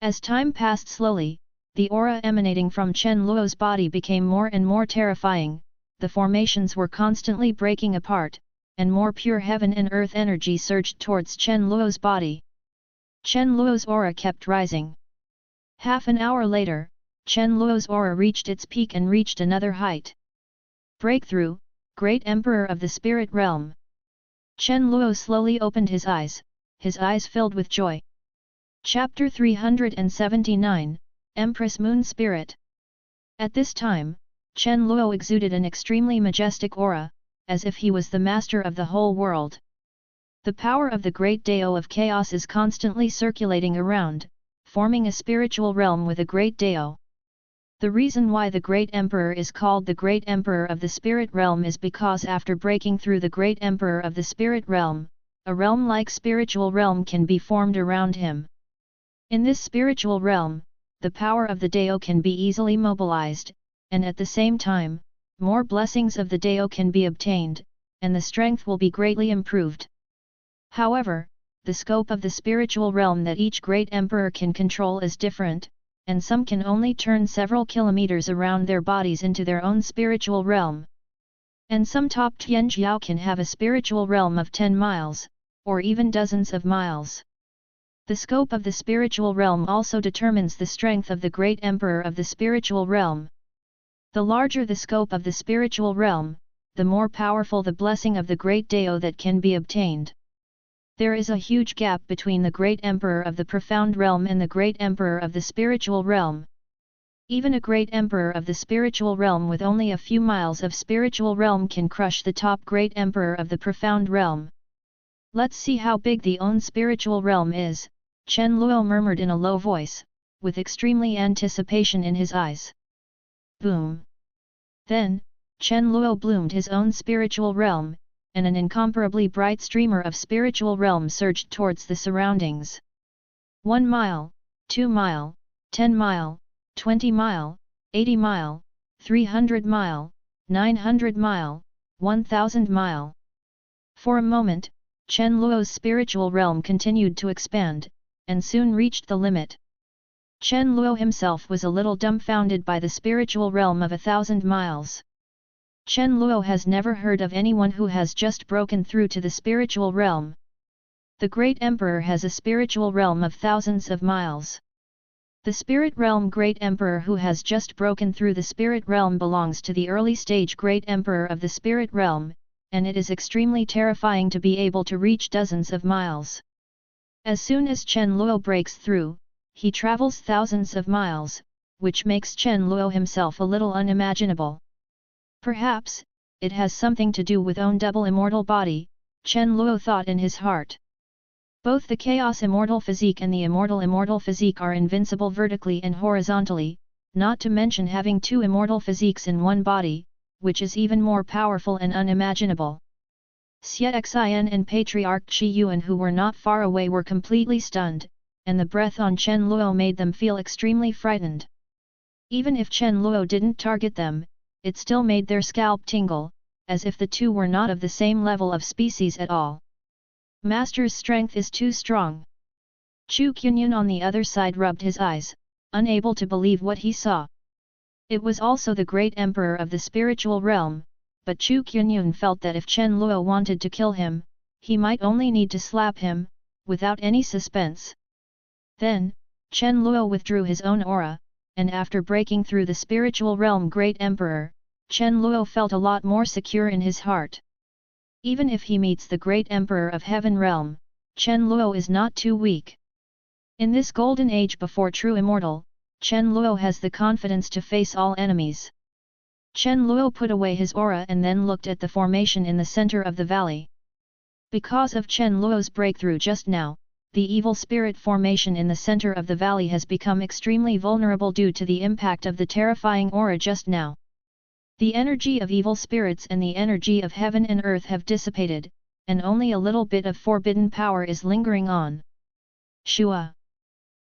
As time passed slowly, the aura emanating from Chen Luo's body became more and more terrifying, the formations were constantly breaking apart, and more pure heaven and earth energy surged towards Chen Luo's body. Chen Luo's aura kept rising. Half an hour later, Chen Luo's aura reached its peak and reached another height. Breakthrough, Great Emperor of the Spirit Realm. Chen Luo slowly opened his eyes filled with joy. Chapter 379, Empress Moon Spirit. At this time, Chen Luo exuded an extremely majestic aura, as if he was the master of the whole world. The power of the great Dao of Chaos is constantly circulating around, forming a spiritual realm with a great Dao. The reason why the Great Emperor is called the Great Emperor of the Spirit Realm is because after breaking through the Great Emperor of the Spirit Realm, a realm-like spiritual realm can be formed around him. In this spiritual realm, the power of the Dao can be easily mobilized, and at the same time, more blessings of the Dao can be obtained, and the strength will be greatly improved. However, the scope of the spiritual realm that each Great Emperor can control is different, and some can only turn several kilometers around their bodies into their own spiritual realm. And some top Tianjiao can have a spiritual realm of 10 miles, or even dozens of miles. The scope of the spiritual realm also determines the strength of the Great Emperor of the spiritual realm. The larger the scope of the spiritual realm, the more powerful the blessing of the Great Dao that can be obtained. There is a huge gap between the Great Emperor of the Profound Realm and the Great Emperor of the Spiritual Realm. Even a Great Emperor of the Spiritual Realm with only a few miles of Spiritual Realm can crush the top Great Emperor of the Profound Realm. Let's see how big the own Spiritual Realm is, Chen Luo murmured in a low voice, with extremely anticipation in his eyes. Boom! Then, Chen Luo bloomed his own Spiritual Realm, and an incomparably bright streamer of spiritual realm surged towards the surroundings. 1 mile, 2 mile, 10 mile, 20 mile, 80 mile, 300 mile, 900 mile, 1000 mile. For a moment, Chen Luo's spiritual realm continued to expand, and soon reached the limit. Chen Luo himself was a little dumbfounded by the spiritual realm of 1,000 miles. Chen Luo has never heard of anyone who has just broken through to the spiritual realm. The Great Emperor has a spiritual realm of thousands of miles. The Spirit Realm Great Emperor who has just broken through the Spirit Realm belongs to the early stage Great Emperor of the Spirit Realm, and it is extremely terrifying to be able to reach dozens of miles. As soon as Chen Luo breaks through, he travels thousands of miles, which makes Chen Luo himself a little unimaginable. Perhaps, it has something to do with own double immortal body, Chen Luo thought in his heart. Both the Chaos Immortal Physique and the Immortal Physique are invincible vertically and horizontally, not to mention having 2 immortal physiques in one body, which is even more powerful and unimaginable. Xie Xin and Patriarch Qi Yuan who were not far away were completely stunned, and the breath on Chen Luo made them feel extremely frightened. Even if Chen Luo didn't target them, it still made their scalp tingle, as if the two were not of the same level of species at all. Master's strength is too strong. Chu Qianyun on the other side rubbed his eyes, unable to believe what he saw. It was also the Great Emperor of the spiritual realm, but Chu Qianyun felt that if Chen Luo wanted to kill him, he might only need to slap him, without any suspense. Then, Chen Luo withdrew his own aura, and after breaking through the spiritual realm Great Emperor, Chen Luo felt a lot more secure in his heart. Even if he meets the Great Emperor of Heaven Realm, Chen Luo is not too weak. In this golden age before true immortal, Chen Luo has the confidence to face all enemies. Chen Luo put away his aura and then looked at the formation in the center of the valley. Because of Chen Luo's breakthrough just now, the evil spirit formation in the center of the valley has become extremely vulnerable due to the impact of the terrifying aura just now. The energy of evil spirits and the energy of heaven and earth have dissipated, and only a little bit of forbidden power is lingering on. Shua!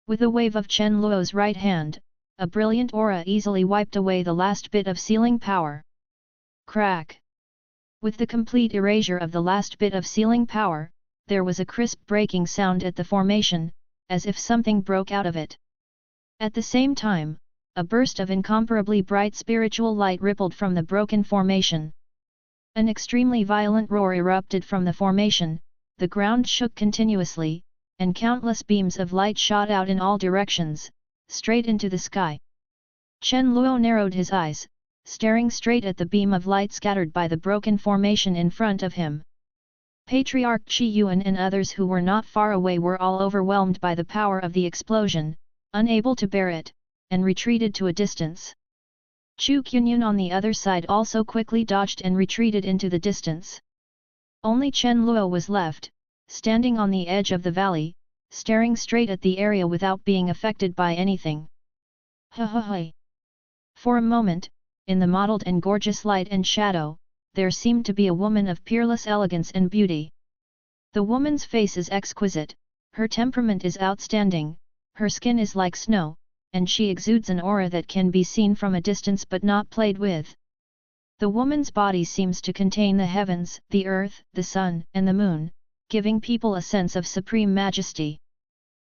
With a wave of Chen Luo's right hand, a brilliant aura easily wiped away the last bit of sealing power. Crack! With the complete erasure of the last bit of sealing power, there was a crisp breaking sound at the formation, as if something broke out of it. At the same time, a burst of incomparably bright spiritual light rippled from the broken formation. An extremely violent roar erupted from the formation, the ground shook continuously, and countless beams of light shot out in all directions, straight into the sky. Chen Luo narrowed his eyes, staring straight at the beam of light scattered by the broken formation in front of him. Patriarch Qi Yuan and others who were not far away were all overwhelmed by the power of the explosion, unable to bear it, and retreated to a distance. Chu Qianyun on the other side also quickly dodged and retreated into the distance. Only Chen Luo was left, standing on the edge of the valley, staring straight at the area without being affected by anything. Ha ha ha! For a moment, in the mottled and gorgeous light and shadow, there seemed to be a woman of peerless elegance and beauty. The woman's face is exquisite, her temperament is outstanding, her skin is like snow, and she exudes an aura that can be seen from a distance but not played with. The woman's body seems to contain the heavens, the earth, the sun, and the moon, giving people a sense of supreme majesty.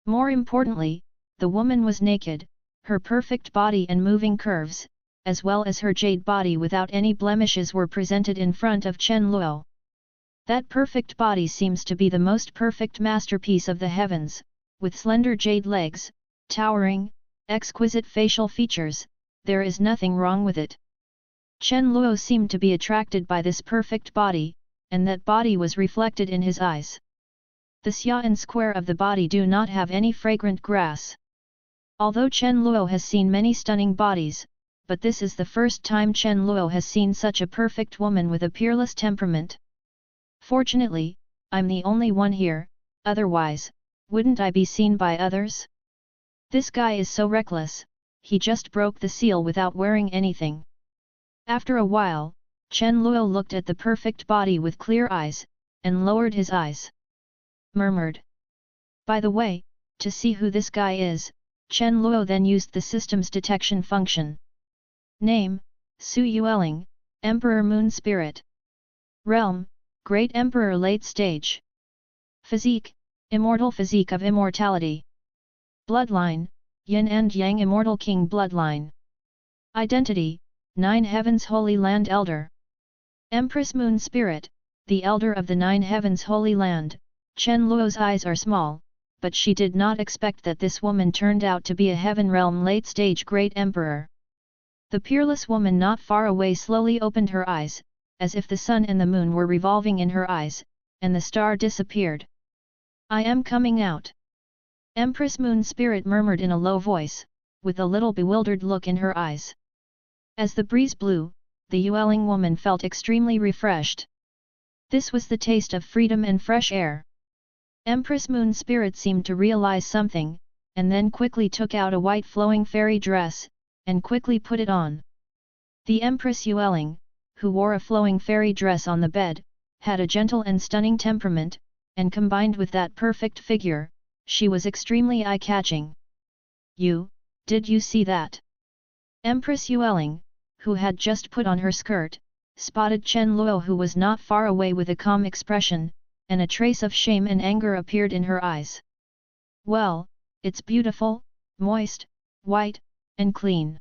More importantly, the woman was naked, her perfect body and moving curves, as well as her jade body without any blemishes were presented in front of Chen Luo. That perfect body seems to be the most perfect masterpiece of the heavens, with slender jade legs, towering, exquisite facial features, there is nothing wrong with it. Chen Luo seemed to be attracted by this perfect body, and that body was reflected in his eyes. The xia and square of the body do not have any fragrant grass. Although Chen Luo has seen many stunning bodies, but this is the first time Chen Luo has seen such a perfect woman with a peerless temperament. Fortunately, I'm the only one here, otherwise, wouldn't I be seen by others? This guy is so reckless, he just broke the seal without wearing anything. After a while, Chen Luo looked at the perfect body with clear eyes, and lowered his eyes. Murmured. By the way, to see who this guy is, Chen Luo then used the system's detection function. Name, Su Yueling, Emperor Moon Spirit. Realm, Great Emperor Late Stage. Physique, Immortal Physique of Immortality. Bloodline, Yin and Yang Immortal King Bloodline. Identity, Nine Heavens Holy Land Elder. Empress Moon Spirit, the Elder of the Nine Heavens Holy Land. Chen Luo's eyes are small, but she did not expect that this woman turned out to be a Heaven Realm Late Stage Great Emperor. The peerless woman not far away slowly opened her eyes, as if the sun and the moon were revolving in her eyes, and the star disappeared. I am coming out. Empress Moon Spirit murmured in a low voice, with a little bewildered look in her eyes. As the breeze blew, the Yueling woman felt extremely refreshed. This was the taste of freedom and fresh air. Empress Moon Spirit seemed to realize something, and then quickly took out a white flowing fairy dress, and quickly put it on. The Empress Yueling, who wore a flowing fairy dress on the bed, had a gentle and stunning temperament, and combined with that perfect figure, she was extremely eye-catching. Did you see that? Empress Yueling, who had just put on her skirt, spotted Chen Luo who was not far away with a calm expression, and a trace of shame and anger appeared in her eyes. Well, it's beautiful, moist, white, and clean.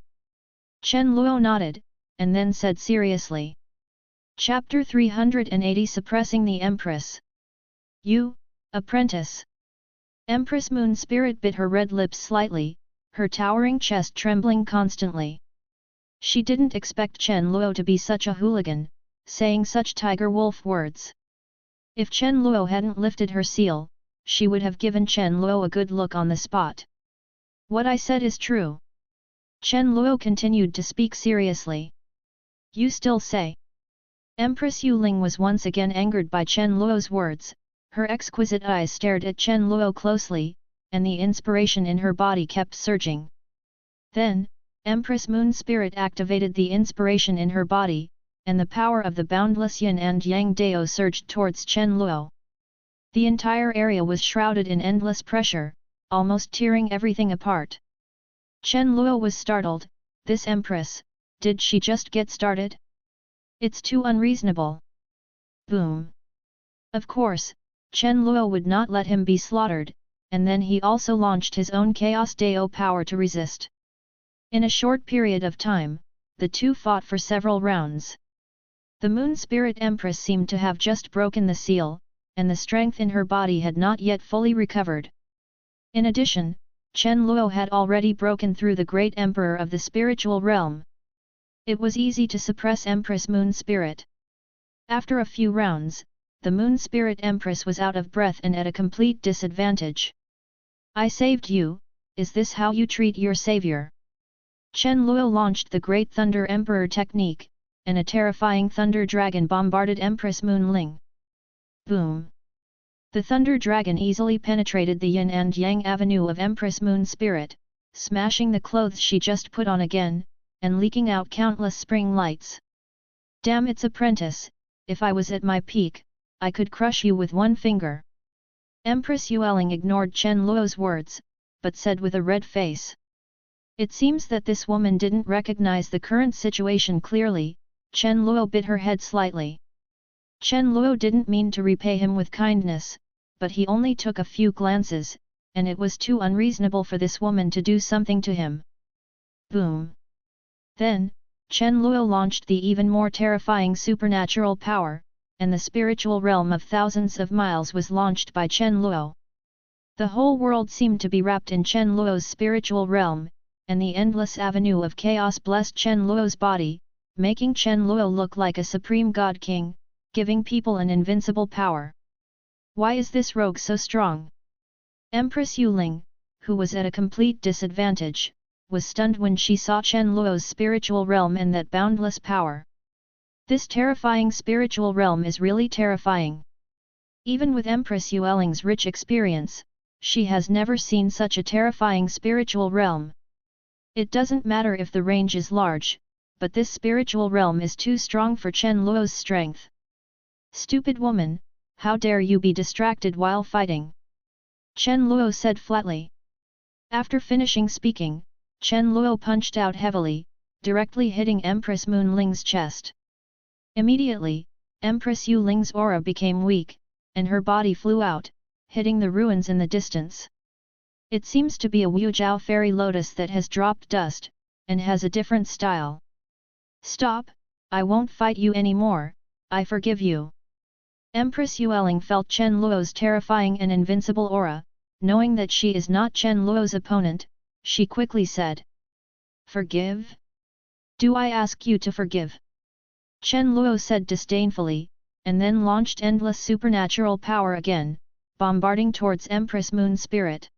Chen Luo nodded, and then said seriously. Chapter 380 Suppressing the Empress. You, apprentice. Empress Moon Spirit bit her red lips slightly, her towering chest trembling constantly. She didn't expect Chen Luo to be such a hooligan, saying such tiger wolf words. If Chen Luo hadn't lifted her seal, she would have given Chen Luo a good look on the spot. What I said is true. Chen Luo continued to speak seriously. You still say? Empress Yu Ling was once again angered by Chen Luo's words, Her exquisite eyes stared at Chen Luo closely, and the inspiration in her body kept surging. Then, Empress Moon Spirit activated the inspiration in her body, and the power of the boundless yin and yang Dao surged towards Chen Luo. The entire area was shrouded in endless pressure, almost tearing everything apart. Chen Luo was startled. This Empress, did she just get started? It's too unreasonable. Boom. Of course, Chen Luo would not let him be slaughtered, and then he also launched his own Chaos Dao power to resist. In a short period of time, the two fought for several rounds. The Moon Spirit Empress seemed to have just broken the seal, and the strength in her body had not yet fully recovered. In addition, Chen Luo had already broken through the great emperor of the spiritual realm. It was easy to suppress Empress Moon Spirit. After a few rounds, the Moon Spirit Empress was out of breath and at a complete disadvantage. I saved you, is this how you treat your savior? Chen Luo launched the Great Thunder Emperor technique, and a terrifying thunder dragon bombarded Empress Moon Ling. Boom! The thunder dragon easily penetrated the yin and yang avenue of Empress Moon Spirit, smashing the clothes she just put on again, and leaking out countless spring lights. Damn its apprentice, if I was at my peak, I could crush you with one finger. Empress Yueling ignored Chen Luo's words, but said with a red face. It seems that this woman didn't recognize the current situation clearly. Chen Luo bit her head slightly. Chen Luo didn't mean to repay him with kindness, but he only took a few glances, and it was too unreasonable for this woman to do something to him. Boom! Then, Chen Luo launched the even more terrifying supernatural power, and the spiritual realm of thousands of miles was launched by Chen Luo. The whole world seemed to be wrapped in Chen Luo's spiritual realm, and the endless avenue of chaos blessed Chen Luo's body, making Chen Luo look like a supreme god king, giving people an invincible power. Why is this rogue so strong? Empress Yueling, who was at a complete disadvantage, was stunned when she saw Chen Luo's spiritual realm and that boundless power. This terrifying spiritual realm is really terrifying. Even with Empress Yueling's rich experience, she has never seen such a terrifying spiritual realm. It doesn't matter if the range is large, but this spiritual realm is too strong for Chen Luo's strength. Stupid woman, how dare you be distracted while fighting? Chen Luo said flatly. After finishing speaking, Chen Luo punched out heavily, directly hitting Empress Moon Ling's chest. Immediately, Empress Yu Ling's aura became weak, and her body flew out, hitting the ruins in the distance. It seems to be a Wujiao fairy lotus that has dropped dust, and has a different style. Stop, I won't fight you anymore, I forgive you. Empress Yueling felt Chen Luo's terrifying and invincible aura. Knowing that she is not Chen Luo's opponent, she quickly said. Forgive? Do I ask you to forgive? Chen Luo said disdainfully, and then launched endless supernatural power again, bombarding towards Empress Moon Spirit.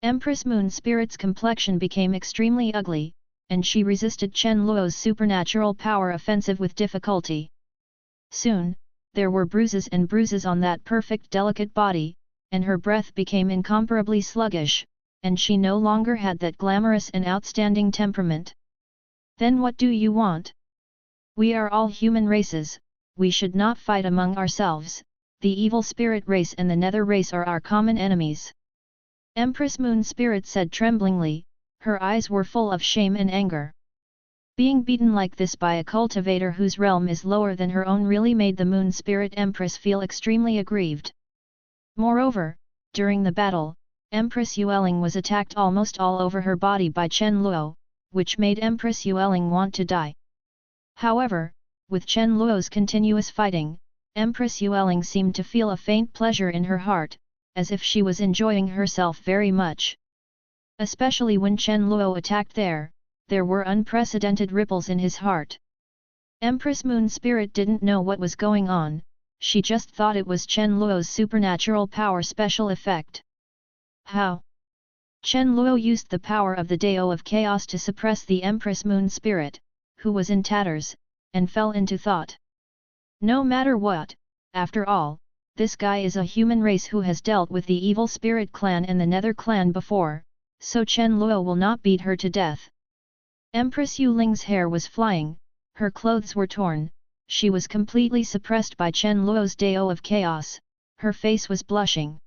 Empress Moon Spirit's complexion became extremely ugly, and she resisted Chen Luo's supernatural power offensive with difficulty. Soon, there were bruises and bruises on that perfect delicate body, and her breath became incomparably sluggish, and she no longer had that glamorous and outstanding temperament. Then what do you want? We are all human races, we should not fight among ourselves, the evil spirit race and the nether race are our common enemies. Empress Moon Spirit said tremblingly, her eyes were full of shame and anger. Being beaten like this by a cultivator whose realm is lower than her own really made the Moon Spirit Empress feel extremely aggrieved. Moreover, during the battle, Empress Yueling was attacked almost all over her body by Chen Luo, which made Empress Yueling want to die. However, with Chen Luo's continuous fighting, Empress Yueling seemed to feel a faint pleasure in her heart, as if she was enjoying herself very much. Especially when Chen Luo attacked there were unprecedented ripples in his heart. Empress Moon Spirit didn't know what was going on, she just thought it was Chen Luo's supernatural power special effect. How? Chen Luo used the power of the Dao of Chaos to suppress the Empress Moon Spirit, who was in tatters, and fell into thought. No matter what, after all, this guy is a human race who has dealt with the evil spirit clan and the Nether clan before, so Chen Luo will not beat her to death. Empress Yu Ling's hair was flying, her clothes were torn, she was completely suppressed by Chen Luo's Dao of Chaos, her face was blushing.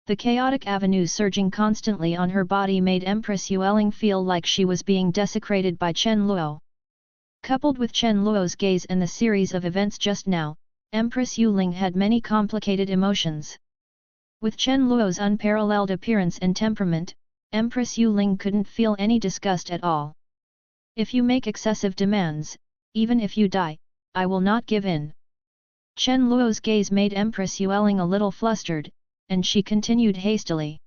The chaotic avenue surging constantly on her body made Empress Yueling feel like she was being desecrated by Chen Luo. Coupled with Chen Luo's gaze and the series of events just now, Empress Yuling had many complicated emotions. With Chen Luo's unparalleled appearance and temperament, Empress Yuling couldn't feel any disgust at all. If you make excessive demands, even if you die, I will not give in. Chen Luo's gaze made Empress Yuling a little flustered, and she continued hastily.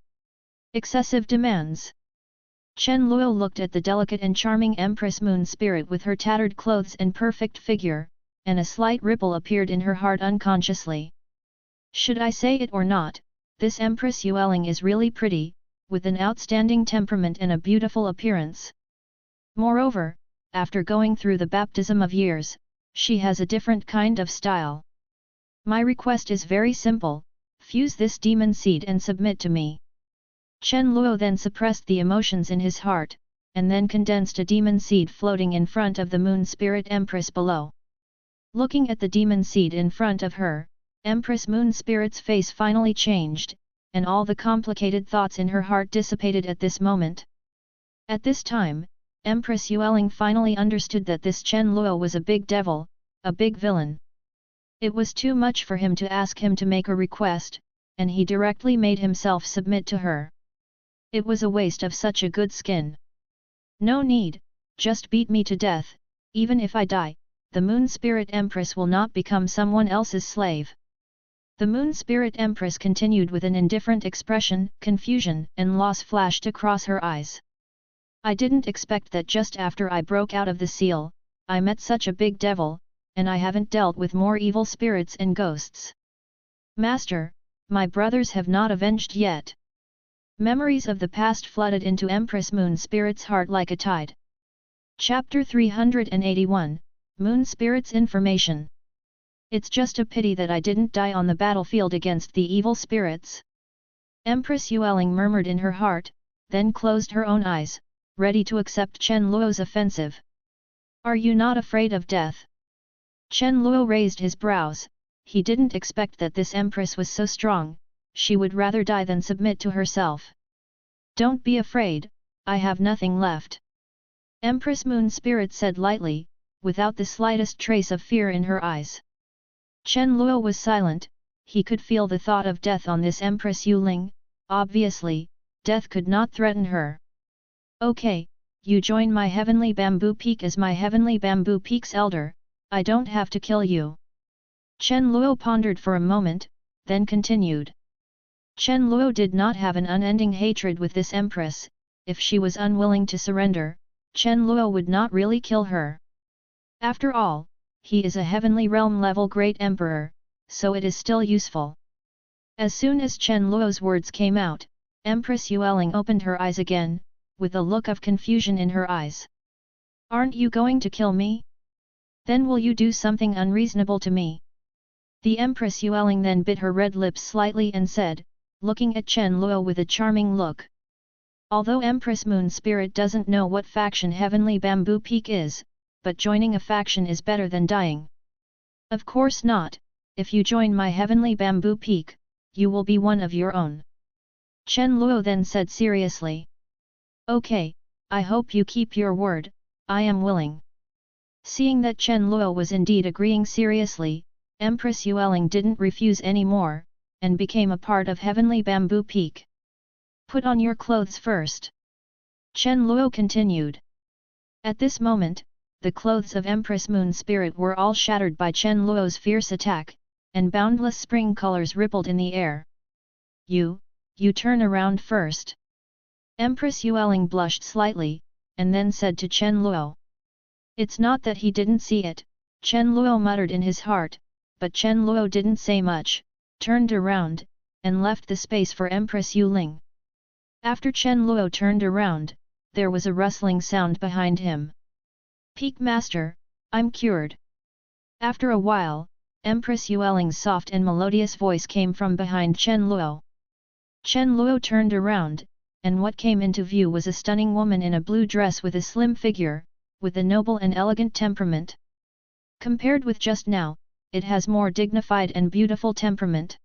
Excessive demands. Chen Luo looked at the delicate and charming Empress Moon Spirit with her tattered clothes and perfect figure, and a slight ripple appeared in her heart unconsciously. Should I say it or not, this Empress Yueling is really pretty, with an outstanding temperament and a beautiful appearance. Moreover, after going through the baptism of years, she has a different kind of style. My request is very simple, fuse this demon seed and submit to me. Chen Luo then suppressed the emotions in his heart, and then condensed a demon seed floating in front of the Moon Spirit Empress below. Looking at the demon seed in front of her, Empress Moon Spirit's face finally changed, and all the complicated thoughts in her heart dissipated at this moment. At this time, Empress Yueling finally understood that this Chen Luo was a big devil, a big villain. It was too much for him to ask him to make a request, and he directly made himself submit to her. It was a waste of such a good skin. No need, just beat me to death, even if I die. The Moon Spirit Empress will not become someone else's slave. The Moon Spirit Empress continued with an indifferent expression. Confusion and loss flashed across her eyes. I didn't expect that just after I broke out of the seal, I met such a big devil, and I haven't dealt with more evil spirits and ghosts. Master, my brothers have not avenged yet. Memories of the past flooded into Empress Moon Spirit's heart like a tide. Chapter 381, Moon Spirit's Information. It's just a pity that I didn't die on the battlefield against the evil spirits. Empress Yueling murmured in her heart, then closed her own eyes, ready to accept Chen Luo's offensive. Are you not afraid of death? Chen Luo raised his brows, he didn't expect that this Empress was so strong, she would rather die than submit to herself. Don't be afraid, I have nothing left. Empress Moon Spirit said lightly, without the slightest trace of fear in her eyes. Chen Luo was silent, he could feel the thought of death on this Empress Yuling, obviously, death could not threaten her. Okay, you join my Heavenly Bamboo Peak as my Heavenly Bamboo Peak's elder, I don't have to kill you. Chen Luo pondered for a moment, then continued. Chen Luo did not have an unending hatred with this Empress, if she was unwilling to surrender, Chen Luo would not really kill her. After all, he is a Heavenly Realm level Great Emperor, so it is still useful. As soon as Chen Luo's words came out, Empress Yueling opened her eyes again, with a look of confusion in her eyes. Aren't you going to kill me? Then will you do something unreasonable to me? The Empress Yueling then bit her red lips slightly and said, looking at Chen Luo with a charming look. Although Empress Moon Spirit doesn't know what faction Heavenly Bamboo Peak is, but joining a faction is better than dying. Of course not, if you join my Heavenly Bamboo Peak, you will be one of your own. Chen Luo then said seriously. Okay, I hope you keep your word, I am willing. Seeing that Chen Luo was indeed agreeing seriously, Empress Yueling didn't refuse any more, and became a part of Heavenly Bamboo Peak. Put on your clothes first. Chen Luo continued. At this moment, the clothes of Empress Moon Spirit were all shattered by Chen Luo's fierce attack, and boundless spring colors rippled in the air. You turn around first. Empress Yueling blushed slightly, and then said to Chen Luo. It's not that he didn't see it, Chen Luo muttered in his heart, but Chen Luo didn't say much, turned around, and left the space for Empress Yueling. After Chen Luo turned around, there was a rustling sound behind him. Peak Master, I'm cured. After a while, Empress Yueling's soft and melodious voice came from behind Chen Luo. Chen Luo turned around, and what came into view was a stunning woman in a blue dress with a slim figure, with a noble and elegant temperament. Compared with just now, it has more dignified and beautiful temperament.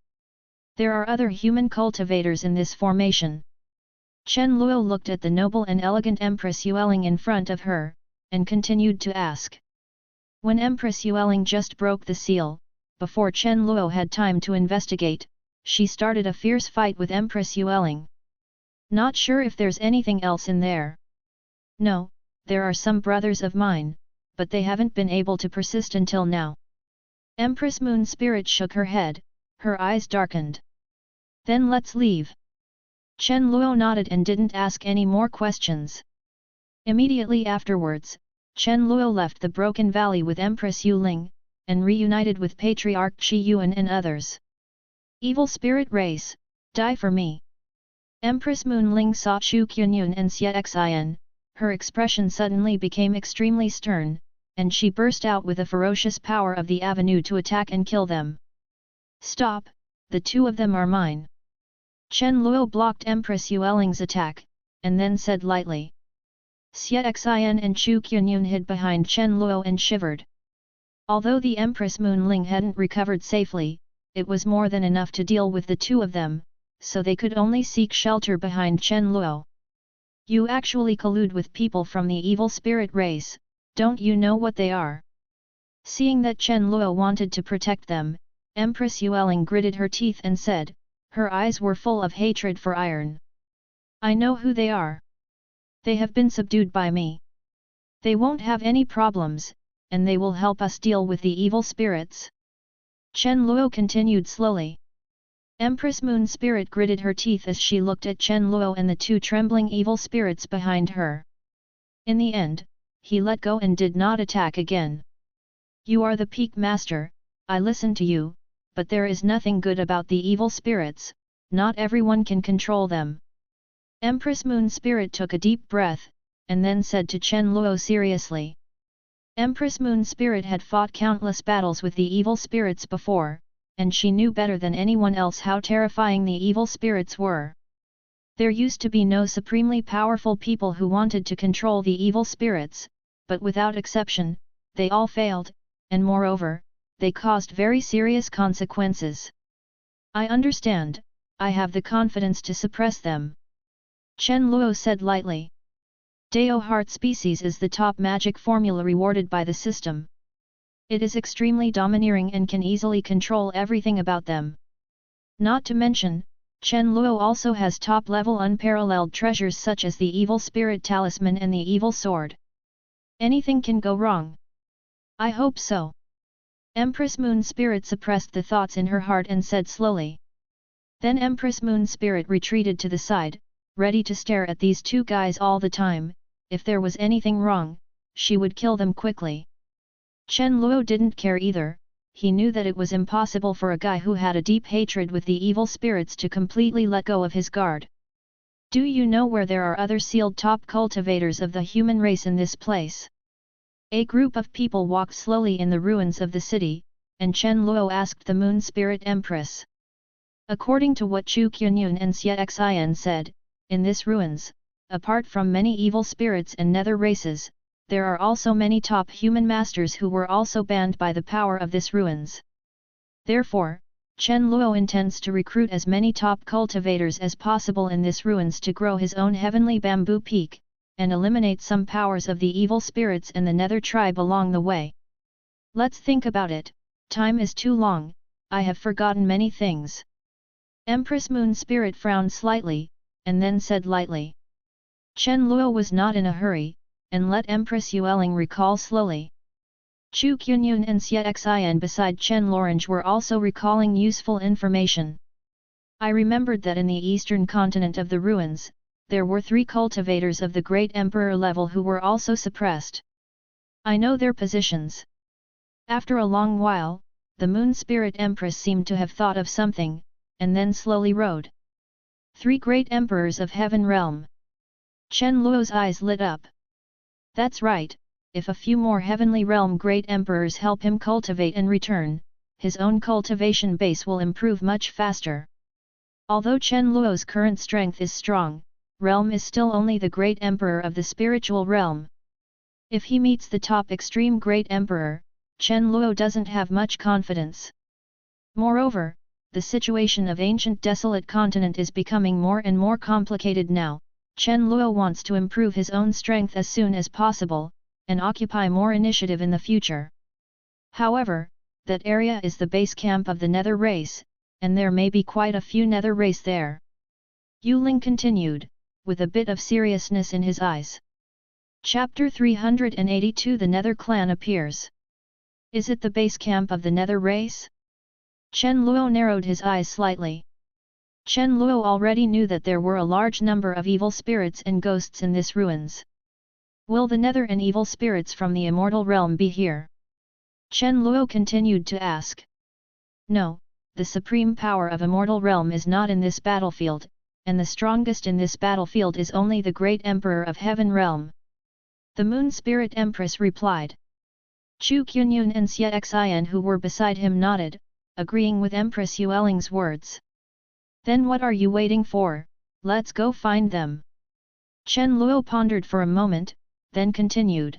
There are other human cultivators in this formation. Chen Luo looked at the noble and elegant Empress Yueling in front of her, and continued to ask. When Empress Yueling just broke the seal, before Chen Luo had time to investigate, she started a fierce fight with Empress Yueling. Not sure if there's anything else in there. No, there are some brothers of mine, but they haven't been able to persist until now. Empress Moon Spirit shook her head, her eyes darkened. Then let's leave. Chen Luo nodded and didn't ask any more questions. Immediately afterwards, Chen Luo left the Broken Valley with Empress Yu Ling, and reunited with Patriarch Qi Yuan and others. Evil spirit race, die for me. Empress Moon Ling saw Chu Qianyun and Xie Xin, her expression suddenly became extremely stern, and she burst out with a ferocious power of the avenue to attack and kill them. Stop, the two of them are mine. Chen Luo blocked Empress Yueling's attack, and then said lightly. Xie Xin and Chu Qianyun hid behind Chen Luo and shivered. Although the Empress Moon Ling hadn't recovered safely, it was more than enough to deal with the two of them, so they could only seek shelter behind Chen Luo. You actually collude with people from the evil spirit race, don't you know what they are? Seeing that Chen Luo wanted to protect them, Empress Yueling gritted her teeth and said, her eyes were full of hatred for iron. I know who they are. They have been subdued by me. They won't have any problems, and they will help us deal with the evil spirits. Chen Luo continued slowly. Empress Moon Spirit gritted her teeth as she looked at Chen Luo and the two trembling evil spirits behind her. In the end, he let go and did not attack again. You are the peak master, I listen to you, but there is nothing good about the evil spirits, not everyone can control them. Empress Moon Spirit took a deep breath, and then said to Chen Luo seriously. Empress Moon Spirit had fought countless battles with the evil spirits before, and she knew better than anyone else how terrifying the evil spirits were. There used to be no supremely powerful people who wanted to control the evil spirits, but without exception, they all failed, and moreover, they caused very serious consequences. I understand, I have the confidence to suppress them. Chen Luo said lightly. Dao Heart Species is the top magic formula rewarded by the system. It is extremely domineering and can easily control everything about them. Not to mention, Chen Luo also has top-level unparalleled treasures such as the Evil Spirit Talisman and the Evil Sword. Anything can go wrong. I hope so. Empress Moon Spirit suppressed the thoughts in her heart and said slowly. Then Empress Moon Spirit retreated to the side, ready to stare at these two guys all the time. If there was anything wrong, she would kill them quickly. Chen Luo didn't care either, he knew that it was impossible for a guy who had a deep hatred with the evil spirits to completely let go of his guard. Do you know where there are other sealed top cultivators of the human race in this place? A group of people walked slowly in the ruins of the city, and Chen Luo asked the Moon Spirit Empress. According to what Chu Qianyun and Xie Xin said, in this ruins, apart from many evil spirits and nether races, there are also many top human masters who were also banned by the power of this ruins. Therefore, Chen Luo intends to recruit as many top cultivators as possible in this ruins to grow his own heavenly bamboo peak, and eliminate some powers of the evil spirits and the nether tribe along the way. Let's think about it, time is too long, I have forgotten many things. Empress Moon Spirit frowned slightly, and then said lightly. Chen Luo was not in a hurry, and let Empress Yueling recall slowly. Chu Qianyun and Xie Xin beside Chen Lorange were also recalling useful information. I remembered that in the eastern continent of the ruins, there were 3 cultivators of the great emperor level who were also suppressed. I know their positions. After a long while, the Moon Spirit Empress seemed to have thought of something, and then slowly wrote. 3 great emperors of Heaven Realm. Chen Luo's eyes lit up. That's right, if a few more Heavenly Realm great emperors help him cultivate and return, his own cultivation base will improve much faster. Although Chen Luo's current strength is strong, realm is still only the great emperor of the spiritual realm. If he meets the top extreme great emperor, Chen Luo doesn't have much confidence. Moreover, the situation of Ancient Desolate Continent is becoming more and more complicated now. Chen Luo wants to improve his own strength as soon as possible, and occupy more initiative in the future. However, that area is the base camp of the Nether race, and there may be quite a few Nether race there. Yu Ling continued, with a bit of seriousness in his eyes. Chapter 382 The Nether Clan appears. Is it the base camp of the Nether race? Chen Luo narrowed his eyes slightly. Chen Luo already knew that there were a large number of evil spirits and ghosts in this ruins. Will the Nether and evil spirits from the immortal realm be here? Chen Luo continued to ask. No, the supreme power of immortal realm is not in this battlefield, and the strongest in this battlefield is only the great emperor of heaven realm. The Moon Spirit Empress replied. Chu Qianyun and Xie Xian who were beside him nodded, agreeing with Empress Yueling's words. Then what are you waiting for? Let's go find them. Chen Luo pondered for a moment, then continued.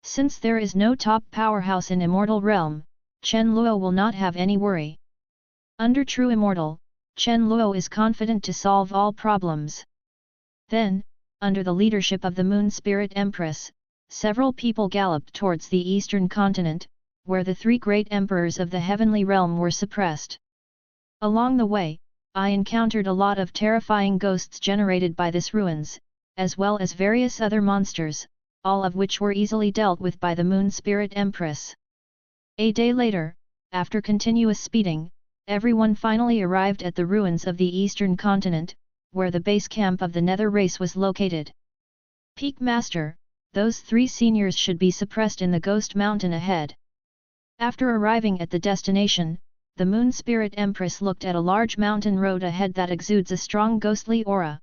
Since there is no top powerhouse in immortal realm, Chen Luo will not have any worry. Under true immortal, Chen Luo is confident to solve all problems. Then, under the leadership of the Moon Spirit Empress, several people galloped towards the eastern continent, where the three great emperors of the heavenly realm were suppressed. Along the way, I encountered a lot of terrifying ghosts generated by this ruins, as well as various other monsters, all of which were easily dealt with by the Moon Spirit Empress. A day later, after continuous speeding, everyone finally arrived at the ruins of the eastern continent, where the base camp of the Nether race was located. Peak Master, those three seniors should be suppressed in the Ghost Mountain ahead. After arriving at the destination, the Moon Spirit Empress looked at a large mountain road ahead that exudes a strong ghostly aura.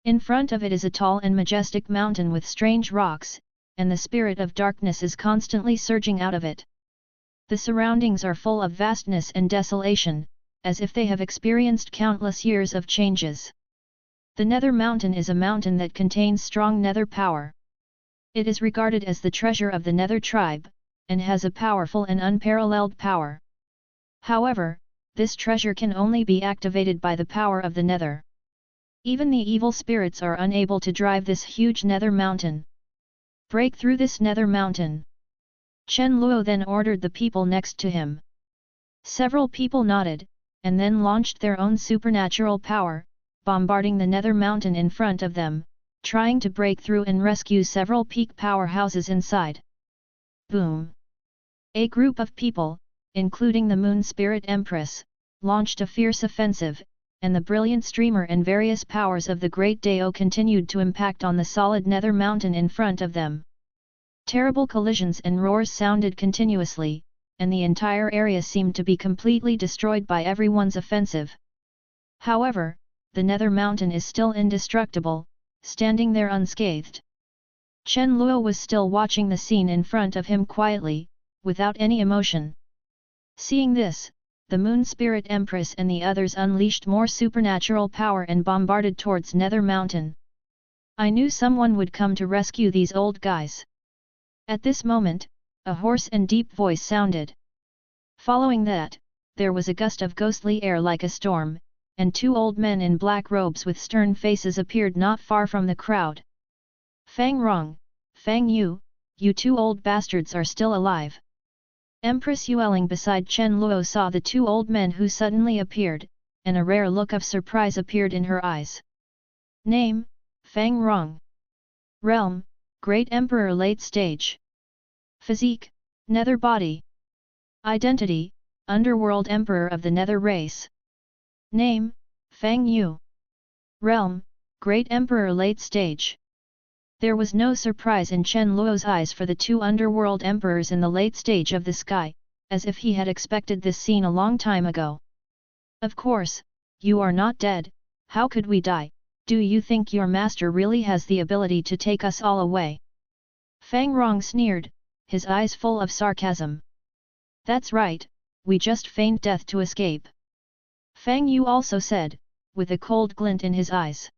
In front of it is a tall and majestic mountain with strange rocks, and the spirit of darkness is constantly surging out of it. The surroundings are full of vastness and desolation, as if they have experienced countless years of changes. The Nether Mountain is a mountain that contains strong Nether power. It is regarded as the treasure of the Nether tribe, and has a powerful and unparalleled power. However, this treasure can only be activated by the power of the Nether. Even the evil spirits are unable to drive this huge Nether mountain. Break through this Nether mountain. Chen Luo then ordered the people next to him. Several people nodded, and then launched their own supernatural power, bombarding the Nether mountain in front of them, trying to break through and rescue several peak powerhouses inside. Boom! A group of people, including the Moon Spirit Empress, launched a fierce offensive, and the brilliant streamer and various powers of the Great Dao continued to impact on the solid Nether mountain in front of them. Terrible collisions and roars sounded continuously, and the entire area seemed to be completely destroyed by everyone's offensive. However, the Nether mountain is still indestructible, standing there unscathed. Chen Luo was still watching the scene in front of him quietly, without any emotion. Seeing this, the Moon Spirit Empress and the others unleashed more supernatural power and bombarded towards Nether Mountain. I knew someone would come to rescue these old guys. At this moment, a hoarse and deep voice sounded. Following that, there was a gust of ghostly air like a storm, and two old men in black robes with stern faces appeared not far from the crowd. Fang Rong, Fang Yu, you two old bastards are still alive. Empress Yueling beside Chen Luo saw the two old men who suddenly appeared, and a rare look of surprise appeared in her eyes. Name, Fang Rong. Realm, Great Emperor late stage. Physique, Nether body. Identity, Underworld Emperor of the Nether race. Name, Fang Yu. Realm, Great Emperor late stage. There was no surprise in Chen Luo's eyes for the two underworld emperors in the late stage of the sky, as if he had expected this scene a long time ago. Of course, you are not dead, how could we die? Do you think your master really has the ability to take us all away? Fang Rong sneered, his eyes full of sarcasm. That's right, we just feigned death to escape. Fang Yu also said, with a cold glint in his eyes.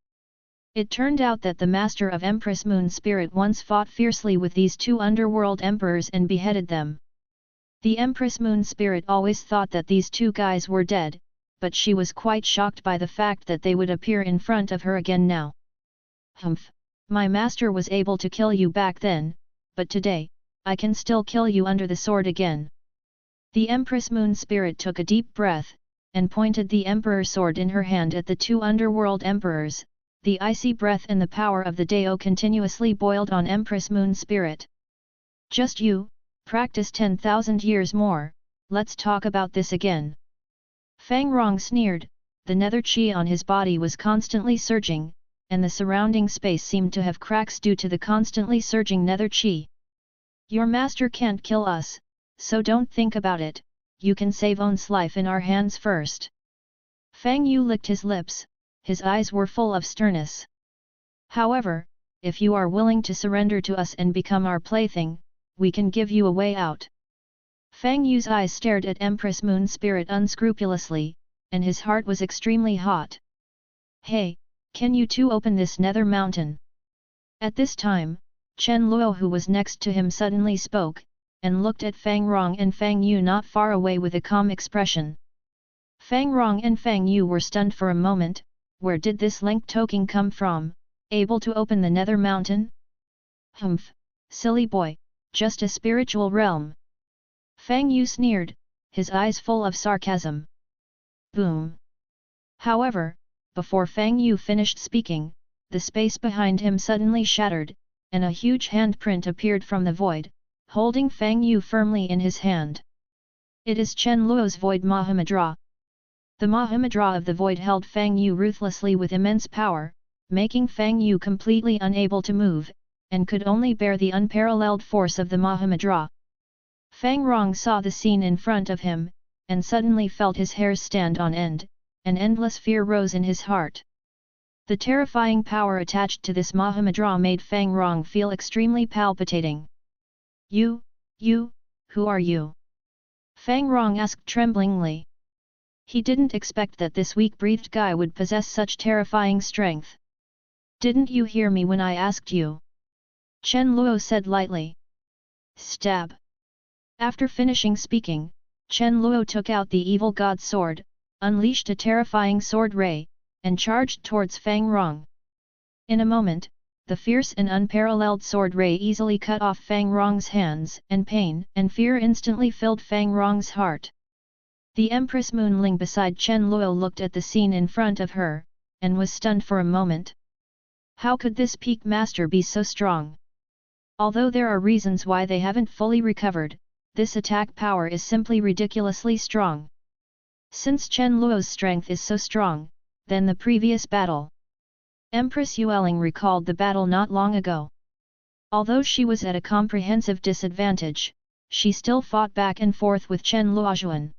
It turned out that the master of Empress Moon Spirit once fought fiercely with these two underworld emperors and beheaded them. The Empress Moon Spirit always thought that these two guys were dead, but she was quite shocked by the fact that they would appear in front of her again now. Humph, my master was able to kill you back then, but today, I can still kill you under the sword again. The Empress Moon Spirit took a deep breath, and pointed the Emperor sword in her hand at the two underworld emperors. The icy breath and the power of the Dao continuously boiled on Empress Moon Spirit. Just you, practice 10,000 years more, let's talk about this again. Fang Rong sneered, the nether chi on his body was constantly surging, and the surrounding space seemed to have cracks due to the constantly surging nether chi. Your master can't kill us, so don't think about it, you can save On's life in our hands first. Fang Yu licked his lips, his eyes were full of sternness. However, if you are willing to surrender to us and become our plaything, we can give you a way out. Fang Yu's eyes stared at Empress Moon Spirit unscrupulously, and his heart was extremely hot. Hey, can you two open this nether mountain? At this time, Chen Luo who was next to him suddenly spoke, and looked at Fang Rong and Fang Yu not far away with a calm expression. Fang Rong and Fang Yu were stunned for a moment. Where did this Leng Toking come from, able to open the nether mountain? Humph, silly boy, just a spiritual realm. Fang Yu sneered, his eyes full of sarcasm. Boom. However, before Fang Yu finished speaking, the space behind him suddenly shattered, and a huge handprint appeared from the void, holding Fang Yu firmly in his hand. It is Chen Luo's Void Mahamudra. The Mahamudra of the void held Fang Yu ruthlessly with immense power, making Fang Yu completely unable to move, and could only bear the unparalleled force of the Mahamudra. Fang Rong saw the scene in front of him, and suddenly felt his hairs stand on end, and endless fear rose in his heart. The terrifying power attached to this Mahamudra made Fang Rong feel extremely palpitating. You, who are you? Fang Rong asked tremblingly. He didn't expect that this weak-breathed guy would possess such terrifying strength. Didn't you hear me when I asked you? Chen Luo said lightly. Stab. After finishing speaking, Chen Luo took out the evil god's sword, unleashed a terrifying sword ray, and charged towards Fang Rong. In a moment, the fierce and unparalleled sword ray easily cut off Fang Rong's hands, and pain and fear instantly filled Fang Rong's heart. The Empress Moonling beside Chen Luo looked at the scene in front of her, and was stunned for a moment. How could this peak master be so strong? Although there are reasons why they haven't fully recovered, this attack power is simply ridiculously strong. Since Chen Luo's strength is so strong, then the previous battle. Empress Yueling recalled the battle not long ago. Although she was at a comprehensive disadvantage, she still fought back and forth with Chen Luozhuan.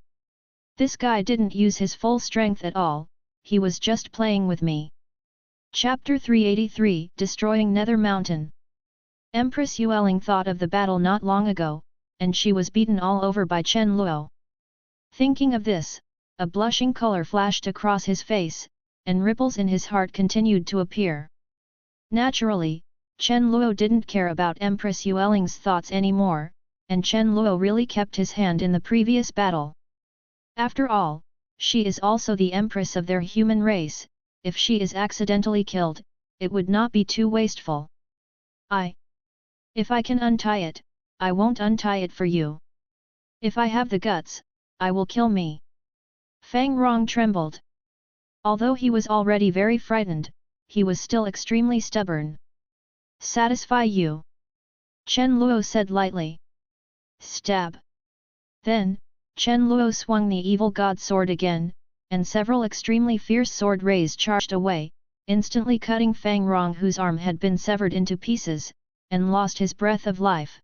This guy didn't use his full strength at all, he was just playing with me. Chapter 383 Destroying Nether Mountain. Empress Yueling thought of the battle not long ago, and she was beaten all over by Chen Luo. Thinking of this, a blushing color flashed across his face, and ripples in his heart continued to appear. Naturally, Chen Luo didn't care about Empress Yueling's thoughts anymore, and Chen Luo really kept his hand in the previous battle. After all, she is also the empress of their human race. If she is accidentally killed, it would not be too wasteful. If I can untie it, I won't untie it for you. If I have the guts, I will kill me. Fang Rong trembled. Although he was already very frightened, he was still extremely stubborn. Satisfy you? Chen Luo said lightly. Stab. Then, Chen Luo swung the evil god sword again, and several extremely fierce sword rays charged away, instantly cutting Fang Rong whose arm had been severed into pieces, and lost his breath of life.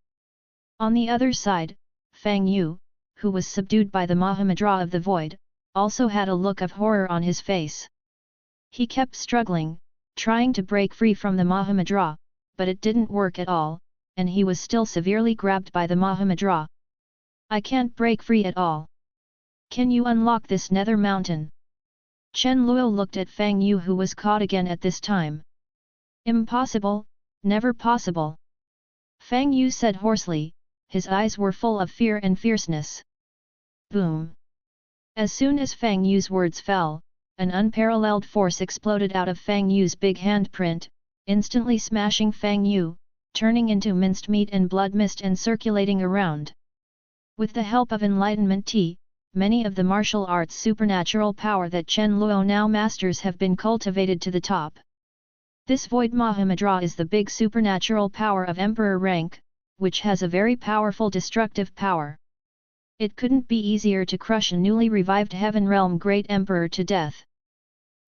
On the other side, Fang Yu, who was subdued by the Mahamudra of the void, also had a look of horror on his face. He kept struggling, trying to break free from the Mahamudra, but it didn't work at all, and he was still severely grabbed by the Mahamudra. I can't break free at all. Can you unlock this nether mountain? Chen Luo looked at Fang Yu, who was caught again at this time. Impossible, never possible. Fang Yu said hoarsely, his eyes were full of fear and fierceness. Boom! As soon as Fang Yu's words fell, an unparalleled force exploded out of Fang Yu's big handprint, instantly smashing Fang Yu, turning into minced meat and blood mist and circulating around. With the help of Enlightenment Tea, many of the martial arts supernatural power that Chen Luo now masters have been cultivated to the top. This Void Mahamudra is the big supernatural power of Emperor rank, which has a very powerful destructive power. It couldn't be easier to crush a newly revived Heaven Realm Great Emperor to death.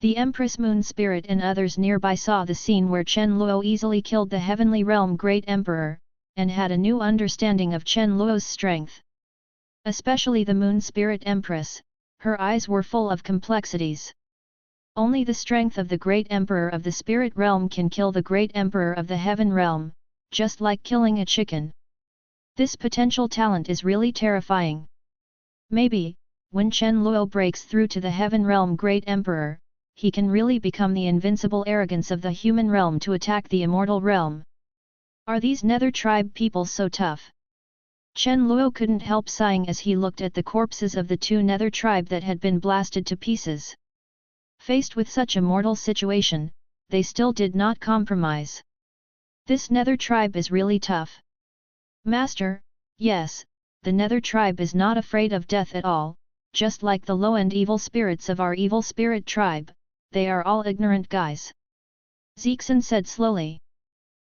The Empress Moon Spirit and others nearby saw the scene where Chen Luo easily killed the Heavenly Realm Great Emperor, and had a new understanding of Chen Luo's strength. Especially the Moon Spirit Empress, her eyes were full of complexities. Only the strength of the Great Emperor of the Spirit Realm can kill the Great Emperor of the Heaven Realm, just like killing a chicken. This potential talent is really terrifying. Maybe, when Chen Luo breaks through to the Heaven Realm Great Emperor, he can really become the invincible arrogance of the human realm to attack the immortal realm. Are these Nether tribe people so tough? Chen Luo couldn't help sighing as he looked at the corpses of the two Nether tribe that had been blasted to pieces. Faced with such a mortal situation, they still did not compromise. This Nether tribe is really tough. Master, yes, the Nether tribe is not afraid of death at all, just like the low-end evil spirits of our evil spirit tribe, they are all ignorant guys. Zixin said slowly.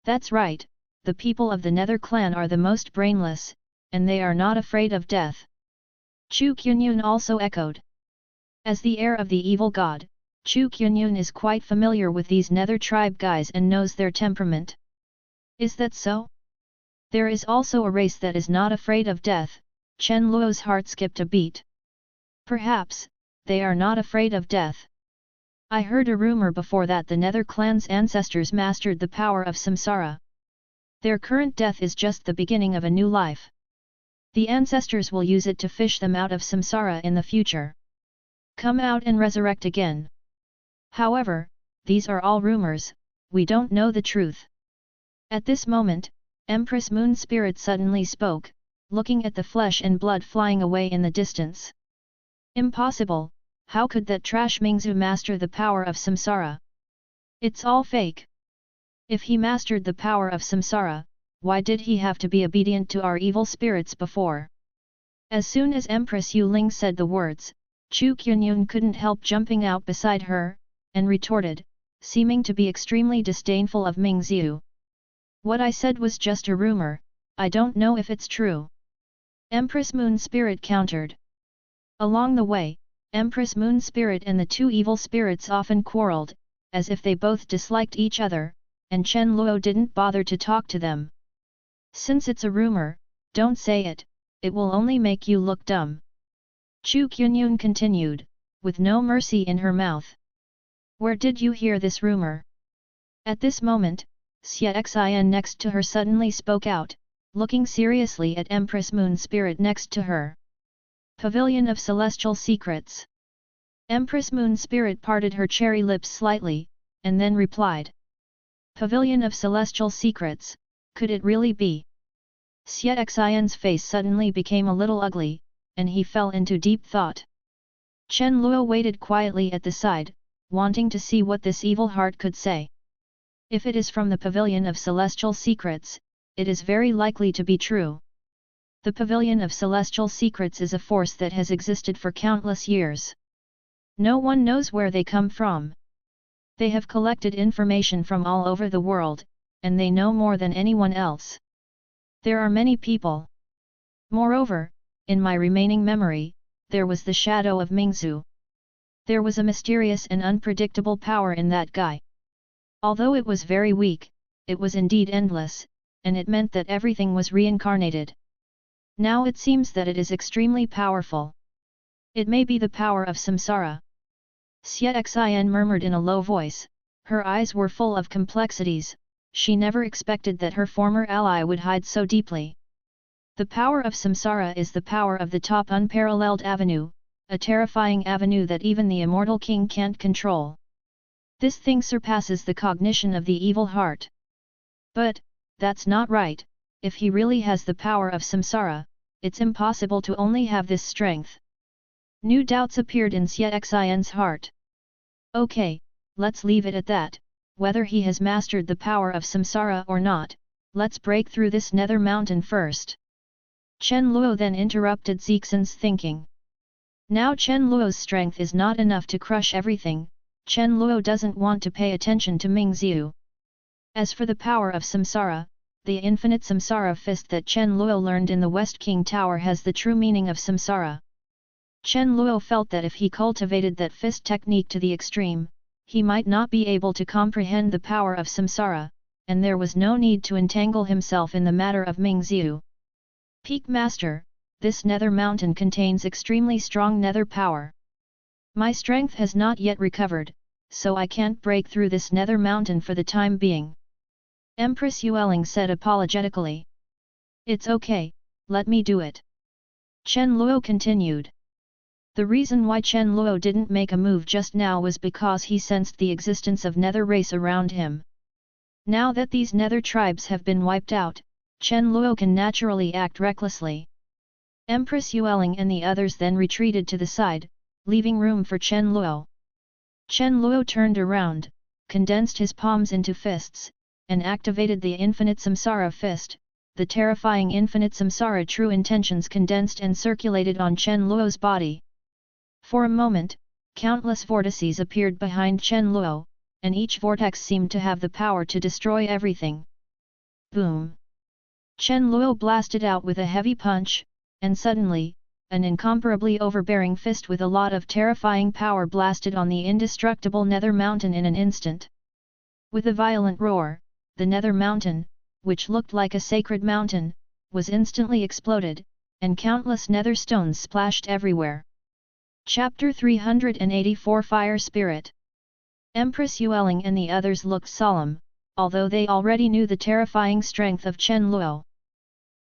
That's right, the people of the Nether clan are the most brainless, and they are not afraid of death. Chu Qianyun also echoed. As the heir of the evil god, Chu Qianyun is quite familiar with these Nether tribe guys and knows their temperament. Is that so? There is also a race that is not afraid of death. Chen Luo's heart skipped a beat. Perhaps, they are not afraid of death. I heard a rumor before that the Nether clan's ancestors mastered the power of samsara. Their current death is just the beginning of a new life. The ancestors will use it to fish them out of samsara in the future. Come out and resurrect again. However, these are all rumors, we don't know the truth. At this moment, Empress Moon Spirit suddenly spoke, looking at the flesh and blood flying away in the distance. Impossible, how could that trash Mingzhu master the power of samsara? It's all fake. If he mastered the power of samsara, why did he have to be obedient to our evil spirits before? As soon as Empress Yu Ling said the words, Chu Qianyun couldn't help jumping out beside her, and retorted, seeming to be extremely disdainful of Mingzhu. What I said was just a rumor, I don't know if it's true. Empress Moon Spirit countered. Along the way, Empress Moon Spirit and the two evil spirits often quarreled, as if they both disliked each other, and Chen Luo didn't bother to talk to them. Since it's a rumor, don't say it, it will only make you look dumb. Chu Qianyun continued, with no mercy in her mouth. Where did you hear this rumor? At this moment, Xie Xin next to her suddenly spoke out, looking seriously at Empress Moon Spirit next to her. Pavilion of Celestial Secrets. Empress Moon Spirit parted her cherry lips slightly, and then replied. Pavilion of Celestial Secrets, could it really be? Xie Xin's face suddenly became a little ugly, and he fell into deep thought. Chen Luo waited quietly at the side, wanting to see what this evil heart could say. If it is from the Pavilion of Celestial Secrets, it is very likely to be true. The Pavilion of Celestial Secrets is a force that has existed for countless years. No one knows where they come from. They have collected information from all over the world, and they know more than anyone else. There are many people. Moreover, in my remaining memory, there was the shadow of Mingzhu. There was a mysterious and unpredictable power in that guy. Although it was very weak, it was indeed endless, and it meant that everything was reincarnated. Now it seems that it is extremely powerful. It may be the power of samsara. Xie Xin murmured in a low voice, her eyes were full of complexities, she never expected that her former ally would hide so deeply. The power of samsara is the power of the top unparalleled avenue, a terrifying avenue that even the immortal king can't control. This thing surpasses the cognition of the evil heart. But, that's not right, if he really has the power of samsara, it's impossible to only have this strength. New doubts appeared in Xie Xian's heart. Okay, let's leave it at that, whether he has mastered the power of samsara or not, let's break through this nether mountain first. Chen Luo then interrupted Zixin's thinking. Now Chen Luo's strength is not enough to crush everything, Chen Luo doesn't want to pay attention to Ming Xiu. As for the power of samsara, the infinite samsara fist that Chen Luo learned in the West King Tower has the true meaning of samsara. Chen Luo felt that if he cultivated that fist technique to the extreme, he might not be able to comprehend the power of samsara, and there was no need to entangle himself in the matter of Ming Xiu. Peak Master, this nether mountain contains extremely strong nether power. My strength has not yet recovered, so I can't break through this nether mountain for the time being. Empress Yueling said apologetically. It's okay, let me do it. Chen Luo continued. The reason why Chen Luo didn't make a move just now was because he sensed the existence of nether race around him. Now that these nether tribes have been wiped out, Chen Luo can naturally act recklessly. Empress Yueling and the others then retreated to the side, leaving room for Chen Luo. Chen Luo turned around, condensed his palms into fists, and activated the infinite samsara fist. The terrifying infinite samsara true intentions condensed and circulated on Chen Luo's body. For a moment, countless vortices appeared behind Chen Luo, and each vortex seemed to have the power to destroy everything. Boom! Chen Luo blasted out with a heavy punch, and suddenly, an incomparably overbearing fist with a lot of terrifying power blasted on the indestructible nether mountain in an instant. With a violent roar, the nether mountain, which looked like a sacred mountain, was instantly exploded, and countless nether stones splashed everywhere. Chapter 384 Fire Spirit. Empress Yueling and the others looked solemn, although they already knew the terrifying strength of Chen Luo.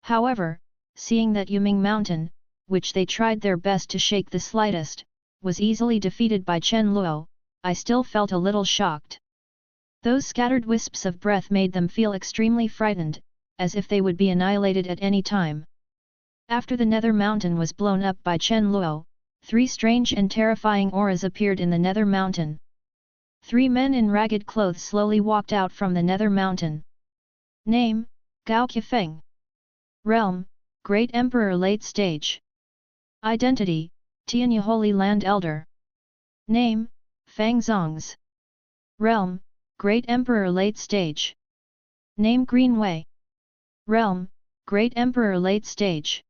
However, seeing that Yuming Mountain, which they tried their best to shake the slightest, was easily defeated by Chen Luo, I still felt a little shocked. Those scattered wisps of breath made them feel extremely frightened, as if they would be annihilated at any time. After the nether mountain was blown up by Chen Luo, 3 strange and terrifying auras appeared in the nether mountain. 3 men in ragged clothes slowly walked out from the nether mountain. Name, Gao Qifeng. Realm, Great Emperor Late Stage. Identity, Tianya Holy Land Elder. Name, Fang Zongs. Realm, Great Emperor Late Stage. Name Greenway. Realm, Great Emperor Late Stage.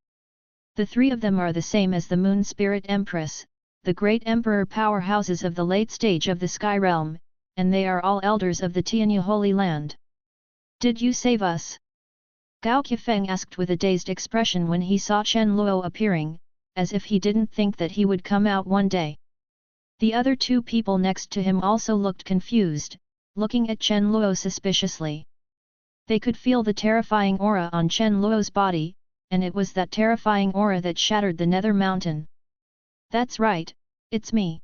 The 3 of them are the same as the Moon Spirit Empress, the Great Emperor powerhouses of the late stage of the Sky Realm, and they are all elders of the Tianya Holy Land. Did you save us? Gao Qifeng asked with a dazed expression when he saw Chen Luo appearing, as if he didn't think that he would come out one day. The other 2 people next to him also looked confused, looking at Chen Luo suspiciously. They could feel the terrifying aura on Chen Luo's body, and it was that terrifying aura that shattered the nether mountain. That's right, it's me.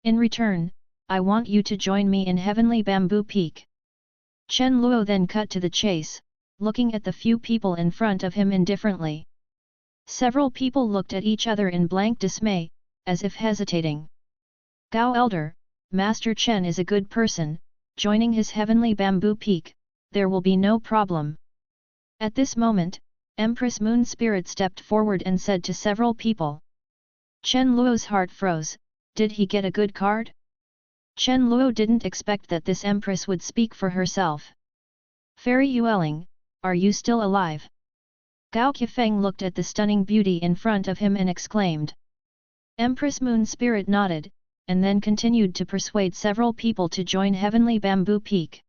In return, I want you to join me in Heavenly Bamboo Peak. Chen Luo then cut to the chase, looking at the few people in front of him indifferently. Several people looked at each other in blank dismay, as if hesitating. Gao Elder, Master Chen is a good person, joining his Heavenly Bamboo Peak, there will be no problem. At this moment, Empress Moon Spirit stepped forward and said to several people. Chen Luo's heart froze, did he get a good card? Chen Luo didn't expect that this Empress would speak for herself. Fairy Yueling, are you still alive? Gao Qifeng looked at the stunning beauty in front of him and exclaimed. Empress Moon Spirit nodded, and then continued to persuade several people to join Heavenly Bamboo Peak.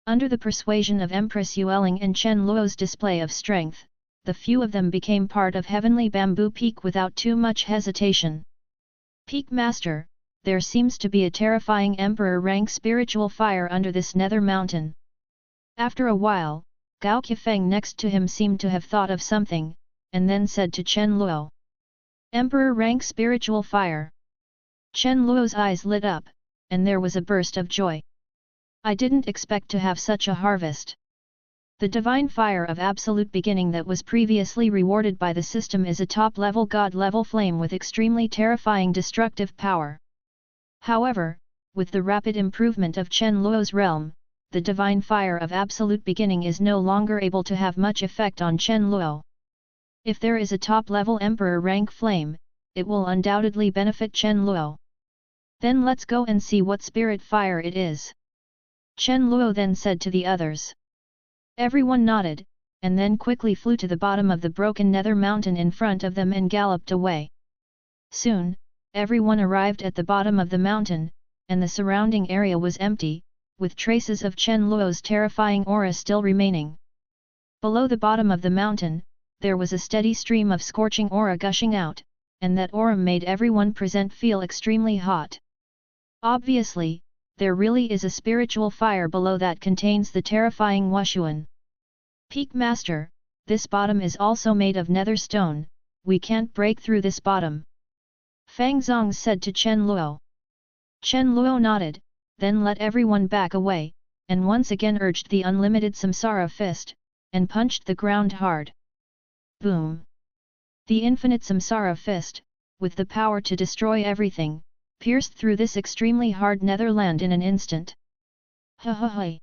Under the persuasion of Empress Yueling and Chen Luo's display of strength, the few of them became part of Heavenly Bamboo Peak without too much hesitation. Peak Master, there seems to be a terrifying Emperor rank spiritual fire under this nether mountain. After a while, Gao Qifeng next to him seemed to have thought of something, and then said to Chen Luo. Emperor rank spiritual fire. Chen Luo's eyes lit up, and there was a burst of joy. I didn't expect to have such a harvest. The divine fire of absolute beginning that was previously rewarded by the system is a top-level god-level flame with extremely terrifying destructive power. However, with the rapid improvement of Chen Luo's realm, the divine fire of absolute beginning is no longer able to have much effect on Chen Luo. If there is a top-level emperor rank flame, it will undoubtedly benefit Chen Luo. Then let's go and see what spirit fire it is. Chen Luo then said to the others. Everyone nodded, and then quickly flew to the bottom of the broken nether mountain in front of them and galloped away. Soon, everyone arrived at the bottom of the mountain, and the surrounding area was empty, with traces of Chen Luo's terrifying aura still remaining. Below the bottom of the mountain, there was a steady stream of scorching aura gushing out, and that aura made everyone present feel extremely hot. Obviously, there really is a spiritual fire below that contains the terrifying Wushuan. Peak Master, this bottom is also made of nether stone, we can't break through this bottom. Fang Zong said to Chen Luo. Chen Luo nodded, then let everyone back away, and once again urged the unlimited Samsara fist, and punched the ground hard. Boom! The infinite Samsara fist, with the power to destroy everything, pierced through this extremely hard netherland in an instant. Ha ha ha!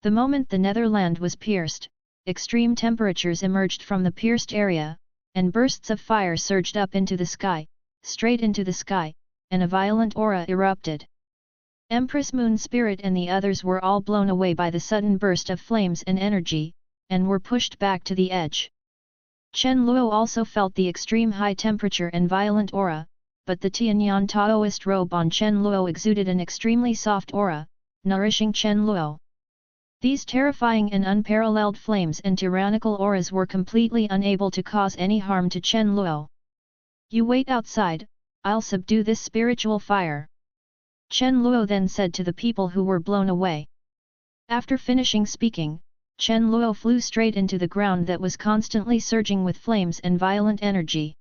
The moment the netherland was pierced, extreme temperatures emerged from the pierced area, and bursts of fire surged up into the sky, straight into the sky, and a violent aura erupted. Empress Moon Spirit and the others were all blown away by the sudden burst of flames and energy, and were pushed back to the edge. Chen Luo also felt the extreme high temperature and violent aura, but the Tianyan Taoist robe on Chen Luo exuded an extremely soft aura, nourishing Chen Luo. These terrifying and unparalleled flames and tyrannical auras were completely unable to cause any harm to Chen Luo. You wait outside, I'll subdue this spiritual fire. Chen Luo then said to the people who were blown away. After finishing speaking, Chen Luo flew straight into the ground that was constantly surging with flames and violent energy.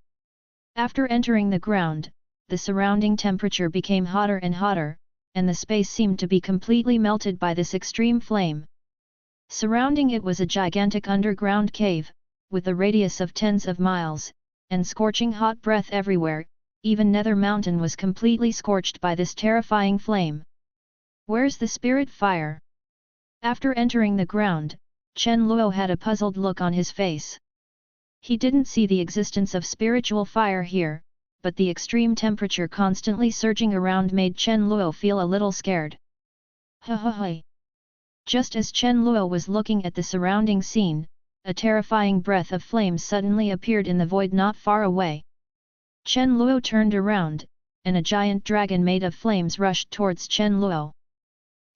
After entering the ground, the surrounding temperature became hotter and hotter, and the space seemed to be completely melted by this extreme flame. Surrounding it was a gigantic underground cave, with a radius of tens of miles, and scorching hot breath everywhere. Even Nether Mountain was completely scorched by this terrifying flame. Where's the spirit fire? After entering the ground, Chen Luo had a puzzled look on his face. He didn't see the existence of spiritual fire here, but the extreme temperature constantly surging around made Chen Luo feel a little scared. Ha ha ha! Just as Chen Luo was looking at the surrounding scene, a terrifying breath of flames suddenly appeared in the void not far away. Chen Luo turned around, and a giant dragon made of flames rushed towards Chen Luo.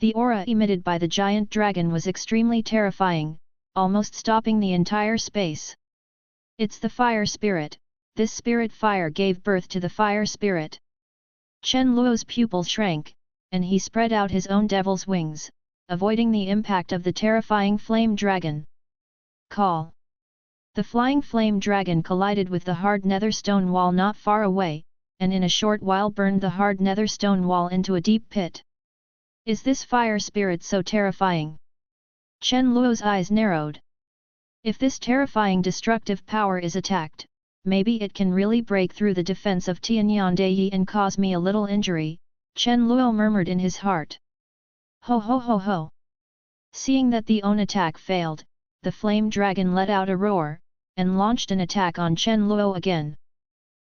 The aura emitted by the giant dragon was extremely terrifying, almost stopping the entire space. It's the fire spirit, this spirit fire gave birth to the fire spirit. Chen Luo's pupils shrank, and he spread out his own devil's wings, avoiding the impact of the terrifying flame dragon. Call! The flying flame dragon collided with the hard nether stone wall not far away, and in a short while burned the hard nether stone wall into a deep pit. Is this fire spirit so terrifying? Chen Luo's eyes narrowed. If this terrifying destructive power is attacked, maybe it can really break through the defense of Tianyan Dai and cause me a little injury, Chen Luo murmured in his heart. Ho ho ho ho! Seeing that the own attack failed, the flame dragon let out a roar, and launched an attack on Chen Luo again.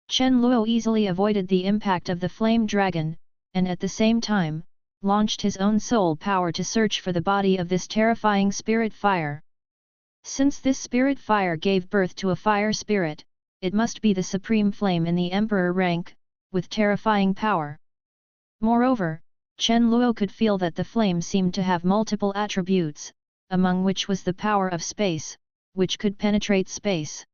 Chen Luo easily avoided the impact of the flame dragon, and at the same time, launched his own soul power to search for the body of this terrifying spirit fire. Since this spirit fire gave birth to a fire spirit, it must be the supreme flame in the emperor rank, with terrifying power. Moreover, Chen Luo could feel that the flame seemed to have multiple attributes, among which was the power of space, which could penetrate space.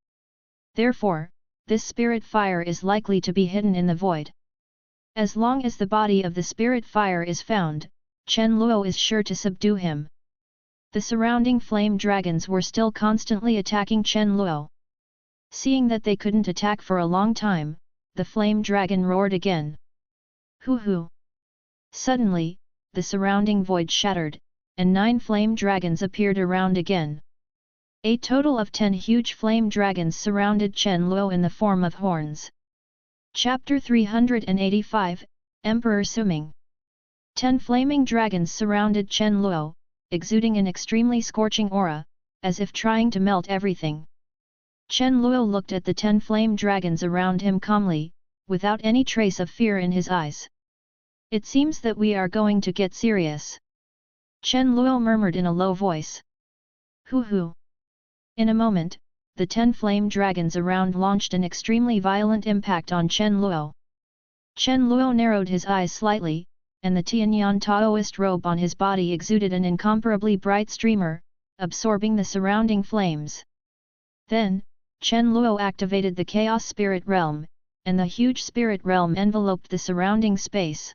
Therefore, this spirit fire is likely to be hidden in the void. As long as the body of the spirit fire is found, Chen Luo is sure to subdue him. The surrounding flame dragons were still constantly attacking Chen Luo. Seeing that they couldn't attack for a long time, the flame dragon roared again. Hoo hoo! Suddenly, the surrounding void shattered, and 9 flame dragons appeared around again. A total of 10 huge flame dragons surrounded Chen Luo in the form of horns. Chapter 385, Emperor Suming. 10 flaming dragons surrounded Chen Luo, exuding an extremely scorching aura, as if trying to melt everything. Chen Luo looked at the 10 flame dragons around him calmly, without any trace of fear in his eyes. It seems that we are going to get serious. Chen Luo murmured in a low voice. Hoo hoo! In a moment, the 10 flame dragons around launched an extremely violent impact on Chen Luo. Chen Luo narrowed his eyes slightly, and the Tianyan Taoist robe on his body exuded an incomparably bright streamer, absorbing the surrounding flames. Then, Chen Luo activated the Chaos Spirit Realm, and the huge Spirit Realm enveloped the surrounding space.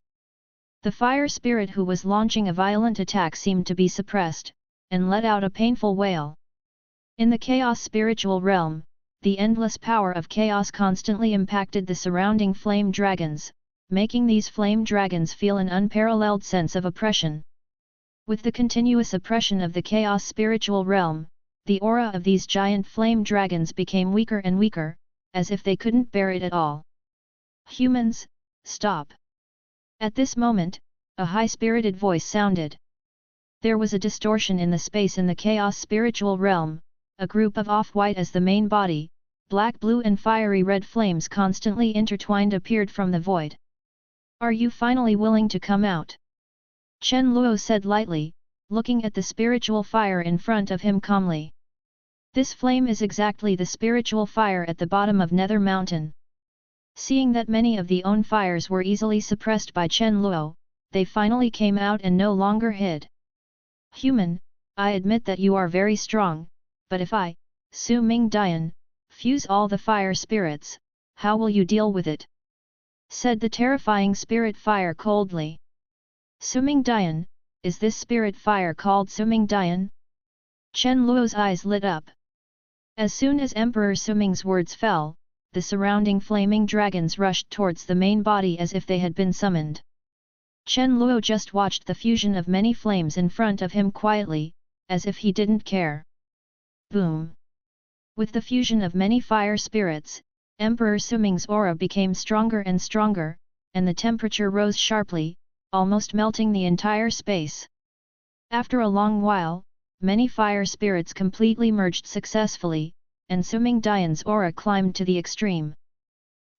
The Fire Spirit who was launching a violent attack seemed to be suppressed, and let out a painful wail. In the Chaos Spiritual Realm, the endless power of chaos constantly impacted the surrounding flame dragons, making these flame dragons feel an unparalleled sense of oppression. With the continuous oppression of the Chaos Spiritual Realm, the aura of these giant flame dragons became weaker and weaker, as if they couldn't bear it at all. Humans, stop! At this moment, a high-spirited voice sounded. There was a distortion in the space in the Chaos Spiritual Realm, a group of off-white as the main body, black blue and fiery red flames constantly intertwined appeared from the void. Are you finally willing to come out? Chen Luo said lightly, looking at the spiritual fire in front of him calmly. This flame is exactly the spiritual fire at the bottom of Nether Mountain. Seeing that many of the own fires were easily suppressed by Chen Luo, they finally came out and no longer hid. Human, I admit that you are very strong, but if I, Su Ming Dian, fuse all the fire spirits, how will you deal with it? Said the terrifying spirit fire coldly. Su Ming Dian, is this spirit fire called Su Ming Dian? Chen Luo's eyes lit up. As soon as Emperor Su Ming's words fell, the surrounding flaming dragons rushed towards the main body as if they had been summoned. Chen Luo just watched the fusion of many flames in front of him quietly, as if he didn't care. Boom! With the fusion of many fire spirits, Emperor Su Ming's aura became stronger and stronger, and the temperature rose sharply, almost melting the entire space. After a long while, many fire spirits completely merged successfully, and Su Ming Dian's aura climbed to the extreme.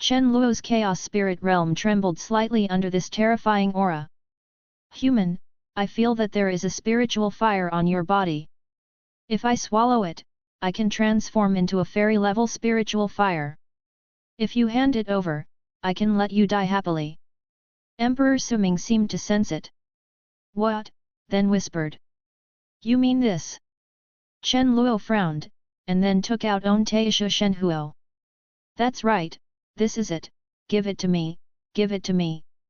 Chen Luo's Chaos Spirit Realm trembled slightly under this terrifying aura. Human, I feel that there is a spiritual fire on your body. If I swallow it, I can transform into a fairy-level spiritual fire. If you hand it over, I can let you die happily. Emperor Su Ming seemed to sense it. What? Then whispered. You mean this? Chen Luo frowned, and then took out On Taisha Shenhuo. That's right, this is it, give it to me,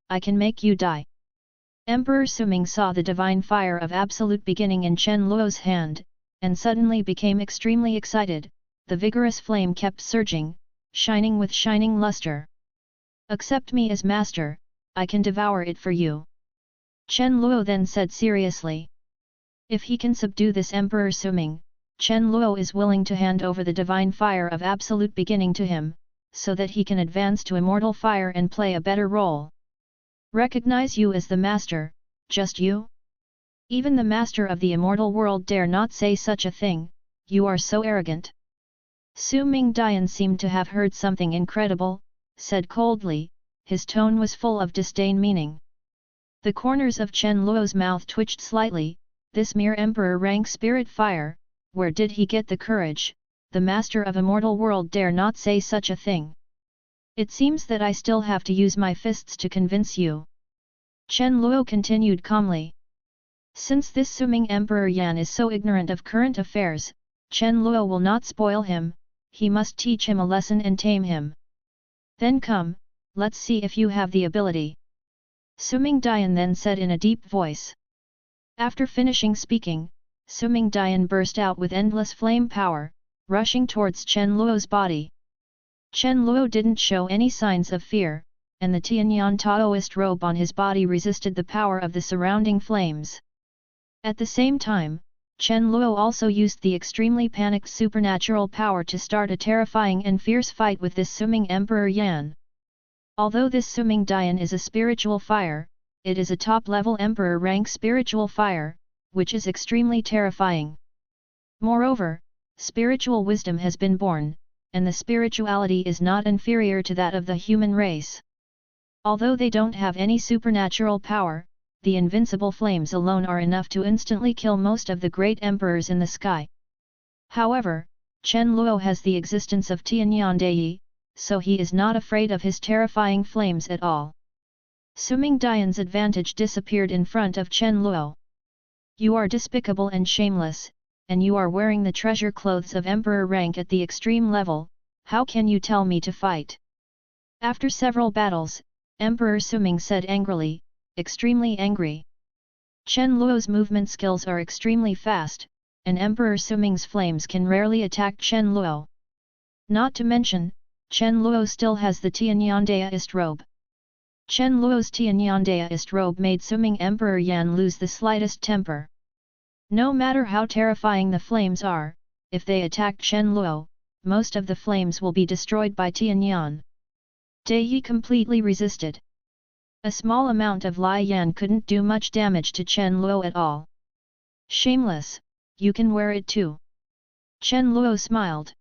I can make you die. Emperor Su Ming saw the divine fire of absolute beginning in Chen Luo's hand, and suddenly became extremely excited. The vigorous flame kept surging, shining with shining luster. Accept me as master, I can devour it for you. Chen Luo then said seriously. If he can subdue this Emperor Su Ming, Chen Luo is willing to hand over the divine fire of absolute beginning to him, so that he can advance to immortal fire and play a better role. Recognize you as the master, just you? Even the master of the immortal world dare not say such a thing, you are so arrogant. Su Ming Dian seemed to have heard something incredible, said coldly, his tone was full of disdain meaning. The corners of Chen Luo's mouth twitched slightly, this mere emperor rank spirit fire, where did he get the courage? The master of immortal world dare not say such a thing. It seems that I still have to use my fists to convince you. Chen Luo continued calmly. Since this Su Ming Emperor Yan is so ignorant of current affairs, Chen Luo will not spoil him, he must teach him a lesson and tame him. Then come, let's see if you have the ability. Su Ming Dian then said in a deep voice. After finishing speaking, Su Ming Dian burst out with endless flame power, rushing towards Chen Luo's body. Chen Luo didn't show any signs of fear, and the Tianyan Taoist robe on his body resisted the power of the surrounding flames. At the same time, Chen Luo also used the extremely panicked supernatural power to start a terrifying and fierce fight with this Suming Emperor Yan. Although this Suming Dian is a spiritual fire, it is a top-level emperor rank spiritual fire, which is extremely terrifying. Moreover, spiritual wisdom has been born, and the spirituality is not inferior to that of the human race. Although they don't have any supernatural power, the invincible flames alone are enough to instantly kill most of the great emperors in the sky. However, Chen Luo has the existence of Tianyan Dai, so he is not afraid of his terrifying flames at all. Suming Dian's advantage disappeared in front of Chen Luo. You are despicable and shameless, and you are wearing the treasure clothes of emperor rank at the extreme level, how can you tell me to fight? After several battles, Emperor Suming said angrily, extremely angry. Chen Luo's movement skills are extremely fast, and Emperor Suming's flames can rarely attack Chen Luo. Not to mention, Chen Luo still has the Tianyan Daoist robe. Chen Luo's Tianyan Daoist robe made Suming Emperor Yan lose the slightest temper. No matter how terrifying the flames are, if they attack Chen Luo, most of the flames will be destroyed by Tianyan Dai completely resisted. A small amount of Lai Yan couldn't do much damage to Chen Luo at all. Shameless, you can wear it too. Chen Luo smiled.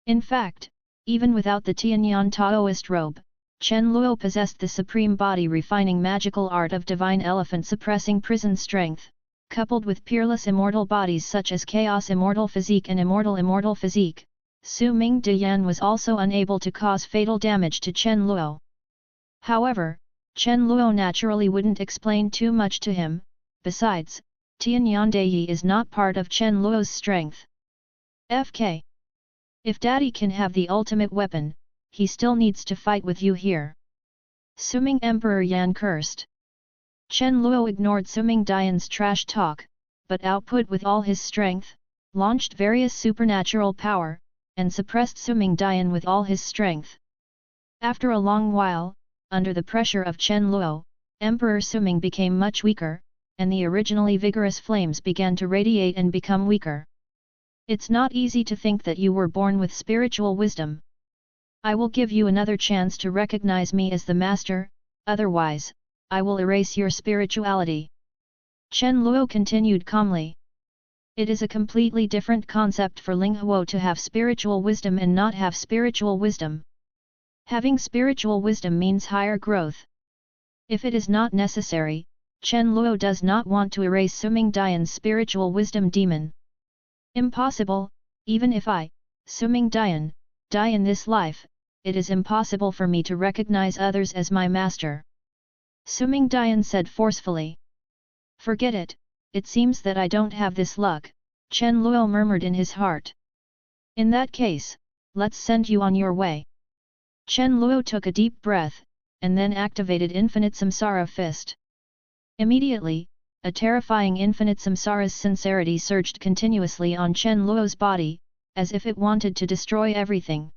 In fact, even without the Tianyan Taoist robe, Chen Luo possessed the supreme body refining magical art of divine elephant suppressing prison strength, coupled with peerless immortal bodies such as Chaos Immortal Physique and Immortal Physique. Suming Dian was also unable to cause fatal damage to Chen Luo. However, Chen Luo naturally wouldn't explain too much to him, besides, Tianyan Dai is not part of Chen Luo's strength. FK. If Daddy can have the ultimate weapon, he still needs to fight with you here. Suming Emperor Yan cursed. Chen Luo ignored Suming Dian's trash talk, but output with all his strength, launched various supernatural power, and suppressed Suming Dian with all his strength. After a long while, under the pressure of Chen Luo, Emperor Suming became much weaker, and the originally vigorous flames began to radiate and become weaker. It's not easy to think that you were born with spiritual wisdom. I will give you another chance to recognize me as the master, otherwise, I will erase your spirituality. Chen Luo continued calmly. It is a completely different concept for Ling Huo to have spiritual wisdom and not have spiritual wisdom. Having spiritual wisdom means higher growth. If it is not necessary, Chen Luo does not want to erase Suming Dian's spiritual wisdom demon. Impossible, even if I, Suming Dian, die in this life, it is impossible for me to recognize others as my master. Suming Dian said forcefully. Forget it, it seems that I don't have this luck, Chen Luo murmured in his heart. In that case, let's send you on your way. Chen Luo took a deep breath, and then activated Infinite Samsara Fist. Immediately, a terrifying Infinite Samsara's sincerity surged continuously on Chen Luo's body, as if it wanted to destroy everything.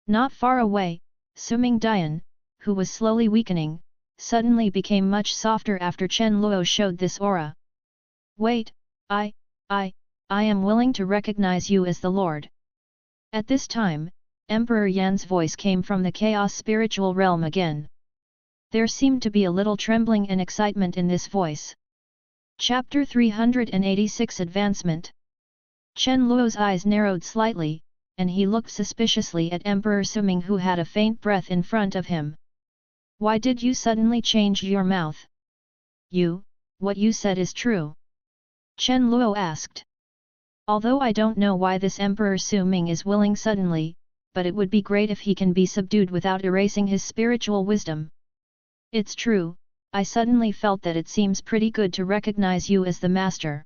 Not far away, Suming Dian, who was slowly weakening, suddenly became much softer after Chen Luo showed this aura. Wait, I am willing to recognize you as the Lord. At this time, Emperor Yan's voice came from the chaos spiritual realm again. There seemed to be a little trembling and excitement in this voice. Chapter 386 Advancement. Chen Luo's eyes narrowed slightly, and he looked suspiciously at Emperor Suming who had a faint breath in front of him. Why did you suddenly change your mouth? What you said is true. Chen Luo asked. Although I don't know why this Emperor Suming is willing suddenly, but it would be great if he can be subdued without erasing his spiritual wisdom. It's true, I suddenly felt that it seems pretty good to recognize you as the master.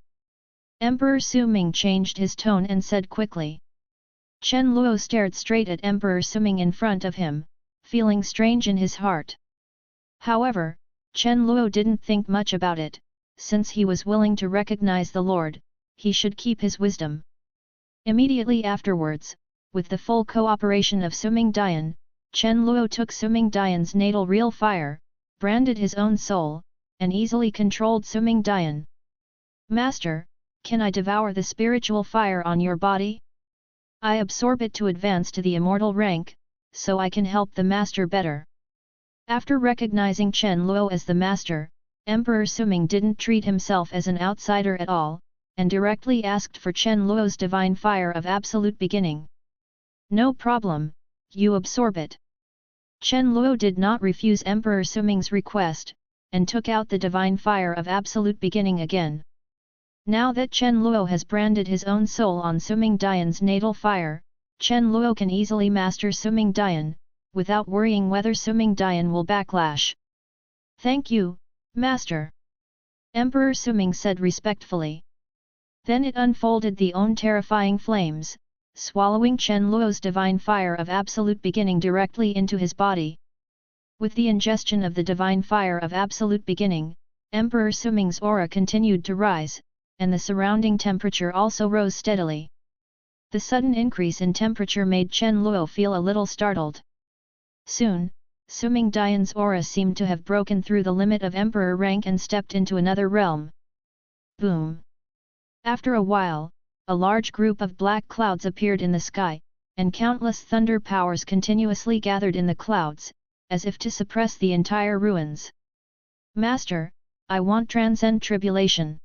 Emperor Suming changed his tone and said quickly. Chen Luo stared straight at Emperor Suming in front of him, feeling strange in his heart. However, Chen Luo didn't think much about it, since he was willing to recognize the Lord, he should keep his wisdom. Immediately afterwards, with the full cooperation of Suming Dian, Chen Luo took Suming Dian's natal real fire, branded his own soul, and easily controlled Suming Dian. Master, can I devour the spiritual fire on your body? I absorb it to advance to the immortal rank, so I can help the master better. After recognizing Chen Luo as the master, Emperor Suming didn't treat himself as an outsider at all, and directly asked for Chen Luo's divine fire of absolute beginning. No problem, you absorb it. Chen Luo did not refuse Emperor Suming's request, and took out the divine fire of absolute beginning again. Now that Chen Luo has branded his own soul on Suming Dian's natal fire, Chen Luo can easily master Suming Dian, without worrying whether Suming Dian will backlash. Thank you, Master. Emperor Suming said respectfully. Then it unfolded the own terrifying flames, swallowing Chen Luo's divine fire of absolute beginning directly into his body. With the ingestion of the divine fire of absolute beginning, Emperor Suming's aura continued to rise, and the surrounding temperature also rose steadily. The sudden increase in temperature made Chen Luo feel a little startled. Soon, Suming Dian's aura seemed to have broken through the limit of emperor rank and stepped into another realm. Boom! After a while, a large group of black clouds appeared in the sky, and countless thunder powers continuously gathered in the clouds, as if to suppress the entire ruins. Master, I want transcend tribulation.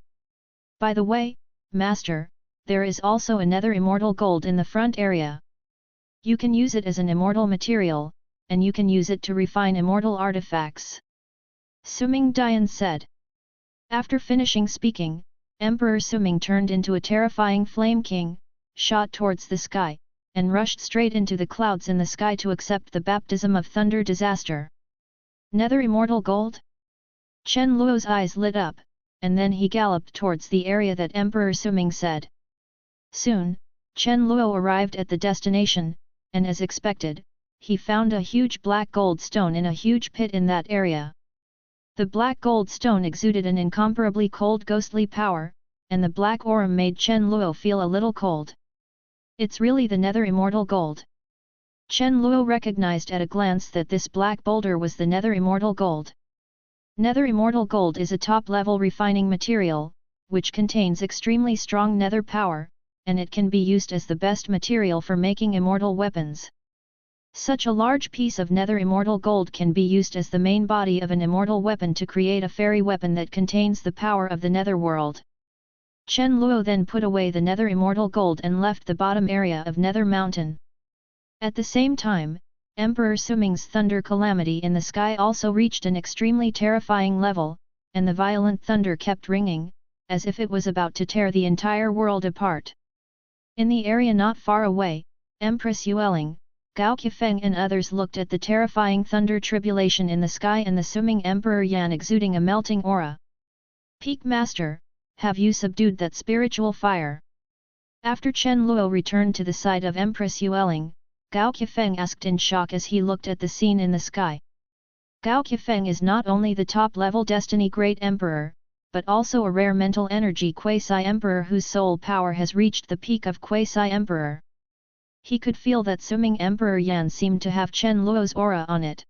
By the way, Master, there is also another immortal gold in the front area. You can use it as an immortal material, and you can use it to refine immortal artifacts. Suming Dian said. After finishing speaking, Emperor Suming turned into a terrifying flame king, shot towards the sky, and rushed straight into the clouds in the sky to accept the baptism of thunder disaster. Nether immortal gold? Chen Luo's eyes lit up, and then he galloped towards the area that Emperor Suming said. Soon, Chen Luo arrived at the destination, and as expected, he found a huge black gold stone in a huge pit in that area. The black gold stone exuded an incomparably cold ghostly power, and the black aura made Chen Luo feel a little cold. It's really the nether immortal gold. Chen Luo recognized at a glance that this black boulder was the nether immortal gold. Nether immortal gold is a top-level refining material, which contains extremely strong nether power, and it can be used as the best material for making immortal weapons. Such a large piece of nether immortal gold can be used as the main body of an immortal weapon to create a fairy weapon that contains the power of the nether world. Chen Luo then put away the nether immortal gold and left the bottom area of Nether Mountain. At the same time, Emperor Suming's thunder calamity in the sky also reached an extremely terrifying level, and the violent thunder kept ringing, as if it was about to tear the entire world apart. In the area not far away, Empress Yueling, Gao Qifeng and others looked at the terrifying thunder tribulation in the sky and the Suming Emperor Yan exuding a melting aura. Peak Master, have you subdued that spiritual fire? After Chen Luo returned to the side of Empress Yueling, Gao Qifeng asked in shock as he looked at the scene in the sky. Gao Qifeng is not only the top-level Destiny Great Emperor, but also a rare mental energy Quasi-Emperor whose soul power has reached the peak of Quasi-Emperor. He could feel that Suming Emperor Yan seemed to have Chen Luo's aura on it.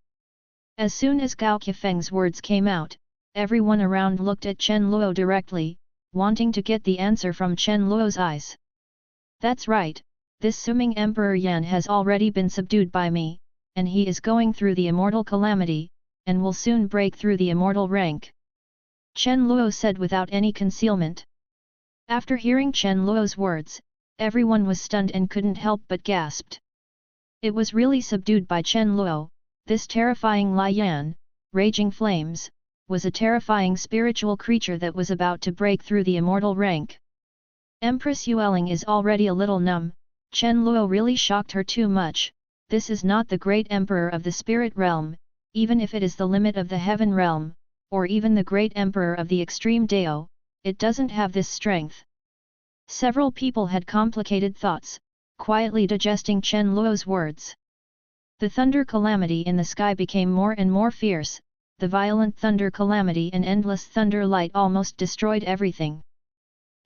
As soon as Gao Qifeng's words came out, everyone around looked at Chen Luo directly, wanting to get the answer from Chen Luo's eyes. That's right. This Suming Emperor Yan has already been subdued by me, and he is going through the immortal calamity, and will soon break through the immortal rank. Chen Luo said without any concealment. After hearing Chen Luo's words, everyone was stunned and couldn't help but gasped. It was really subdued by Chen Luo. This terrifying Lai Yan, raging flames, was a terrifying spiritual creature that was about to break through the immortal rank. Empress Yueling is already a little numb. Chen Luo really shocked her too much. This is not the great emperor of the spirit realm, even if it is the limit of the heaven realm, or even the great emperor of the extreme Dao, it doesn't have this strength. Several people had complicated thoughts, quietly digesting Chen Luo's words. The thunder calamity in the sky became more and more fierce. The violent thunder calamity and endless thunder light almost destroyed everything.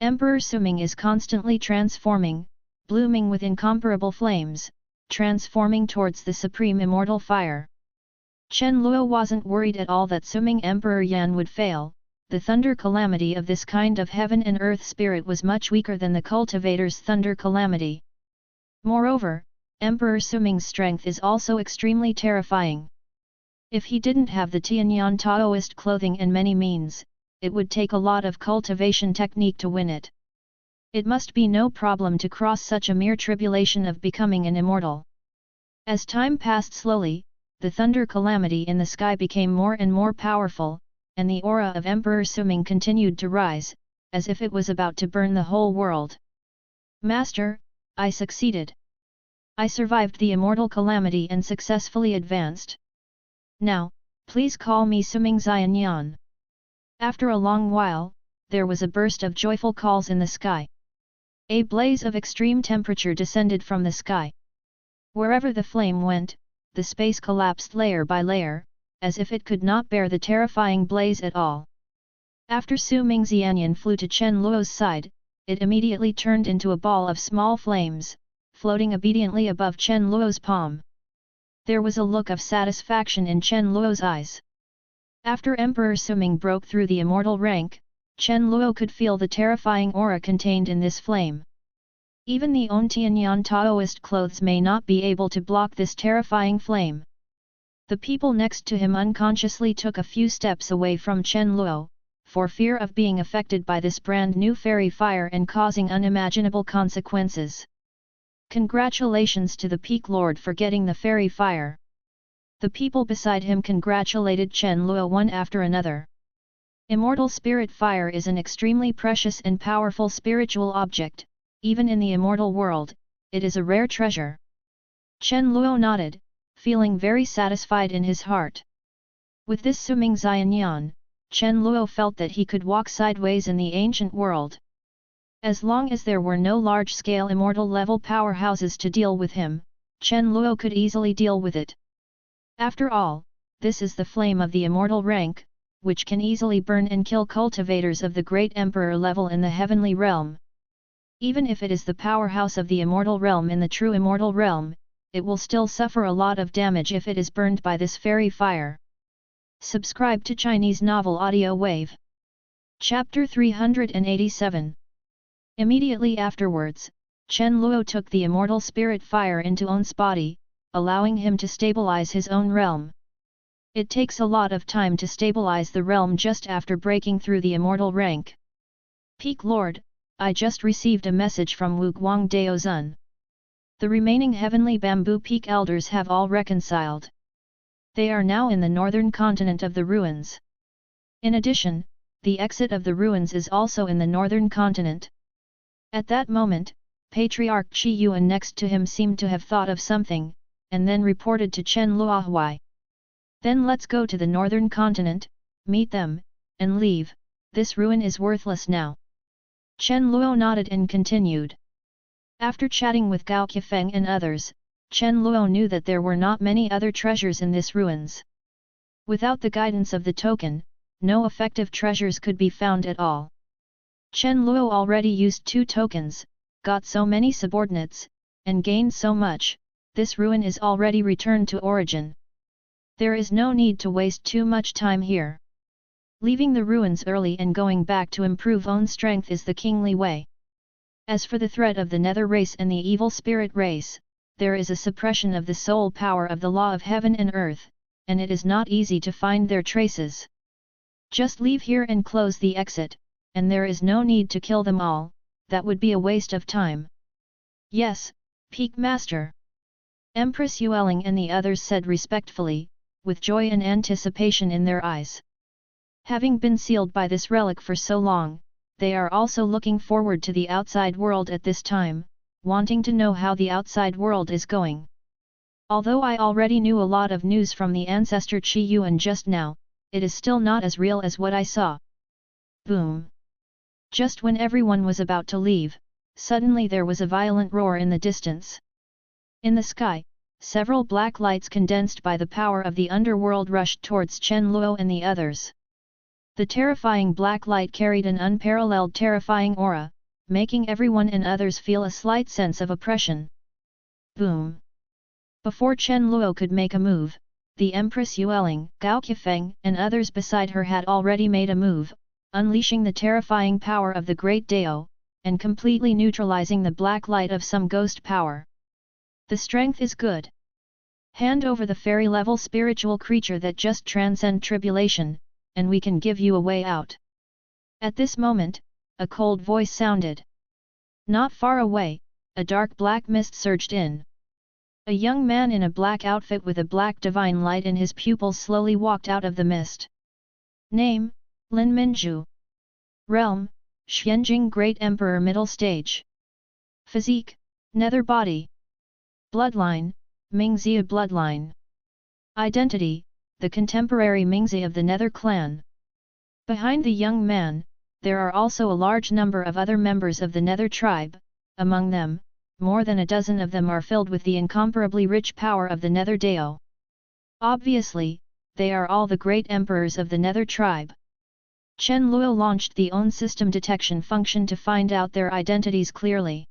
Emperor Suming is constantly transforming, blooming with incomparable flames, transforming towards the supreme immortal fire. Chen Luo wasn't worried at all that Suming Emperor Yan would fail. The thunder calamity of this kind of heaven and earth spirit was much weaker than the cultivator's thunder calamity. Moreover, Emperor Suming's strength is also extremely terrifying. If he didn't have the Tianyan Taoist clothing and many means, it would take a lot of cultivation technique to win it. It must be no problem to cross such a mere tribulation of becoming an immortal. As time passed slowly, the thunder calamity in the sky became more and more powerful, and the aura of Emperor Suming continued to rise, as if it was about to burn the whole world. Master, I succeeded. I survived the immortal calamity and successfully advanced. Now, please call me Suming Xianyan. After a long while, there was a burst of joyful calls in the sky. A blaze of extreme temperature descended from the sky. Wherever the flame went, the space collapsed layer by layer, as if it could not bear the terrifying blaze at all. After Suming Xianyan flew to Chen Luo's side, it immediately turned into a ball of small flames, floating obediently above Chen Luo's palm. There was a look of satisfaction in Chen Luo's eyes. After Emperor Suming broke through the immortal rank, Chen Luo could feel the terrifying aura contained in this flame. Even the Tianyan Taoist clothes may not be able to block this terrifying flame. The people next to him unconsciously took a few steps away from Chen Luo, for fear of being affected by this brand new fairy fire and causing unimaginable consequences. Congratulations to the Peak Lord for getting the fairy fire. The people beside him congratulated Chen Luo one after another. Immortal spirit fire is an extremely precious and powerful spiritual object. Even in the immortal world, it is a rare treasure. Chen Luo nodded, feeling very satisfied in his heart. With this Suming Xianyan, Chen Luo felt that he could walk sideways in the ancient world. As long as there were no large-scale immortal-level powerhouses to deal with him, Chen Luo could easily deal with it. After all, this is the flame of the immortal rank, which can easily burn and kill cultivators of the great emperor level in the heavenly realm. Even if it is the powerhouse of the immortal realm in the true immortal realm, it will still suffer a lot of damage if it is burned by this fairy fire. Subscribe to Chinese Novel Audio Wave. Chapter 387. Immediately afterwards, Chen Luo took the immortal spirit fire into one's body, allowing him to stabilize his own realm. It takes a lot of time to stabilize the realm just after breaking through the immortal rank. Peak Lord, I just received a message from Wu Guang Dao Zun. The remaining heavenly bamboo peak elders have all reconciled. They are now in the northern continent of the ruins. In addition, the exit of the ruins is also in the northern continent. At that moment, Patriarch Qi Yuan next to him seemed to have thought of something, and then reported to Chen Luohuai. Then let's go to the northern continent, meet them, and leave. This ruin is worthless now. Chen Luo nodded and continued. After chatting with Gao Qifeng and others, Chen Luo knew that there were not many other treasures in this ruins. Without the guidance of the token, no effective treasures could be found at all. Chen Luo already used 2 tokens, got so many subordinates, and gained so much. This ruin is already returned to origin. There is no need to waste too much time here. Leaving the ruins early and going back to improve own strength is the kingly way. As for the threat of the nether race and the evil spirit race, there is a suppression of the soul power of the law of heaven and earth, and it is not easy to find their traces. Just leave here and close the exit, and there is no need to kill them all, that would be a waste of time. Yes, Peak Master. Empress Yueling and the others said respectfully, with joy and anticipation in their eyes. Having been sealed by this relic for so long, they are also looking forward to the outside world at this time, wanting to know how the outside world is going. Although I already knew a lot of news from the ancestor Qi Yuan just now, it is still not as real as what I saw. Boom! Just when everyone was about to leave, suddenly there was a violent roar in the distance. In the sky, several black lights condensed by the power of the underworld rushed towards Chen Luo and the others. The terrifying black light carried an unparalleled terrifying aura, making everyone and others feel a slight sense of oppression. Boom! Before Chen Luo could make a move, the Empress Yueling, Gao Qifeng and others beside her had already made a move, unleashing the terrifying power of the Great Dao, and completely neutralizing the black light of some ghost power. The strength is good. Hand over the fairy-level spiritual creature that just transcend tribulation, and we can give you a way out. At this moment, a cold voice sounded. Not far away, a dark black mist surged in. A young man in a black outfit with a black divine light in his pupils slowly walked out of the mist. Name, Lin Minju. Realm, Xianjing Great Emperor Middle Stage. Physique, Nether Body. Bloodline, Mingxia Bloodline. Identity, the contemporary Mingxia of the Nether clan. Behind the young man, there are also a large number of other members of the Nether tribe, among them, more than a dozen of them are filled with the incomparably rich power of the Nether Dao. Obviously, they are all the great emperors of the Nether tribe. Chen Luo launched the own system detection function to find out their identities clearly.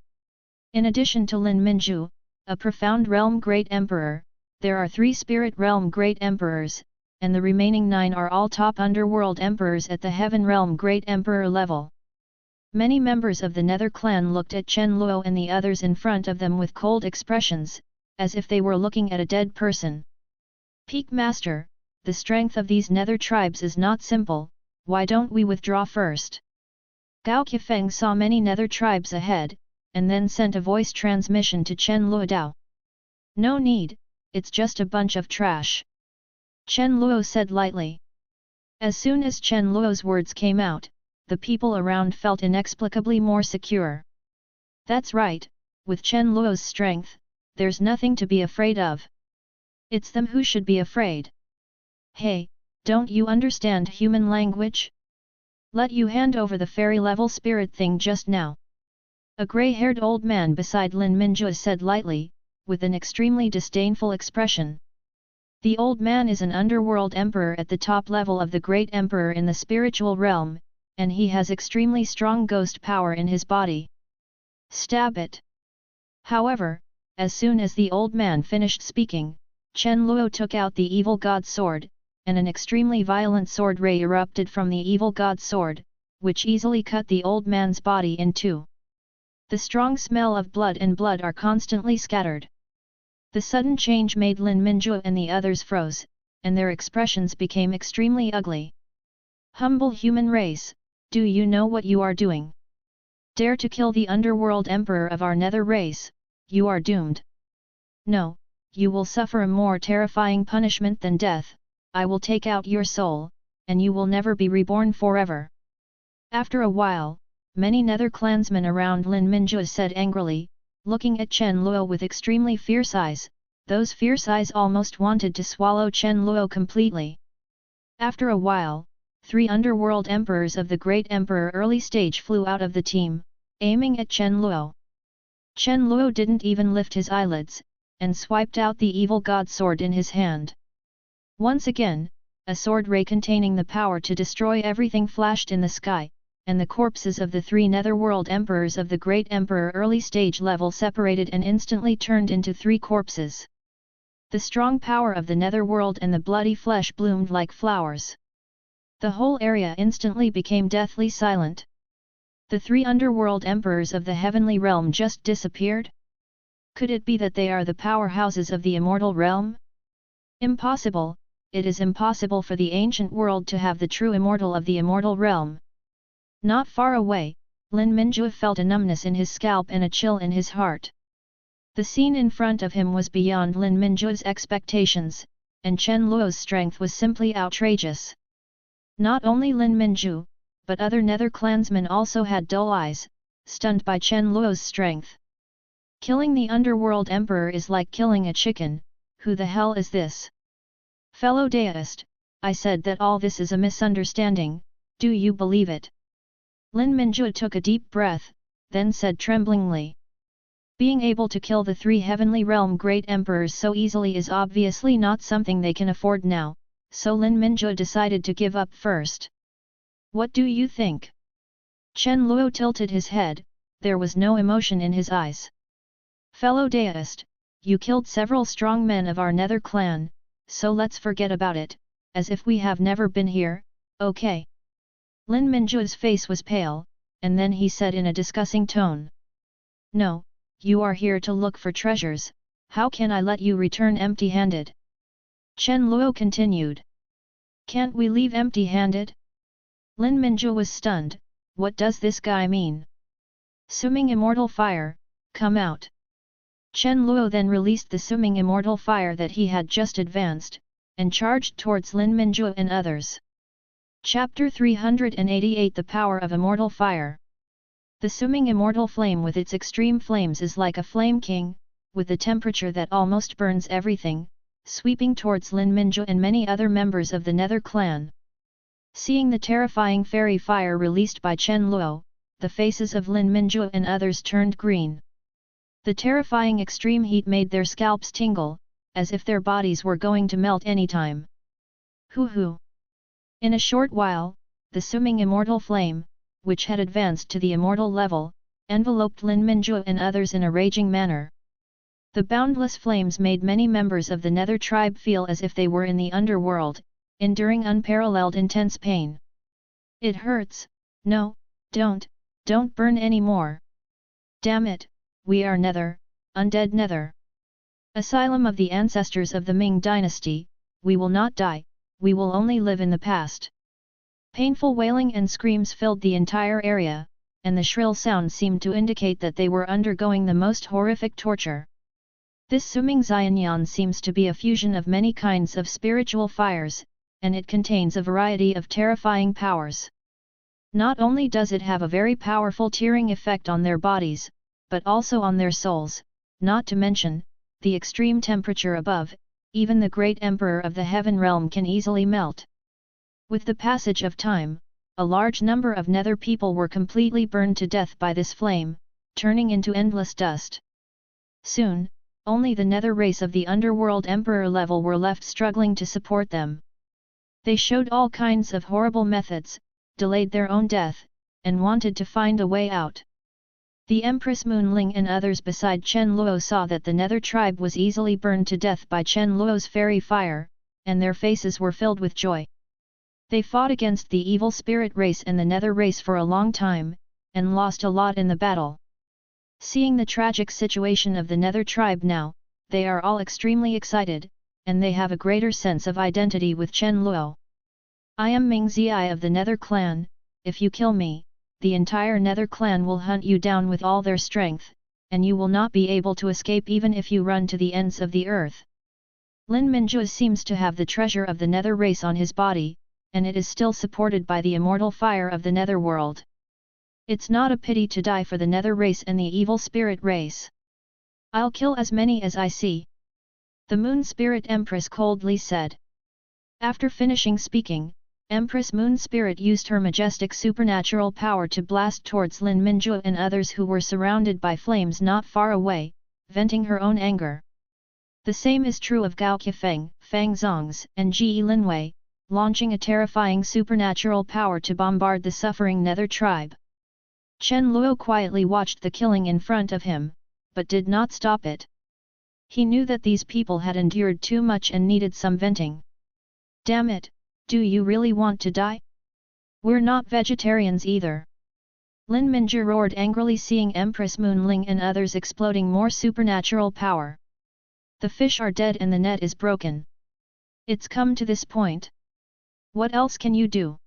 In addition to Lin Minju, a profound realm great emperor, there are 3 spirit realm great emperors, and the remaining 9 are all top underworld emperors at the heaven realm great emperor level. Many members of the Nether clan looked at Chen Luo and the others in front of them with cold expressions, as if they were looking at a dead person. Peak Master, the strength of these Nether tribes is not simple, why don't we withdraw first? Gao Qifeng saw many Nether tribes ahead, and then sent a voice transmission to Chen Luo Dao. No need, it's just a bunch of trash. Chen Luo said lightly. As soon as Chen Luo's words came out, the people around felt inexplicably more secure. That's right, with Chen Luo's strength, there's nothing to be afraid of. It's them who should be afraid. Hey, don't you understand human language? Let you hand over the fairy-level spirit thing just now. A grey-haired old man beside Lin Minju said lightly, with an extremely disdainful expression. The old man is an underworld emperor at the top level of the great emperor in the spiritual realm, and he has extremely strong ghost power in his body. Stab it! However, as soon as the old man finished speaking, Chen Luo took out the evil god sword, and an extremely violent sword ray erupted from the evil god sword, which easily cut the old man's body in 2. The strong smell of blood and blood are constantly scattered. The sudden change made Lin Minju and the others froze, and their expressions became extremely ugly. Humble human race, do you know what you are doing? Dare to kill the underworld emperor of our Nether race, you are doomed. No, you will suffer a more terrifying punishment than death. I will take out your soul, and you will never be reborn forever. After a while, many Nether clansmen around Lin Minju said angrily, looking at Chen Luo with extremely fierce eyes. Those fierce eyes almost wanted to swallow Chen Luo completely. After a while, 3 underworld emperors of the Great Emperor early stage flew out of the team, aiming at Chen Luo. Chen Luo didn't even lift his eyelids, and swiped out the evil god sword in his hand. Once again, a sword ray containing the power to destroy everything flashed in the sky, and the corpses of the 3 netherworld emperors of the Great Emperor early stage level separated and instantly turned into 3 corpses. The strong power of the netherworld and the bloody flesh bloomed like flowers. The whole area instantly became deathly silent. The 3 underworld emperors of the heavenly realm just disappeared? Could it be that they are the powerhouses of the immortal realm? Impossible, it is impossible for the ancient world to have the true immortal of the immortal realm. Not far away, Lin Minju felt a numbness in his scalp and a chill in his heart. The scene in front of him was beyond Lin Minju's expectations, and Chen Luo's strength was simply outrageous. Not only Lin Minju, but other Nether clansmen also had dull eyes, stunned by Chen Luo's strength. Killing the underworld emperor is like killing a chicken. Who the hell is this? Fellow Daoist, I said that all this is a misunderstanding, do you believe it? Lin Minju took a deep breath, then said tremblingly. Being able to kill the 3 heavenly realm great emperors so easily is obviously not something they can afford now, so Lin Minju decided to give up first. What do you think? Chen Luo tilted his head, there was no emotion in his eyes. Fellow Daoist, you killed several strong men of our Nether clan, so let's forget about it, as if we have never been here, okay? Lin Minju's face was pale, and then he said in a discussing tone. No, you are here to look for treasures, how can I let you return empty-handed? Chen Luo continued. Can't we leave empty-handed? Lin Minju was stunned, what does this guy mean? Suming immortal fire, come out. Chen Luo then released the suming immortal fire that he had just advanced, and charged towards Lin Minju and others. Chapter 388 The Power of Immortal Fire. The suming immortal flame with its extreme flames is like a flame king, with a temperature that almost burns everything, sweeping towards Lin Minju and many other members of the Nether clan. Seeing the terrifying fairy fire released by Chen Luo, the faces of Lin Minju and others turned green. The terrifying extreme heat made their scalps tingle, as if their bodies were going to melt anytime. Hoo! In a short while, the suming immortal flame, which had advanced to the immortal level, enveloped Lin Minju and others in a raging manner. The boundless flames made many members of the Nether tribe feel as if they were in the underworld, enduring unparalleled intense pain. It hurts, no, don't burn anymore. Damn it, we are Nether, undead Nether. Asylum of the ancestors of the Ming dynasty, we will not die, we will only live in the past. Painful wailing and screams filled the entire area, and the shrill sound seemed to indicate that they were undergoing the most horrific torture. This Suming Xianyan seems to be a fusion of many kinds of spiritual fires, and it contains a variety of terrifying powers. Not only does it have a very powerful tearing effect on their bodies, but also on their souls, not to mention, the extreme temperature above, even the great emperor of the heaven realm can easily melt. With the passage of time, a large number of Nether people were completely burned to death by this flame, turning into endless dust. Soon, only the Nether race of the underworld emperor level were left struggling to support them. They showed all kinds of horrible methods, delayed their own death, and wanted to find a way out. The Empress Moonling and others beside Chen Luo saw that the Nether tribe was easily burned to death by Chen Luo's fairy fire, and their faces were filled with joy. They fought against the evil spirit race and the Nether race for a long time, and lost a lot in the battle. Seeing the tragic situation of the Nether tribe now, they are all extremely excited, and they have a greater sense of identity with Chen Luo. I am Ming Zii of the Nether clan, if you kill me, the entire Nether clan will hunt you down with all their strength, and you will not be able to escape even if you run to the ends of the earth. Lin Minju seems to have the treasure of the Nether race on his body, and it is still supported by the immortal fire of the Nether world. It's not a pity to die for the Nether race and the evil spirit race. I'll kill as many as I see. The Moon Spirit Empress coldly said. After finishing speaking, Empress Moon Spirit used her majestic supernatural power to blast towards Lin Minju and others who were surrounded by flames not far away, venting her own anger. The same is true of Gao Qifeng, Fang Zongs, and Ji Linwei, launching a terrifying supernatural power to bombard the suffering Nether tribe. Chen Luo quietly watched the killing in front of him, but did not stop it. He knew that these people had endured too much and needed some venting. Damn it, do you really want to die? We're not vegetarians either. Lin Minju roared angrily, seeing Empress Moonling and others exploding more supernatural power. The fish are dead and the net is broken. It's come to this point. What else can you do?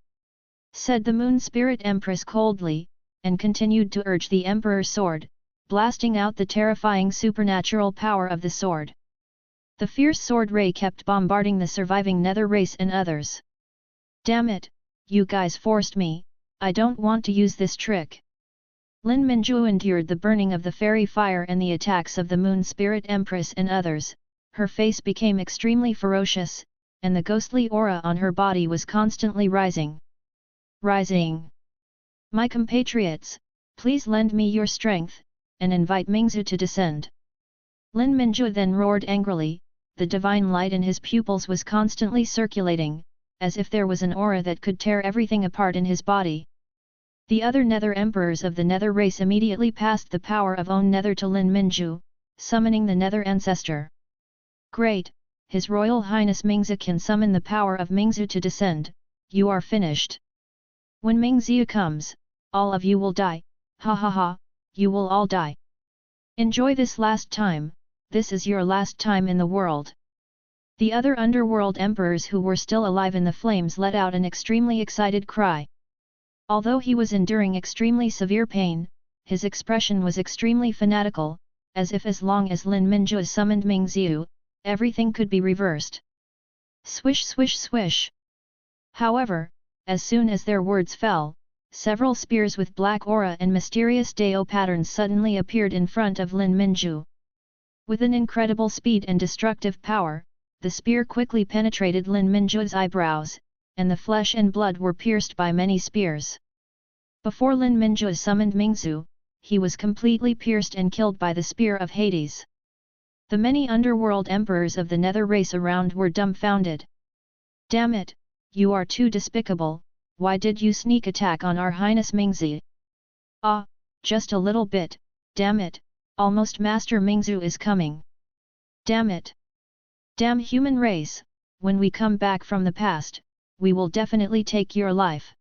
Said the Moon Spirit Empress coldly, and continued to urge the Emperor's sword, blasting out the terrifying supernatural power of the sword. The fierce sword ray kept bombarding the surviving Nether race and others. Damn it, you guys forced me, I don't want to use this trick. Lin Minju endured the burning of the fairy fire and the attacks of the Moon Spirit Empress and others, her face became extremely ferocious, and the ghostly aura on her body was constantly rising. Rising! My compatriots, please lend me your strength, and invite Mingzu to descend. Lin Minju then roared angrily, the divine light in his pupils was constantly circulating, as if there was an aura that could tear everything apart in his body. The other Nether Emperors of the Nether race immediately passed the power of own Nether to Lin Minju, summoning the Nether Ancestor. Great, His Royal Highness Mingzi can summon the power of Mingzi to descend, you are finished. When Mingzi comes, all of you will die, ha ha ha, you will all die. Enjoy this last time, this is your last time in the world. The other underworld emperors who were still alive in the flames let out an extremely excited cry. Although he was enduring extremely severe pain, his expression was extremely fanatical, as if as long as Lin Minju summoned Mingzi, everything could be reversed. Swish swish swish. However, as soon as their words fell, several spears with black aura and mysterious Dao patterns suddenly appeared in front of Lin Minju. With an incredible speed and destructive power, the spear quickly penetrated Lin Minju's eyebrows, and the flesh and blood were pierced by many spears. Before Lin Minju summoned Mingzi, he was completely pierced and killed by the spear of Hades. The many underworld emperors of the Nether race around were dumbfounded. Damn it, you are too despicable, why did you sneak attack on our Highness Mingzi? Ah, just a little bit, damn it, almost Master Mingzi is coming. Damn it. Damn human race, when we come back from the past, we will definitely take your life.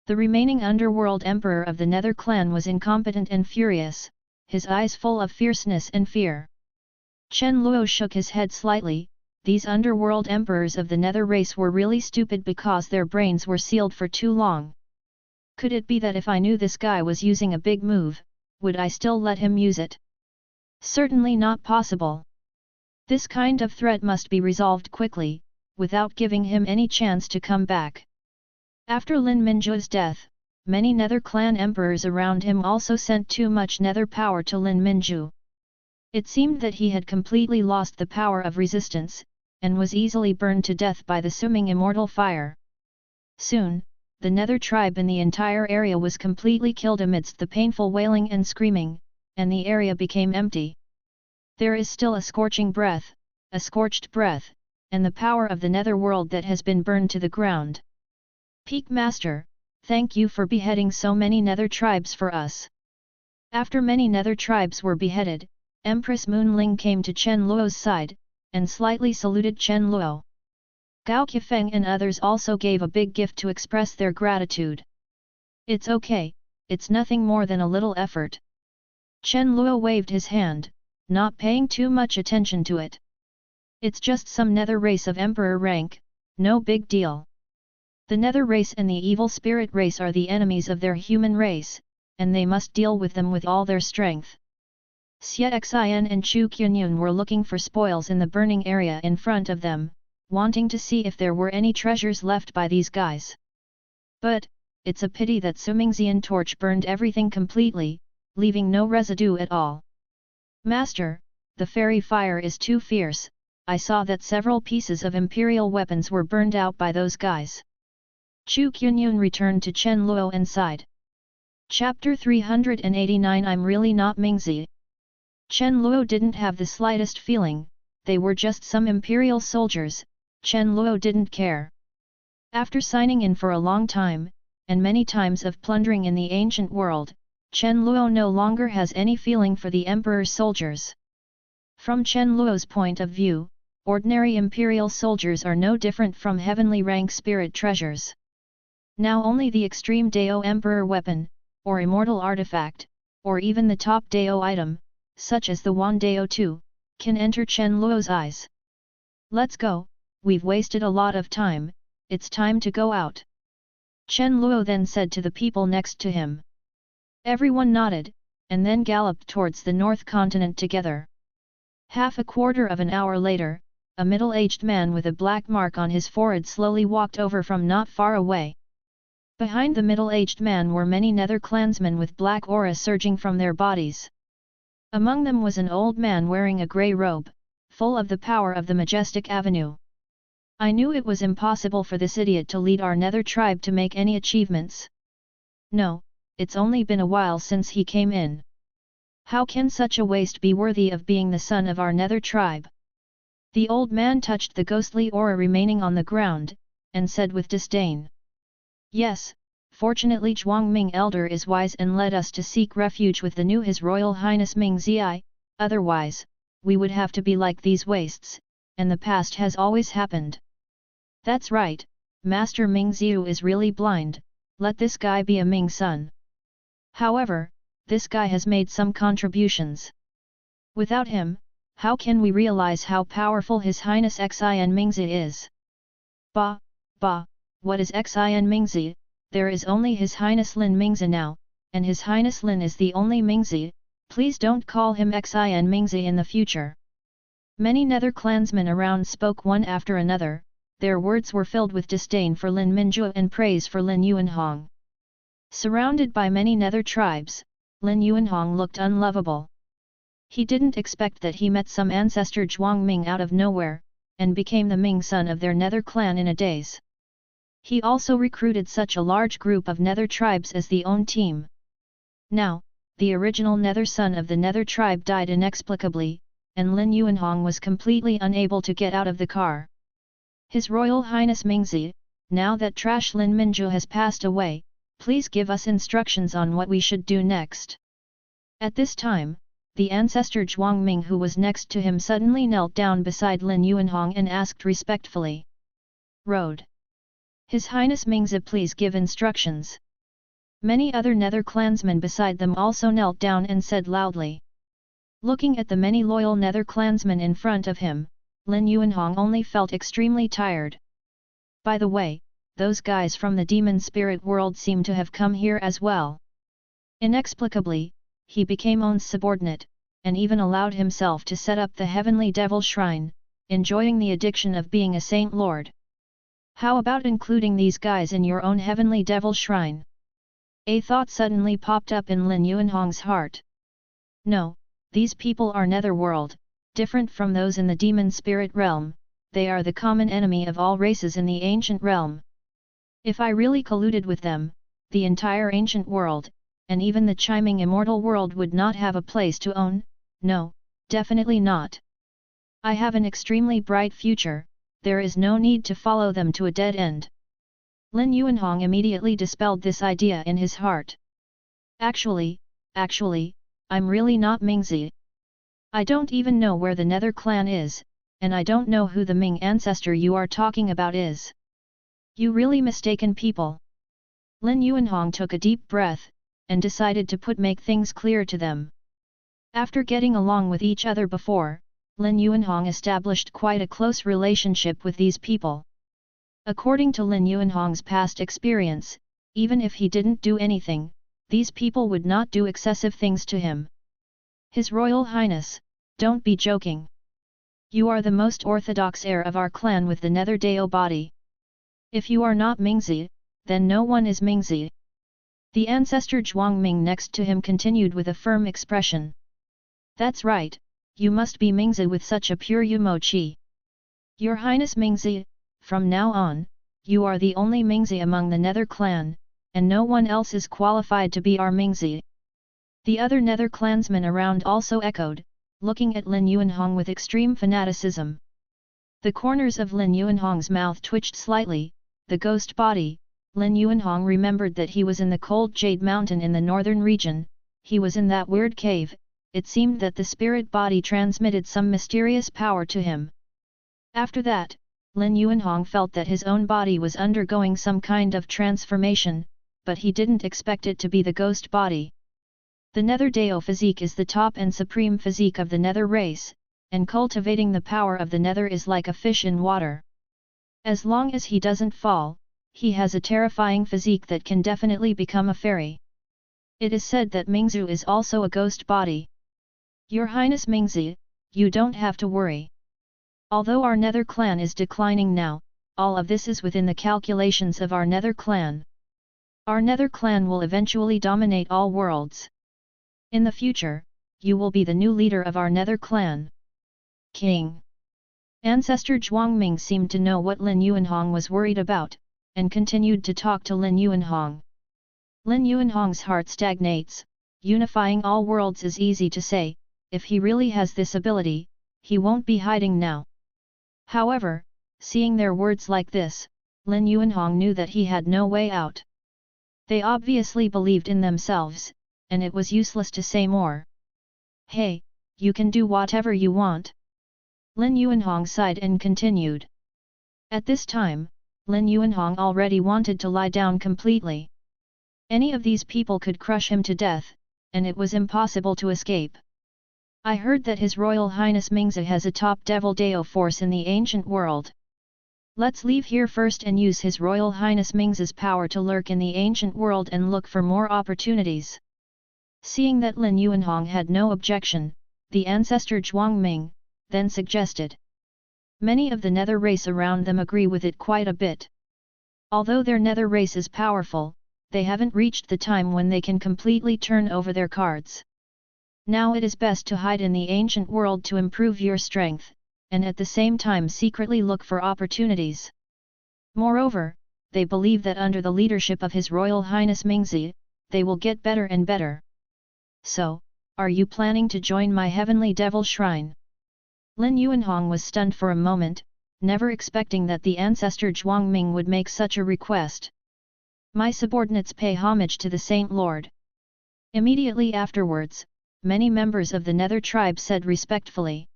The remaining underworld emperor of the Nether clan was incompetent and furious, his eyes full of fierceness and fear. Chen Luo shook his head slightly. These underworld emperors of the Nether race were really stupid because their brains were sealed for too long. Could it be that if I knew this guy was using a big move, would I still let him use it? Certainly not possible. This kind of threat must be resolved quickly, without giving him any chance to come back. After Lin Minju's death, many Nether clan emperors around him also sent too much Nether power to Lin Minju. It seemed that he had completely lost the power of resistance, and was easily burned to death by the swimming immortal fire. Soon, the Nether tribe in the entire area was completely killed amidst the painful wailing and screaming, and the area became empty. There is still a scorching breath, a scorched breath, and the power of the Nether world that has been burned to the ground. Peak Master, thank you for beheading so many Nether tribes for us. After many Nether tribes were beheaded, Empress Moonling came to Chen Luo's side, and slightly saluted Chen Luo. Gao Qifeng and others also gave a big gift to express their gratitude. It's okay, it's nothing more than a little effort. Chen Luo waved his hand, not paying too much attention to it. It's just some Nether race of emperor rank, no big deal. The Nether race and the evil spirit race are the enemies of their human race, and they must deal with them with all their strength. Xie Xin and Chu Qianyun were looking for spoils in the burning area in front of them, wanting to see if there were any treasures left by these guys. But, it's a pity that Sumingxian torch burned everything completely, leaving no residue at all. Master, the fairy fire is too fierce, I saw that several pieces of imperial weapons were burned out by those guys. Chu Qianyun returned to Chen Luo and sighed. Chapter 389 I'm really not Mingzi. Chen Luo didn't have the slightest feeling, they were just some imperial soldiers, Chen Luo didn't care. After signing in for a long time, and many times of plundering in the ancient world, Chen Luo no longer has any feeling for the emperor's soldiers. From Chen Luo's point of view, ordinary imperial soldiers are no different from heavenly rank spirit treasures. Now only the Extreme Dao Emperor Weapon, or Immortal Artifact, or even the top Dao item, such as the Wan Dao 2, can enter Chen Luo's eyes. Let's go, we've wasted a lot of time, it's time to go out. Chen Luo then said to the people next to him. Everyone nodded, and then galloped towards the North Continent together. Half a quarter of an hour later, a middle-aged man with a black mark on his forehead slowly walked over from not far away. Behind the middle-aged man were many Nether clansmen with black aura surging from their bodies. Among them was an old man wearing a grey robe, full of the power of the majestic avenue. I knew it was impossible for this idiot to lead our Nether tribe to make any achievements. No, it's only been a while since he came in. How can such a waste be worthy of being the son of our Nether tribe? The old man touched the ghostly aura remaining on the ground, and said with disdain. Yes, Fortunately Zhuang Ming Elder is wise and led us to seek refuge with the new His Royal Highness Ming Zi, otherwise, we would have to be like these wastes, and the past has always happened. That's right, Master Ming Ziu is really blind, let this guy be a Ming son. However, this guy has made some contributions. Without him, how can we realize how powerful His Highness Xin Mingzi is? Bah, what is Xin Mingzi? There is only His Highness Lin Mingzi now, and His Highness Lin is the only Mingzi, please don't call him Xin Mingzi in the future. Many nether clansmen around spoke one after another, their words were filled with disdain for Lin Minjue and praise for Lin Yuanhong. Surrounded by many nether tribes, Lin Yuanhong looked unlovable. He didn't expect that he met some ancestor Zhuang Ming out of nowhere, and became the Ming son of their nether clan in a daze. He also recruited such a large group of nether tribes as the own team. Now, the original nether son of the nether tribe died inexplicably, and Lin Yuanhong was completely unable to get out of the car. His Royal Highness Mingzi, now that Trash Lin Minju has passed away, please give us instructions on what we should do next. At this time, the ancestor Zhuang Ming who was next to him suddenly knelt down beside Lin Yuanhong and asked respectfully. Road. His Highness Mingzi, please give instructions. Many other nether clansmen beside them also knelt down and said loudly. Looking at the many loyal nether clansmen in front of him, Lin Yuanhong only felt extremely tired. By the way, those guys from the demon spirit world seem to have come here as well. Inexplicably, he became On's subordinate, and even allowed himself to set up the heavenly devil shrine, enjoying the addiction of being a saint lord. How about including these guys in your own heavenly devil shrine? A thought suddenly popped up in Lin Yuanhong's heart. No, these people are netherworld, different from those in the demon spirit realm, they are the common enemy of all races in the ancient realm. If I really colluded with them, the entire ancient world, and even the chiming immortal world would not have a place to own, no, definitely not. I have an extremely bright future, there is no need to follow them to a dead end. Lin Yuanhong immediately dispelled this idea in his heart. Actually, I'm really not Mingzi. I don't even know where the Nether clan is, and I don't know who the Ming ancestor you are talking about is. You really mistaken people. Lin Yuanhong took a deep breath, and decided to make things clear to them. After getting along with each other before, Lin Yuanhong established quite a close relationship with these people. According to Lin Yuanhong's past experience, even if he didn't do anything, these people would not do excessive things to him. His Royal Highness, don't be joking. You are the most orthodox heir of our clan with the Nether Dao body. If you are not Mingzi, then no one is Mingzi. The ancestor Zhuang Ming next to him continued with a firm expression. That's right, you must be Mingzi with such a pure Yumo Qi. Your Highness Mingzi, from now on, you are the only Mingzi among the Nether clan, and no one else is qualified to be our Mingzi. The other Nether clansmen around also echoed, looking at Lin Yuanhong with extreme fanaticism. The corners of Lin Yuanhong's mouth twitched slightly, the ghost body. Lin Yuanhong remembered that he was in the cold Jade Mountain in the northern region, he was in that weird cave, it seemed that the spirit body transmitted some mysterious power to him. After that, Lin Yuanhong felt that his own body was undergoing some kind of transformation, but he didn't expect it to be the ghost body. The Nether Dao physique is the top and supreme physique of the Nether race, and cultivating the power of the Nether is like a fish in water. As long as he doesn't fall, he has a terrifying physique that can definitely become a fairy. It is said that Mingzu is also a ghost body. Your Highness Mingzi, you don't have to worry. Although our Nether clan is declining now, all of this is within the calculations of our Nether clan. Our Nether clan will eventually dominate all worlds. In the future, you will be the new leader of our Nether clan. King. Ancestor Zhuang Ming seemed to know what Lin Yuanhong was worried about, and continued to talk to Lin Yuanhong. Lin Yuanhong's heart stagnates, unifying all worlds is easy to say, if he really has this ability, he won't be hiding now. However, seeing their words like this, Lin Yuanhong knew that he had no way out. They obviously believed in themselves, and it was useless to say more. Hey, you can do whatever you want. Lin Yuanhong sighed and continued. At this time, Lin Yuanhong already wanted to lie down completely. Any of these people could crush him to death, and it was impossible to escape. I heard that His Royal Highness Mingzi has a top devil Dao force in the ancient world. Let's leave here first and use His Royal Highness Mingzi's power to lurk in the ancient world and look for more opportunities. Seeing that Lin Yuanhong had no objection, the ancestor Zhuangming then suggested. Many of the nether race around them agree with it quite a bit. Although their nether race is powerful, they haven't reached the time when they can completely turn over their cards. Now it is best to hide in the ancient world to improve your strength, and at the same time secretly look for opportunities. Moreover, they believe that under the leadership of His Royal Highness Mingzi, they will get better and better. So, are you planning to join my Heavenly Devil Shrine? Lin Yuanhong was stunned for a moment, never expecting that the ancestor Zhuangming would make such a request. My subordinates pay homage to the Saint Lord. Immediately afterwards, many members of the Nether tribe said respectfully.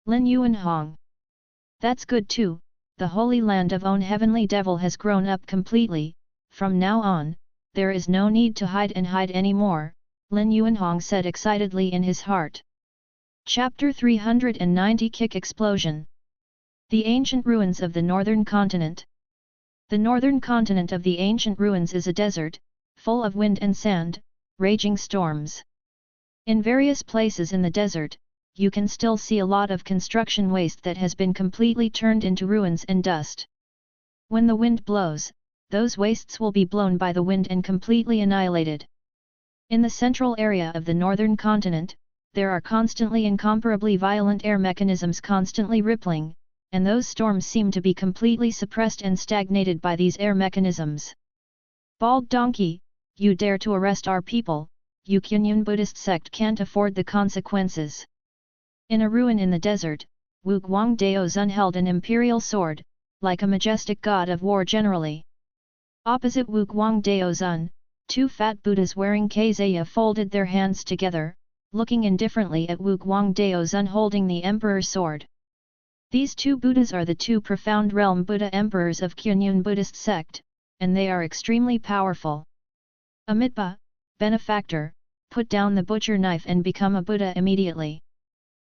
Lin Yuanhong. That's good too, the Holy Land of Own Heavenly Devil has grown up completely, from now on, there is no need to hide anymore, Lin Yuanhong said excitedly in his heart. Chapter 390 Kick Explosion. The Ancient Ruins of the Northern Continent. The northern continent of the ancient ruins is a desert, full of wind and sand, raging storms. In various places in the desert, you can still see a lot of construction waste that has been completely turned into ruins and dust. When the wind blows, those wastes will be blown by the wind and completely annihilated. In the central area of the northern continent, there are constantly incomparably violent air mechanisms constantly rippling, and those storms seem to be completely suppressed and stagnated by these air mechanisms. Bald donkey, you dare to arrest our people, you Qingyun Buddhist sect can't afford the consequences. In a ruin in the desert, Wu Guang Dao Zun held an imperial sword, like a majestic god of war generally. Opposite Wu Guang Dao Zun, two fat Buddhas wearing kazaya folded their hands together, looking indifferently at Wu Guang Dao Zun holding the emperor's sword. These two Buddhas are the two profound realm Buddha emperors of Qingyun Buddhist sect, and they are extremely powerful. Amitabha, benefactor, put down the butcher knife and become a Buddha immediately.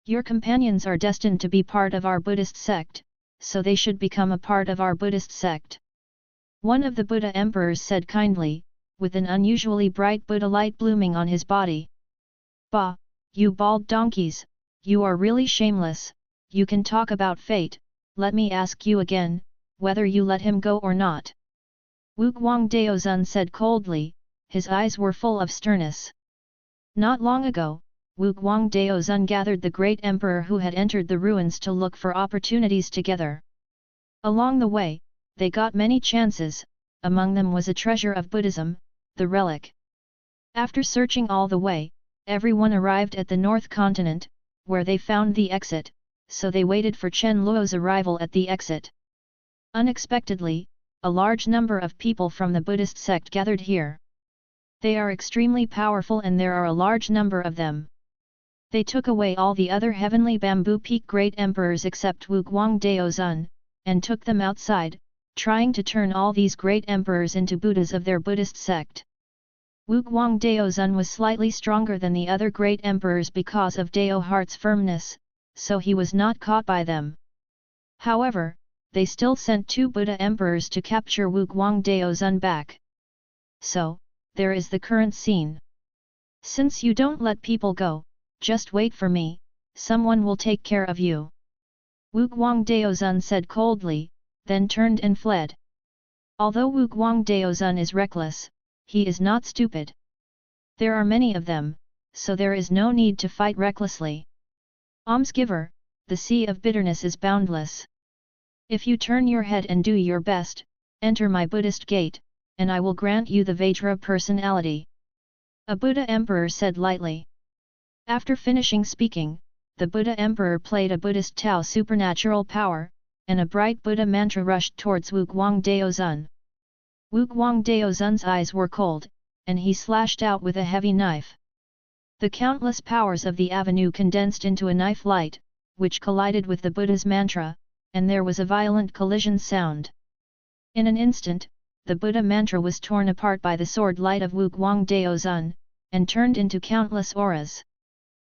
Your companions are destined to be part of our Buddhist sect, so they should become a part of our Buddhist sect. One of the Buddha emperors said kindly, with an unusually bright Buddha light blooming on his body. Bah, you bald donkeys, you are really shameless, you can talk about fate, let me ask you again, whether you let him go or not. Wu Guang Dao Zun said coldly, his eyes were full of sternness. Not long ago, Wu Guang Dao Zun gathered the great emperor who had entered the ruins to look for opportunities together. Along the way, they got many chances, among them was a treasure of Buddhism, the relic. After searching all the way, everyone arrived at the North Continent, where they found the exit, so they waited for Chen Luo's arrival at the exit. Unexpectedly, a large number of people from the Buddhist sect gathered here. They are extremely powerful and there are a large number of them. They took away all the other heavenly bamboo peak great emperors except Wu Guang Dao Zun, and took them outside, trying to turn all these great emperors into Buddhas of their Buddhist sect. Wu Guang Dao Zun was slightly stronger than the other great emperors because of Dao Heart's firmness, so he was not caught by them. However, they still sent two Buddha emperors to capture Wu Guang Dao Zun back. So, there is the current scene. Since you don't let people go, just wait for me, someone will take care of you. Wu Guang Dao Zun said coldly, then turned and fled. Although Wu Guang Dao Zun is reckless, he is not stupid. There are many of them, so there is no need to fight recklessly. Almsgiver, the sea of bitterness is boundless. If you turn your head and do your best, enter my Buddhist gate, and I will grant you the Vajra personality. A Buddha emperor said lightly. After finishing speaking, the Buddha emperor played a Buddhist Tao supernatural power, and a bright Buddha mantra rushed towards Wu Guang Dao Zun. Wu Guangdaozun's eyes were cold, and he slashed out with a heavy knife. The countless powers of the avenue condensed into a knife light, which collided with the Buddha's mantra, and there was a violent collision sound. In an instant, the Buddha mantra was torn apart by the sword light of Wu Guangdaozun, and turned into countless auras.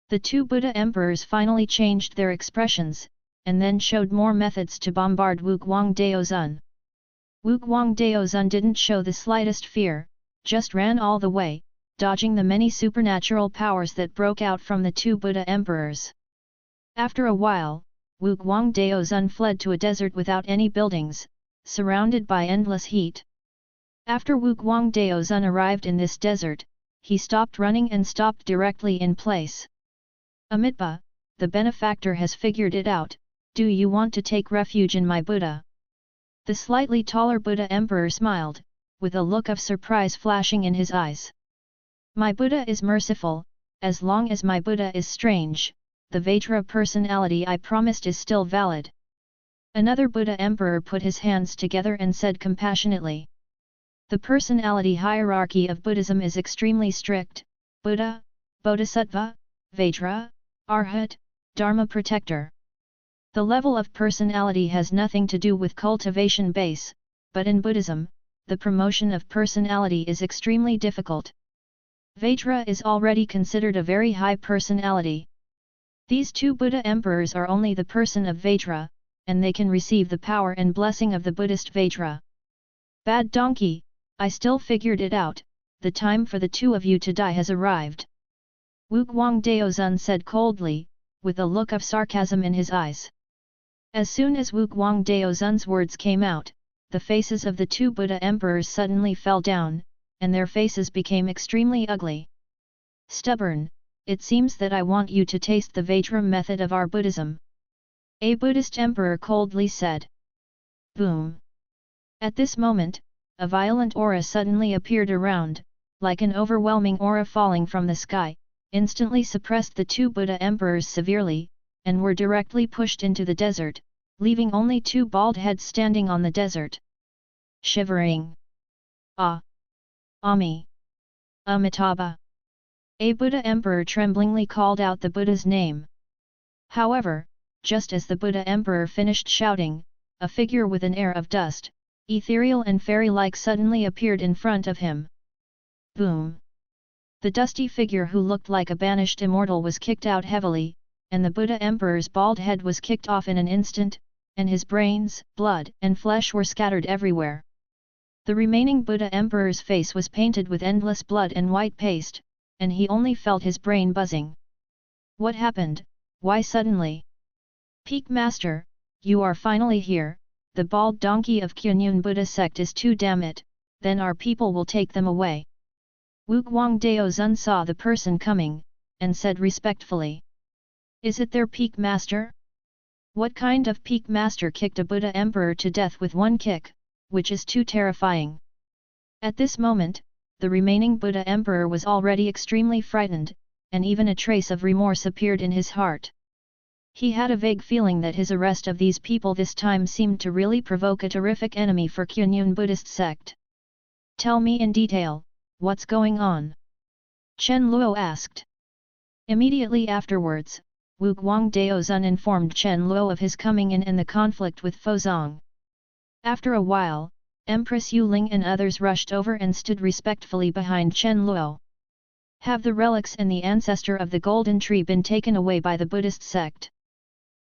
The two Buddha emperors finally changed their expressions, and then showed more methods to bombard Wu Guangdaozun. Wu Guangdaozun didn't show the slightest fear, just ran all the way, dodging the many supernatural powers that broke out from the two Buddha emperors. After a while, Wu Guangdaozun fled to a desert without any buildings, surrounded by endless heat. After Wu Guangdaozun arrived in this desert, he stopped running and stopped directly in place. Amitabha, the benefactor has figured it out. Do you want to take refuge in my Buddha? The slightly taller Buddha emperor smiled, with a look of surprise flashing in his eyes. My Buddha is merciful, as long as my Buddha is strange, the Vajra personality I promised is still valid. Another Buddha emperor put his hands together and said compassionately. The personality hierarchy of Buddhism is extremely strict: Buddha, Bodhisattva, Vajra, Arhat, Dharma protector. The level of personality has nothing to do with cultivation base, but in Buddhism, the promotion of personality is extremely difficult. Vajra is already considered a very high personality. These two Buddha emperors are only the person of Vajra, and they can receive the power and blessing of the Buddhist Vajra. Bad donkey, I still figured it out, the time for the two of you to die has arrived. Wu Guangdaozun said coldly, with a look of sarcasm in his eyes. As soon as Wu Guangdaozun's words came out, the faces of the two Buddha emperors suddenly fell down, and their faces became extremely ugly. Stubborn, it seems that I want you to taste the Vajra method of our Buddhism. A Buddhist emperor coldly said. Boom! At this moment, a violent aura suddenly appeared around, like an overwhelming aura falling from the sky, instantly suppressed the two Buddha emperors severely, and were directly pushed into the desert, leaving only two bald heads standing on the desert. Shivering. Ah! Ami! Amitabha! A Buddha emperor tremblingly called out the Buddha's name. However, just as the Buddha emperor finished shouting, a figure with an air of dust, ethereal and fairy-like suddenly appeared in front of him. Boom! The dusty figure who looked like a banished immortal was kicked out heavily, and the Buddha emperor's bald head was kicked off in an instant, and his brains, blood and flesh were scattered everywhere. The remaining Buddha emperor's face was painted with endless blood and white paste, and he only felt his brain buzzing. What happened? Why suddenly? Peak Master, you are finally here. The bald donkey of Kunyun Buddha sect is too damn it, then our people will take them away. Wu Guangdaozun saw the person coming, and said respectfully. Is it their Peak Master? What kind of Peak Master kicked a Buddha Emperor to death with one kick, which is too terrifying? At this moment, the remaining Buddha Emperor was already extremely frightened, and even a trace of remorse appeared in his heart. He had a vague feeling that his arrest of these people this time seemed to really provoke a terrific enemy for Kunyun Buddhist sect. Tell me in detail, what's going on? Chen Luo asked. Immediately afterwards, Wu Guangdaozun informed Chen Luo of his coming in and the conflict with Fozong. After a while, Empress Yu Ling and others rushed over and stood respectfully behind Chen Luo. Have the relics and the ancestor of the golden tree been taken away by the Buddhist sect?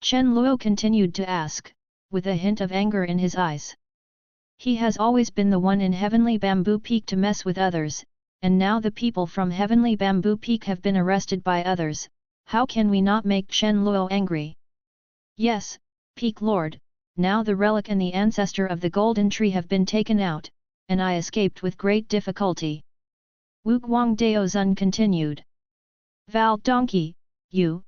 Chen Luo continued to ask, with a hint of anger in his eyes. He has always been the one in Heavenly Bamboo Peak to mess with others, and now the people from Heavenly Bamboo Peak have been arrested by others. How can we not make Chen Luo angry? Yes, Peak Lord, now the relic and the ancestor of the golden tree have been taken out, and I escaped with great difficulty. Wu Guangdaozun continued. Val Donkey, you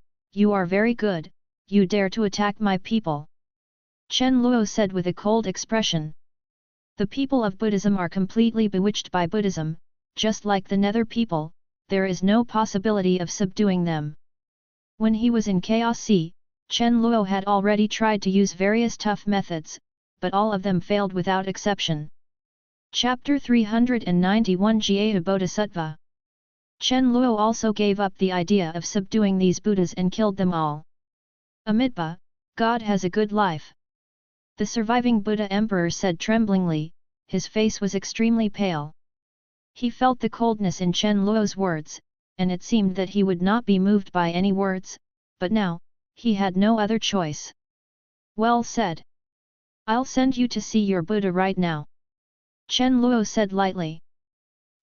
are very good, you dare to attack my people. Chen Luo said with a cold expression. The people of Buddhism are completely bewitched by Buddhism, just like the Nether people, there is no possibility of subduing them. When he was in Chaos Sea, Chen Luo had already tried to use various tough methods, but all of them failed without exception. Chapter 391 Jaya Bodhisattva. Chen Luo also gave up the idea of subduing these Buddhas and killed them all. Amitabha, God has a good life. The surviving Buddha Emperor said tremblingly, his face was extremely pale. He felt the coldness in Chen Luo's words, and it seemed that he would not be moved by any words, but now, he had no other choice. Well said. I'll send you to see your Buddha right now. Chen Luo said lightly.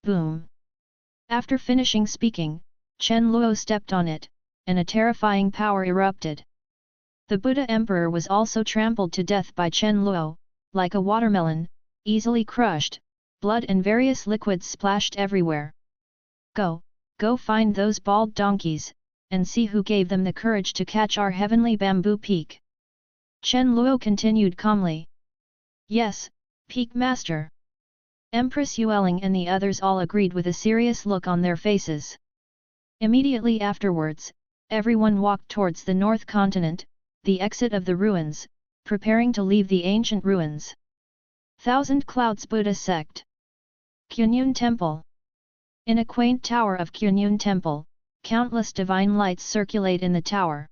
Boom. After finishing speaking, Chen Luo stepped on it, and a terrifying power erupted. The Buddha Emperor was also trampled to death by Chen Luo, like a watermelon, easily crushed, blood and various liquids splashed everywhere. Go find those bald donkeys, and see who gave them the courage to catch our heavenly bamboo peak. Chen Luo continued calmly. Yes, Peak Master. Empress Yueling and the others all agreed with a serious look on their faces. Immediately afterwards, everyone walked towards the North Continent, the exit of the ruins, preparing to leave the ancient ruins. Thousand Clouds Buddha Sect. Kunyun Temple. In a quaint tower of Kunyun Temple, countless divine lights circulate in the tower.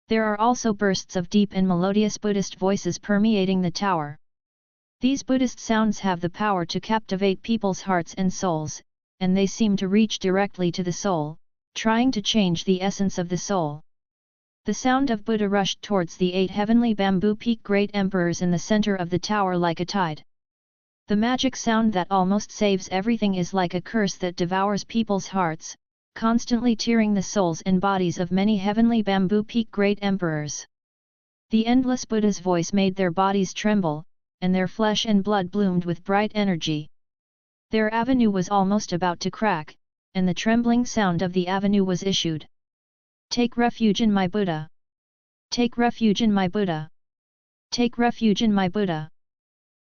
There are also bursts of deep and melodious Buddhist voices permeating the tower. These Buddhist sounds have the power to captivate people's hearts and souls, and they seem to reach directly to the soul, trying to change the essence of the soul. The sound of Buddha rushed towards the 8 heavenly bamboo peak great emperors in the center of the tower like a tide. The magic sound that almost saves everything is like a curse that devours people's hearts, constantly tearing the souls and bodies of many heavenly bamboo peak great emperors. The endless Buddha's voice made their bodies tremble, and their flesh and blood bloomed with bright energy. Their avenue was almost about to crack, and the trembling sound of the avenue was issued. Take refuge in my Buddha! Take refuge in my Buddha! Take refuge in my Buddha!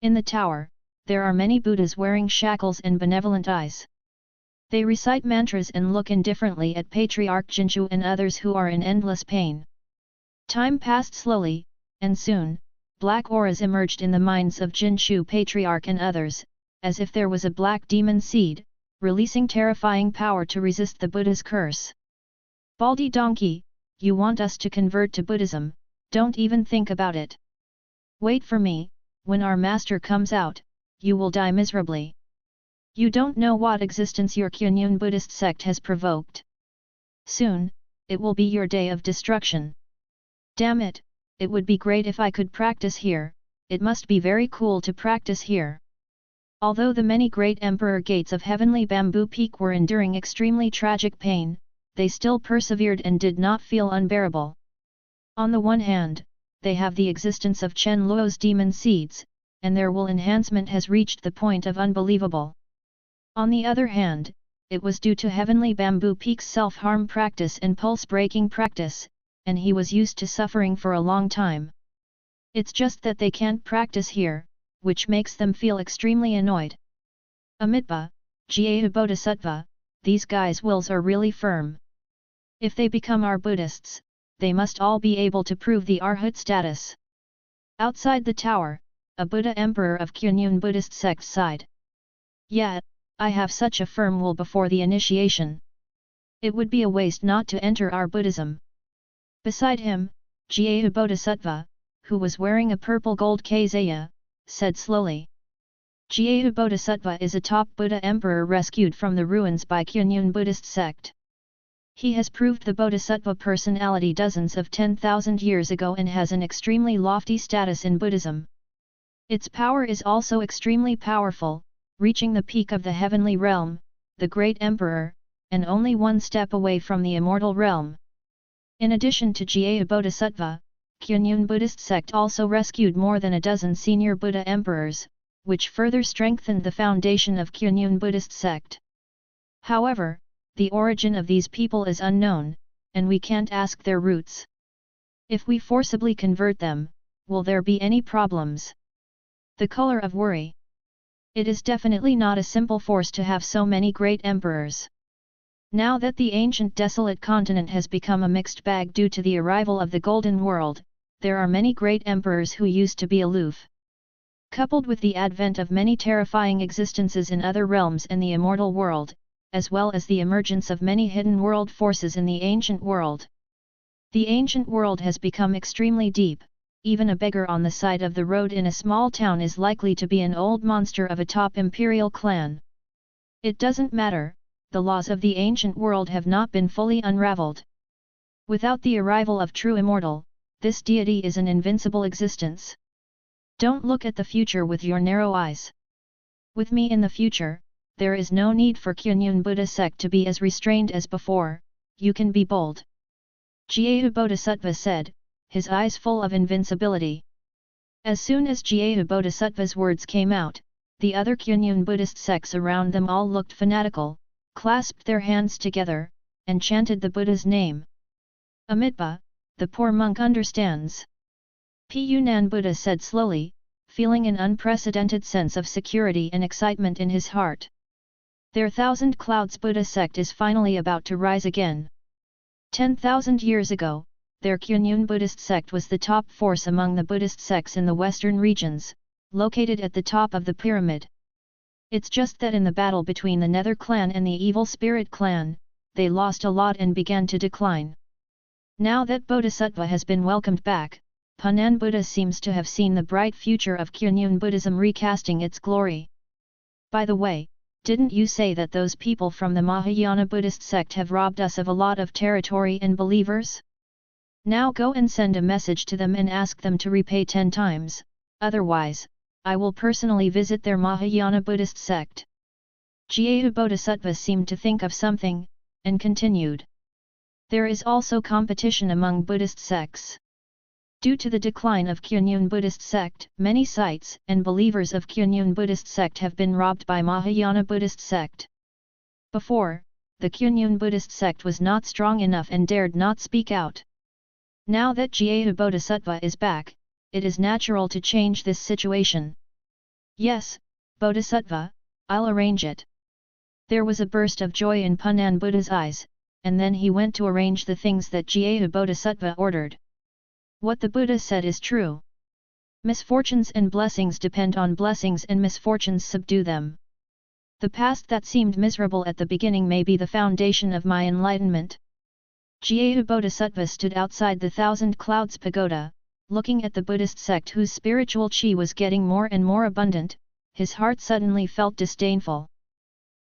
In the tower, there are many Buddhas wearing shackles and benevolent eyes. They recite mantras and look indifferently at Patriarch Jinshu and others who are in endless pain. Time passed slowly, and soon, black auras emerged in the minds of Jinshu Patriarch and others, as if there was a black demon seed, releasing terrifying power to resist the Buddha's curse. Baldy donkey, you want us to convert to Buddhism, don't even think about it. Wait for me, when our master comes out, you will die miserably. You don't know what existence your Kunyun Buddhist sect has provoked. Soon, it will be your day of destruction. Damn it, it would be great if I could practice here, it must be very cool to practice here. Although the many great emperor gates of heavenly bamboo peak were enduring extremely tragic pain, they still persevered and did not feel unbearable. On the one hand, they have the existence of Chen Luo's demon seeds, and their will enhancement has reached the point of unbelievable. On the other hand, it was due to heavenly bamboo peak's self-harm practice and pulse-breaking practice, and he was used to suffering for a long time. It's just that they can't practice here, which makes them feel extremely annoyed. Amitabha, Jaya Bodhisattva, these guys' wills are really firm. If they become our Buddhists, they must all be able to prove the Arhat status. Outside the tower, a Buddha Emperor of Kunyun Buddhist sect sighed. Yeah, I have such a firm will before the initiation. It would be a waste not to enter our Buddhism. Beside him, Jaya Bodhisattva, who was wearing a purple gold kazaya, said slowly. Jaya Bodhisattva is a top Buddha Emperor rescued from the ruins by Kunyun Buddhist sect. He has proved the Bodhisattva personality dozens of 10,000 years ago and has an extremely lofty status in Buddhism. Its power is also extremely powerful, reaching the peak of the heavenly realm, the great emperor, and only one step away from the immortal realm. In addition to Jaya Bodhisattva, Kunyun Buddhist sect also rescued more than a dozen senior Buddha emperors, which further strengthened the foundation of Kunyun Buddhist sect. However, the origin of these people is unknown, and we can't ask their roots. If we forcibly convert them, will there be any problems? The color of worry. It is definitely not a simple force to have so many great emperors. Now that the ancient desolate continent has become a mixed bag due to the arrival of the Golden World, there are many great emperors who used to be aloof. Coupled with the advent of many terrifying existences in other realms and the immortal world, as well as the emergence of many hidden world forces in the ancient world. The ancient world has become extremely deep. Even a beggar on the side of the road in a small town is likely to be an old monster of a top imperial clan. It doesn't matter, the laws of the ancient world have not been fully unraveled. Without the arrival of true immortal, this deity is an invincible existence. Don't look at the future with your narrow eyes. With me in the future, there is no need for Kunyun Buddha sect to be as restrained as before, you can be bold. Jyehu Bodhisattva said, his eyes full of invincibility. As soon as Jyehu Bodhisattva's words came out, the other Kunyun Buddhist sects around them all looked fanatical, clasped their hands together, and chanted the Buddha's name. Amitabha, the poor monk understands. Punan Buddha said slowly, feeling an unprecedented sense of security and excitement in his heart. Their Thousand Clouds Buddha sect is finally about to rise again. 10,000 years ago, their Kunyun Buddhist sect was the top force among the Buddhist sects in the western regions, located at the top of the pyramid. It's just that in the battle between the Nether clan and the Evil Spirit clan, they lost a lot and began to decline. Now that Bodhisattva has been welcomed back, Punan Buddha seems to have seen the bright future of Kunyun Buddhism recasting its glory. By the way, didn't you say that those people from the Mahayana Buddhist sect have robbed us of a lot of territory and believers? Now go and send a message to them and ask them to repay 10 times, otherwise, I will personally visit their Mahayana Buddhist sect. Jyehu Bodhisattva seemed to think of something, and continued. There is also competition among Buddhist sects. Due to the decline of Kunyun Buddhist sect, many sites and believers of Kunyun Buddhist sect have been robbed by Mahayana Buddhist sect. Before, the Kunyun Buddhist sect was not strong enough and dared not speak out. Now that Jyehu Bodhisattva is back, it is natural to change this situation. Yes, Bodhisattva, I'll arrange it. There was a burst of joy in Punan Buddha's eyes, and then he went to arrange the things that Jyehu Bodhisattva ordered. What the Buddha said is true. Misfortunes and blessings depend on blessings and misfortunes subdue them. The past that seemed miserable at the beginning may be the foundation of my enlightenment. Jyehu Bodhisattva stood outside the Thousand Clouds Pagoda, looking at the Buddhist sect whose spiritual chi was getting more and more abundant, his heart suddenly felt disdainful.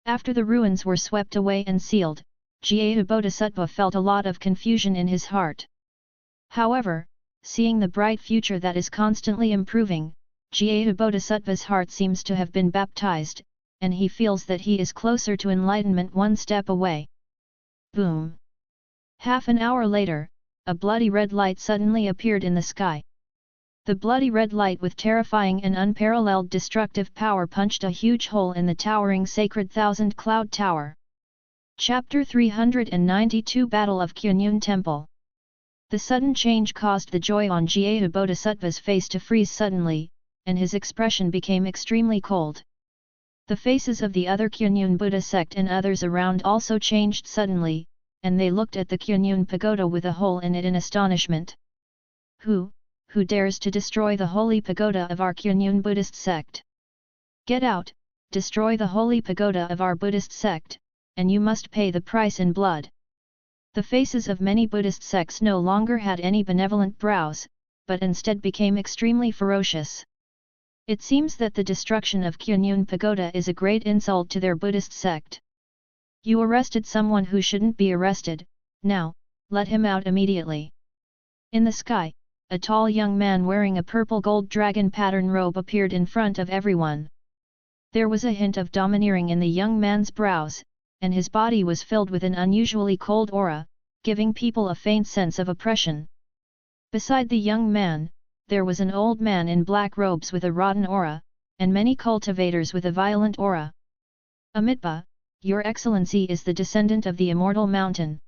After the ruins were swept away and sealed, Jyehu Bodhisattva felt a lot of confusion in his heart. However, seeing the bright future that is constantly improving, Jyehu Bodhisattva's heart seems to have been baptized, and he feels that he is closer to enlightenment one step away. Boom! Half an hour later, a bloody red light suddenly appeared in the sky. The bloody red light with terrifying and unparalleled destructive power punched a huge hole in the towering sacred Thousand Cloud Tower. Chapter 392 Battle of Kunyun Temple. The sudden change caused the joy on Jyehu Bodhisattva's face to freeze suddenly, and his expression became extremely cold. The faces of the other Kunyun Buddha sect and others around also changed suddenly, and they looked at the Kunyun pagoda with a hole in it in astonishment. Who dares to destroy the holy pagoda of our Kunyun Buddhist sect? Get out, destroy the holy pagoda of our Buddhist sect, and you must pay the price in blood. The faces of many Buddhist sects no longer had any benevolent brows, but instead became extremely ferocious. It seems that the destruction of Kunyun Pagoda is a great insult to their Buddhist sect. You arrested someone who shouldn't be arrested, now, let him out immediately. In the sky, a tall young man wearing a purple gold dragon pattern robe appeared in front of everyone. There was a hint of domineering in the young man's brows, and his body was filled with an unusually cold aura, giving people a faint sense of oppression. Beside the young man, there was an old man in black robes with a rotten aura, and many cultivators with a violent aura. Amitabha, Your Excellency is the descendant of the Immortal Mountain.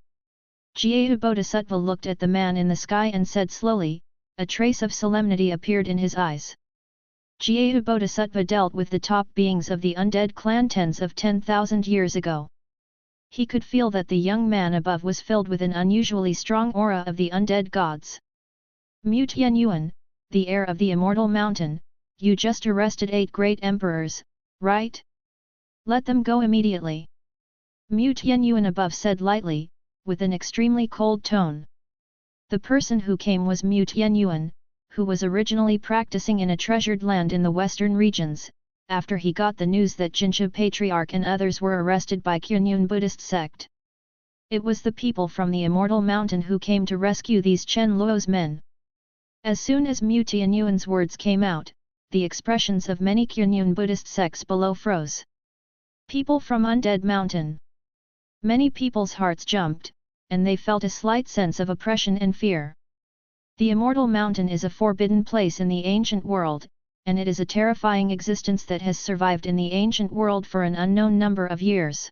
Jyehu Bodhisattva looked at the man in the sky and said slowly, a trace of solemnity appeared in his eyes. Jyehu Bodhisattva dealt with the top beings of the undead clan tens of 10,000 years ago. He could feel that the young man above was filled with an unusually strong aura of the undead gods. Mu Tianyuan, the heir of the Immortal Mountain, you just arrested 8 great emperors, right? Let them go immediately. Mu Tianyuan above said lightly, with an extremely cold tone. The person who came was Mu Tianyuan, who was originally practicing in a treasured land in the western regions, after he got the news that Jinsha Patriarch and others were arrested by Qianyun Buddhist sect. It was the people from the Immortal Mountain who came to rescue these Chen Luo's men. As soon as Mu Tianyuan's words came out, the expressions of many Qianyun Buddhist sects below froze. People from Undead Mountain. Many people's hearts jumped, and they felt a slight sense of oppression and fear. The Immortal Mountain is a forbidden place in the ancient world, and it is a terrifying existence that has survived in the ancient world for an unknown number of years.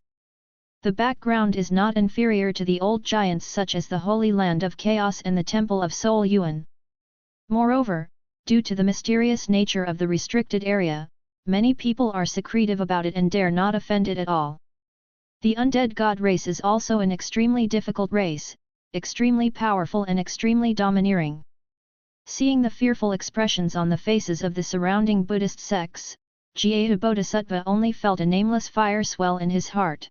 The background is not inferior to the old giants such as the Holy Land of Chaos and the Temple of Soul Yuan. Moreover, due to the mysterious nature of the restricted area, many people are secretive about it and dare not offend it at all. The undead god race is also an extremely difficult race, extremely powerful and extremely domineering. Seeing the fearful expressions on the faces of the surrounding Buddhist sects, Jyata Bodhisattva only felt a nameless fire swell in his heart.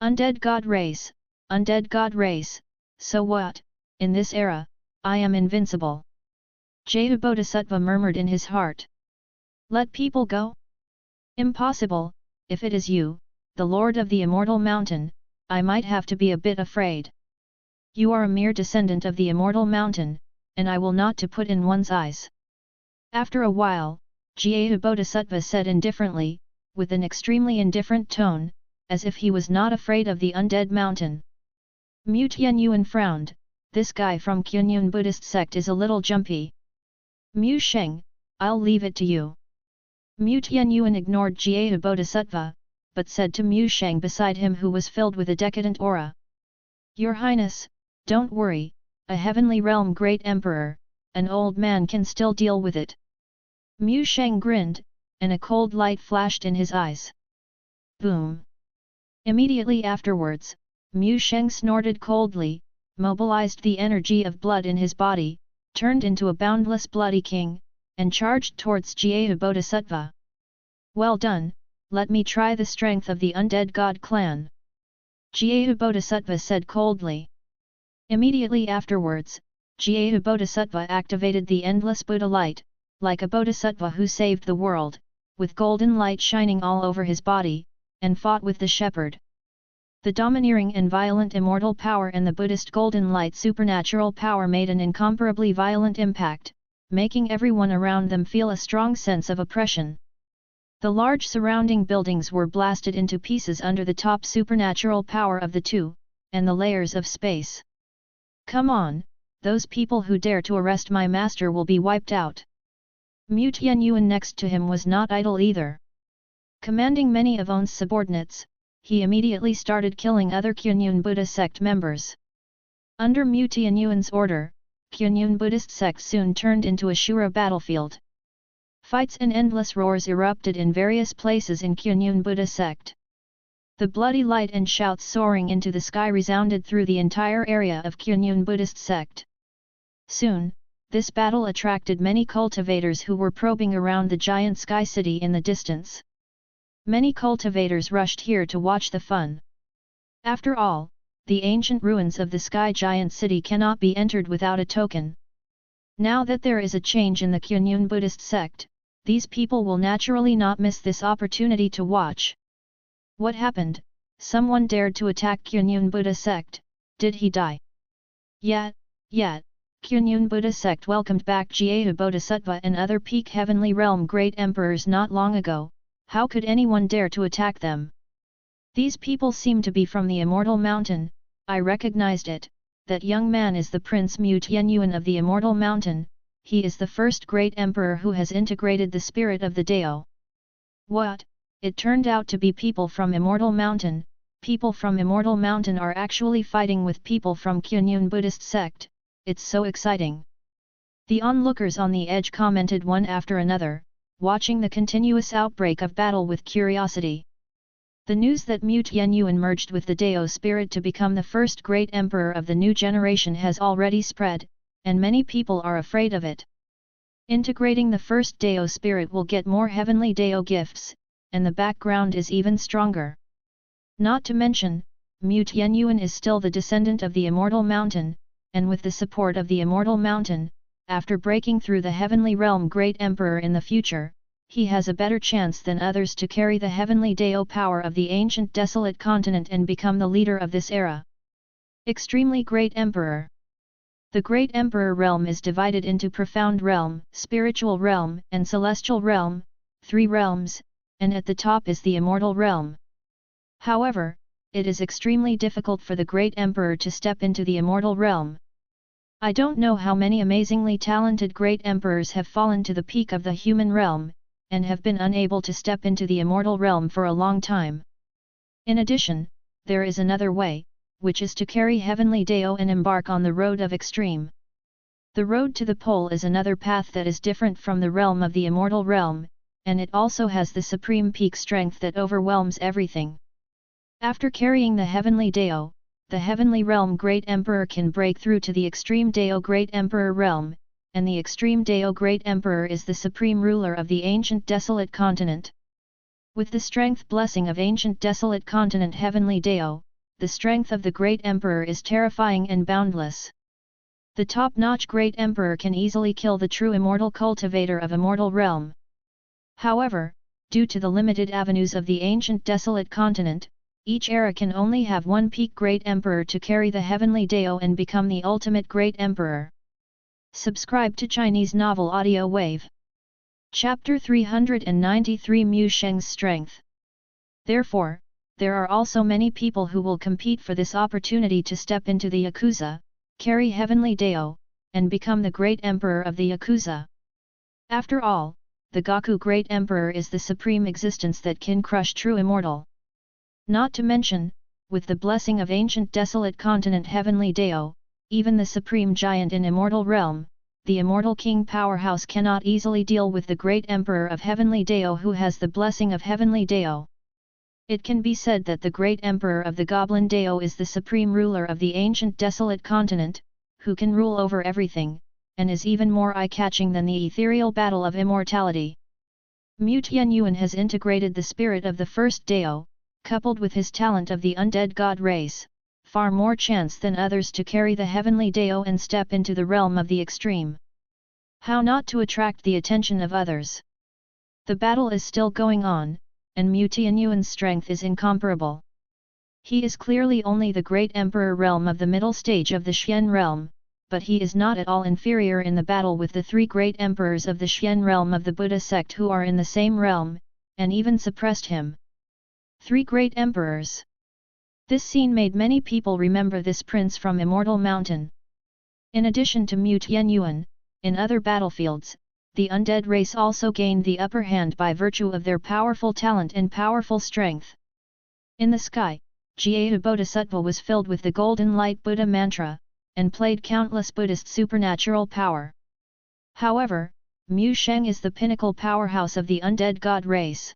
Undead god race, so what? In this era, I am invincible. Jyata Bodhisattva murmured in his heart. Let people go? Impossible, if it is you, the Lord of the Immortal Mountain, I might have to be a bit afraid. You are a mere descendant of the Immortal Mountain, and I will not to put in one's eyes. After a while, Jyata Bodhisattva said indifferently, with an extremely indifferent tone, as if he was not afraid of the Undead Mountain. Mu Tianyuan frowned, this guy from Qianyun Buddhist sect is a little jumpy. Mu Sheng, I'll leave it to you. Mu Tianyuan ignored Jyata Bodhisattva, but said to Mu Sheng beside him who was filled with a decadent aura. Your Highness, don't worry, a heavenly realm great emperor, an old man can still deal with it. Mu Sheng grinned, and a cold light flashed in his eyes. Boom! Immediately afterwards, Mu Sheng snorted coldly, mobilized the energy of blood in his body, turned into a boundless bloody king, and charged towards Jyata Bodhisattva. Well done, let me try the strength of the undead god clan. Jyata Bodhisattva said coldly. Immediately afterwards, Jyata Bodhisattva activated the endless Buddha light, like a bodhisattva who saved the world, with golden light shining all over his body, and fought with the shepherd. The domineering and violent immortal power and the Buddhist golden light supernatural power made an incomparably violent impact, making everyone around them feel a strong sense of oppression. The large surrounding buildings were blasted into pieces under the top supernatural power of the two, and the layers of space. Come on, those people who dare to arrest my master will be wiped out. Mu Tianyuan next to him was not idle either. Commanding many of On's subordinates, he immediately started killing other Qianyun Buddha sect members. Under Mu Tianyuan's order, Qianyun Buddhist sect soon turned into a Shura battlefield. Fights and endless roars erupted in various places in Qianyun Buddha sect. The bloody light and shouts soaring into the sky resounded through the entire area of Qianyun Buddhist sect. Soon, this battle attracted many cultivators who were probing around the giant sky city in the distance. Many cultivators rushed here to watch the fun. After all, the ancient ruins of the sky giant city cannot be entered without a token. Now that there is a change in the Qianyun Buddhist sect, these people will naturally not miss this opportunity to watch. What happened? Someone dared to attack Qianyun Buddha sect, did he die? Yet, Qianyun Buddha sect welcomed back Jyata Bodhisattva and other peak heavenly realm great emperors not long ago, how could anyone dare to attack them? These people seem to be from the Immortal Mountain, I recognized it, that young man is the Prince Mu Tianyuan of the Immortal Mountain, he is the first great emperor who has integrated the spirit of the Dao. What? It turned out to be people from Immortal Mountain. People from Immortal Mountain are actually fighting with people from Qianyun Buddhist sect, it's so exciting. The onlookers on the edge commented one after another, watching the continuous outbreak of battle with curiosity. The news that Mu Tianyuan merged with the Dao spirit to become the first great emperor of the new generation has already spread, and many people are afraid of it. Integrating the first Dao spirit will get more heavenly Dao gifts, and the background is even stronger. Not to mention, Mu Tianyuan is still the descendant of the Immortal Mountain, and with the support of the Immortal Mountain, after breaking through the Heavenly Realm Great Emperor in the future, he has a better chance than others to carry the heavenly Dao power of the Ancient Desolate Continent and become the leader of this era. Extremely Great Emperor. The Great Emperor realm is divided into Profound Realm, Spiritual Realm, and Celestial Realm, 3 realms, and at the top is the Immortal Realm. However, it is extremely difficult for the Great Emperor to step into the Immortal Realm. I don't know how many amazingly talented Great Emperors have fallen to the peak of the human realm, and have been unable to step into the Immortal Realm for a long time. In addition, there is another way, which is to carry heavenly Dao and embark on the road of extreme. The road to the pole is another path that is different from the realm of the Immortal Realm, and it also has the supreme peak strength that overwhelms everything. After carrying the heavenly Dao, the heavenly realm Great Emperor can break through to the Extreme Dao Great Emperor realm, and the Extreme Dao Great Emperor is the supreme ruler of the Ancient Desolate Continent. With the strength blessing of Ancient Desolate Continent Heavenly Dao, the strength of the Great Emperor is terrifying and boundless. The top-notch Great Emperor can easily kill the true immortal cultivator of Immortal Realm. However, due to the limited avenues of the Ancient Desolate Continent, each era can only have one peak Great Emperor to carry the heavenly Dao and become the ultimate Great Emperor. Subscribe to Chinese Novel Audio Wave. Chapter 393 Mu Sheng's Strength. Therefore, there are also many people who will compete for this opportunity to step into the Yakuza, carry heavenly Dao, and become the Great Emperor of the Yakuza. After all, the Gaku Great Emperor is the supreme existence that can crush true immortal. Not to mention, with the blessing of Ancient Desolate Continent Heavenly Dao, even the supreme giant in Immortal Realm, the Immortal King Powerhouse cannot easily deal with the Great Emperor of Heavenly Dao who has the blessing of Heavenly Dao. It can be said that the Great Emperor of the Goblin Dao is the supreme ruler of the Ancient Desolate Continent, who can rule over everything, and is even more eye-catching than the ethereal battle of immortality. Mu Tianyuan has integrated the spirit of the first Dao, coupled with his talent of the undead god race, far more chance than others to carry the heavenly Dao and step into the realm of the extreme. How not to attract the attention of others? The battle is still going on, and Mu Tianyuan's strength is incomparable. He is clearly only the Great Emperor realm of the middle stage of the Xian realm, but he is not at all inferior in the battle with the 3 great emperors of the Xian realm of the Buddha sect who are in the same realm, and even suppressed him. 3 great emperors. This scene made many people remember this prince from Immortal Mountain. In addition to Mu Tianyuan, in other battlefields, the undead race also gained the upper hand by virtue of their powerful talent and powerful strength. In the sky, Jyeta Bodhisattva was filled with the Golden Light Buddha mantra, and played countless Buddhist supernatural power. However, Mu Sheng is the pinnacle powerhouse of the undead god race.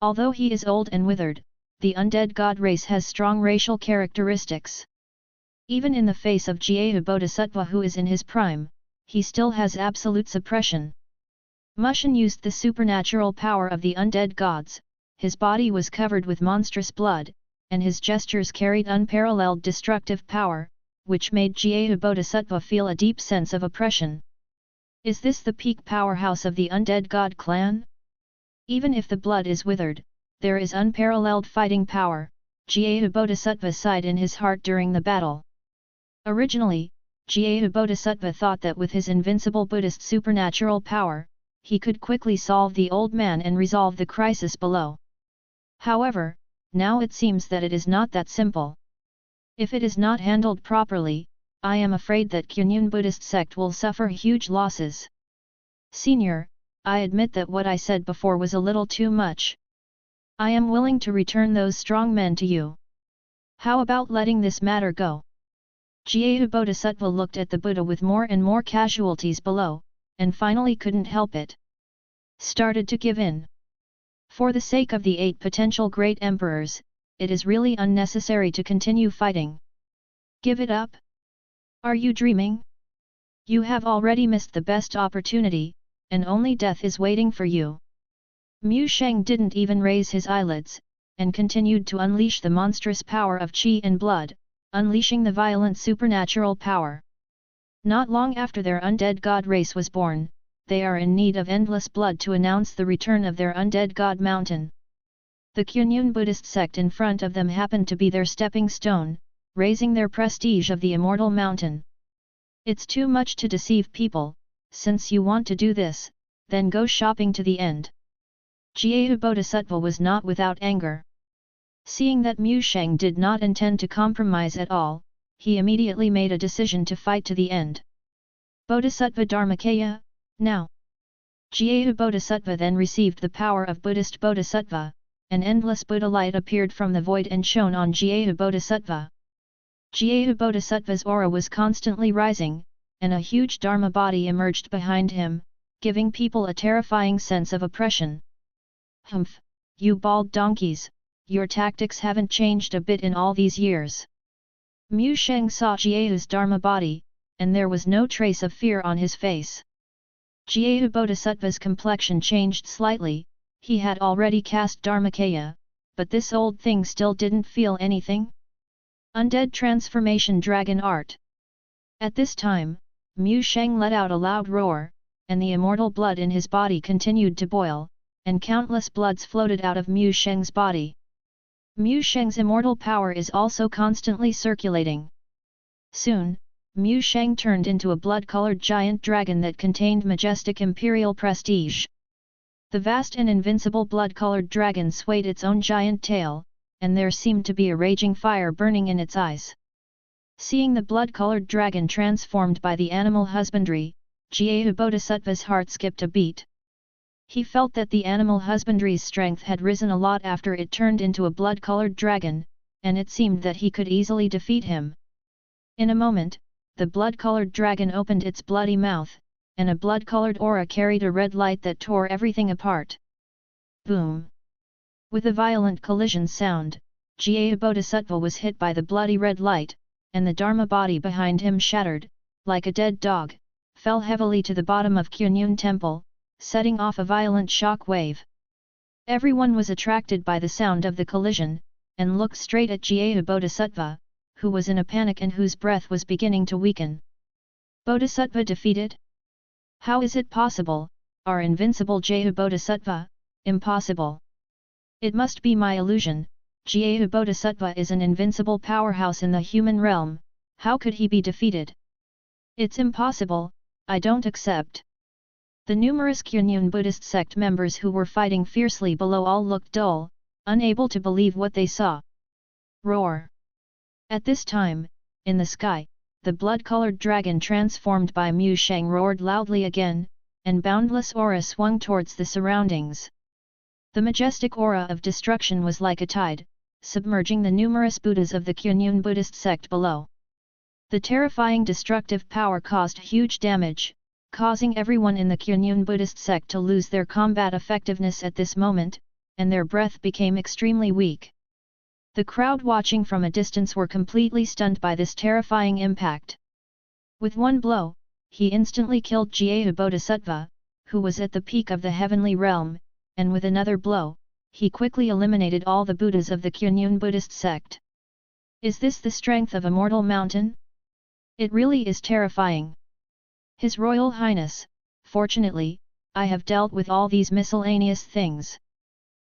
Although he is old and withered, the undead god race has strong racial characteristics. Even in the face of Jyeta Bodhisattva who is in his prime, he still has absolute suppression. Mushin used the supernatural power of the undead gods, his body was covered with monstrous blood, and his gestures carried unparalleled destructive power, which made Jyeta Bodhisattva feel a deep sense of oppression. Is this the peak powerhouse of the undead god clan? Even if the blood is withered, there is unparalleled fighting power, Jyeta Bodhisattva sighed in his heart during the battle. Originally, Jyeta Bodhisattva thought that with his invincible Buddhist supernatural power, he could quickly solve the old man and resolve the crisis below. However, now it seems that it is not that simple. If it is not handled properly, I am afraid that Kunyun Buddhist sect will suffer huge losses. Senior, I admit that what I said before was a little too much. I am willing to return those strong men to you. How about letting this matter go? Jyeta Bodhisattva looked at the Buddha with more and more casualties below, and finally couldn't help it. Started to give in. For the sake of the 8 potential great emperors, it is really unnecessary to continue fighting. Give it up? Are you dreaming? You have already missed the best opportunity, and only death is waiting for you." Mu Sheng didn't even raise his eyelids, and continued to unleash the monstrous power of qi and blood, unleashing the violent supernatural power. Not long after their undead god race was born, they are in need of endless blood to announce the return of their undead god mountain. The Kunyun Buddhist sect in front of them happened to be their stepping stone, raising their prestige of the immortal mountain. It's too much to deceive people. Since you want to do this, then go shopping to the end. Jyatu Bodhisattva was not without anger. Seeing that Mu Sheng did not intend to compromise at all, he immediately made a decision to fight to the end. Bodhisattva Dharmakaya, now! Jyatu Bodhisattva then received the power of Buddhist Bodhisattva. An endless Buddha light appeared from the void and shone on Jyatu Bodhisattva. Jyatu Bodhisattva's aura was constantly rising, and a huge Dharma body emerged behind him, giving people a terrifying sense of oppression. "Humph, you bald donkeys, your tactics haven't changed a bit in all these years." Mu Sheng saw Jyatu's Dharma body, and there was no trace of fear on his face. Jyatu Bodhisattva's complexion changed slightly. He had already cast Dharmakaya, but this old thing still didn't feel anything. Undead transformation dragon art. At this time, Mu Sheng let out a loud roar, and the immortal blood in his body continued to boil, and countless bloods floated out of Mu Sheng's body. Mu Sheng's immortal power is also constantly circulating. Soon, Mu Sheng turned into a blood-colored giant dragon that contained majestic imperial prestige. The vast and invincible blood-colored dragon swayed its own giant tail, and there seemed to be a raging fire burning in its eyes. Seeing the blood-colored dragon transformed by the animal husbandry, Jyatu Bodhisattva's heart skipped a beat. He felt that the animal husbandry's strength had risen a lot after it turned into a blood-colored dragon, and it seemed that he could easily defeat him. In a moment, the blood-colored dragon opened its bloody mouth, and a blood-colored aura carried a red light that tore everything apart. Boom! With a violent collision sound, Jyatu Bodhisattva was hit by the bloody red light, and the Dharma body behind him shattered, like a dead dog, fell heavily to the bottom of Kunyun Temple, setting off a violent shock wave. Everyone was attracted by the sound of the collision, and looked straight at Jyatu Bodhisattva, who was in a panic and whose breath was beginning to weaken. Bodhisattva defeated? How is it possible, our invincible Jyatu Bodhisattva? Impossible. It must be my illusion. Jyatu Bodhisattva is an invincible powerhouse in the human realm, how could he be defeated? It's impossible, I don't accept. The numerous Kunyun Buddhist sect members who were fighting fiercely below all looked dull, unable to believe what they saw. Roar! At this time, in the sky, the blood-colored dragon transformed by Mu Sheng roared loudly again, and boundless aura swung towards the surroundings. The majestic aura of destruction was like a tide, submerging the numerous Buddhas of the Kunyun Buddhist sect below. The terrifying destructive power caused huge damage, causing everyone in the Kunyun Buddhist sect to lose their combat effectiveness at this moment, and their breath became extremely weak. The crowd watching from a distance were completely stunned by this terrifying impact. With one blow, he instantly killed Jyatu Bodhisattva, who was at the peak of the heavenly realm, and with another blow, he quickly eliminated all the Buddhas of the Kunyun Buddhist sect. Is this the strength of Immortal Mountain? It really is terrifying. His Royal Highness, fortunately, I have dealt with all these miscellaneous things.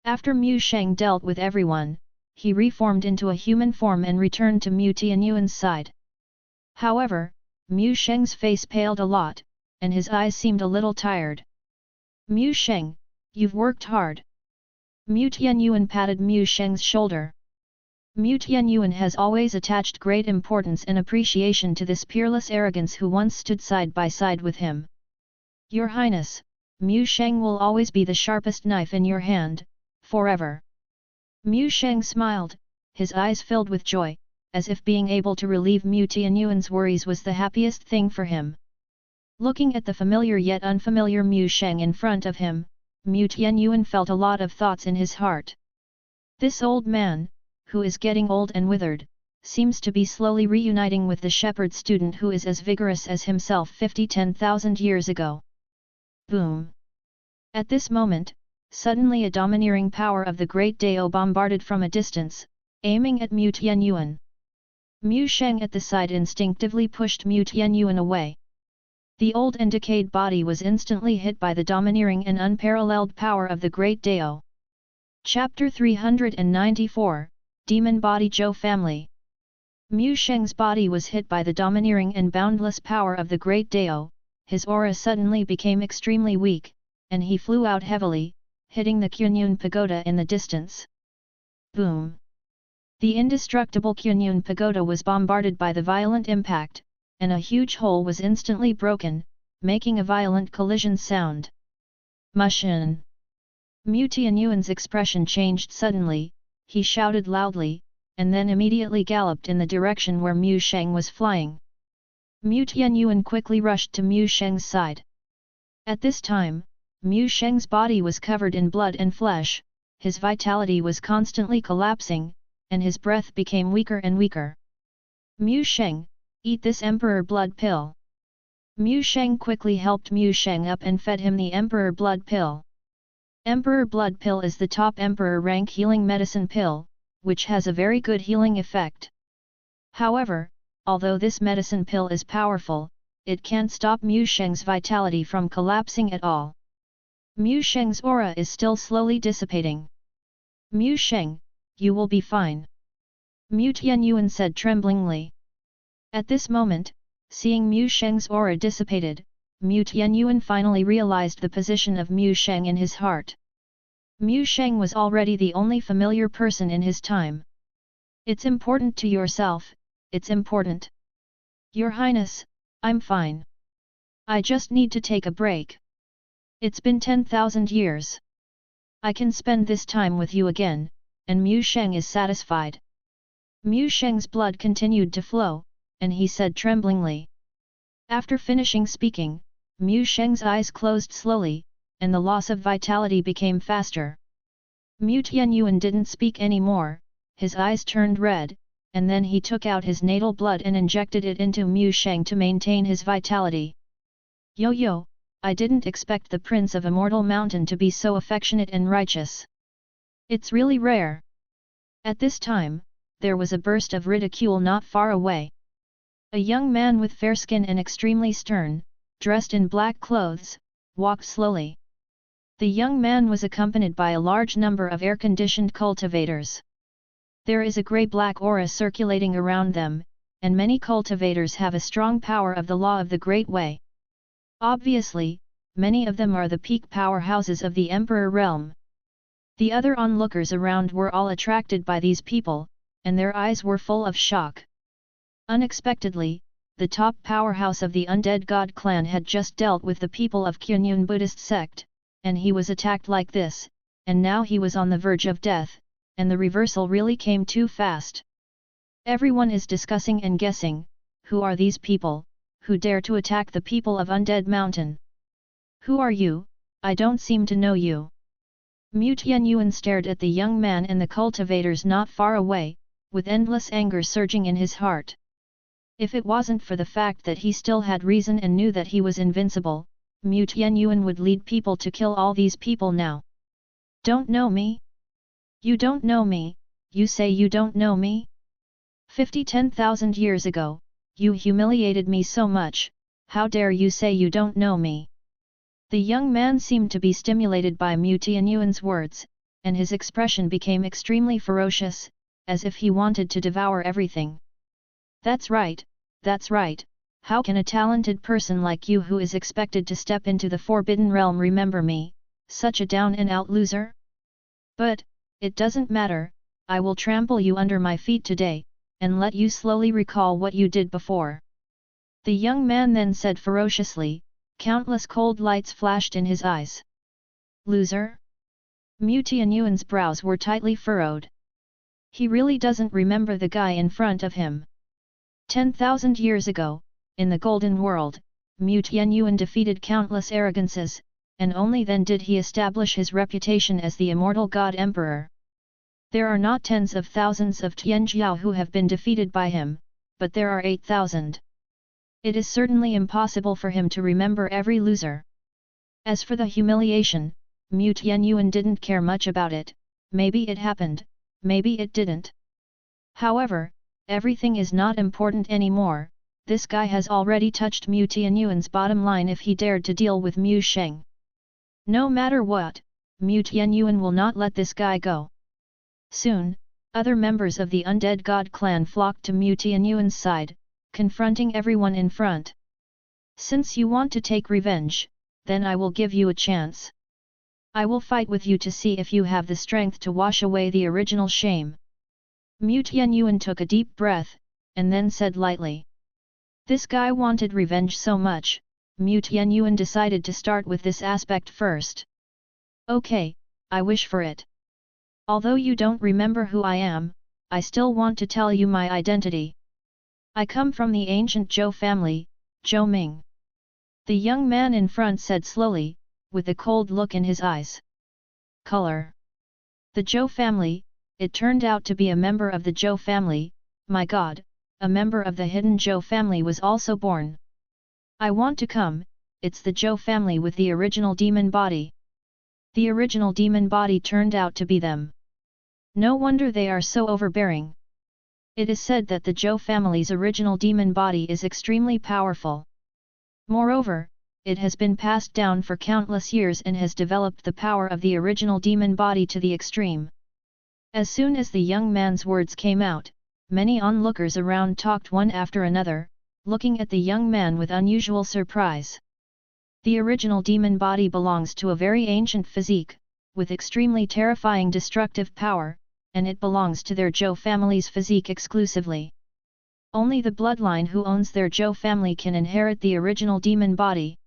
After Mu Sheng dealt with everyone, he reformed into a human form and returned to Mu Tianyuan's side. However, Mu Sheng's face paled a lot, and his eyes seemed a little tired. Mu Sheng, you've worked hard. Mu Tianyuan patted Mu Sheng's shoulder. Mu Tianyuan has always attached great importance and appreciation to this peerless arrogance who once stood side by side with him. Your Highness, Mu Sheng will always be the sharpest knife in your hand, forever. Mu Sheng smiled, his eyes filled with joy, as if being able to relieve Mu Tianyuan's worries was the happiest thing for him. Looking at the familiar yet unfamiliar Mu Sheng in front of him, Mu Tianyuan felt a lot of thoughts in his heart. This old man, who is getting old and withered, seems to be slowly reuniting with the shepherd student who is as vigorous as himself 10,000 years ago. Boom! At this moment, suddenly a domineering power of the Great Dao bombarded from a distance, aiming at Mu Tianyuan. Mu Sheng at the side instinctively pushed Mu Tianyuan away. The old and decayed body was instantly hit by the domineering and unparalleled power of the Great Dao. Chapter 394, Demon Body Zhou Family. Mu Sheng's body was hit by the domineering and boundless power of the Great Dao, his aura suddenly became extremely weak, and he flew out heavily, hitting the Kunyun Pagoda in the distance. Boom! The indestructible Kunyun Pagoda was bombarded by the violent impact, and a huge hole was instantly broken, making a violent collision sound. Mushin! Mu Tianyuan's expression changed suddenly, he shouted loudly, and then immediately galloped in the direction where Mu Sheng was flying. Mu Tianyuan quickly rushed to Mu Sheng's side. At this time, Mu Sheng's body was covered in blood and flesh, his vitality was constantly collapsing, and his breath became weaker and weaker. Mu Sheng, eat this Emperor Blood Pill. Mu Sheng quickly helped Mu Sheng up and fed him the Emperor Blood Pill. Emperor Blood Pill is the top Emperor rank healing medicine pill, which has a very good healing effect. However, although this medicine pill is powerful, it can't stop Mu Sheng's vitality from collapsing at all. Mu Sheng's aura is still slowly dissipating. Mu Sheng, you will be fine. Mu Tianyuan said tremblingly. At this moment, seeing Mu Sheng's aura dissipated, Mu Tianyuan finally realized the position of Mu Sheng in his heart. Mu Sheng was already the only familiar person in his time. It's important to yourself, it's important. Your Highness, I'm fine. I just need to take a break. It's been 10,000 years. I can spend this time with you again, and Mu Sheng is satisfied. Mu Sheng's blood continued to flow, and he said tremblingly. After finishing speaking, Mu Sheng's eyes closed slowly, and the loss of vitality became faster. Mu Tianyuan didn't speak anymore, his eyes turned red, and then he took out his natal blood and injected it into Mu Sheng to maintain his vitality. Yo, I didn't expect the Prince of Immortal Mountain to be so affectionate and righteous. It's really rare. At this time, there was a burst of ridicule not far away. A young man with fair skin and extremely stern, dressed in black clothes, walked slowly. The young man was accompanied by a large number of air-conditioned cultivators. There is a grey-black aura circulating around them, and many cultivators have a strong power of the law of the Great Way. Obviously, many of them are the peak powerhouses of the Emperor realm. The other onlookers around were all attracted by these people, and their eyes were full of shock. Unexpectedly, the top powerhouse of the Undead God clan had just dealt with the people of Kunyun Buddhist sect, and he was attacked like this, and now he was on the verge of death, and the reversal really came too fast. Everyone is discussing and guessing, who are these people, who dare to attack the people of Undead Mountain? Who are you? I don't seem to know you. Mu Tianyuan stared at the young man and the cultivators not far away, with endless anger surging in his heart. If it wasn't for the fact that he still had reason and knew that he was invincible, Mu Tianyuan would lead people to kill all these people now. Don't know me? You don't know me, you say you don't know me? 10,000 years ago, you humiliated me so much, how dare you say you don't know me? The young man seemed to be stimulated by Mu Tianyuan's words, and his expression became extremely ferocious, as if he wanted to devour everything. That's right, how can a talented person like you who is expected to step into the Forbidden Realm remember me, such a down-and-out loser? But, it doesn't matter, I will trample you under my feet today, and let you slowly recall what you did before. The young man then said ferociously, countless cold lights flashed in his eyes. Loser? Mu Tianyuan's brows were tightly furrowed. He really doesn't remember the guy in front of him. 10,000 years ago, in the Golden World, Mu Tianyuan defeated countless arrogances, and only then did he establish his reputation as the immortal God Emperor. There are not tens of thousands of Tianjiao who have been defeated by him, but there are 8,000. It is certainly impossible for him to remember every loser. As for the humiliation, Mu Tianyuan didn't care much about it. Maybe it happened, maybe it didn't. However, everything is not important anymore. This guy has already touched Mu Tianyuan's bottom line if he dared to deal with Mu Sheng. No matter what, Mu Tianyuan will not let this guy go. Soon, other members of the Undead God clan flocked to Mu Tianyuan's side, confronting everyone in front. Since you want to take revenge, then I will give you a chance. I will fight with you to see if you have the strength to wash away the original shame. Mu Tianyuan took a deep breath, and then said lightly. This guy wanted revenge so much, Mu Tianyuan decided to start with this aspect first. Okay, I wish for it. Although you don't remember who I am, I still want to tell you my identity. I come from the ancient Zhou family, Zhou Ming. The young man in front said slowly, with a cold look in his eyes. Color. The Zhou family, it turned out to be a member of the Zhou family, my god, a member of the hidden Zhou family was also born. I want to come, it's the Zhou family with the original demon body. The original demon body turned out to be them. No wonder they are so overbearing. It is said that the Zhou family's original demon body is extremely powerful. Moreover, it has been passed down for countless years and has developed the power of the original demon body to the extreme. As soon as the young man's words came out, many onlookers around talked one after another, looking at the young man with unusual surprise. The original demon body belongs to a very ancient physique, with extremely terrifying destructive power, and it belongs to their Zhou family's physique exclusively. Only the bloodline who owns their Zhou family can inherit the original demon body.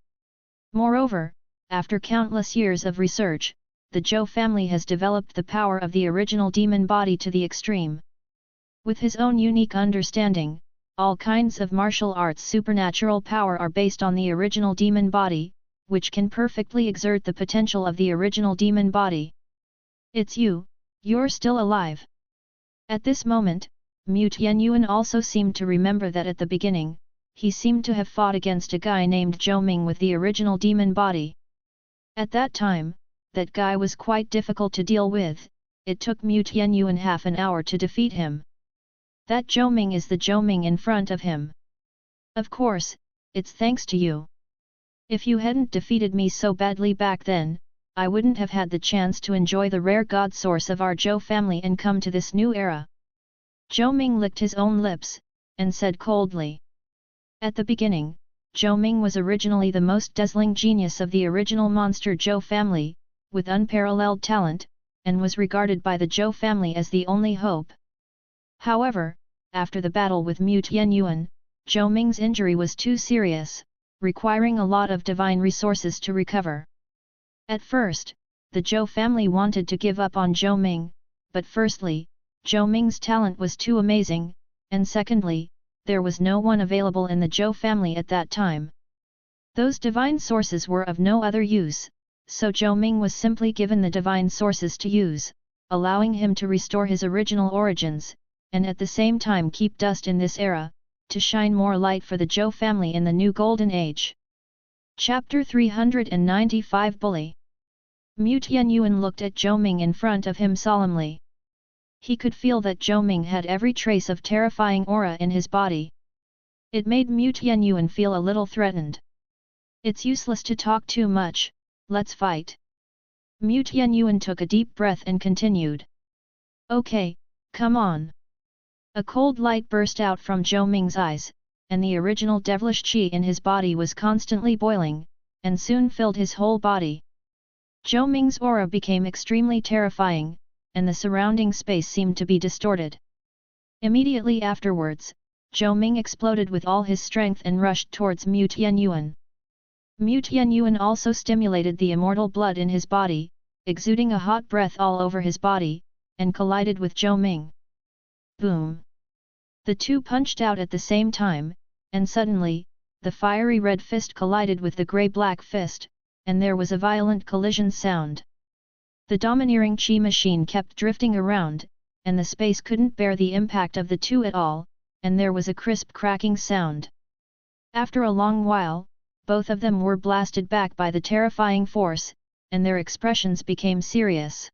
Moreover, after countless years of research, the Zhou family has developed the power of the original demon body to the extreme. With his own unique understanding, all kinds of martial arts' supernatural power are based on the original demon body, which can perfectly exert the potential of the original demon body. It's you, you're still alive. At this moment, Mu Tianyuan also seemed to remember that at the beginning, he seemed to have fought against a guy named Zhou Ming with the original demon body. At that time, that guy was quite difficult to deal with, it took Mu Tianyuan half an hour to defeat him. That Zhou Ming is the Zhou Ming in front of him. Of course, it's thanks to you. If you hadn't defeated me so badly back then, I wouldn't have had the chance to enjoy the rare god source of our Zhou family and come to this new era. Zhou Ming licked his own lips, and said coldly. At the beginning, Zhou Ming was originally the most dazzling genius of the original monster Zhou family, with unparalleled talent, and was regarded by the Zhou family as the only hope. However, after the battle with Mu Tianyuan, Zhou Ming's injury was too serious, requiring a lot of divine resources to recover. At first, the Zhou family wanted to give up on Zhou Ming, but firstly, Zhou Ming's talent was too amazing, and secondly, there was no one available in the Zhou family at that time. Those divine sources were of no other use, so Zhou Ming was simply given the divine sources to use, allowing him to restore his original origins, and at the same time keep dust in this era, to shine more light for the Zhou family in the new golden age. Chapter 395 Bully. Mu Tianyuan looked at Zhou Ming in front of him solemnly. He could feel that Zhou Ming had every trace of terrifying aura in his body. It made Mu Tianyuan feel a little threatened. It's useless to talk too much, let's fight. Mu Tianyuan took a deep breath and continued. Okay, come on. A cold light burst out from Zhou Ming's eyes, and the original devilish qi in his body was constantly boiling, and soon filled his whole body. Zhou Ming's aura became extremely terrifying, and the surrounding space seemed to be distorted. Immediately afterwards, Zhou Ming exploded with all his strength and rushed towards Mu Tianyuan. Mu Tianyuan also stimulated the immortal blood in his body, exuding a hot breath all over his body, and collided with Zhou Ming. Boom! The two punched out at the same time, and suddenly, the fiery red fist collided with the grey-black fist, and there was a violent collision sound. The domineering qi machine kept drifting around, and the space couldn't bear the impact of the two at all, and there was a crisp cracking sound. After a long while, both of them were blasted back by the terrifying force, and their expressions became serious.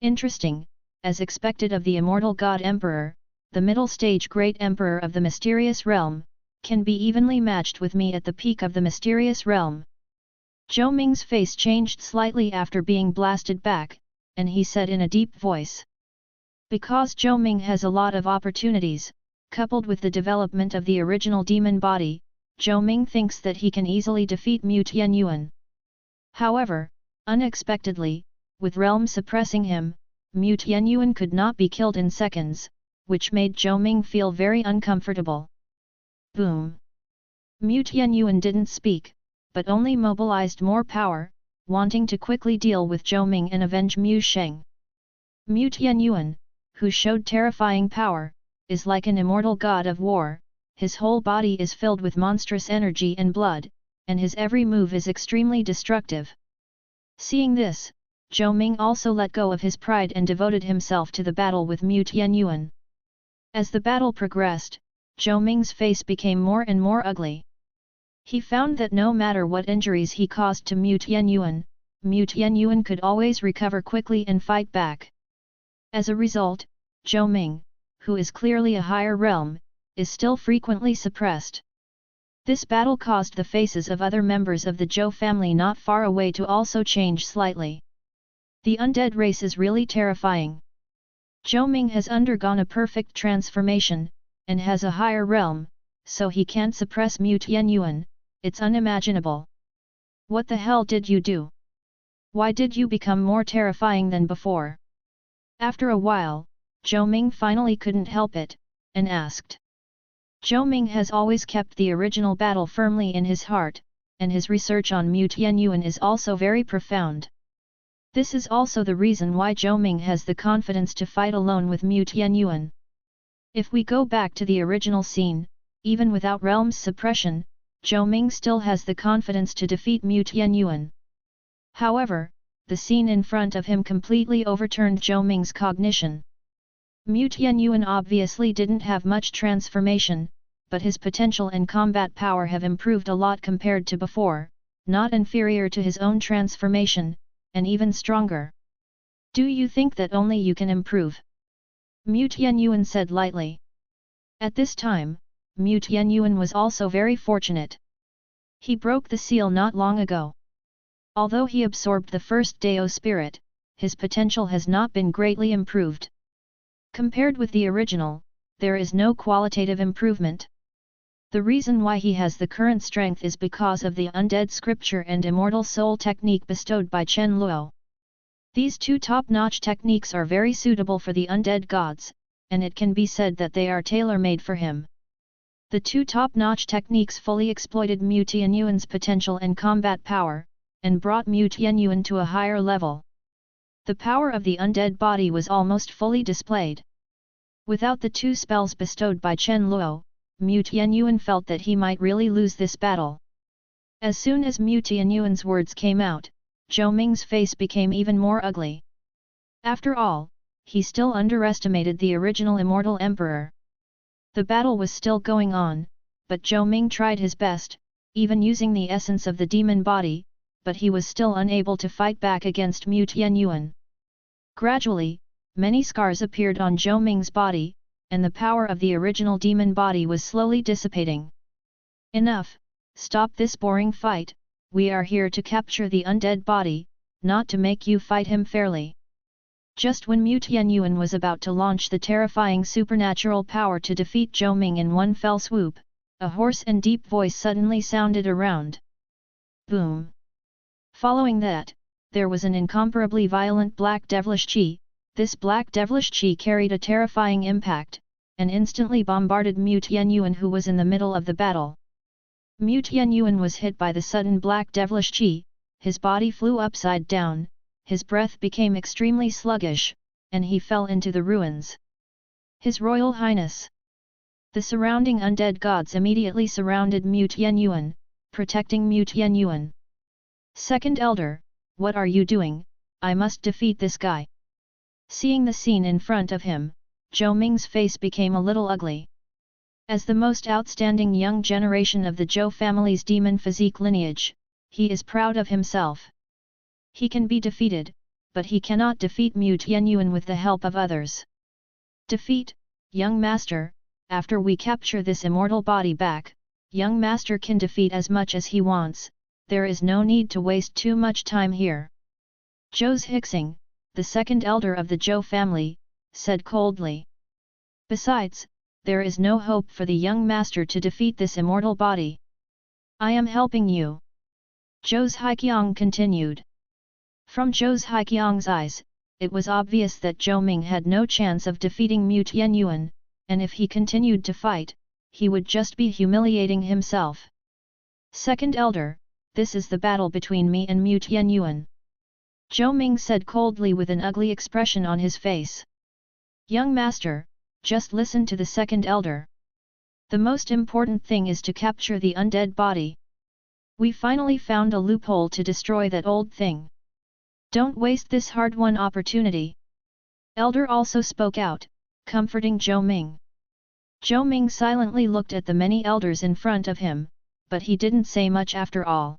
Interesting, as expected of the immortal God Emperor, the middle stage Great Emperor of the mysterious realm, can be evenly matched with me at the peak of the mysterious realm. Zhou Ming's face changed slightly after being blasted back, and he said in a deep voice. Because Zhou Ming has a lot of opportunities, coupled with the development of the original demon body, Zhou Ming thinks that he can easily defeat Mu Tianyuan. However, unexpectedly, with realm suppressing him, Mu Tianyuan could not be killed in seconds, which made Zhou Ming feel very uncomfortable. Boom! Mu Tianyuan didn't speak, but only mobilized more power, wanting to quickly deal with Zhou Ming and avenge Mu Sheng. Mu Tianyuan, who showed terrifying power, is like an immortal god of war. His whole body is filled with monstrous energy and blood, and his every move is extremely destructive. Seeing this, Zhou Ming also let go of his pride and devoted himself to the battle with Mu Tianyuan. As the battle progressed, Zhou Ming's face became more and more ugly. He found that no matter what injuries he caused to Mu Tianyuan could always recover quickly and fight back. As a result, Zhou Ming, who is clearly a higher realm, is still frequently suppressed. This battle caused the faces of other members of the Zhou family not far away to also change slightly. The undead race is really terrifying. Zhou Ming has undergone a perfect transformation, and has a higher realm, so he can't suppress Mu Tianyuan. It's unimaginable. What the hell did you do? Why did you become more terrifying than before? After a while, Zhou Ming finally couldn't help it, and asked. Zhou Ming has always kept the original battle firmly in his heart, and his research on Mu Tianyuan is also very profound. This is also the reason why Zhou Ming has the confidence to fight alone with Mu Tianyuan. If we go back to the original scene, even without realm's suppression, Zhou Ming still has the confidence to defeat Mu Tianyuan. However, the scene in front of him completely overturned Zhou Ming's cognition. Mu Tianyuan obviously didn't have much transformation, but his potential and combat power have improved a lot compared to before, not inferior to his own transformation, and even stronger. Do you think that only you can improve? Mu Tianyuan said lightly. At this time, Mu Tianyuan was also very fortunate. He broke the seal not long ago. Although he absorbed the first Dao spirit, his potential has not been greatly improved. Compared with the original, there is no qualitative improvement. The reason why he has the current strength is because of the undead scripture and immortal soul technique bestowed by Chen Luo. These two top-notch techniques are very suitable for the undead gods, and it can be said that they are tailor-made for him. The two top-notch techniques fully exploited Mu Tianyuan's potential and combat power, and brought Mu Tianyuan to a higher level. The power of the undead body was almost fully displayed. Without the two spells bestowed by Chen Luo, Mu Tianyuan felt that he might really lose this battle. As soon as Mu Tianyuan's words came out, Zhou Ming's face became even more ugly. After all, he still underestimated the original immortal emperor. The battle was still going on, but Zhou Ming tried his best, even using the essence of the demon body, but he was still unable to fight back against Mu Tianyuan. Gradually, many scars appeared on Zhou Ming's body, and the power of the original demon body was slowly dissipating. Enough, stop this boring fight, we are here to capture the undead body, not to make you fight him fairly. Just when Mu Tianyuan was about to launch the terrifying supernatural power to defeat Zhou Ming in one fell swoop, a hoarse and deep voice suddenly sounded around. Boom! Following that, there was an incomparably violent black devilish chi. This black devilish chi carried a terrifying impact, and instantly bombarded Mu Tianyuan, who was in the middle of the battle. Mu Tianyuan was hit by the sudden black devilish chi, his body flew upside down, his breath became extremely sluggish, and he fell into the ruins. His Royal Highness! The surrounding undead gods immediately surrounded Mu Tianyuan, protecting Mu Tianyuan. Second Elder, what are you doing? I must defeat this guy. Seeing the scene in front of him, Zhou Ming's face became a little ugly. As the most outstanding young generation of the Zhou family's demon physique lineage, he is proud of himself. He can be defeated, but he cannot defeat Mu Tianyuan with the help of others. Defeat, young master, after we capture this immortal body back, young master can defeat as much as he wants, there is no need to waste too much time here. Zhou's Hixing, the second elder of the Zhou family, said coldly. Besides, there is no hope for the young master to defeat this immortal body. I am helping you. Zhou's Haiqiang continued. From Zhou's Haiqiang's eyes, it was obvious that Zhou Ming had no chance of defeating Mu Tianyuan, and if he continued to fight, he would just be humiliating himself. Second elder, this is the battle between me and Mu Tianyuan. Zhou Ming said coldly with an ugly expression on his face. Young master, just listen to the second elder. The most important thing is to capture the undead body. We finally found a loophole to destroy that old thing. Don't waste this hard-won opportunity. Elder also spoke out, comforting Zhou Ming. Zhou Ming silently looked at the many elders in front of him, but he didn't say much after all.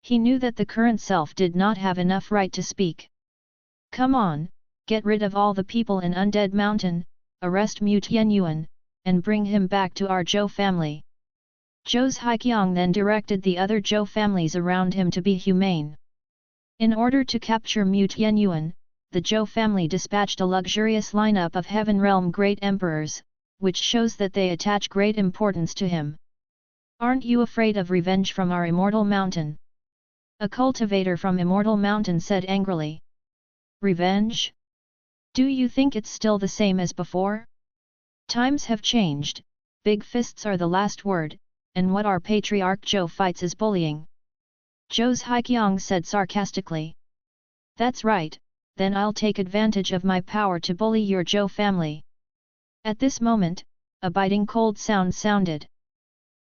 He knew that the current self did not have enough right to speak. Come on, get rid of all the people in Undead Mountain, arrest Mu Tianyuan, and bring him back to our Zhou family. Zhou's Haiqiang then directed the other Zhou families around him to be humane. In order to capture Mu Tianyuan, the Zhou family dispatched a luxurious lineup of Heaven Realm Great Emperors, which shows that they attach great importance to him. Aren't you afraid of revenge from our Immortal Mountain? A cultivator from Immortal Mountain said angrily. Revenge? Do you think it's still the same as before? Times have changed, big fists are the last word, and what our Patriarch Zhou fights is bullying. Zhou's Haiqiang said sarcastically. That's right, then I'll take advantage of my power to bully your Zhou family. At this moment, a biting cold sound sounded.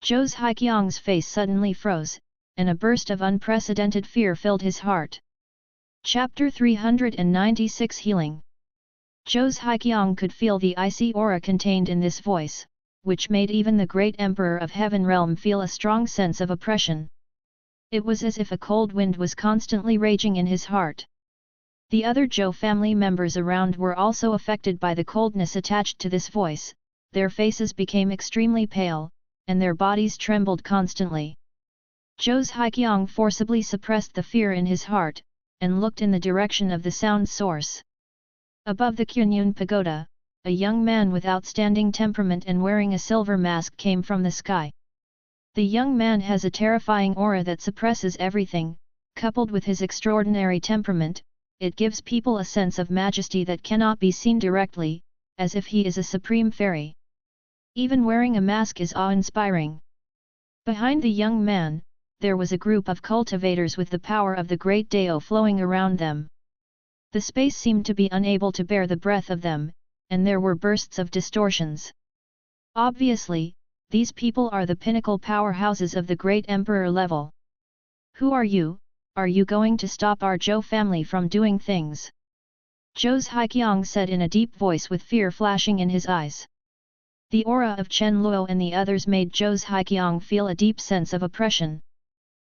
Zhou's Haiqiang's face suddenly froze, and a burst of unprecedented fear filled his heart. Chapter 396 Healing. Zhou's Haiqiang could feel the icy aura contained in this voice, which made even the great Emperor of Heaven Realm feel a strong sense of oppression. It was as if a cold wind was constantly raging in his heart. The other Zhou family members around were also affected by the coldness attached to this voice, their faces became extremely pale, and their bodies trembled constantly. Zhou's Haiqiang forcibly suppressed the fear in his heart, and looked in the direction of the sound source. Above the Qunyun Pagoda, a young man with outstanding temperament and wearing a silver mask came from the sky. The young man has a terrifying aura that suppresses everything, coupled with his extraordinary temperament, it gives people a sense of majesty that cannot be seen directly, as if he is a supreme fairy. Even wearing a mask is awe-inspiring. Behind the young man, there was a group of cultivators with the power of the great Dao flowing around them. The space seemed to be unable to bear the breath of them, and there were bursts of distortions. Obviously, these people are the pinnacle powerhouses of the great emperor level. Who are you? Are you going to stop our Zhou family from doing things? Zhou's Haiqiang said in a deep voice with fear flashing in his eyes. The aura of Chen Luo and the others made Zhou's Haiqiang feel a deep sense of oppression.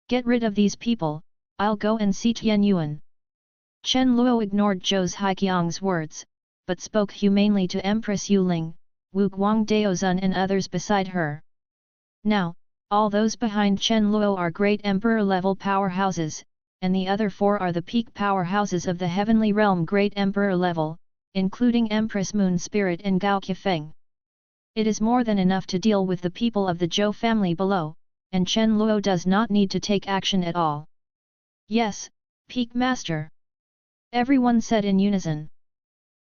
Get rid of these people, I'll go and see Tianyuan. Chen Luo ignored Zhou's Haiqiang's words, but spoke humanely to Empress Yuling, Wu Guang Daozun and others beside her. Now, all those behind Chen Luo are great emperor-level powerhouses, and the other four are the peak powerhouses of the heavenly realm great emperor level, including Empress Moon Spirit and Gao Qifeng. It is more than enough to deal with the people of the Zhou family below, and Chen Luo does not need to take action at all. Yes, Peak Master. Everyone said in unison.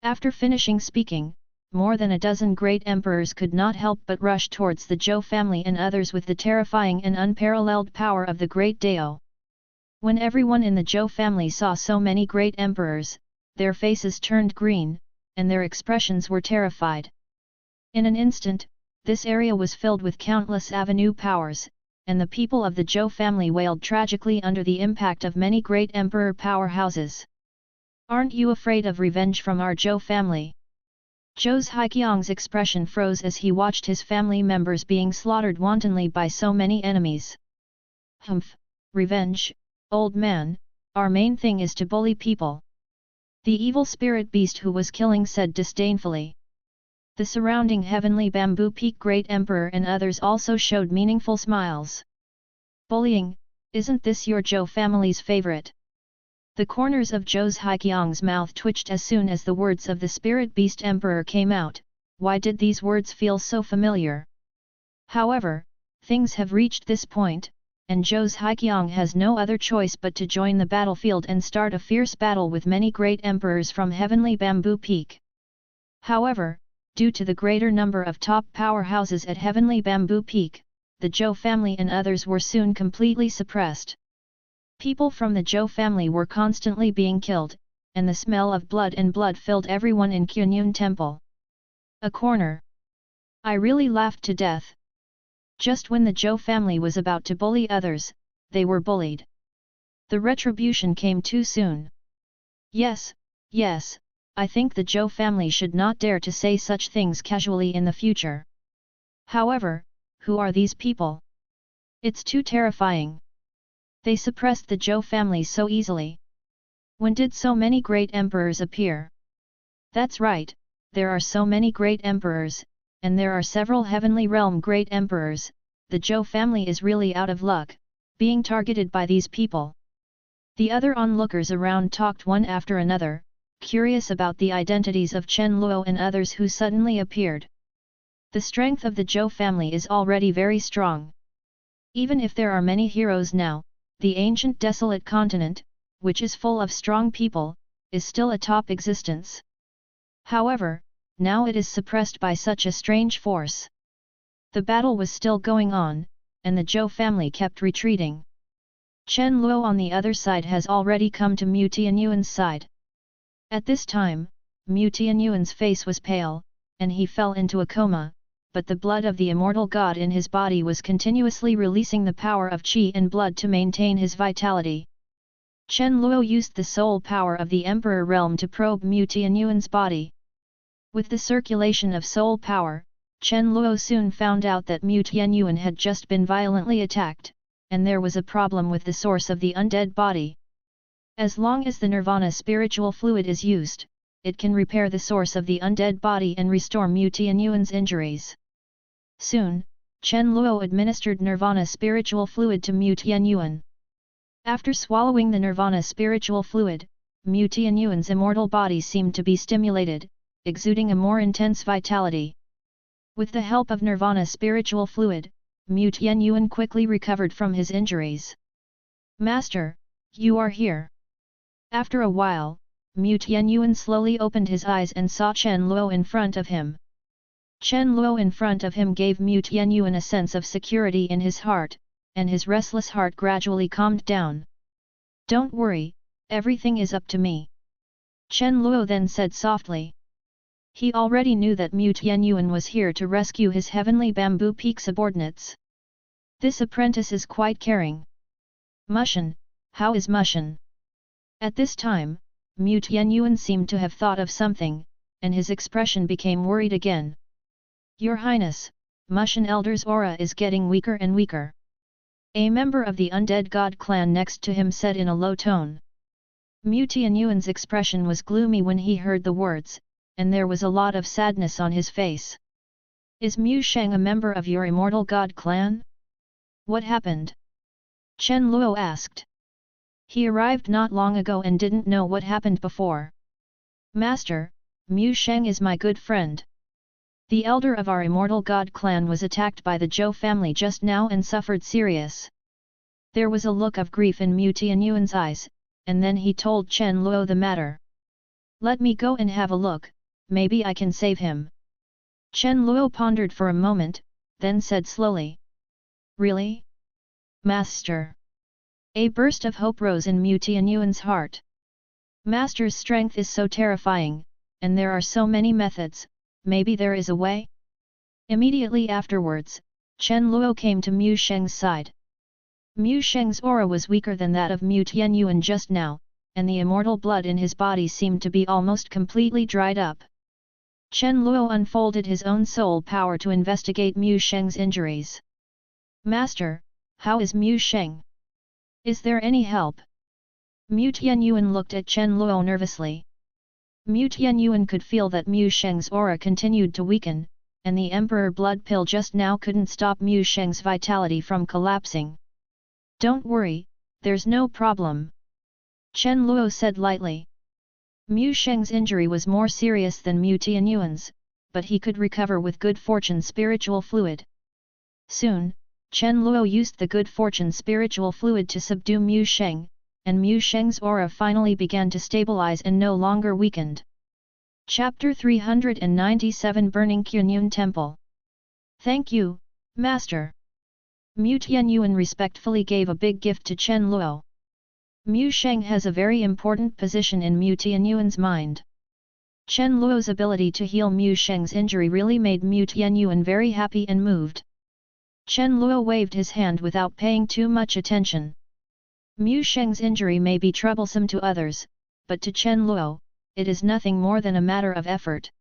After finishing speaking, more than a dozen great emperors could not help but rush towards the Zhou family and others with the terrifying and unparalleled power of the great Dao. When everyone in the Zhou family saw so many great emperors, their faces turned green, and their expressions were terrified. In an instant, this area was filled with countless avenue powers, and the people of the Zhou family wailed tragically under the impact of many great emperor powerhouses. Aren't you afraid of revenge from our Zhou family? Zhou Haiqiang's expression froze as he watched his family members being slaughtered wantonly by so many enemies. Humph, revenge, old man, our main thing is to bully people. The evil spirit beast who was killing said disdainfully. The surrounding heavenly bamboo peak great emperor and others also showed meaningful smiles. Bullying, isn't this your Zhou family's favorite? The corners of Zhou Haiqiang's mouth twitched as soon as the words of the spirit beast emperor came out. Why did these words feel so familiar? However, things have reached this point, and Zhou Haiqiang has no other choice but to join the battlefield and start a fierce battle with many great emperors from heavenly bamboo peak. However, due to the greater number of top powerhouses at heavenly bamboo peak, the Zhou family and others were soon completely suppressed. People from the Zhou family were constantly being killed, and the smell of blood and blood filled everyone in Qianyun Temple. A corner. I really laughed to death. Just when the Zhou family was about to bully others, they were bullied. The retribution came too soon. Yes, I think the Zhou family should not dare to say such things casually in the future. However, who are these people? It's too terrifying. They suppressed the Zhou family so easily. When did so many great emperors appear? That's right, there are so many great emperors, and there are several heavenly realm great emperors. The Zhou family is really out of luck, being targeted by these people. The other onlookers around talked one after another, curious about the identities of Chen Luo and others who suddenly appeared. The strength of the Zhou family is already very strong. Even if there are many heroes now, the Ancient Desolate Continent, which is full of strong people, is still a top existence. However, now it is suppressed by such a strange force. The battle was still going on, and the Zhou family kept retreating. Chen Luo on the other side has already come to Mu Tianyuan's side. At this time, Mu Tianyuan's face was pale, and he fell into a coma, but the blood of the immortal god in his body was continuously releasing the power of qi and blood to maintain his vitality. Chen Luo used the soul power of the Emperor Realm to probe Mu Tianyuan's body. With the circulation of soul power, Chen Luo soon found out that Mu Tianyuan had just been violently attacked, and there was a problem with the source of the undead body. As long as the Nirvana spiritual fluid is used, it can repair the source of the undead body and restore Mu Tianyuan's injuries. Soon, Chen Luo administered Nirvana spiritual fluid to Mu Tianyuan. After swallowing the Nirvana spiritual fluid, Mu Tianyuan's immortal body seemed to be stimulated, exuding a more intense vitality. With the help of Nirvana spiritual fluid, Mu Tianyuan quickly recovered from his injuries. Master, you are here. After a while, Mu Tianyuan slowly opened his eyes and saw Chen Luo in front of him. Chen Luo in front of him gave Mu Tianyuan a sense of security in his heart, and his restless heart gradually calmed down. Don't worry, everything is up to me. Chen Luo then said softly. He already knew that Mu Tianyuan was here to rescue his heavenly bamboo peak subordinates. This apprentice is quite caring. Mushin, how is Mushin? At this time, Mu Tianyuan seemed to have thought of something, and his expression became worried again. Your Highness, Mushin Elder's aura is getting weaker and weaker. A member of the undead god clan next to him said in a low tone. Mu Tianyuan's expression was gloomy when he heard the words, and there was a lot of sadness on his face. Is Mu Sheng a member of your immortal god clan? What happened? Chen Luo asked. He arrived not long ago and didn't know what happened before. Master, Mu Sheng is my good friend. The elder of our immortal god clan was attacked by the Zhou family just now and suffered serious. There was a look of grief in Mu Tianyuan's eyes, and then he told Chen Luo the matter. Let me go and have a look, maybe I can save him. Chen Luo pondered for a moment, then said slowly. Really? Master? A burst of hope rose in Mu Tianyuan's heart. Master's strength is so terrifying, and there are so many methods, maybe there is a way? Immediately afterwards, Chen Luo came to Mu Sheng's side. Mu Sheng's aura was weaker than that of Mu Tianyuan just now, and the immortal blood in his body seemed to be almost completely dried up. Chen Luo unfolded his own soul power to investigate Mu Sheng's injuries. Master, how is Mu Sheng? Is there any help? Mu Tianyuan looked at Chen Luo nervously. Mu Tianyuan could feel that Mu Sheng's aura continued to weaken, and the Emperor Blood Pill just now couldn't stop Mu Sheng's vitality from collapsing. Don't worry, there's no problem. Chen Luo said lightly. Mu Sheng's injury was more serious than Mu Tianyuan's, but he could recover with good fortune spiritual fluid. Soon, Chen Luo used the good fortune spiritual fluid to subdue Mu Sheng, and Mu Sheng's aura finally began to stabilize and no longer weakened. Chapter 397 Burning Qianyun Temple. Thank you, Master. Mu Tianyuan respectfully gave a big gift to Chen Luo. Mu Sheng has a very important position in Mu Tianyuan's mind. Chen Luo's ability to heal Mu Sheng's injury really made Mu Tianyuan very happy and moved. Chen Luo waved his hand without paying too much attention. Mu Sheng's injury may be troublesome to others, but to Chen Luo, it is nothing more than a matter of effort.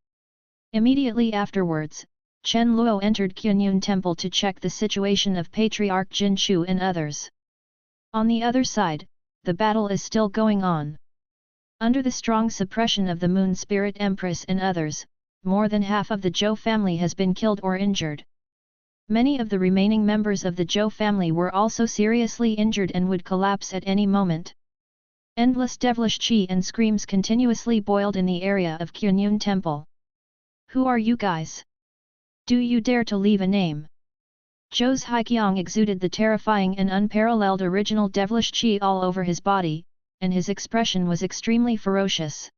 Immediately afterwards, Chen Luo entered Qianyun Temple to check the situation of Patriarch Jin Shu and others. On the other side, the battle is still going on. Under the strong suppression of the Moon Spirit Empress and others, more than half of the Zhou family has been killed or injured. Many of the remaining members of the Zhou family were also seriously injured and would collapse at any moment. Endless devilish qi and screams continuously boiled in the area of Qianyun Temple. Who are you guys? Do you dare to leave a name? Zhou's Haiqiang exuded the terrifying and unparalleled original devilish qi all over his body, and his expression was extremely ferocious.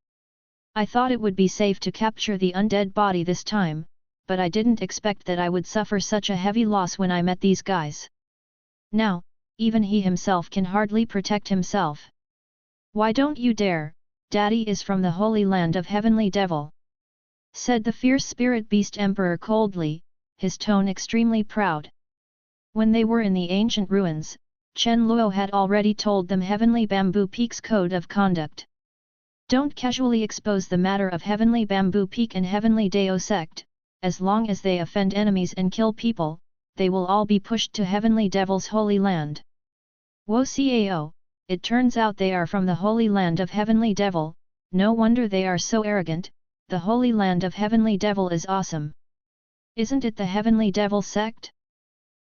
I thought it would be safe to capture the undead body this time, but I didn't expect that I would suffer such a heavy loss when I met these guys. Now, even he himself can hardly protect himself. Why don't you dare? Daddy is from the Holy Land of Heavenly Devil, said the fierce spirit beast emperor coldly, his tone extremely proud. When they were in the ancient ruins, Chen Luo had already told them Heavenly Bamboo Peak's code of conduct. Don't casually expose the matter of Heavenly Bamboo Peak and Heavenly Dao Sect. As long as they offend enemies and kill people, they will all be pushed to Heavenly Devil's Holy Land. Wo Cao, it turns out they are from the Holy Land of Heavenly Devil, no wonder they are so arrogant, the Holy Land of Heavenly Devil is awesome. Isn't it the Heavenly Devil Sect?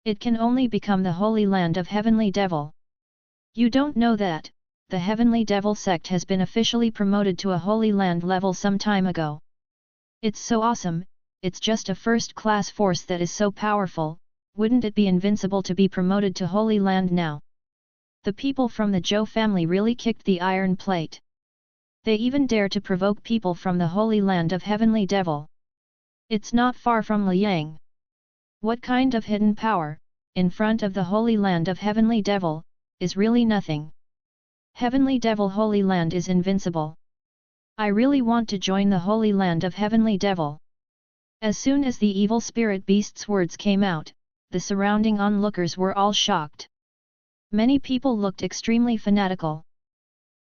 It can only become the Holy Land of Heavenly Devil. You don't know that, the Heavenly Devil Sect has been officially promoted to a Holy Land level some time ago. It's so awesome. It's just a first-class force that is so powerful, wouldn't it be invincible to be promoted to Holy Land now? The people from the Zhou family really kicked the iron plate. They even dare to provoke people from the Holy Land of Heavenly Devil. It's not far from Liang. What kind of hidden power, in front of the Holy Land of Heavenly Devil, is really nothing. Heavenly Devil Holy Land is invincible. I really want to join the Holy Land of Heavenly Devil. As soon as the evil spirit beast's words came out, the surrounding onlookers were all shocked. Many people looked extremely fanatical.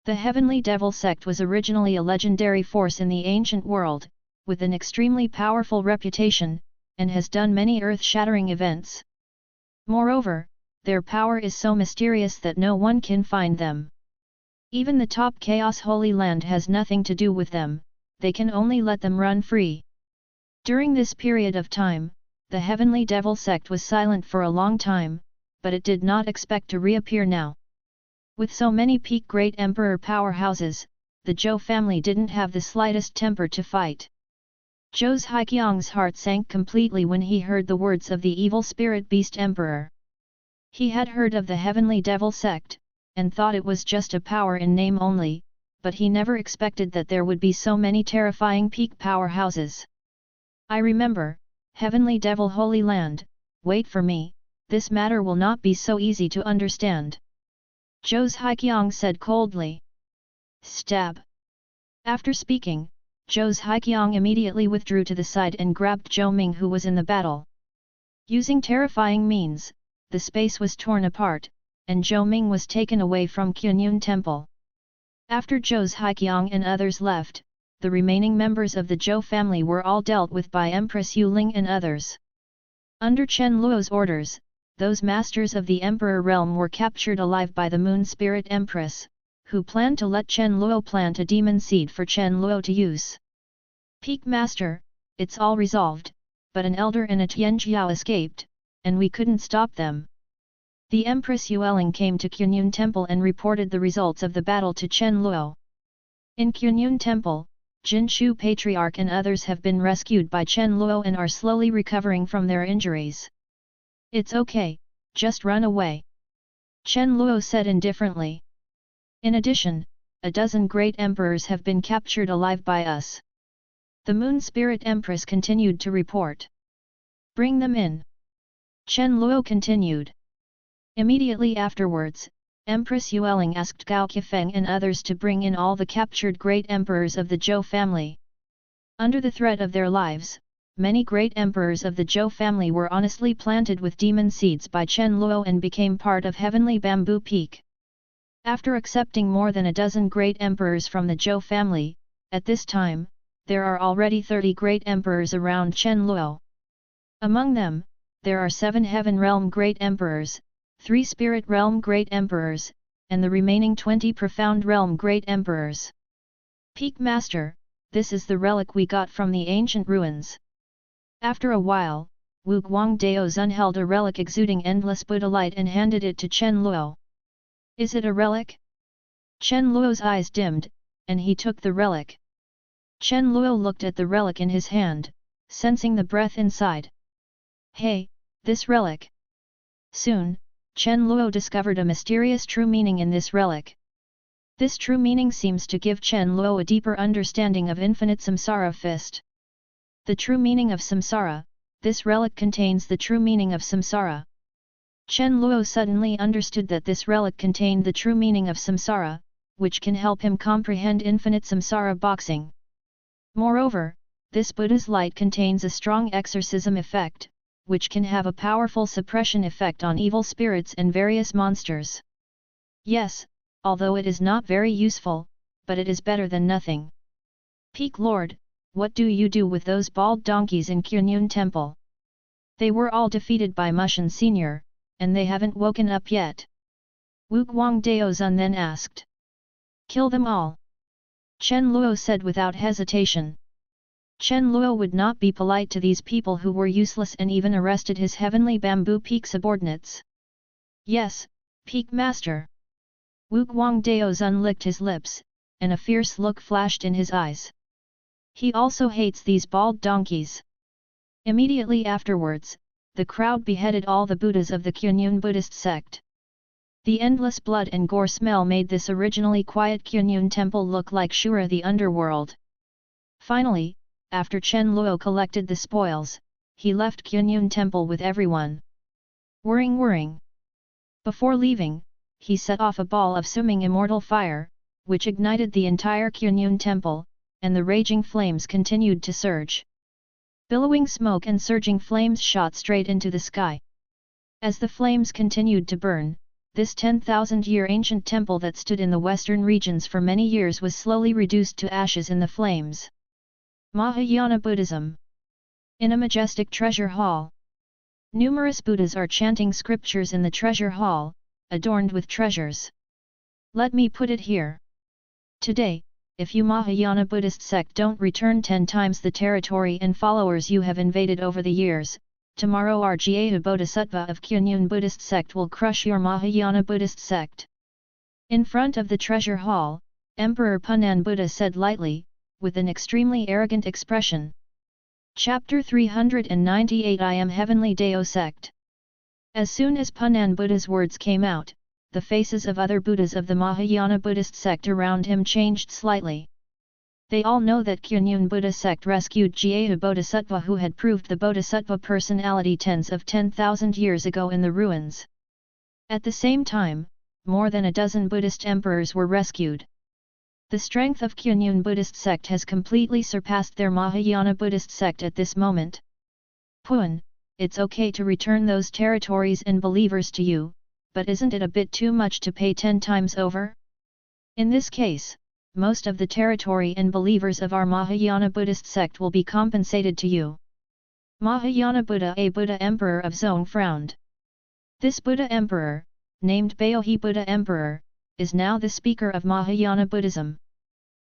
The Heavenly Devil Sect was originally a legendary force in the ancient world, with an extremely powerful reputation, and has done many earth-shattering events. Moreover, their power is so mysterious that no one can find them. Even the top Chaos Holy Land has nothing to do with them, they can only let them run free. During this period of time, the Heavenly Devil Sect was silent for a long time, but it did not expect to reappear now. With so many peak great emperor powerhouses, the Zhou family didn't have the slightest temper to fight. Zhou's Haiqiang's heart sank completely when he heard the words of the evil spirit beast emperor. He had heard of the Heavenly Devil Sect, and thought it was just a power in name only, but he never expected that there would be so many terrifying peak powerhouses. I remember, Heavenly Devil Holy Land, wait for me, this matter will not be so easy to understand. Zhou's Haiqiang said coldly. Stab. After speaking, Zhou's Haiqiang immediately withdrew to the side and grabbed Zhou Ming who was in the battle. Using terrifying means, the space was torn apart, and Zhou Ming was taken away from Qianyun Temple. After Zhou's Haiqiang and others left, the remaining members of the Zhou family were all dealt with by Empress Yu Ling and others. Under Chen Luo's orders, those masters of the Emperor realm were captured alive by the Moon Spirit Empress, who planned to let Chen Luo plant a demon seed for Chen Luo to use. Peak Master, it's all resolved, but an elder and a Tianjiao escaped, and we couldn't stop them. The Empress Yueling came to Qunyun Temple and reported the results of the battle to Chen Luo. In Qunyun Temple, Jin Shu Patriarch and others have been rescued by Chen Luo and are slowly recovering from their injuries. It's okay, just run away, Chen Luo said indifferently. In addition, a dozen great emperors have been captured alive by us. The Moon Spirit Empress continued to report. Bring them in, Chen Luo continued. Immediately afterwards, Empress Yueling asked Gao Qifeng and others to bring in all the captured great emperors of the Zhou family. Under the threat of their lives, many great emperors of the Zhou family were honestly planted with demon seeds by Chen Luo and became part of Heavenly Bamboo Peak. After accepting more than a dozen great emperors from the Zhou family, at this time, there are already 30 great emperors around Chen Luo. Among them, there are 7 Heaven Realm Great Emperors, 3 Spirit Realm Great Emperors, and the remaining 20 Profound Realm Great Emperors. Peak Master, this is the relic we got from the ancient ruins. After a while, Wu Guangdao Zun held a relic exuding endless Buddha light and handed it to Chen Luo. Is it a relic? Chen Luo's eyes dimmed, and he took the relic. Chen Luo looked at the relic in his hand, sensing the breath inside. Hey, this relic! Soon, Chen Luo discovered a mysterious true meaning in this relic. This true meaning seems to give Chen Luo a deeper understanding of infinite samsara fist. The true meaning of samsara, this relic contains the true meaning of samsara. Chen Luo suddenly understood that this relic contained the true meaning of samsara, which can help him comprehend infinite samsara boxing. Moreover, this Buddha's light contains a strong exorcism effect, which can have a powerful suppression effect on evil spirits and various monsters. Yes, although it is not very useful, but it is better than nothing. Peak Lord, what do you do with those bald donkeys in Qunyun Temple? They were all defeated by Mushan Senior, and they haven't woken up yet. Wu Guangdao Zun then asked. Kill them all, Chen Luo said without hesitation. Chen Luo would not be polite to these people who were useless and even arrested his Heavenly Bamboo Peak subordinates. Yes, Peak Master. Wu Guangdao Zun licked his lips, and a fierce look flashed in his eyes. He also hates these bald donkeys. Immediately afterwards, the crowd beheaded all the Buddhas of the Qunyun Buddhist sect. The endless blood and gore smell made this originally quiet Qunyun temple look like Shura the underworld. Finally, after Chen Luo collected the spoils, he left Qunyun Temple with everyone. Whirring. Before leaving, he set off a ball of swimming immortal fire, which ignited the entire Qunyun Temple, and the raging flames continued to surge. Billowing smoke and surging flames shot straight into the sky. As the flames continued to burn, this 10,000-year ancient temple that stood in the western regions for many years was slowly reduced to ashes in the flames. Mahayana Buddhism. In a majestic treasure hall. Numerous Buddhas are chanting scriptures in the treasure hall, adorned with treasures. Let me put it here. Today, if you Mahayana Buddhist sect don't return 10 times the territory and followers you have invaded over the years, tomorrow our Jyeta Bodhisattva of Qunyun Buddhist sect will crush your Mahayana Buddhist sect. In front of the treasure hall, Emperor Punan Buddha said lightly, with an extremely arrogant expression. Chapter 398 I am Heavenly Dao Sect. As soon as Punan Buddha's words came out, the faces of other Buddhas of the Mahayana Buddhist sect around him changed slightly. They all know that Qunyun Buddha sect rescued Jyeta Bodhisattva who had proved the Bodhisattva personality tens of 10,000 years ago in the ruins. At the same time, more than a dozen Buddhist emperors were rescued. The strength of Qunyun Buddhist sect has completely surpassed their Mahayana Buddhist sect at this moment. Pun, it's okay to return those territories and believers to you, but isn't it a bit too much to pay 10 times over? In this case, most of the territory and believers of our Mahayana Buddhist sect will be compensated to you. Mahayana Buddha, a Buddha Emperor of Zone, frowned. This Buddha Emperor, named Baohi Buddha Emperor, is now the speaker of Mahayana Buddhism.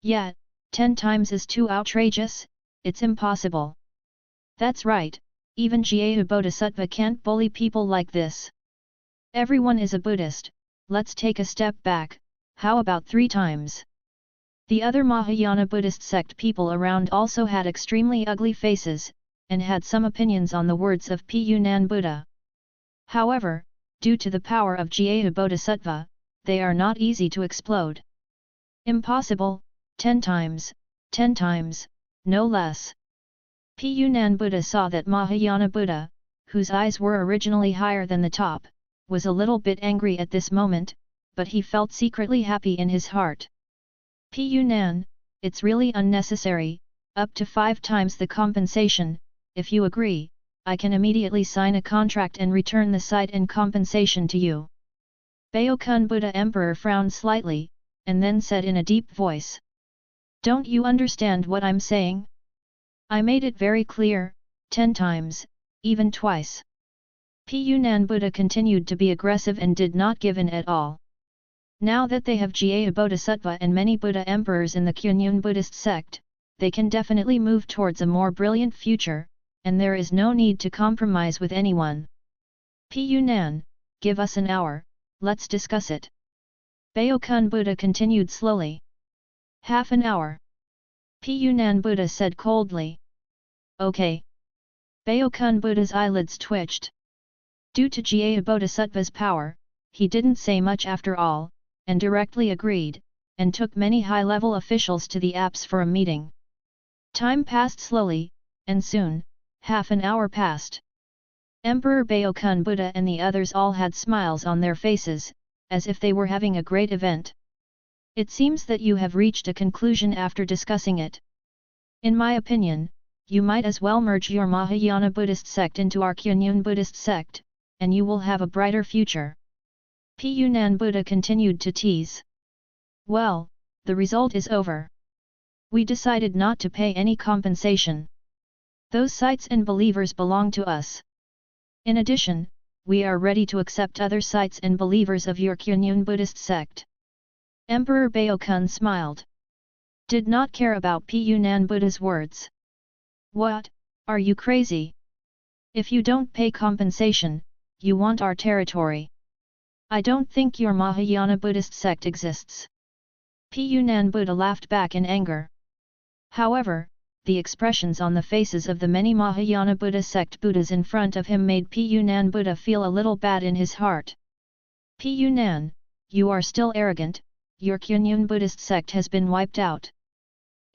Yet, 10 times is too outrageous, it's impossible. That's right, even Jyaya Bodhisattva can't bully people like this. Everyone is a Buddhist, let's take a step back, how about 3 times? The other Mahayana Buddhist sect people around also had extremely ugly faces, and had some opinions on the words of Pu-nan Buddha. However, due to the power of Jyaya Bodhisattva, they are not easy to explode. Impossible, 10 times, 10 times, no less. Pu-nan Buddha saw that Mahayana Buddha, whose eyes were originally higher than the top, was a little bit angry at this moment, but he felt secretly happy in his heart. Pu-nan, it's really unnecessary, up to 5 times the compensation. If you agree, I can immediately sign a contract and return the site and compensation to you. Baokun Buddha Emperor frowned slightly, and then said in a deep voice. Don't you understand what I'm saying? I made it very clear, 10 times, even twice. Pu-nan Buddha continued to be aggressive and did not give in at all. Now that they have Jyaya Bodhisattva and many Buddha Emperors in the Kunyun Buddhist sect, they can definitely move towards a more brilliant future, and there is no need to compromise with anyone. Pu-nan, give us an hour, let's discuss it. Baokun Buddha continued slowly. Half an hour. Pu-nan Buddha said coldly. Okay. Baokun Buddha's eyelids twitched. Due to Jyaya Bodhisattva's power, he didn't say much after all, and directly agreed, and took many high-level officials to the apse for a meeting. Time passed slowly, and soon, half an hour passed. Emperor Baokun Buddha and the others all had smiles on their faces, as if they were having a great event. It seems that you have reached a conclusion after discussing it. In my opinion, you might as well merge your Mahayana Buddhist sect into our Kunyun Buddhist sect, and you will have a brighter future. Pu-nan Buddha continued to tease. Well, the result is over. We decided not to pay any compensation. Those sites and believers belong to us. In addition, we are ready to accept other sites and believers of your Kunyun Buddhist sect. Emperor Baokun smiled. Did not care about Pu-nan Buddha's words. What, are you crazy? If you don't pay compensation, you want our territory. I don't think your Mahayana Buddhist sect exists. Pu-nan Buddha laughed back in anger. However, the expressions on the faces of the many Mahayana Buddha sect Buddhas in front of him made Pu-nan Buddha feel a little bad in his heart. Pu-nan, you are still arrogant, your Kunyun Buddhist sect has been wiped out.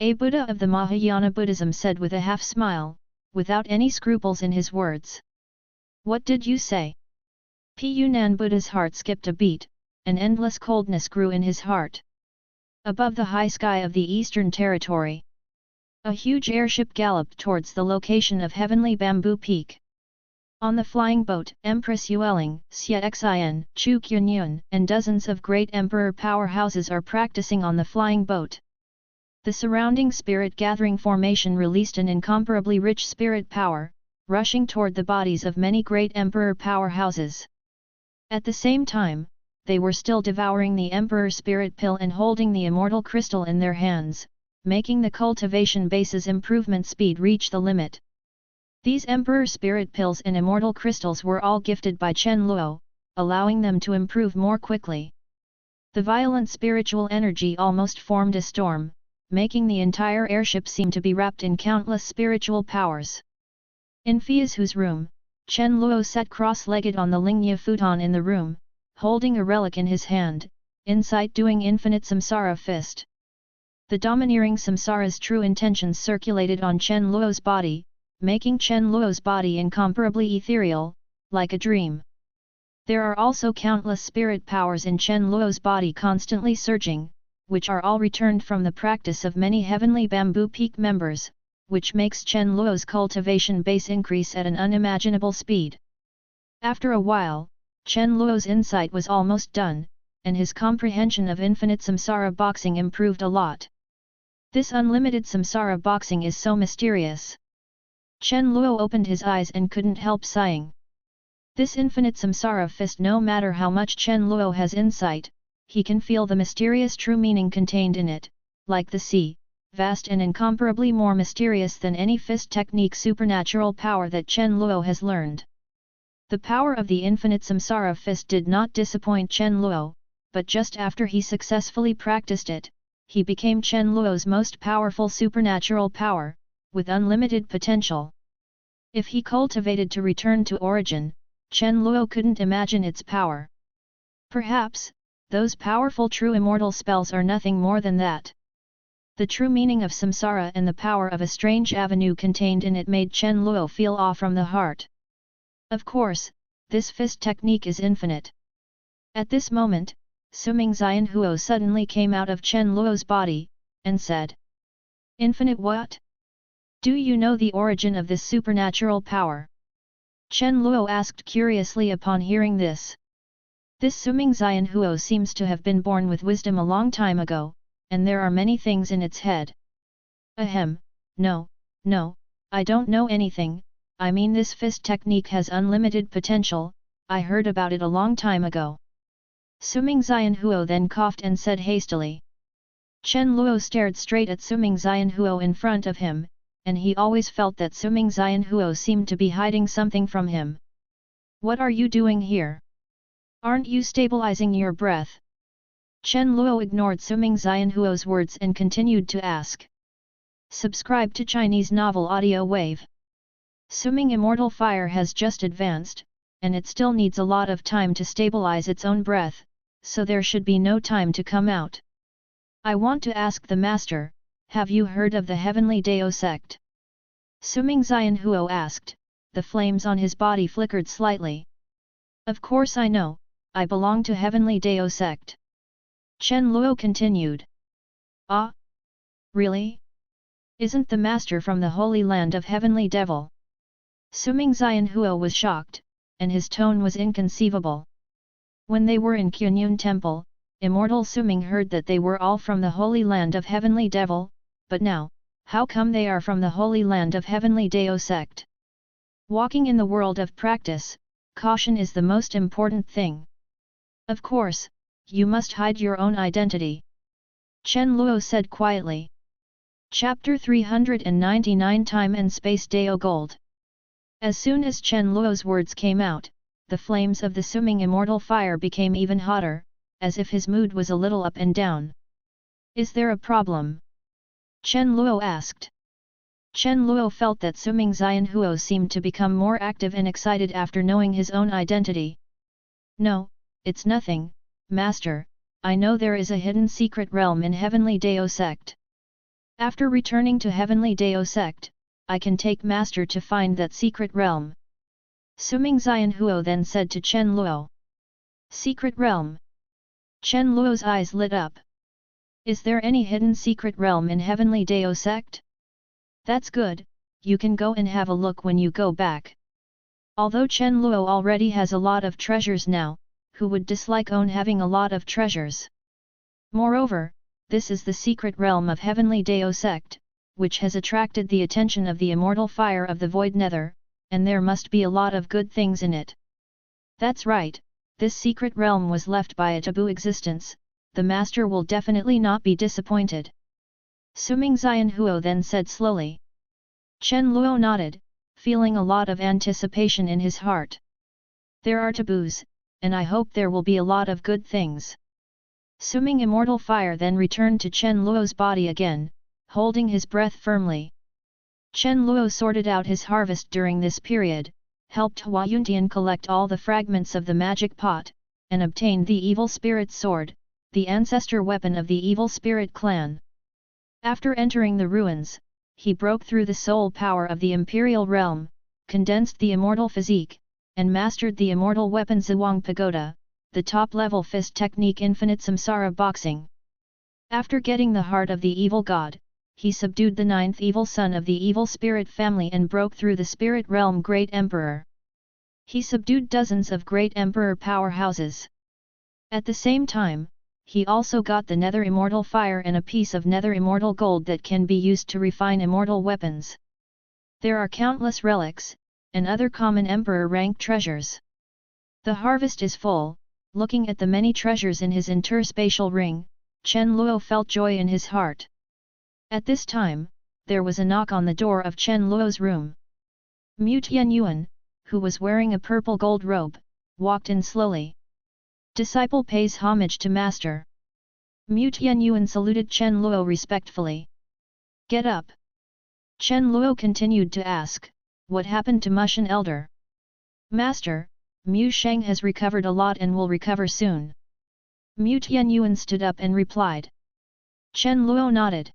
A Buddha of the Mahayana Buddhism said with a half-smile, without any scruples in his words. What did you say? Pu-nan Buddha's heart skipped a beat, an endless coldness grew in his heart. Above the high sky of the Eastern Territory, a huge airship galloped towards the location of Heavenly Bamboo Peak. On the flying boat, Empress Yueling, Xie Xin, Chu Kunyun, and dozens of great emperor powerhouses are practicing on the flying boat. The surrounding spirit gathering formation released an incomparably rich spirit power, rushing toward the bodies of many great emperor powerhouses. At the same time, they were still devouring the emperor spirit pill and holding the immortal crystal in their hands, making the cultivation base's improvement speed reach the limit. These emperor spirit pills and immortal crystals were all gifted by Chen Luo, allowing them to improve more quickly. The violent spiritual energy almost formed a storm, making the entire airship seem to be wrapped in countless spiritual powers. In Fiazhu's room, Chen Luo sat cross-legged on the Lingya futon in the room, holding a relic in his hand, inside doing infinite samsara fist. The domineering samsara's true intentions circulated on Chen Luo's body, making Chen Luo's body incomparably ethereal, like a dream. There are also countless spirit powers in Chen Luo's body constantly surging, which are all returned from the practice of many Heavenly Bamboo Peak members, which makes Chen Luo's cultivation base increase at an unimaginable speed. After a while, Chen Luo's insight was almost done, and his comprehension of infinite samsara boxing improved a lot. This unlimited samsara boxing is so mysterious. Chen Luo opened his eyes and couldn't help sighing. This infinite samsara fist, no matter how much Chen Luo has insight, he can feel the mysterious true meaning contained in it, like the sea, vast and incomparably more mysterious than any fist technique supernatural power that Chen Luo has learned. The power of the infinite samsara fist did not disappoint Chen Luo, but just after he successfully practiced it, he became Chen Luo's most powerful supernatural power, with unlimited potential. If he cultivated to return to origin, Chen Luo couldn't imagine its power. Perhaps, those powerful true immortal spells are nothing more than that. The true meaning of samsara and the power of a strange avenue contained in it made Chen Luo feel awe from the heart. Of course, this fist technique is infinite. At this moment, Suming Xianhuo suddenly came out of Chen Luo's body, and said, "Infinite what? Do you know the origin of this supernatural power?" Chen Luo asked curiously upon hearing this. This Suming Xianhuo seems to have been born with wisdom a long time ago, and there are many things in its head. Ahem, no, I don't know anything, I mean this fist technique has unlimited potential, I heard about it a long time ago. Suming Xianhuo then coughed and said hastily. Chen Luo stared straight at Suming Xianhuo in front of him, and he always felt that Suming Xianhuo seemed to be hiding something from him. "What are you doing here? Aren't you stabilizing your breath?" Chen Luo ignored Suming Xianhuo's words and continued to ask. Subscribe to Chinese Novel Audio Wave. Suming Immortal Fire has just advanced, and it still needs a lot of time to stabilize its own breath, so there should be no time to come out. I want to ask the Master, have you heard of the Heavenly Dao Sect? Suming Xianhuo asked, the flames on his body flickered slightly. Of course I know, I belong to Heavenly Dao Sect. Chen Luo continued. Ah? Really? Isn't the Master from the Holy Land of Heavenly Devil? Suming Xianhuo was shocked, and his tone was inconceivable. When they were in Kunyun Temple, Immortal Suming heard that they were all from the Holy Land of Heavenly Devil, but now, how come they are from the Holy Land of Heavenly Dao Sect? Walking in the world of practice, caution is the most important thing. Of course, you must hide your own identity. Chen Luo said quietly. Chapter 399 Time and Space Dao Gold. As soon as Chen Luo's words came out, the flames of the Suming Immortal Fire became even hotter, as if his mood was a little up and down. Is there a problem? Chen Luo asked. Chen Luo felt that Suming Xianhuo seemed to become more active and excited after knowing his own identity. No, it's nothing, Master, I know there is a hidden secret realm in Heavenly Dao Sect. After returning to Heavenly Dao Sect, I can take Master to find that secret realm. Suming Xianhuo then said to Chen Luo. Secret realm? Chen Luo's eyes lit up. Is there any hidden secret realm in Heavenly Dao Sect? That's good, you can go and have a look when you go back. Although Chen Luo already has a lot of treasures now, who would dislike having a lot of treasures? Moreover, this is the secret realm of Heavenly Dao Sect, which has attracted the attention of the immortal fire of the Void Nether, and there must be a lot of good things in it. That's right, this secret realm was left by a taboo existence, the Master will definitely not be disappointed. Suming Xianhuo then said slowly. Chen Luo nodded, feeling a lot of anticipation in his heart. There are taboos, and I hope there will be a lot of good things. Suming Immortal Fire then returned to Chen Luo's body again, holding his breath firmly. Chen Luo sorted out his harvest during this period, helped Hua Yuntian collect all the fragments of the magic pot, and obtained the evil spirit sword, the ancestor weapon of the evil spirit clan. After entering the ruins, he broke through the soul power of the imperial realm, condensed the immortal physique, and mastered the immortal weapon Zhuang Pagoda, the top-level fist technique infinite samsara boxing. After getting the heart of the evil god, he subdued the ninth evil son of the evil spirit family and broke through the spirit realm Great Emperor. He subdued dozens of Great Emperor powerhouses. At the same time, he also got the nether immortal fire and a piece of nether immortal gold that can be used to refine immortal weapons. There are countless relics, and other common emperor rank treasures. The harvest is full. Looking at the many treasures in his interspatial ring, Chen Luo felt joy in his heart. At this time, there was a knock on the door of Chen Luo's room. Mu Tianyuan, who was wearing a purple gold robe, walked in slowly. Disciple pays homage to master. Mu Tianyuan saluted Chen Luo respectfully. Get up. Chen Luo continued to ask, what happened to Mushan Elder? Master, Mu Sheng has recovered a lot and will recover soon. Mu Tianyuan stood up and replied. Chen Luo nodded.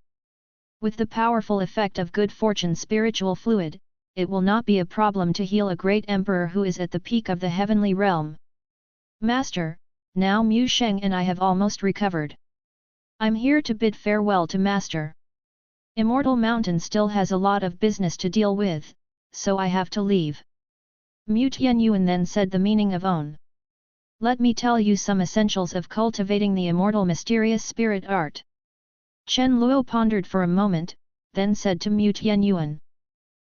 With the powerful effect of good fortune spiritual fluid, it will not be a problem to heal a great emperor who is at the peak of the heavenly realm. Master, now Mu Sheng and I have almost recovered. I'm here to bid farewell to Master. Immortal Mountain still has a lot of business to deal with, so I have to leave. Mu Tianyuan then said the meaning of own. Let me tell you some essentials of cultivating the immortal mysterious spirit art. Chen Luo pondered for a moment, then said to Mu Tianyuan.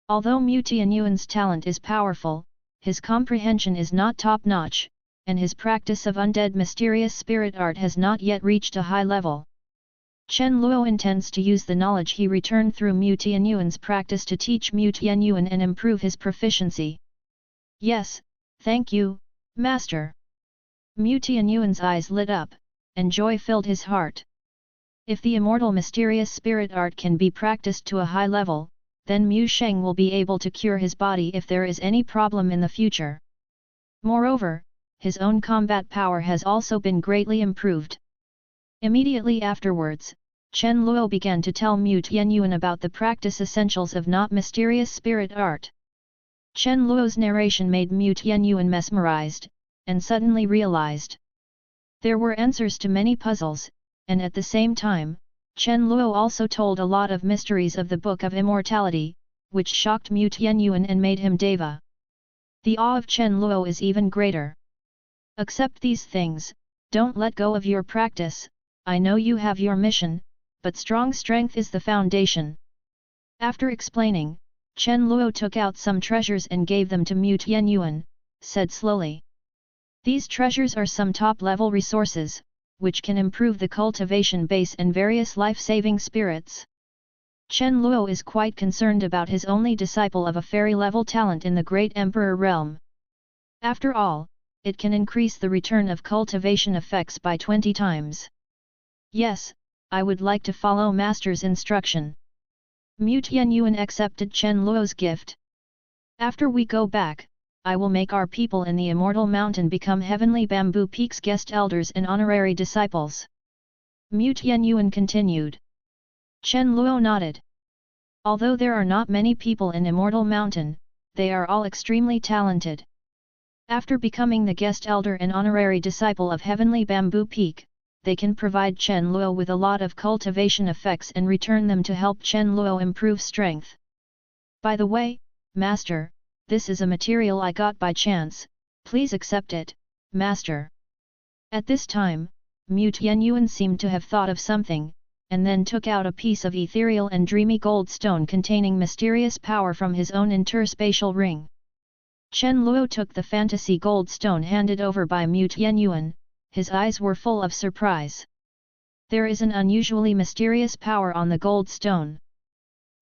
Although Mu Tianyuan's talent is powerful, his comprehension is not top-notch, and his practice of undead mysterious spirit art has not yet reached a high level. Chen Luo intends to use the knowledge he returned through Mu Tianyuan's practice to teach Mu Tianyuan and improve his proficiency. Yes, thank you, Master. Mu Tianyuan's eyes lit up, and joy filled his heart. If the immortal mysterious spirit art can be practiced to a high level, then Mu Sheng will be able to cure his body if there is any problem in the future. Moreover, his own combat power has also been greatly improved. Immediately afterwards, Chen Luo began to tell Mu Tianyuan about the practice essentials of not mysterious spirit art. Chen Luo's narration made Mu Tianyuan mesmerized, and suddenly realized. There were answers to many puzzles, and at the same time, Chen Luo also told a lot of mysteries of the Book of Immortality, which shocked Mu Tianyuan and made him deva. The awe of Chen Luo is even greater. Accept these things, don't let go of your practice. I know you have your mission, but strong strength is the foundation. After explaining, Chen Luo took out some treasures and gave them to Mu Tianyuan, said slowly. These treasures are some top-level resources, which can improve the cultivation base and various life-saving spirits. Chen Luo is quite concerned about his only disciple of a fairy-level talent in the Great Emperor realm. After all, it can increase the return of cultivation effects by 20 times. Yes, I would like to follow Master's instruction. Mu Tianyuan accepted Chen Luo's gift. After we go back, I will make our people in the Immortal Mountain become Heavenly Bamboo Peak's guest elders and honorary disciples. Mu Tianyuan continued. Chen Luo nodded. Although there are not many people in Immortal Mountain, they are all extremely talented. After becoming the guest elder and honorary disciple of Heavenly Bamboo Peak, they can provide Chen Luo with a lot of cultivation effects and return them to help Chen Luo improve strength. By the way, Master, this is a material I got by chance, please accept it, Master. At this time, Mu Tianyuan seemed to have thought of something, and then took out a piece of ethereal and dreamy gold stone containing mysterious power from his own interspatial ring. Chen Luo took the fantasy gold stone handed over by Mu Tianyuan, his eyes were full of surprise. There is an unusually mysterious power on the gold stone.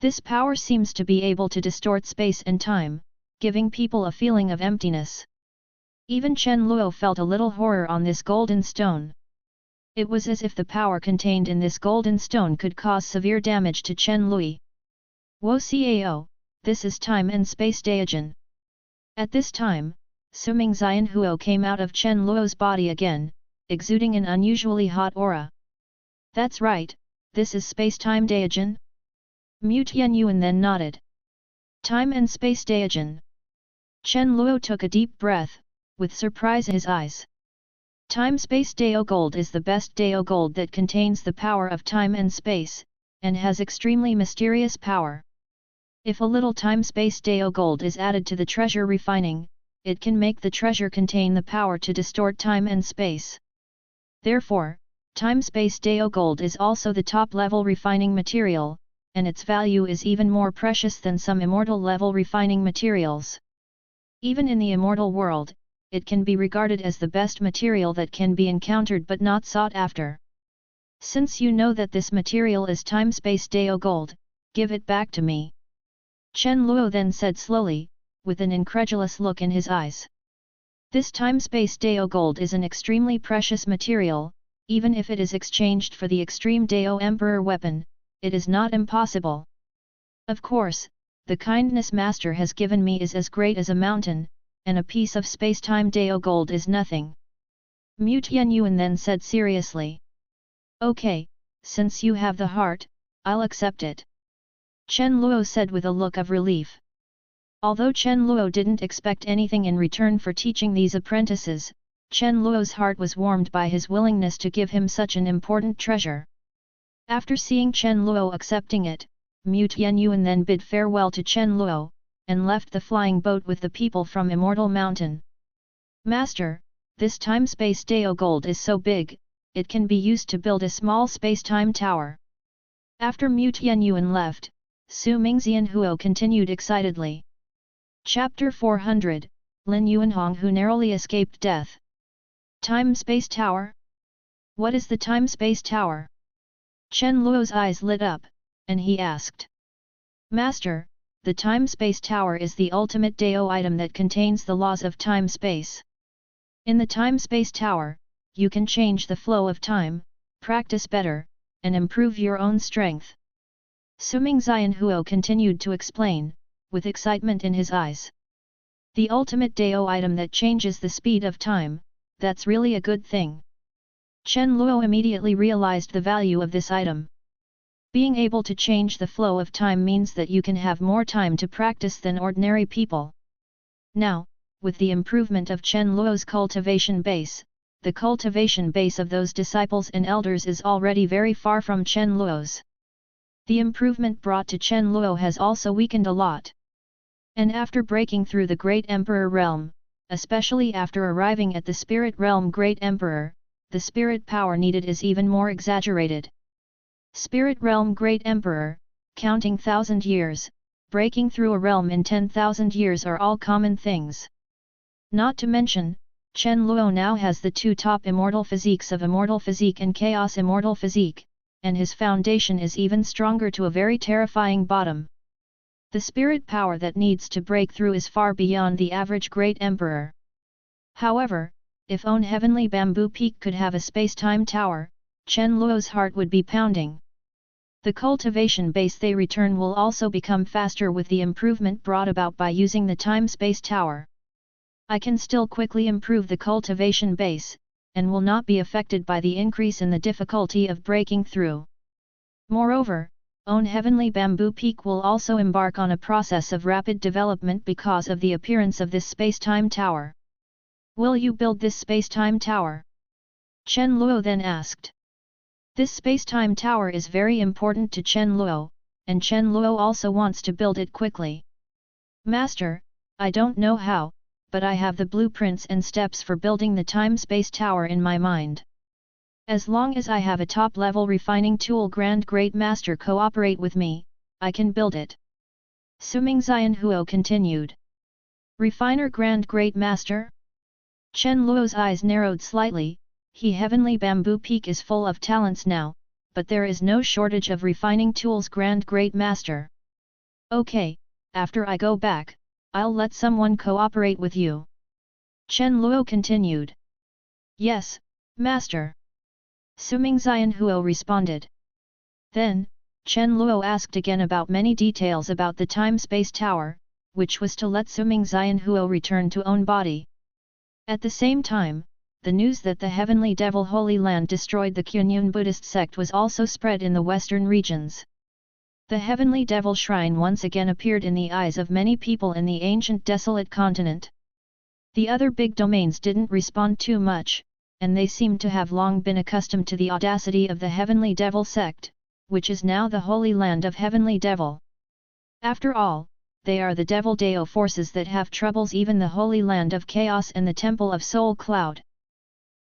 This power seems to be able to distort space and time, giving people a feeling of emptiness. Even Chen Luo felt a little horror on this golden stone. It was as if the power contained in this golden stone could cause severe damage to Chen Luo. Wo Cao, this is time and space Daijin. At this time, Suming Xianhuo came out of Chen Luo's body again, exuding an unusually hot aura. That's right, this is space-time Daijin? Mu Tianyuan then nodded. Time and space Daijin. Chen Luo took a deep breath, with surprise in his eyes. Time-space Dao Gold is the best Dao Gold that contains the power of time and space, and has extremely mysterious power. If a little time-space Dao Gold is added to the treasure refining, it can make the treasure contain the power to distort time and space. Therefore, time-space Dao Gold is also the top-level refining material, and its value is even more precious than some immortal-level refining materials. Even in the immortal world, it can be regarded as the best material that can be encountered but not sought after. Since you know that this material is time-space Dao Gold, give it back to me. Chen Luo then said slowly, with an incredulous look in his eyes. This time-space Dao Gold is an extremely precious material, even if it is exchanged for the Extreme Dao Emperor Weapon, it is not impossible. Of course, the kindness Master has given me is as great as a mountain, and a piece of space-time Dao Gold is nothing. Mu Tianyuan then said seriously. Okay, since you have the heart, I'll accept it. Chen Luo said with a look of relief. Although Chen Luo didn't expect anything in return for teaching these apprentices, Chen Luo's heart was warmed by his willingness to give him such an important treasure. After seeing Chen Luo accepting it, Mu Tianyuan then bid farewell to Chen Luo, and left the flying boat with the people from Immortal Mountain. Master, this time-space Dao Gold is so big, it can be used to build a small space-time tower. After Mu Tianyuan left, Su Mingxianhuo continued excitedly. Chapter 400, Lin Yuanhong who narrowly escaped death. Time-space tower? What is the time-space tower? Chen Luo's eyes lit up, and he asked. Master, the time-space tower is the ultimate Dao item that contains the laws of time-space. In the time-space tower, you can change the flow of time, practice better, and improve your own strength. Su Mingxianhuo continued to explain, with excitement in his eyes. The ultimate Dao item that changes the speed of time, that's really a good thing. Chen Luo immediately realized the value of this item. Being able to change the flow of time means that you can have more time to practice than ordinary people. Now, with the improvement of Chen Luo's cultivation base, the cultivation base of those disciples and elders is already very far from Chen Luo's. The improvement brought to Chen Luo has also weakened a lot. And after breaking through the Great Emperor realm, especially after arriving at the Spirit Realm Great Emperor, the spirit power needed is even more exaggerated. Spirit Realm Great Emperor, counting 1,000 years, breaking through a realm in 10,000 years are all common things. Not to mention, Chen Luo now has the two top immortal physiques of Immortal Physique and Chaos Immortal Physique, and his foundation is even stronger to a very terrifying bottom. The spirit power that needs to break through is far beyond the average Great Emperor. However, if own Heavenly Bamboo Peak could have a space-time tower, Chen Luo's heart would be pounding. The cultivation base they return will also become faster with the improvement brought about by using the time-space tower. I can still quickly improve the cultivation base, and will not be affected by the increase in the difficulty of breaking through. Moreover, own Heavenly Bamboo Peak will also embark on a process of rapid development because of the appearance of this space-time tower. Will you build this space-time tower? Chen Luo then asked. This space-time tower is very important to Chen Luo, and Chen Luo also wants to build it quickly. Master, I don't know how, but I have the blueprints and steps for building the time-space tower in my mind. As long as I have a top-level refining tool Grand Great Master cooperate with me, I can build it. Su Mingxianhuo continued. Refiner Grand Great Master? Chen Luo's eyes narrowed slightly. Heavenly Bamboo Peak is full of talents now, but there is no shortage of refining tools Grand Great Master. Okay, after I go back, I'll let someone cooperate with you. Chen Luo continued. Yes, Master. Su Mingxianhuo responded. Then, Chen Luo asked again about many details about the time-space tower, which was to let Su Mingxianhuo return to own body. At the same time, the news that the Heavenly Devil Holy Land destroyed the Kunyun Buddhist sect was also spread in the western regions. The Heavenly Devil Shrine once again appeared in the eyes of many people in the Ancient Desolate Continent. The other big domains didn't respond too much, and they seemed to have long been accustomed to the audacity of the Heavenly Devil sect, which is now the Holy Land of Heavenly Devil. After all, they are the Devil Dao forces that have troubles even the Holy Land of Chaos and the Temple of Soul Cloud.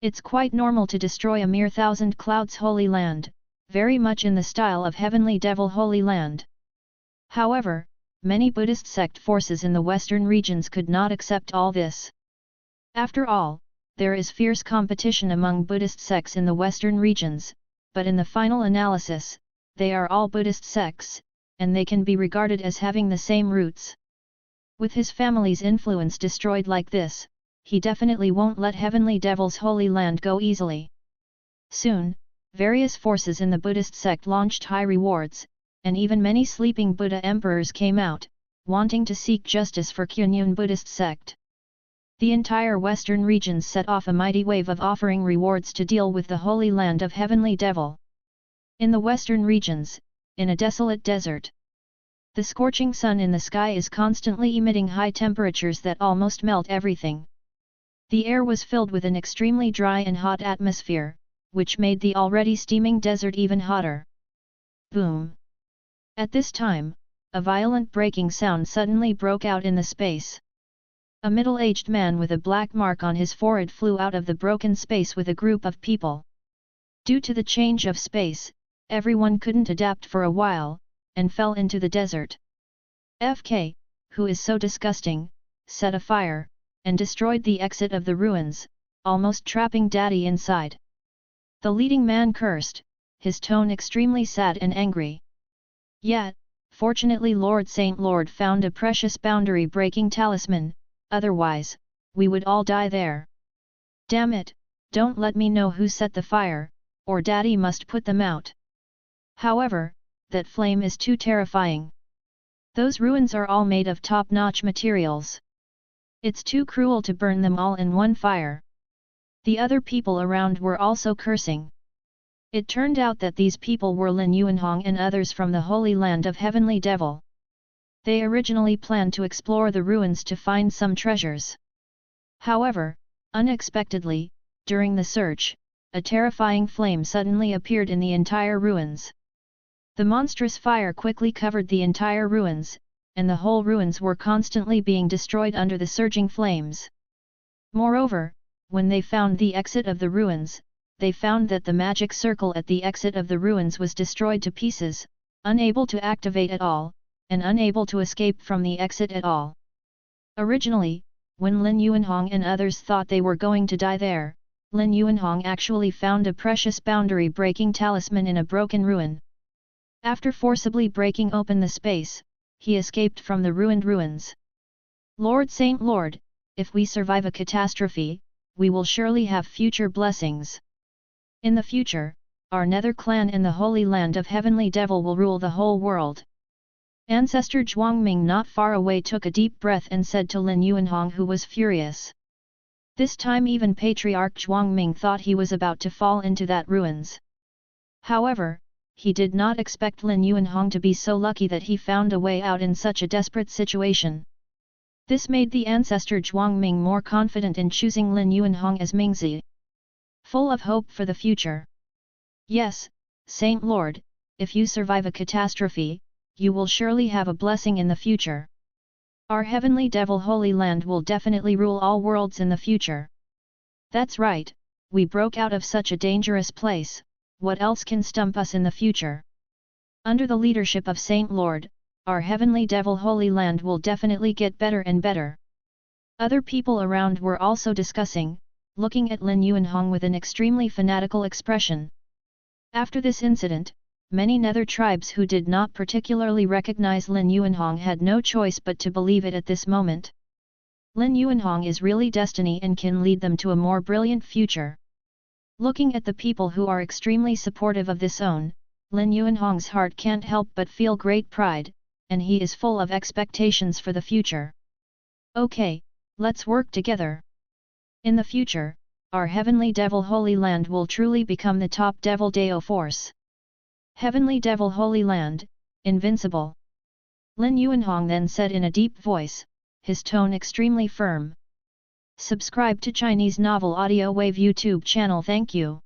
It's quite normal to destroy a mere 1,000 clouds holy land, very much in the style of Heavenly Devil Holy Land. However, many Buddhist sect forces in the western regions could not accept all this. After all, there is fierce competition among Buddhist sects in the western regions, but in the final analysis, they are all Buddhist sects, and they can be regarded as having the same roots. With his family's influence destroyed like this, he definitely won't let Heavenly Devil's Holy Land go easily. Soon, various forces in the Buddhist sect launched high rewards, and even many sleeping Buddha emperors came out, wanting to seek justice for Kunyun Buddhist sect. The entire western regions set off a mighty wave of offering rewards to deal with the Holy Land of Heavenly Devil. In the western regions, in a desolate desert, the scorching sun in the sky is constantly emitting high temperatures that almost melt everything. The air was filled with an extremely dry and hot atmosphere, which made the already steaming desert even hotter. Boom! At this time, a violent breaking sound suddenly broke out in the space. A middle-aged man with a black mark on his forehead flew out of the broken space with a group of people. Due to the change of space, everyone couldn't adapt for a while, and fell into the desert. FK, who is so disgusting, set a fire, and destroyed the exit of the ruins, almost trapping Daddy inside. The leading man cursed, his tone extremely sad and angry. Yet, fortunately Lord Saint Lord found a precious boundary-breaking talisman, otherwise, we would all die there. Damn it, don't let me know who set the fire, or Daddy must put them out. However, that flame is too terrifying. Those ruins are all made of top-notch materials. It's too cruel to burn them all in one fire. The other people around were also cursing. It turned out that these people were Lin Yuanhong and others from the Holy Land of Heavenly Devil. They originally planned to explore the ruins to find some treasures. However, unexpectedly, during the search, a terrifying flame suddenly appeared in the entire ruins. The monstrous fire quickly covered the entire ruins, and the whole ruins were constantly being destroyed under the surging flames. Moreover, when they found the exit of the ruins, they found that the magic circle at the exit of the ruins was destroyed to pieces, unable to activate at all, and unable to escape from the exit at all. Originally, when Lin Yuanhong and others thought they were going to die there, Lin Yuanhong actually found a precious boundary-breaking talisman in a broken ruin. After forcibly breaking open the space, he escaped from the ruined ruins. Lord Saint Lord, if we survive a catastrophe, we will surely have future blessings. In the future, our Nether clan and the Holy Land of Heavenly Devil will rule the whole world. Ancestor Zhuangming not far away took a deep breath and said to Lin Yuanhong, who was furious. This time even Patriarch Zhuangming thought he was about to fall into that ruins. However, he did not expect Lin Yuanhong to be so lucky that he found a way out in such a desperate situation. This made the ancestor Zhuangming more confident in choosing Lin Yuanhong as Mingzi. Full of hope for the future. Yes, Saint Lord, if you survive a catastrophe, you will surely have a blessing in the future. Our Heavenly Devil Holy Land will definitely rule all worlds in the future. That's right, we broke out of such a dangerous place, what else can stump us in the future? Under the leadership of Saint Lord, our Heavenly Devil Holy Land will definitely get better and better. Other people around were also discussing, looking at Lin Yuanhong with an extremely fanatical expression. After this incident, many Nether tribes who did not particularly recognize Lin Yuanhong had no choice but to believe it at this moment. Lin Yuanhong is really destiny and can lead them to a more brilliant future. Looking at the people who are extremely supportive of this own, Lin Yuanhong's heart can't help but feel great pride, and he is full of expectations for the future. Okay, let's work together. In the future, our Heavenly Devil Holy Land will truly become the top Devil Dao force. Heavenly Devil Holy Land, invincible. Lin Yuanhong then said in a deep voice, his tone extremely firm. Subscribe to Chinese Novel Audio Wave YouTube channel. Thank you.